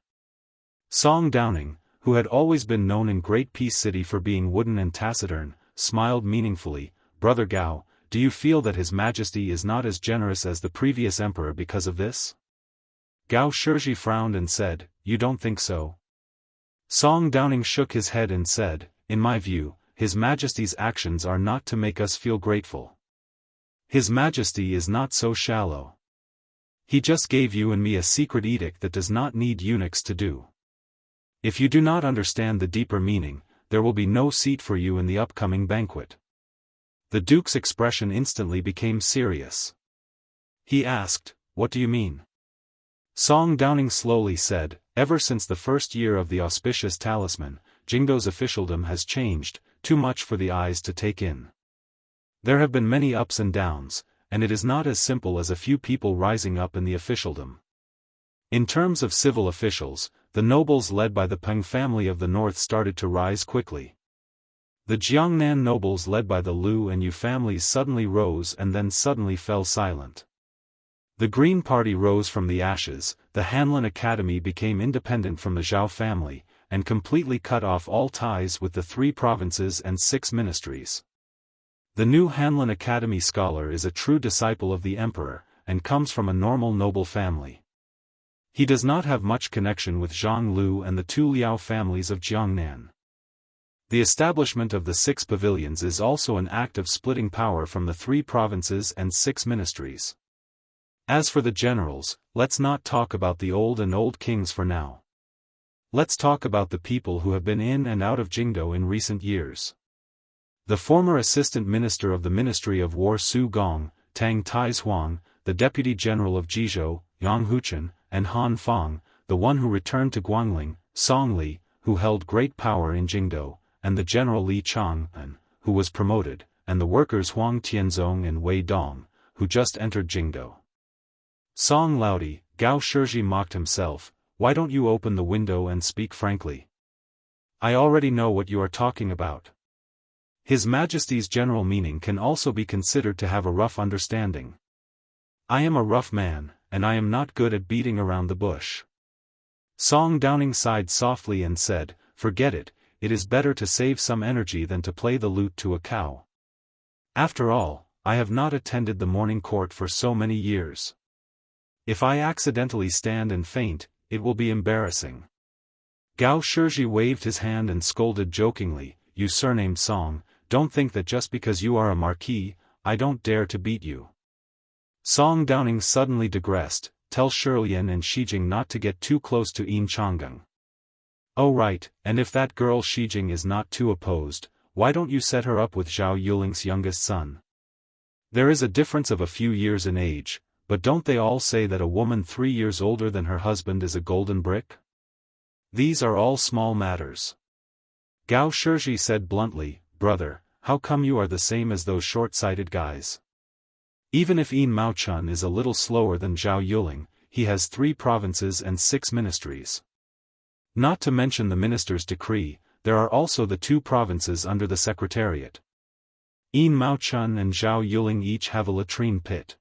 Song Downing, who had always been known in Great Peace City for being wooden and taciturn, smiled meaningfully. "Brother Gao, do you feel that His Majesty is not as generous as the previous emperor because of this?" Gao Shizhi frowned and said, "You don't think so?" Song Downing shook his head and said, "In my view, His Majesty's actions are not to make us feel grateful. His Majesty is not so shallow. He just gave you and me a secret edict that does not need eunuchs to do. If you do not understand the deeper meaning, there will be no seat for you in the upcoming banquet." The Duke's expression instantly became serious. He asked, "What do you mean?" Song Downing slowly said, "Ever since the first year of the auspicious talisman, Jianghu's officialdom has changed, too much for the eyes to take in. There have been many ups and downs, and it is not as simple as a few people rising up in the officialdom. In terms of civil officials, the nobles led by the Peng family of the north started to rise quickly. The Jiangnan nobles led by the Liu and Yu families suddenly rose and then suddenly fell silent. The Green Party rose from the ashes, the Hanlin Academy became independent from the Zhao family, and completely cut off all ties with the 3 provinces and 6 ministries. The new Hanlin Academy scholar is a true disciple of the emperor, and comes from a normal noble family. He does not have much connection with Zhang Lu and the 2 Liao families of Jiangnan. The establishment of the 6 pavilions is also an act of splitting power from the 3 provinces and 6 ministries. As for the generals, let's not talk about the old kings for now. Let's talk about the people who have been in and out of Jianghu in recent years. The former assistant minister of the Ministry of War Su Gong, Tang Taizhuang, the deputy general of Jizhou, Yang Huchen, and Han Fang, the one who returned to Guangling, Song Li, who held great power in Jianghu, and the general Li Chang'an, who was promoted, and the workers Huang Tianzong and Wei Dong, who just entered Jianghu. Song Laudi, Gao Shizhi mocked himself, "Why don't you open the window and speak frankly? I already know what you are talking about." His Majesty's general meaning can also be considered to have a rough understanding. I am a rough man, and I am not good at beating around the bush. Song Downing sighed softly and said, "Forget it, it is better to save some energy than to play the lute to a cow. After all, I have not attended the morning court for so many years. If I accidentally stand and faint, it will be embarrassing. Gao Shizhi waved his hand and scolded jokingly, "You surnamed Song, don't think that just because you are a marquis, I don't dare to beat you." Song Downing suddenly digressed, "Tell Shirlian and Shijing not to get too close to Yin Changgang." "Oh right, and if that girl Shijing is not too opposed, why don't you set her up with Zhao Yuling's youngest son? There is a difference of a few years in age, but don't they all say that a woman 3 years older than her husband is a golden brick? These are all small matters." Gao Shizhi said bluntly, "Brother, how come you are the same as those short-sighted guys? Even if Yin Maochun is a little slower than Zhao Yuling, he has 3 provinces and 6 ministries. Not to mention the minister's decree, there are also the 2 provinces under the secretariat. Yin Maochun and Zhao Yuling each have a latrine pit.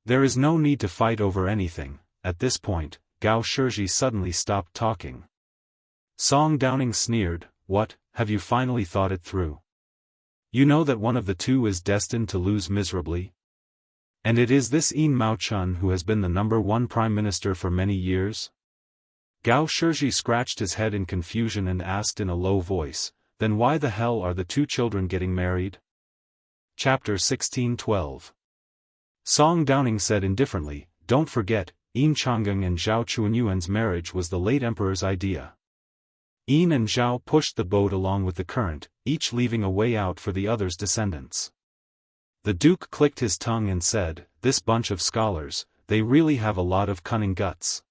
There is no need to fight over anything." At this point, Gao Shizhi suddenly stopped talking. Song Downing sneered, "What, have you finally thought it through? You know that one of the 2 is destined to lose miserably? And it is this Yin Maochun who has been the #1 prime minister for many years?" Gao Shizhi scratched his head in confusion and asked in a low voice, "Then why the hell are the 2 children getting married?" Chapter 16:12. Song Downing said indifferently, "Don't forget, Yin Changgang and Zhao Chuanyuan's marriage was the late emperor's idea. Yin and Zhao pushed the boat along with the current, each leaving a way out for the other's descendants." The Duke clicked his tongue and said, "This bunch of scholars, they really have a lot of cunning guts."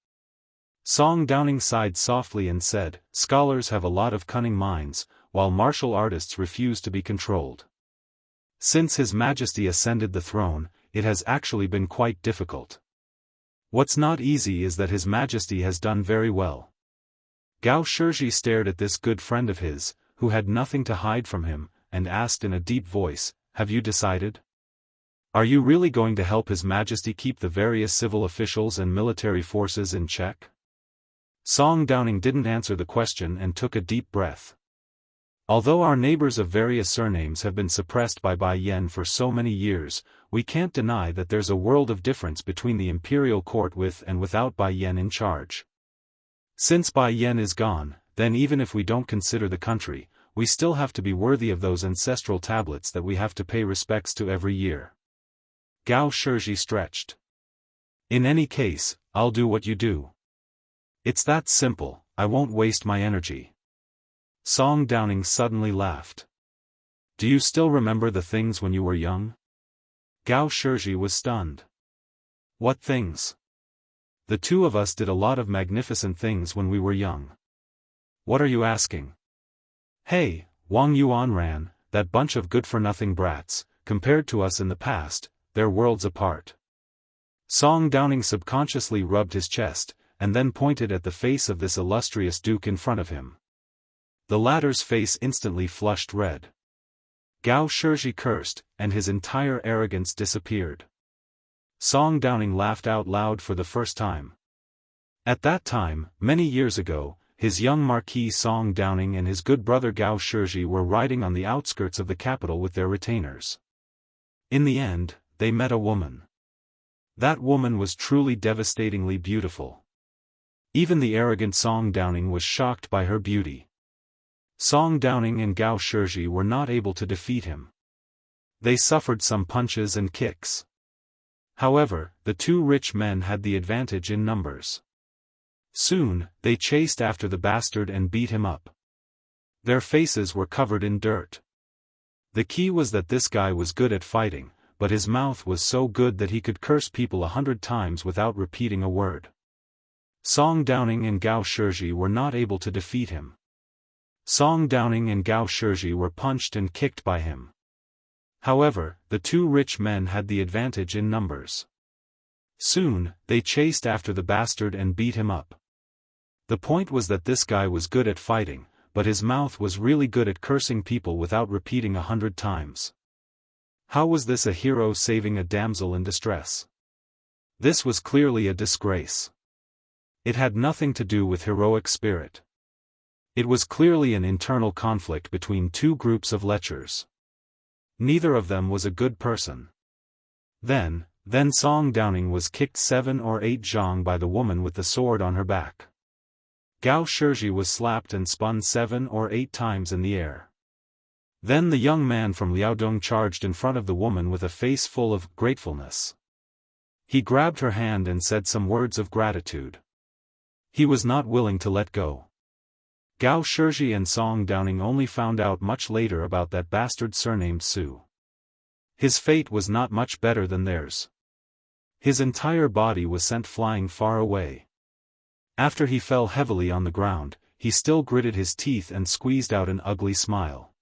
Song Downing sighed softly and said, "Scholars have a lot of cunning minds, while martial artists refuse to be controlled. Since His Majesty ascended the throne, it has actually been quite difficult. What's not easy is that His Majesty has done very well." Gao Shizhi stared at this good friend of his, who had nothing to hide from him, and asked in a deep voice, "Have you decided? Are you really going to help His Majesty keep the various civil officials and military forces in check?" Song Downing didn't answer the question and took a deep breath. "Although our neighbors of various surnames have been suppressed by Bai Yan for so many years, we can't deny that there's a world of difference between the imperial court with and without Bai Yan in charge. Since Bai Yan is gone, then even if we don't consider the country, we still have to be worthy of those ancestral tablets that we have to pay respects to every year." Gao Shizhi stretched. "In any case, I'll do what you do. It's that simple, I won't waste my energy." Song Downing suddenly laughed. "Do you still remember the things when you were young?" Gao Shizhi was stunned. "What things?" "The 2 of us did a lot of magnificent things when we were young." "What are you asking?" "Hey, Wang Yuanran, that bunch of good-for-nothing brats, compared to us in the past, they're worlds apart." Song Downing subconsciously rubbed his chest, and then pointed at the face of this illustrious duke in front of him. The latter's face instantly flushed red. Gao Shizhi cursed, and his entire arrogance disappeared. Song Downing laughed out loud for the first time. At that time, many years ago, his young Marquis Song Downing and his good brother Gao Shizhi were riding on the outskirts of the capital with their retainers. In the end, they met a woman. That woman was truly devastatingly beautiful. Even the arrogant Song Downing was shocked by her beauty. Song Downing and Gao Shizhi were not able to defeat him. They suffered some punches and kicks. However, the 2 rich men had the advantage in numbers. Soon, they chased after the bastard and beat him up. Their faces were covered in dirt. The key was that this guy was good at fighting, but his mouth was so good that he could curse people 100 times without repeating a word. Song Downing and Gao Shizhi were not able to defeat him. Song Downing and Gao Shizhi were punched and kicked by him. However, the 2 rich men had the advantage in numbers. Soon, they chased after the bastard and beat him up. The point was that this guy was good at fighting, but his mouth was really good at cursing people without repeating 100 times. How was this a hero saving a damsel in distress? This was clearly a disgrace. It had nothing to do with heroic spirit. It was clearly an internal conflict between 2 groups of lechers. Neither of them was a good person. Then, Then Song Downing was kicked 7 or 8 zhang by the woman with the sword on her back. Gao Shizhi was slapped and spun 7 or 8 times in the air. Then the young man from Liaodong charged in front of the woman with a face full of gratefulness. He grabbed her hand and said some words of gratitude. He was not willing to let go. Gao Shizhi and Song Downing only found out much later about that bastard surnamed Su. His fate was not much better than theirs. His entire body was sent flying far away. After he fell heavily on the ground, he still gritted his teeth and squeezed out an ugly smile.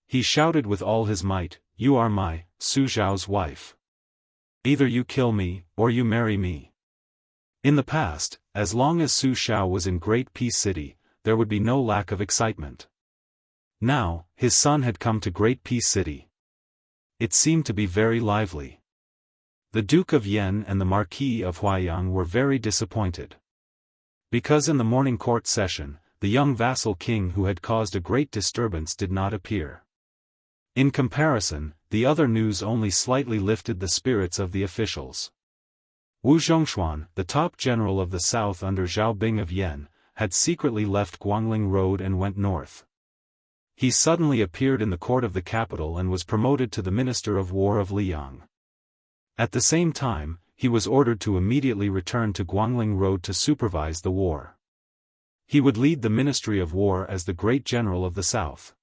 He shouted with all his might, "You are my, Su Zhao's wife. Either you kill me, or you marry me." In the past, as long as Su Zhao was in Great Peace City, there would be no lack of excitement. Now, his son had come to Great Peace City. It seemed to be very lively. The Duke of Yan and the Marquis of Huaiyang were very disappointed. Because in the morning court session, the young vassal king who had caused a great disturbance did not appear. In comparison, the other news only slightly lifted the spirits of the officials. Wu Zhongshuan, the top general of the south under Zhao Bing of Yan, had secretly left Guangling Road and went north. He suddenly appeared in the court of the capital and was promoted to the Minister of War of Liang. At the same time, he was ordered to immediately return to Guangling Road to supervise the war. He would lead the Ministry of War as the great general of the south.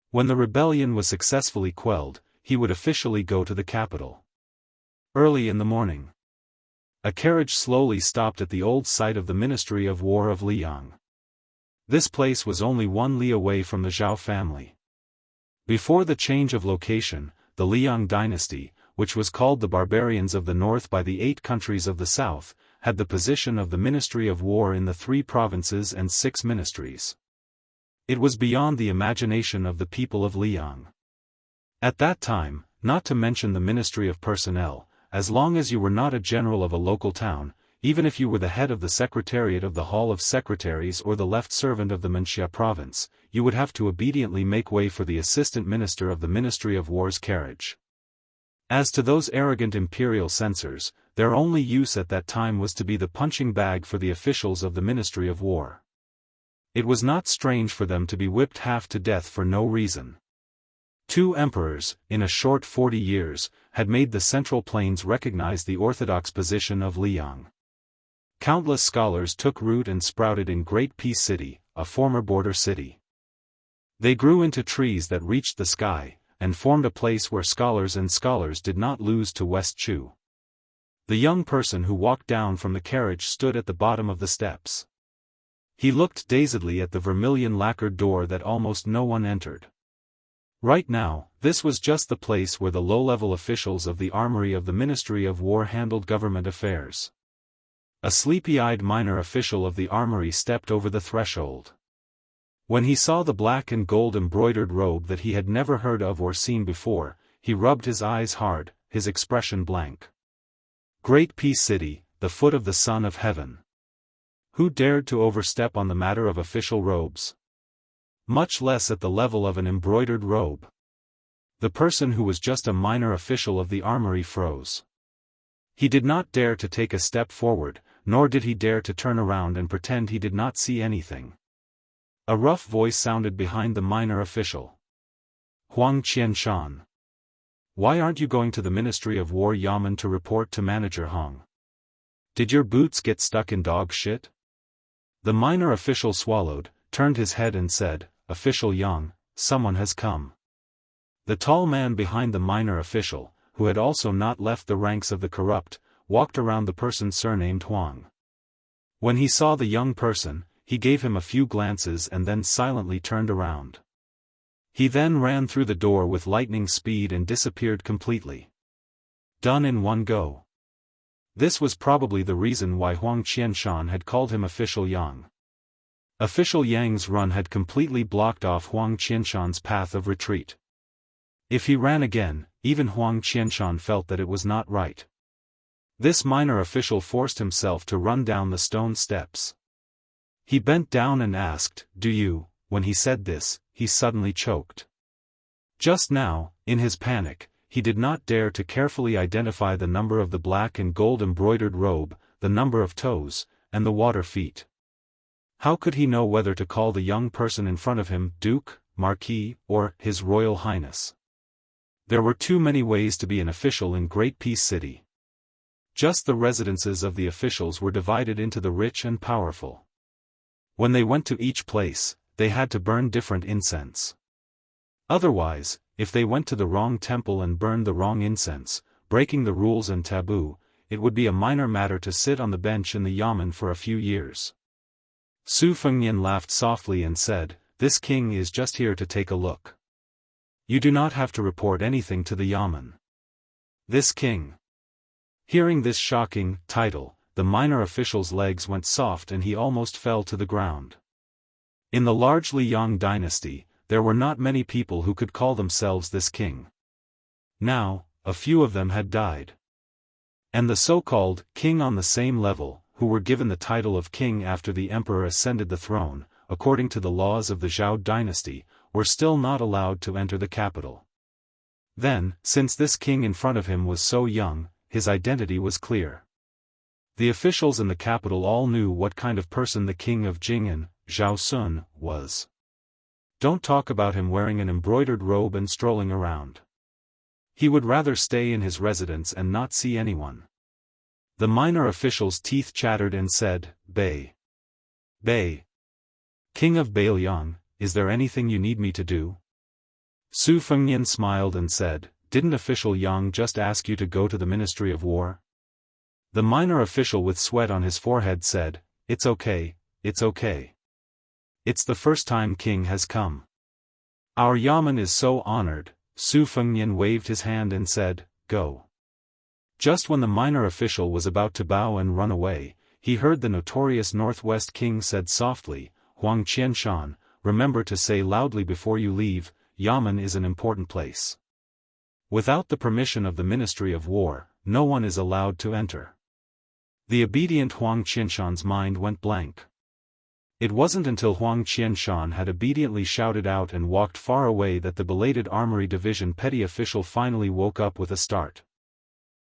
When the rebellion was successfully quelled, he would officially go to the capital. Early in the morning, a carriage slowly stopped at the old site of the Ministry of War of Liang. This place was only 1 li away from the Zhao family. Before the change of location, the Liang dynasty, which was called the Barbarians of the North by the 8 countries of the South, had the position of the Ministry of War in the 3 provinces and 6 ministries. It was beyond the imagination of the people of Liang. At that time, not to mention the Ministry of Personnel, as long as you were not a general of a local town, even if you were the head of the Secretariat of the Hall of Secretaries or the left servant of the Menxia province, you would have to obediently make way for the assistant minister of the Ministry of War's carriage. As to those arrogant imperial censors, their only use at that time was to be the punching bag for the officials of the Ministry of War. It was not strange for them to be whipped half to death for no reason. 2 emperors, in a short 40 years, had made the Central Plains recognize the orthodox position of Liang. Countless scholars took root and sprouted in Great Peace City, a former border city. They grew into trees that reached the sky, and formed a place where scholars did not lose to West Chu. The young person who walked down from the carriage stood at the bottom of the steps. He looked dazedly at the vermilion lacquered door that almost no one entered. Right now, this was just the place where the low-level officials of the armory of the Ministry of War handled government affairs. A sleepy-eyed minor official of the armory stepped over the threshold. When he saw the black and gold embroidered robe that he had never heard of or seen before, he rubbed his eyes hard, his expression blank. Great Peace City, the foot of the Son of Heaven. Who dared to overstep on the matter of official robes? Much less at the level of an embroidered robe. The person who was just a minor official of the armory froze. He did not dare to take a step forward, nor did he dare to turn around and pretend he did not see anything. A rough voice sounded behind the minor official. Huang Qianshan. Why aren't you going to the Ministry of War Yamen to report to Manager Hong? Did your boots get stuck in dog shit? The minor official swallowed, turned his head and said, Official Yang, someone has come. The tall man behind the minor official, who had also not left the ranks of the corrupt, walked around the person surnamed Huang. When he saw the young person, he gave him a few glances and then silently turned around. He then ran through the door with lightning speed and disappeared completely. Done in one go. This was probably the reason why Huang Qianshan had called him Official Yang. Official Yang's run had completely blocked off Huang Qianshan's path of retreat. If he ran again, even Huang Qianshan felt that it was not right. This minor official forced himself to run down the stone steps. He bent down and asked, Do you? When he said this, he suddenly choked. Just now, in his panic, he did not dare to carefully identify the number of the black and gold embroidered robe, the number of toes, and the water feet. How could he know whether to call the young person in front of him Duke, Marquis, or His Royal Highness? There were too many ways to be an official in Great Peace City. Just the residences of the officials were divided into the rich and powerful. When they went to each place, they had to burn different incense. Otherwise, if they went to the wrong temple and burned the wrong incense, breaking the rules and taboo, it would be a minor matter to sit on the bench in the yamen for a few years. Su Fengnian laughed softly and said, "This king is just here to take a look. You do not have to report anything to the yamen." This king. Hearing this shocking title, the minor official's legs went soft and he almost fell to the ground. In the large Liang dynasty, there were not many people who could call themselves this king. Now, a few of them had died. And the so-called king on the same level, who were given the title of king after the emperor ascended the throne, according to the laws of the Zhao dynasty, were still not allowed to enter the capital. Then, since this king in front of him was so young, his identity was clear. The officials in the capital all knew what kind of person the king of Jing'an, Zhao Sun, was. Don't talk about him wearing an embroidered robe and strolling around. He would rather stay in his residence and not see anyone. The minor official's teeth chattered and said, "Bei. Bei. King of Bailiang, is there anything you need me to do?" Su Fengnian smiled and said, "Didn't official Yang just ask you to go to the Ministry of War?" The minor official with sweat on his forehead said, "It's okay, it's okay. It's the first time king has come. Our yamen is so honored." Su Fengnian waved his hand and said, "Go." Just when the minor official was about to bow and run away, he heard the notorious Northwest king said softly, "Huang Qianshan, remember to say loudly before you leave, yamen is an important place. Without the permission of the Ministry of War, no one is allowed to enter." The obedient Huang Qianshan's mind went blank. It wasn't until Huang Qianshan had obediently shouted out and walked far away that the belated Armory Division petty official finally woke up with a start.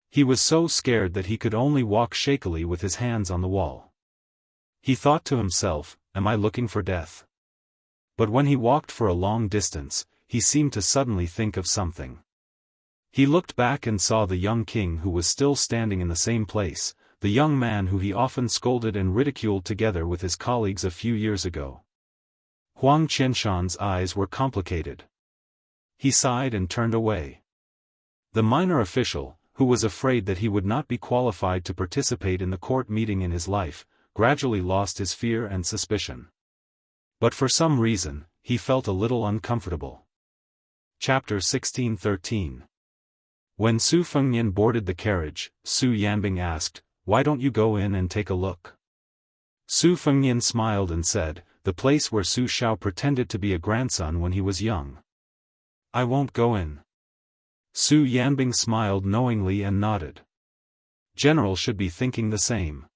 He was so scared that he could only walk shakily with his hands on the wall. He thought to himself, "Am I looking for death?" But when he walked for a long distance, he seemed to suddenly think of something. He looked back and saw the young king who was still standing in the same place, the young man who he often scolded and ridiculed together with his colleagues a few years ago. Huang Qianshan's eyes were complicated. He sighed and turned away. The minor official, who was afraid that he would not be qualified to participate in the court meeting in his life, gradually lost his fear and suspicion. But for some reason, he felt a little uncomfortable. Chapter 16:13. When Su Fengnian boarded the carriage, Su Yanbing asked, "Why don't you go in and take a look?" Su Fengnian smiled and said, "The place where Su Shao pretended to be a grandson when he was young. I won't go in." Su Yanbing smiled knowingly and nodded. General should be thinking the same.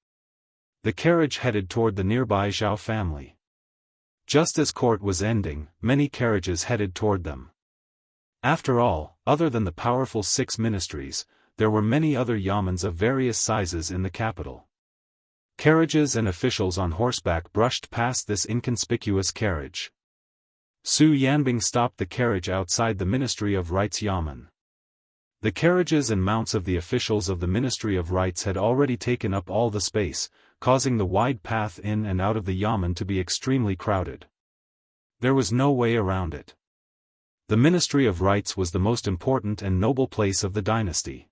The carriage headed toward the nearby Zhao family. Just as court was ending, many carriages headed toward them. After all, other than the powerful 6 ministries, there were many other yamens of various sizes in the capital. Carriages and officials on horseback brushed past this inconspicuous carriage. Su Yanbing stopped the carriage outside the Ministry of Rights yamen. The carriages and mounts of the officials of the Ministry of Rights had already taken up all the space, causing the wide path in and out of the yamen to be extremely crowded. There was no way around it. The Ministry of Rights was the most important and noble place of the dynasty.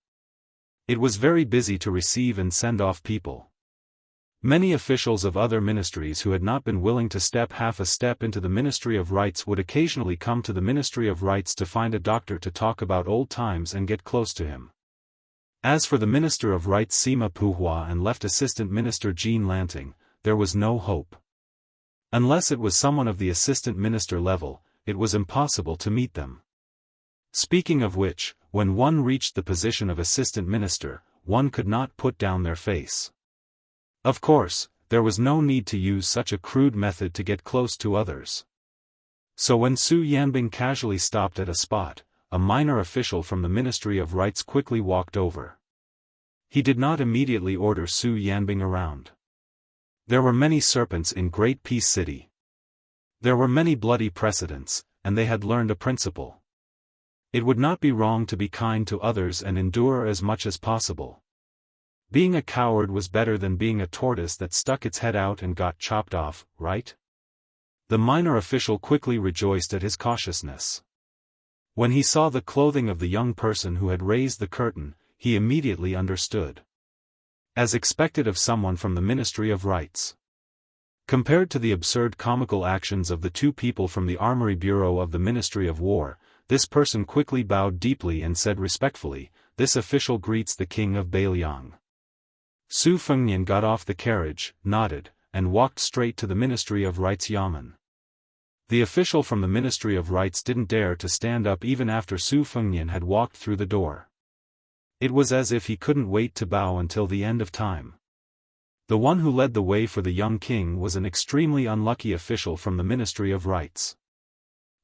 It was very busy to receive and send off people. Many officials of other ministries who had not been willing to step half a step into the Ministry of Rights would occasionally come to the Ministry of Rights to find a doctor to talk about old times and get close to him. As for the Minister of Rights Sima Puhua and Left Assistant Minister Jean Lanting, there was no hope. Unless it was someone of the assistant minister level, it was impossible to meet them. Speaking of which, when one reached the position of assistant minister, one could not put down their face. Of course, there was no need to use such a crude method to get close to others. So when Su Yanbing casually stopped at a spot, a minor official from the Ministry of Rites quickly walked over. He did not immediately order Su Yanbing around. There were many serpents in Great Peace City. There were many bloody precedents, and they had learned a principle. It would not be wrong to be kind to others and endure as much as possible. Being a coward was better than being a tortoise that stuck its head out and got chopped off, right? The minor official quickly rejoiced at his cautiousness. When he saw the clothing of the young person who had raised the curtain, he immediately understood. As expected of someone from the Ministry of Rites. Compared to the absurd comical actions of the two people from the Armory Bureau of the Ministry of War, this person quickly bowed deeply and said respectfully, "This official greets the King of Bailiang." Su Fengnian got off the carriage, nodded, and walked straight to the Ministry of Rites Yamen. The official from the Ministry of Rites didn't dare to stand up even after Su Fengnian had walked through the door. It was as if he couldn't wait to bow until the end of time. The one who led the way for the young king was an extremely unlucky official from the Ministry of Rites.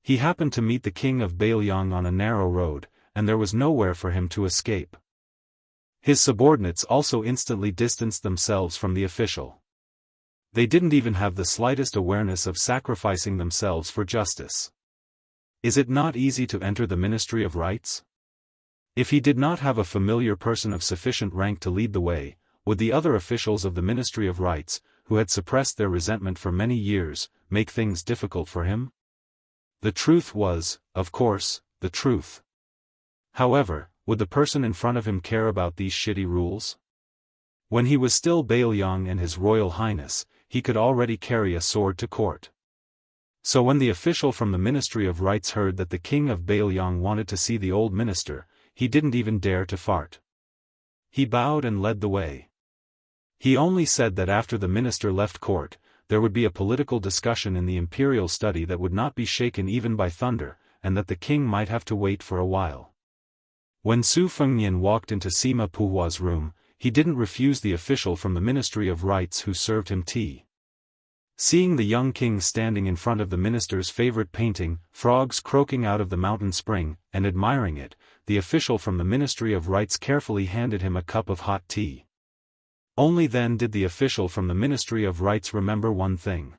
He happened to meet the King of Bailiang on a narrow road, and there was nowhere for him to escape. His subordinates also instantly distanced themselves from the official. They didn't even have the slightest awareness of sacrificing themselves for justice. Is it not easy to enter the Ministry of Rites? If he did not have a familiar person of sufficient rank to lead the way, would the other officials of the Ministry of Rites, who had suppressed their resentment for many years, make things difficult for him? The truth was, of course, the truth. However, would the person in front of him care about these shitty rules? When he was still Bailiang and His Royal Highness, he could already carry a sword to court. So when the official from the Ministry of Rites heard that the King of Bailiang wanted to see the old minister, he didn't even dare to fart. He bowed and led the way. He only said that after the minister left court, there would be a political discussion in the imperial study that would not be shaken even by thunder, and that the king might have to wait for a while. When Su Fengnian walked into Sima Puhua's room, he didn't refuse the official from the Ministry of Rites who served him tea. Seeing the young king standing in front of the minister's favorite painting, frogs croaking out of the mountain spring, and admiring it, the official from the Ministry of Rites carefully handed him a cup of hot tea. Only then did the official from the Ministry of Rites remember one thing.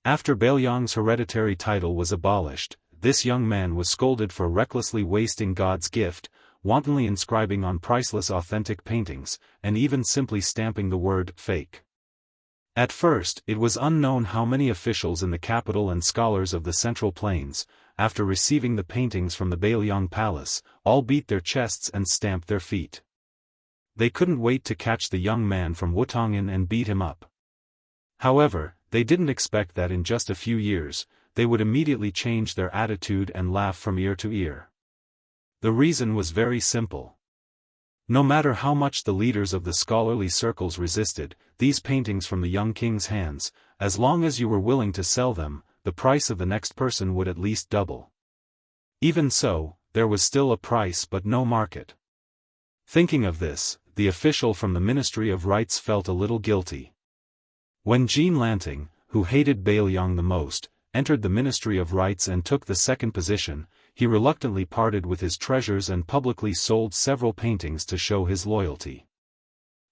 After Bailiang's hereditary title was abolished, this young man was scolded for recklessly wasting God's gift, wantonly inscribing on priceless authentic paintings, and even simply stamping the word fake. At first, it was unknown how many officials in the capital and scholars of the Central Plains, after receiving the paintings from the Bailiang Palace, all beat their chests and stamped their feet. They couldn't wait to catch the young man from Wutong'an and beat him up. However, they didn't expect that in just a few years, they would immediately change their attitude and laugh from ear to ear. The reason was very simple. No matter how much the leaders of the scholarly circles resisted, these paintings from the young king's hands, as long as you were willing to sell them, the price of the next person would at least double. Even so, there was still a price but no market. Thinking of this, the official from the Ministry of Rites felt a little guilty. When Jean Lanting, who hated Bailiang the most, entered the Ministry of Rites and took the second position, he reluctantly parted with his treasures and publicly sold several paintings to show his loyalty.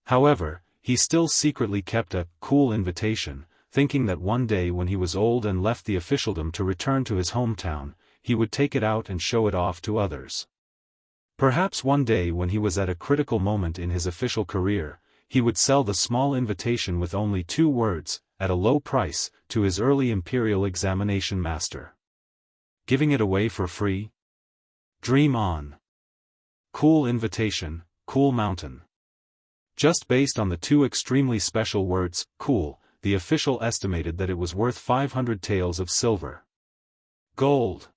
However, he still secretly kept a cool invitation, thinking that one day when he was old and left the officialdom to return to his hometown, he would take it out and show it off to others. Perhaps one day when he was at a critical moment in his official career, he would sell the small invitation with only 2 words, at a low price, to his early imperial examination master. Giving it away for free? Dream on. Cool invitation, cool mountain. Just based on the 2 extremely special words, cool, the official estimated that it was worth 500 taels of silver. Gold.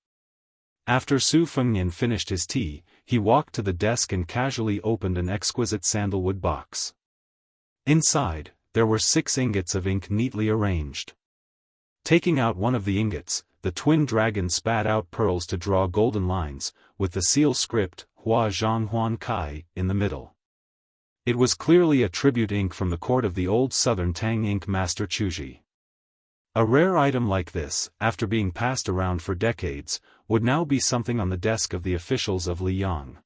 After Su Fengnian finished his tea, he walked to the desk and casually opened an exquisite sandalwood box. Inside, there were 6 ingots of ink neatly arranged. Taking out one of the ingots, the twin dragon spat out pearls to draw golden lines, with the seal script, Hua Zhang Huan Kai, in the middle. It was clearly a tribute ink from the court of the old southern Tang ink master Chuji. A rare item like this, after being passed around for decades, would now be something on the desk of the officials of Liang.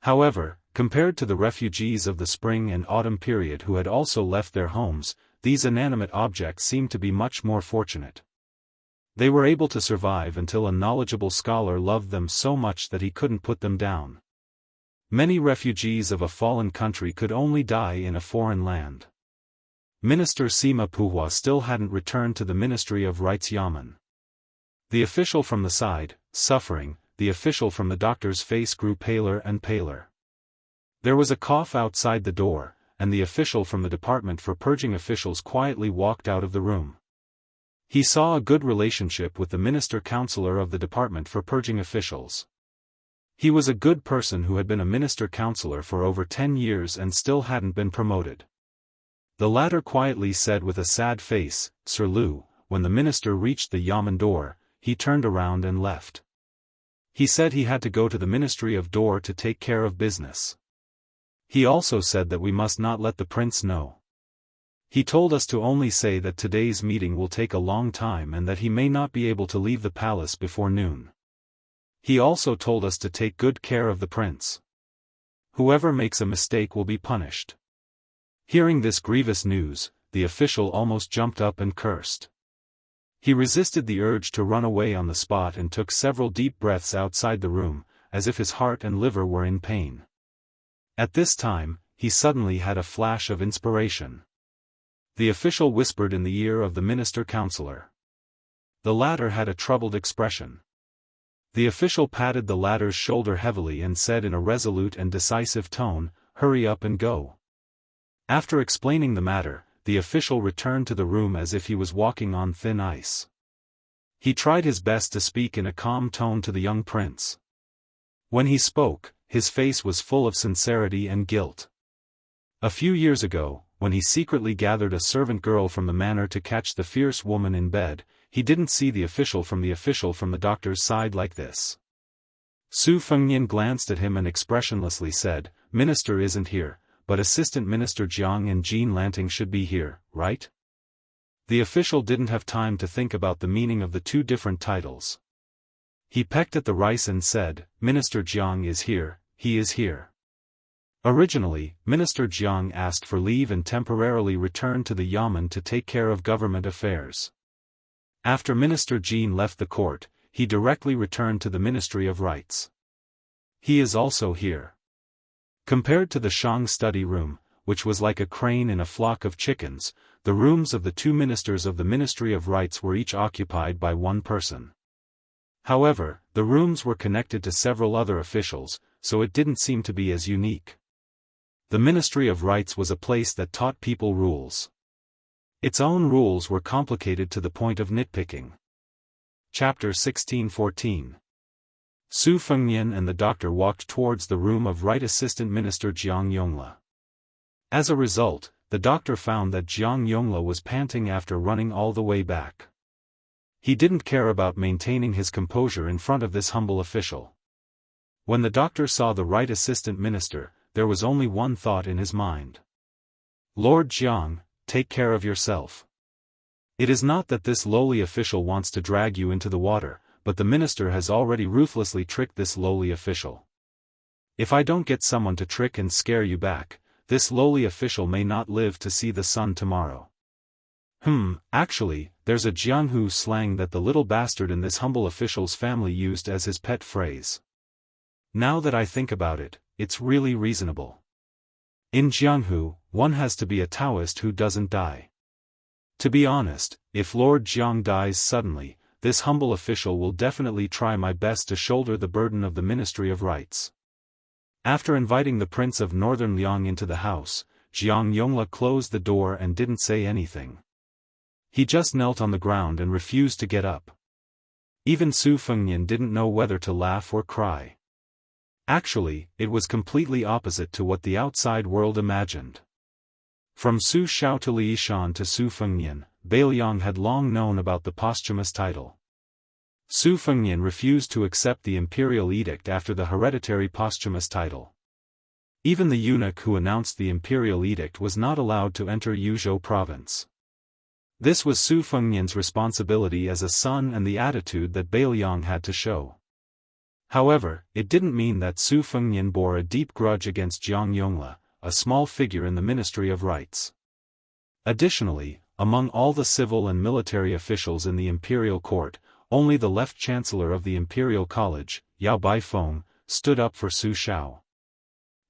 However, compared to the refugees of the spring and autumn period who had also left their homes, these inanimate objects seemed to be much more fortunate. They were able to survive until a knowledgeable scholar loved them so much that he couldn't put them down. Many refugees of a fallen country could only die in a foreign land. Minister Sima Puhua still hadn't returned to the Ministry of Rights Yamen. The official from the side, suffering, the official from the doctor's face grew paler and paler. There was a cough outside the door, and the official from the Department for Purging officials quietly walked out of the room. He saw a good relationship with the minister-counselor of the Department for Purging officials. He was a good person who had been a minister-counselor for over 10 years and still hadn't been promoted. The latter quietly said with a sad face, "Sir Lu." When the minister reached the Yamen door, he turned around and left. He said he had to go to the Ministry of Door to take care of business. He also said that we must not let the prince know. He told us to only say that today's meeting will take a long time and that he may not be able to leave the palace before noon. He also told us to take good care of the prince. Whoever makes a mistake will be punished. Hearing this grievous news, the official almost jumped up and cursed. He resisted the urge to run away on the spot and took several deep breaths outside the room, as if his heart and liver were in pain. At this time, he suddenly had a flash of inspiration. The official whispered in the ear of the minister-counselor. The latter had a troubled expression. The official patted the latter's shoulder heavily and said in a resolute and decisive tone, "Hurry up and go." After explaining the matter, the official returned to the room as if he was walking on thin ice. He tried his best to speak in a calm tone to the young prince. When he spoke, his face was full of sincerity and guilt. A few years ago, when he secretly gathered a servant girl from the manor to catch the fierce woman in bed, he didn't see the official from the doctor's side like this. Su Fengnian glanced at him and expressionlessly said, "Minister isn't here, but Assistant Minister Jiang and Jean Lanting should be here, right?" The official didn't have time to think about the meaning of the two different titles. He pecked at the rice and said, "Minister Jiang is here, he is here." Originally, Minister Jiang asked for leave and temporarily returned to the Yamen to take care of government affairs. After Minister Jean left the court, he directly returned to the Ministry of Rights. He is also here. Compared to the Shang study room, which was like a crane in a flock of chickens, the rooms of the two ministers of the Ministry of Rights were each occupied by one person. However, the rooms were connected to several other officials, so it didn't seem to be as unique. The Ministry of Rights was a place that taught people rules. Its own rules were complicated to the point of nitpicking. Chapter 1614. Su Fengnian and the doctor walked towards the room of Right Assistant Minister Jiang Yongla. As a result, the doctor found that Jiang Yongla was panting after running all the way back. He didn't care about maintaining his composure in front of this humble official. When the doctor saw the Right Assistant Minister, there was only one thought in his mind. "Lord Jiang, take care of yourself. It is not that this lowly official wants to drag you into the water, but the minister has already ruthlessly tricked this lowly official. If I don't get someone to trick and scare you back, this lowly official may not live to see the sun tomorrow." Actually, there's a Jianghu slang that the little bastard in this humble official's family used as his pet phrase. Now that I think about it, it's really reasonable. In Jianghu, one has to be a Daoist who doesn't die. To be honest, if Lord Jiang dies suddenly, this humble official will definitely try my best to shoulder the burden of the Ministry of Rights. After inviting the Prince of Northern Liang into the house, Jiang Yongla closed the door and didn't say anything. He just knelt on the ground and refused to get up. Even Su Fengnian didn't know whether to laugh or cry. Actually, it was completely opposite to what the outside world imagined. From Su Xiao to Li Yishan to Su Fengnian, Bailiang had long known about the posthumous title. Su Fengnian refused to accept the imperial edict after the hereditary posthumous title. Even the eunuch who announced the imperial edict was not allowed to enter Yuzhou province. This was Su Fengnian's responsibility as a son and the attitude that Bailiang had to show. However, it didn't mean that Su Fengnian bore a deep grudge against Jiang Yongle, a small figure in the Ministry of Rites. Additionally, among all the civil and military officials in the imperial court, only the left chancellor of the imperial college, Yao Baifeng, stood up for Su Shao.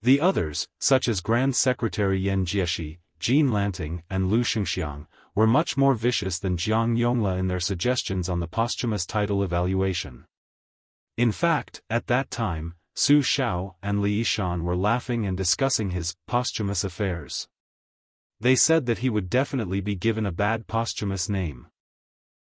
The others, such as Grand Secretary Yan Jieshi, Jin Lanting and Lu Xingxiang, were much more vicious than Jiang Yongle in their suggestions on the posthumous title evaluation. In fact, at that time, Su Shao and Li Yishan were laughing and discussing his posthumous affairs. They said that he would definitely be given a bad posthumous name.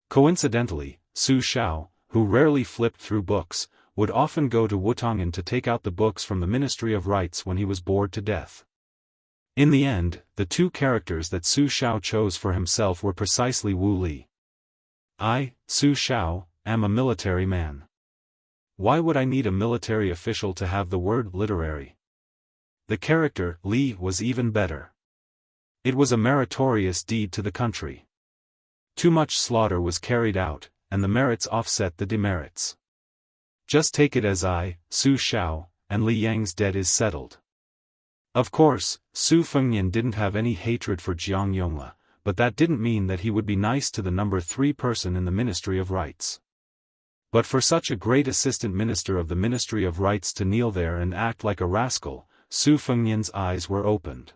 Coincidentally, Su Shao, who rarely flipped through books, would often go to Wutongan to take out the books from the Ministry of Rites when he was bored to death. In the end, the two characters that Su Shao chose for himself were precisely Wu Li. I, Su Shao, am a military man. Why would I need a military official to have the word literary? The character, Li, was even better. It was a meritorious deed to the country. Too much slaughter was carried out, and the merits offset the demerits. Just take it as I, Su Shao, and Li Yang's debt is settled. Of course, Su Fengnian didn't have any hatred for Jiang Yongle, but that didn't mean that he would be nice to the number 3 person in the Ministry of Rites. But for such a great assistant minister of the Ministry of Rites to kneel there and act like a rascal, Su Fengnian's eyes were opened.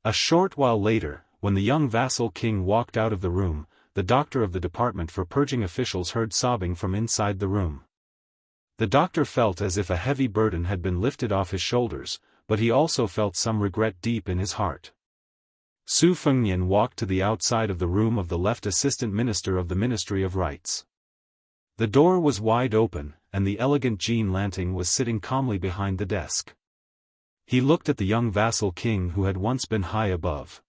A short while later, when the young vassal king walked out of the room, the doctor of the department for purging officials heard sobbing from inside the room. The doctor felt as if a heavy burden had been lifted off his shoulders, but he also felt some regret deep in his heart. Su Fengnian walked to the outside of the room of the left assistant minister of the Ministry of Rites. The door was wide open, and the elegant Jin Lanting was sitting calmly behind the desk. He looked at the young vassal king who had once been high above.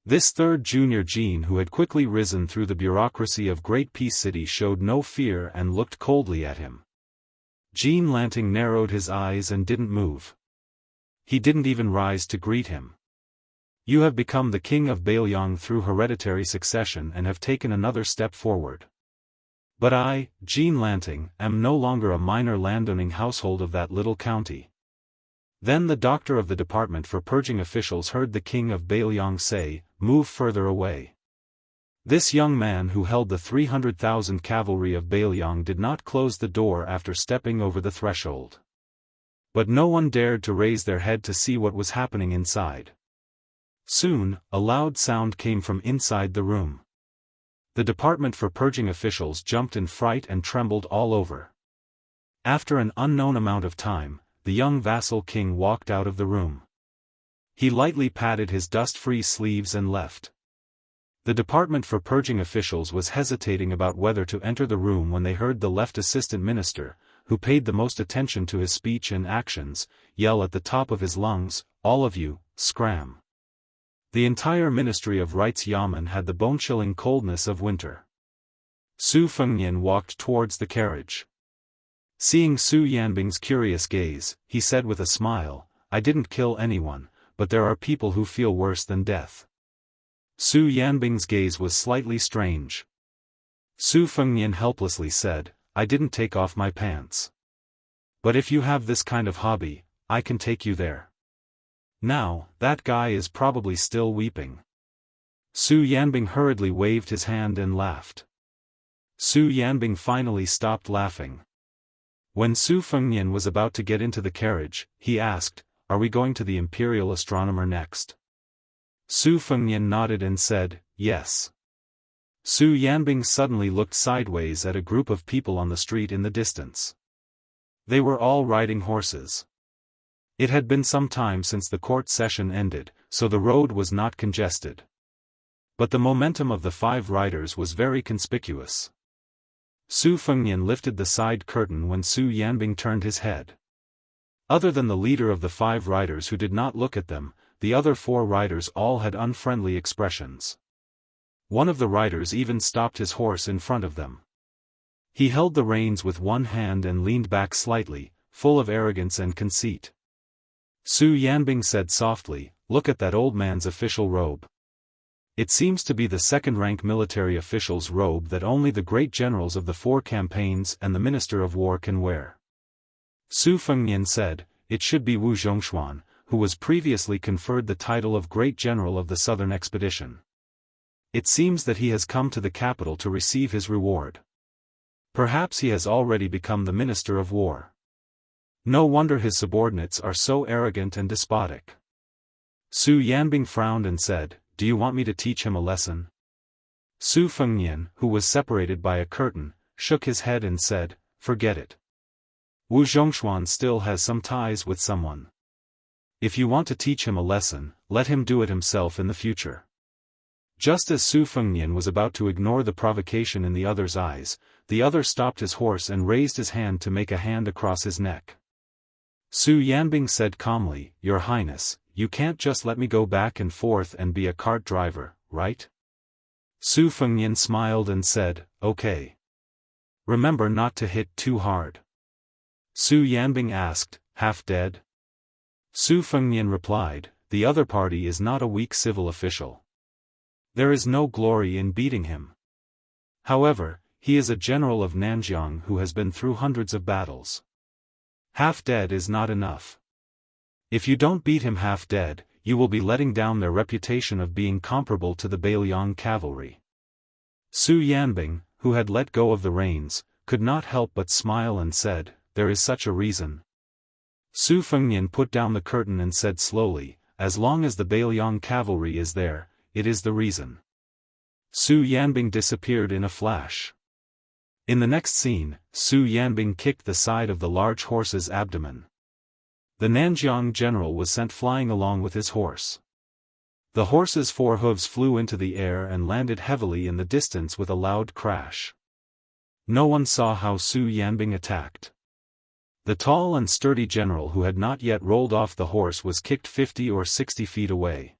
This third junior Jin who had quickly risen through the bureaucracy of Great Peace City showed no fear and looked coldly at him. Jin Lanting narrowed his eyes and didn't move. He didn't even rise to greet him. You have become the king of Bailiang through hereditary succession and have taken another step forward. But I, Jin Lanting, am no longer a minor landowning household of that little county. Then the doctor of the department for purging officials heard the king of Bailiang say, move further away. This young man who held the 300,000 cavalry of Bailiang did not close the door after stepping over the threshold. But no one dared to raise their head to see what was happening inside. Soon, a loud sound came from inside the room. The department for purging officials jumped in fright and trembled all over. After an unknown amount of time, the young vassal king walked out of the room. He lightly patted his dust-free sleeves and left. The department for purging officials was hesitating about whether to enter the room when they heard the left assistant minister, who paid the most attention to his speech and actions, yell at the top of his lungs, all of you, scram. The entire Ministry of Rites Yamen had the bone-chilling coldness of winter. Su Fengnian walked towards the carriage. Seeing Su Yanbing's curious gaze, he said with a smile, I didn't kill anyone, but there are people who feel worse than death. Su Yanbing's gaze was slightly strange. Su Fengnian helplessly said, I didn't take off my pants. But if you have this kind of hobby, I can take you there. Now, that guy is probably still weeping. Su Yanbing hurriedly waved his hand and laughed. Su Yanbing finally stopped laughing. When Su Fengnian was about to get into the carriage, he asked, are we going to the imperial astronomer next? Su Fengnian nodded and said, yes. Su Yanbing suddenly looked sideways at a group of people on the street in the distance. They were all riding horses. It had been some time since the court session ended, so the road was not congested. But the momentum of the 5 riders was very conspicuous. Su Fengnian lifted the side curtain when Su Yanbing turned his head. Other than the leader of the 5 riders who did not look at them, the other 4 riders all had unfriendly expressions. One of the riders even stopped his horse in front of them. He held the reins with one hand and leaned back slightly, full of arrogance and conceit. Su Yanbing said softly, look at that old man's official robe. It seems to be the second-rank military official's robe that only the great generals of the 4 campaigns and the Minister of War can wear. Su Fengnian said, it should be Wu Zhongshuan, who was previously conferred the title of Great General of the Southern Expedition. It seems that he has come to the capital to receive his reward. Perhaps he has already become the Minister of War. No wonder his subordinates are so arrogant and despotic. Su Yanbing frowned and said, do you want me to teach him a lesson? Su Fengnian, who was separated by a curtain, shook his head and said, forget it. Wu Zhongshuan still has some ties with someone. If you want to teach him a lesson, let him do it himself in the future. Just as Su Fengnian was about to ignore the provocation in the other's eyes, the other stopped his horse and raised his hand to make a hand across his neck. Su Yanbing said calmly, Your Highness, you can't just let me go back and forth and be a cart driver, right? Su Fengnian smiled and said, okay. Remember not to hit too hard. Su Yanbing asked, half dead? Su Fengnian replied, the other party is not a weak civil official. There is no glory in beating him. However, he is a general of Nanjiang who has been through hundreds of battles. Half dead is not enough. If you don't beat him half dead, you will be letting down their reputation of being comparable to the Bailiang cavalry. Su Yanbing, who had let go of the reins, could not help but smile and said, there is such a reason. Su Fengnian put down the curtain and said slowly, as long as the Bailiang cavalry is there, it is the reason. Su Yanbing disappeared in a flash. In the next scene, Su Yanbing kicked the side of the large horse's abdomen. The Nanjiang general was sent flying along with his horse. The horse's 4 hooves flew into the air and landed heavily in the distance with a loud crash. No one saw how Su Yanbing attacked. The tall and sturdy general who had not yet rolled off the horse was kicked 50 or 60 feet away.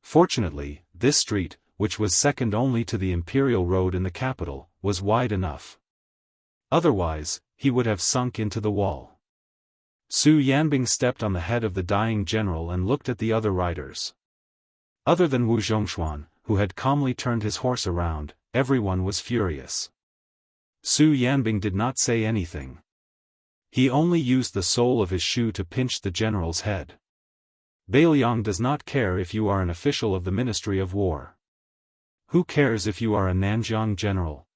Fortunately, this street, which was second only to the imperial road in the capital, was wide enough. Otherwise, he would have sunk into the wall. Su Yanbing stepped on the head of the dying general and looked at the other riders. Other than Wu Zhongshuan, who had calmly turned his horse around, everyone was furious. Su Yanbing did not say anything. He only used the sole of his shoe to pinch the general's head. Bailiang does not care if you are an official of the Ministry of War. Who cares if you are a Nanjiang general?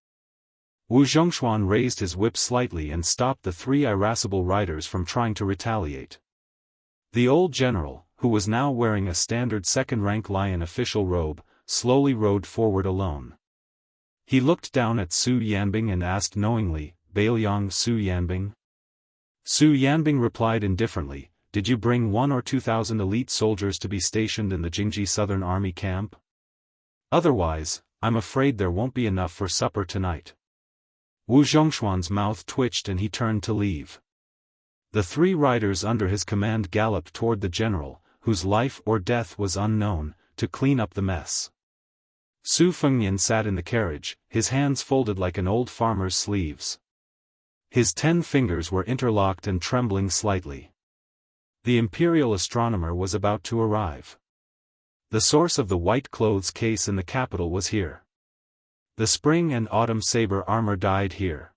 Wu Zhongshuan raised his whip slightly and stopped the 3 irascible riders from trying to retaliate. The old general, who was now wearing a standard second-rank lion official robe, slowly rode forward alone. He looked down at Su Yanbing and asked knowingly, Bailiang Su Yanbing? Su Yanbing replied indifferently, did you bring 1,000 or 2,000 elite soldiers to be stationed in the Jingji Southern Army camp? Otherwise, I'm afraid there won't be enough for supper tonight. Wu Zhongshuan's mouth twitched and he turned to leave. The 3 riders under his command galloped toward the general, whose life or death was unknown, to clean up the mess. Su Fengnian sat in the carriage, his hands folded like an old farmer's sleeves. His 10 fingers were interlocked and trembling slightly. The imperial astronomer was about to arrive. The source of the white clothes case in the capital was here. The spring and autumn saber armor died here.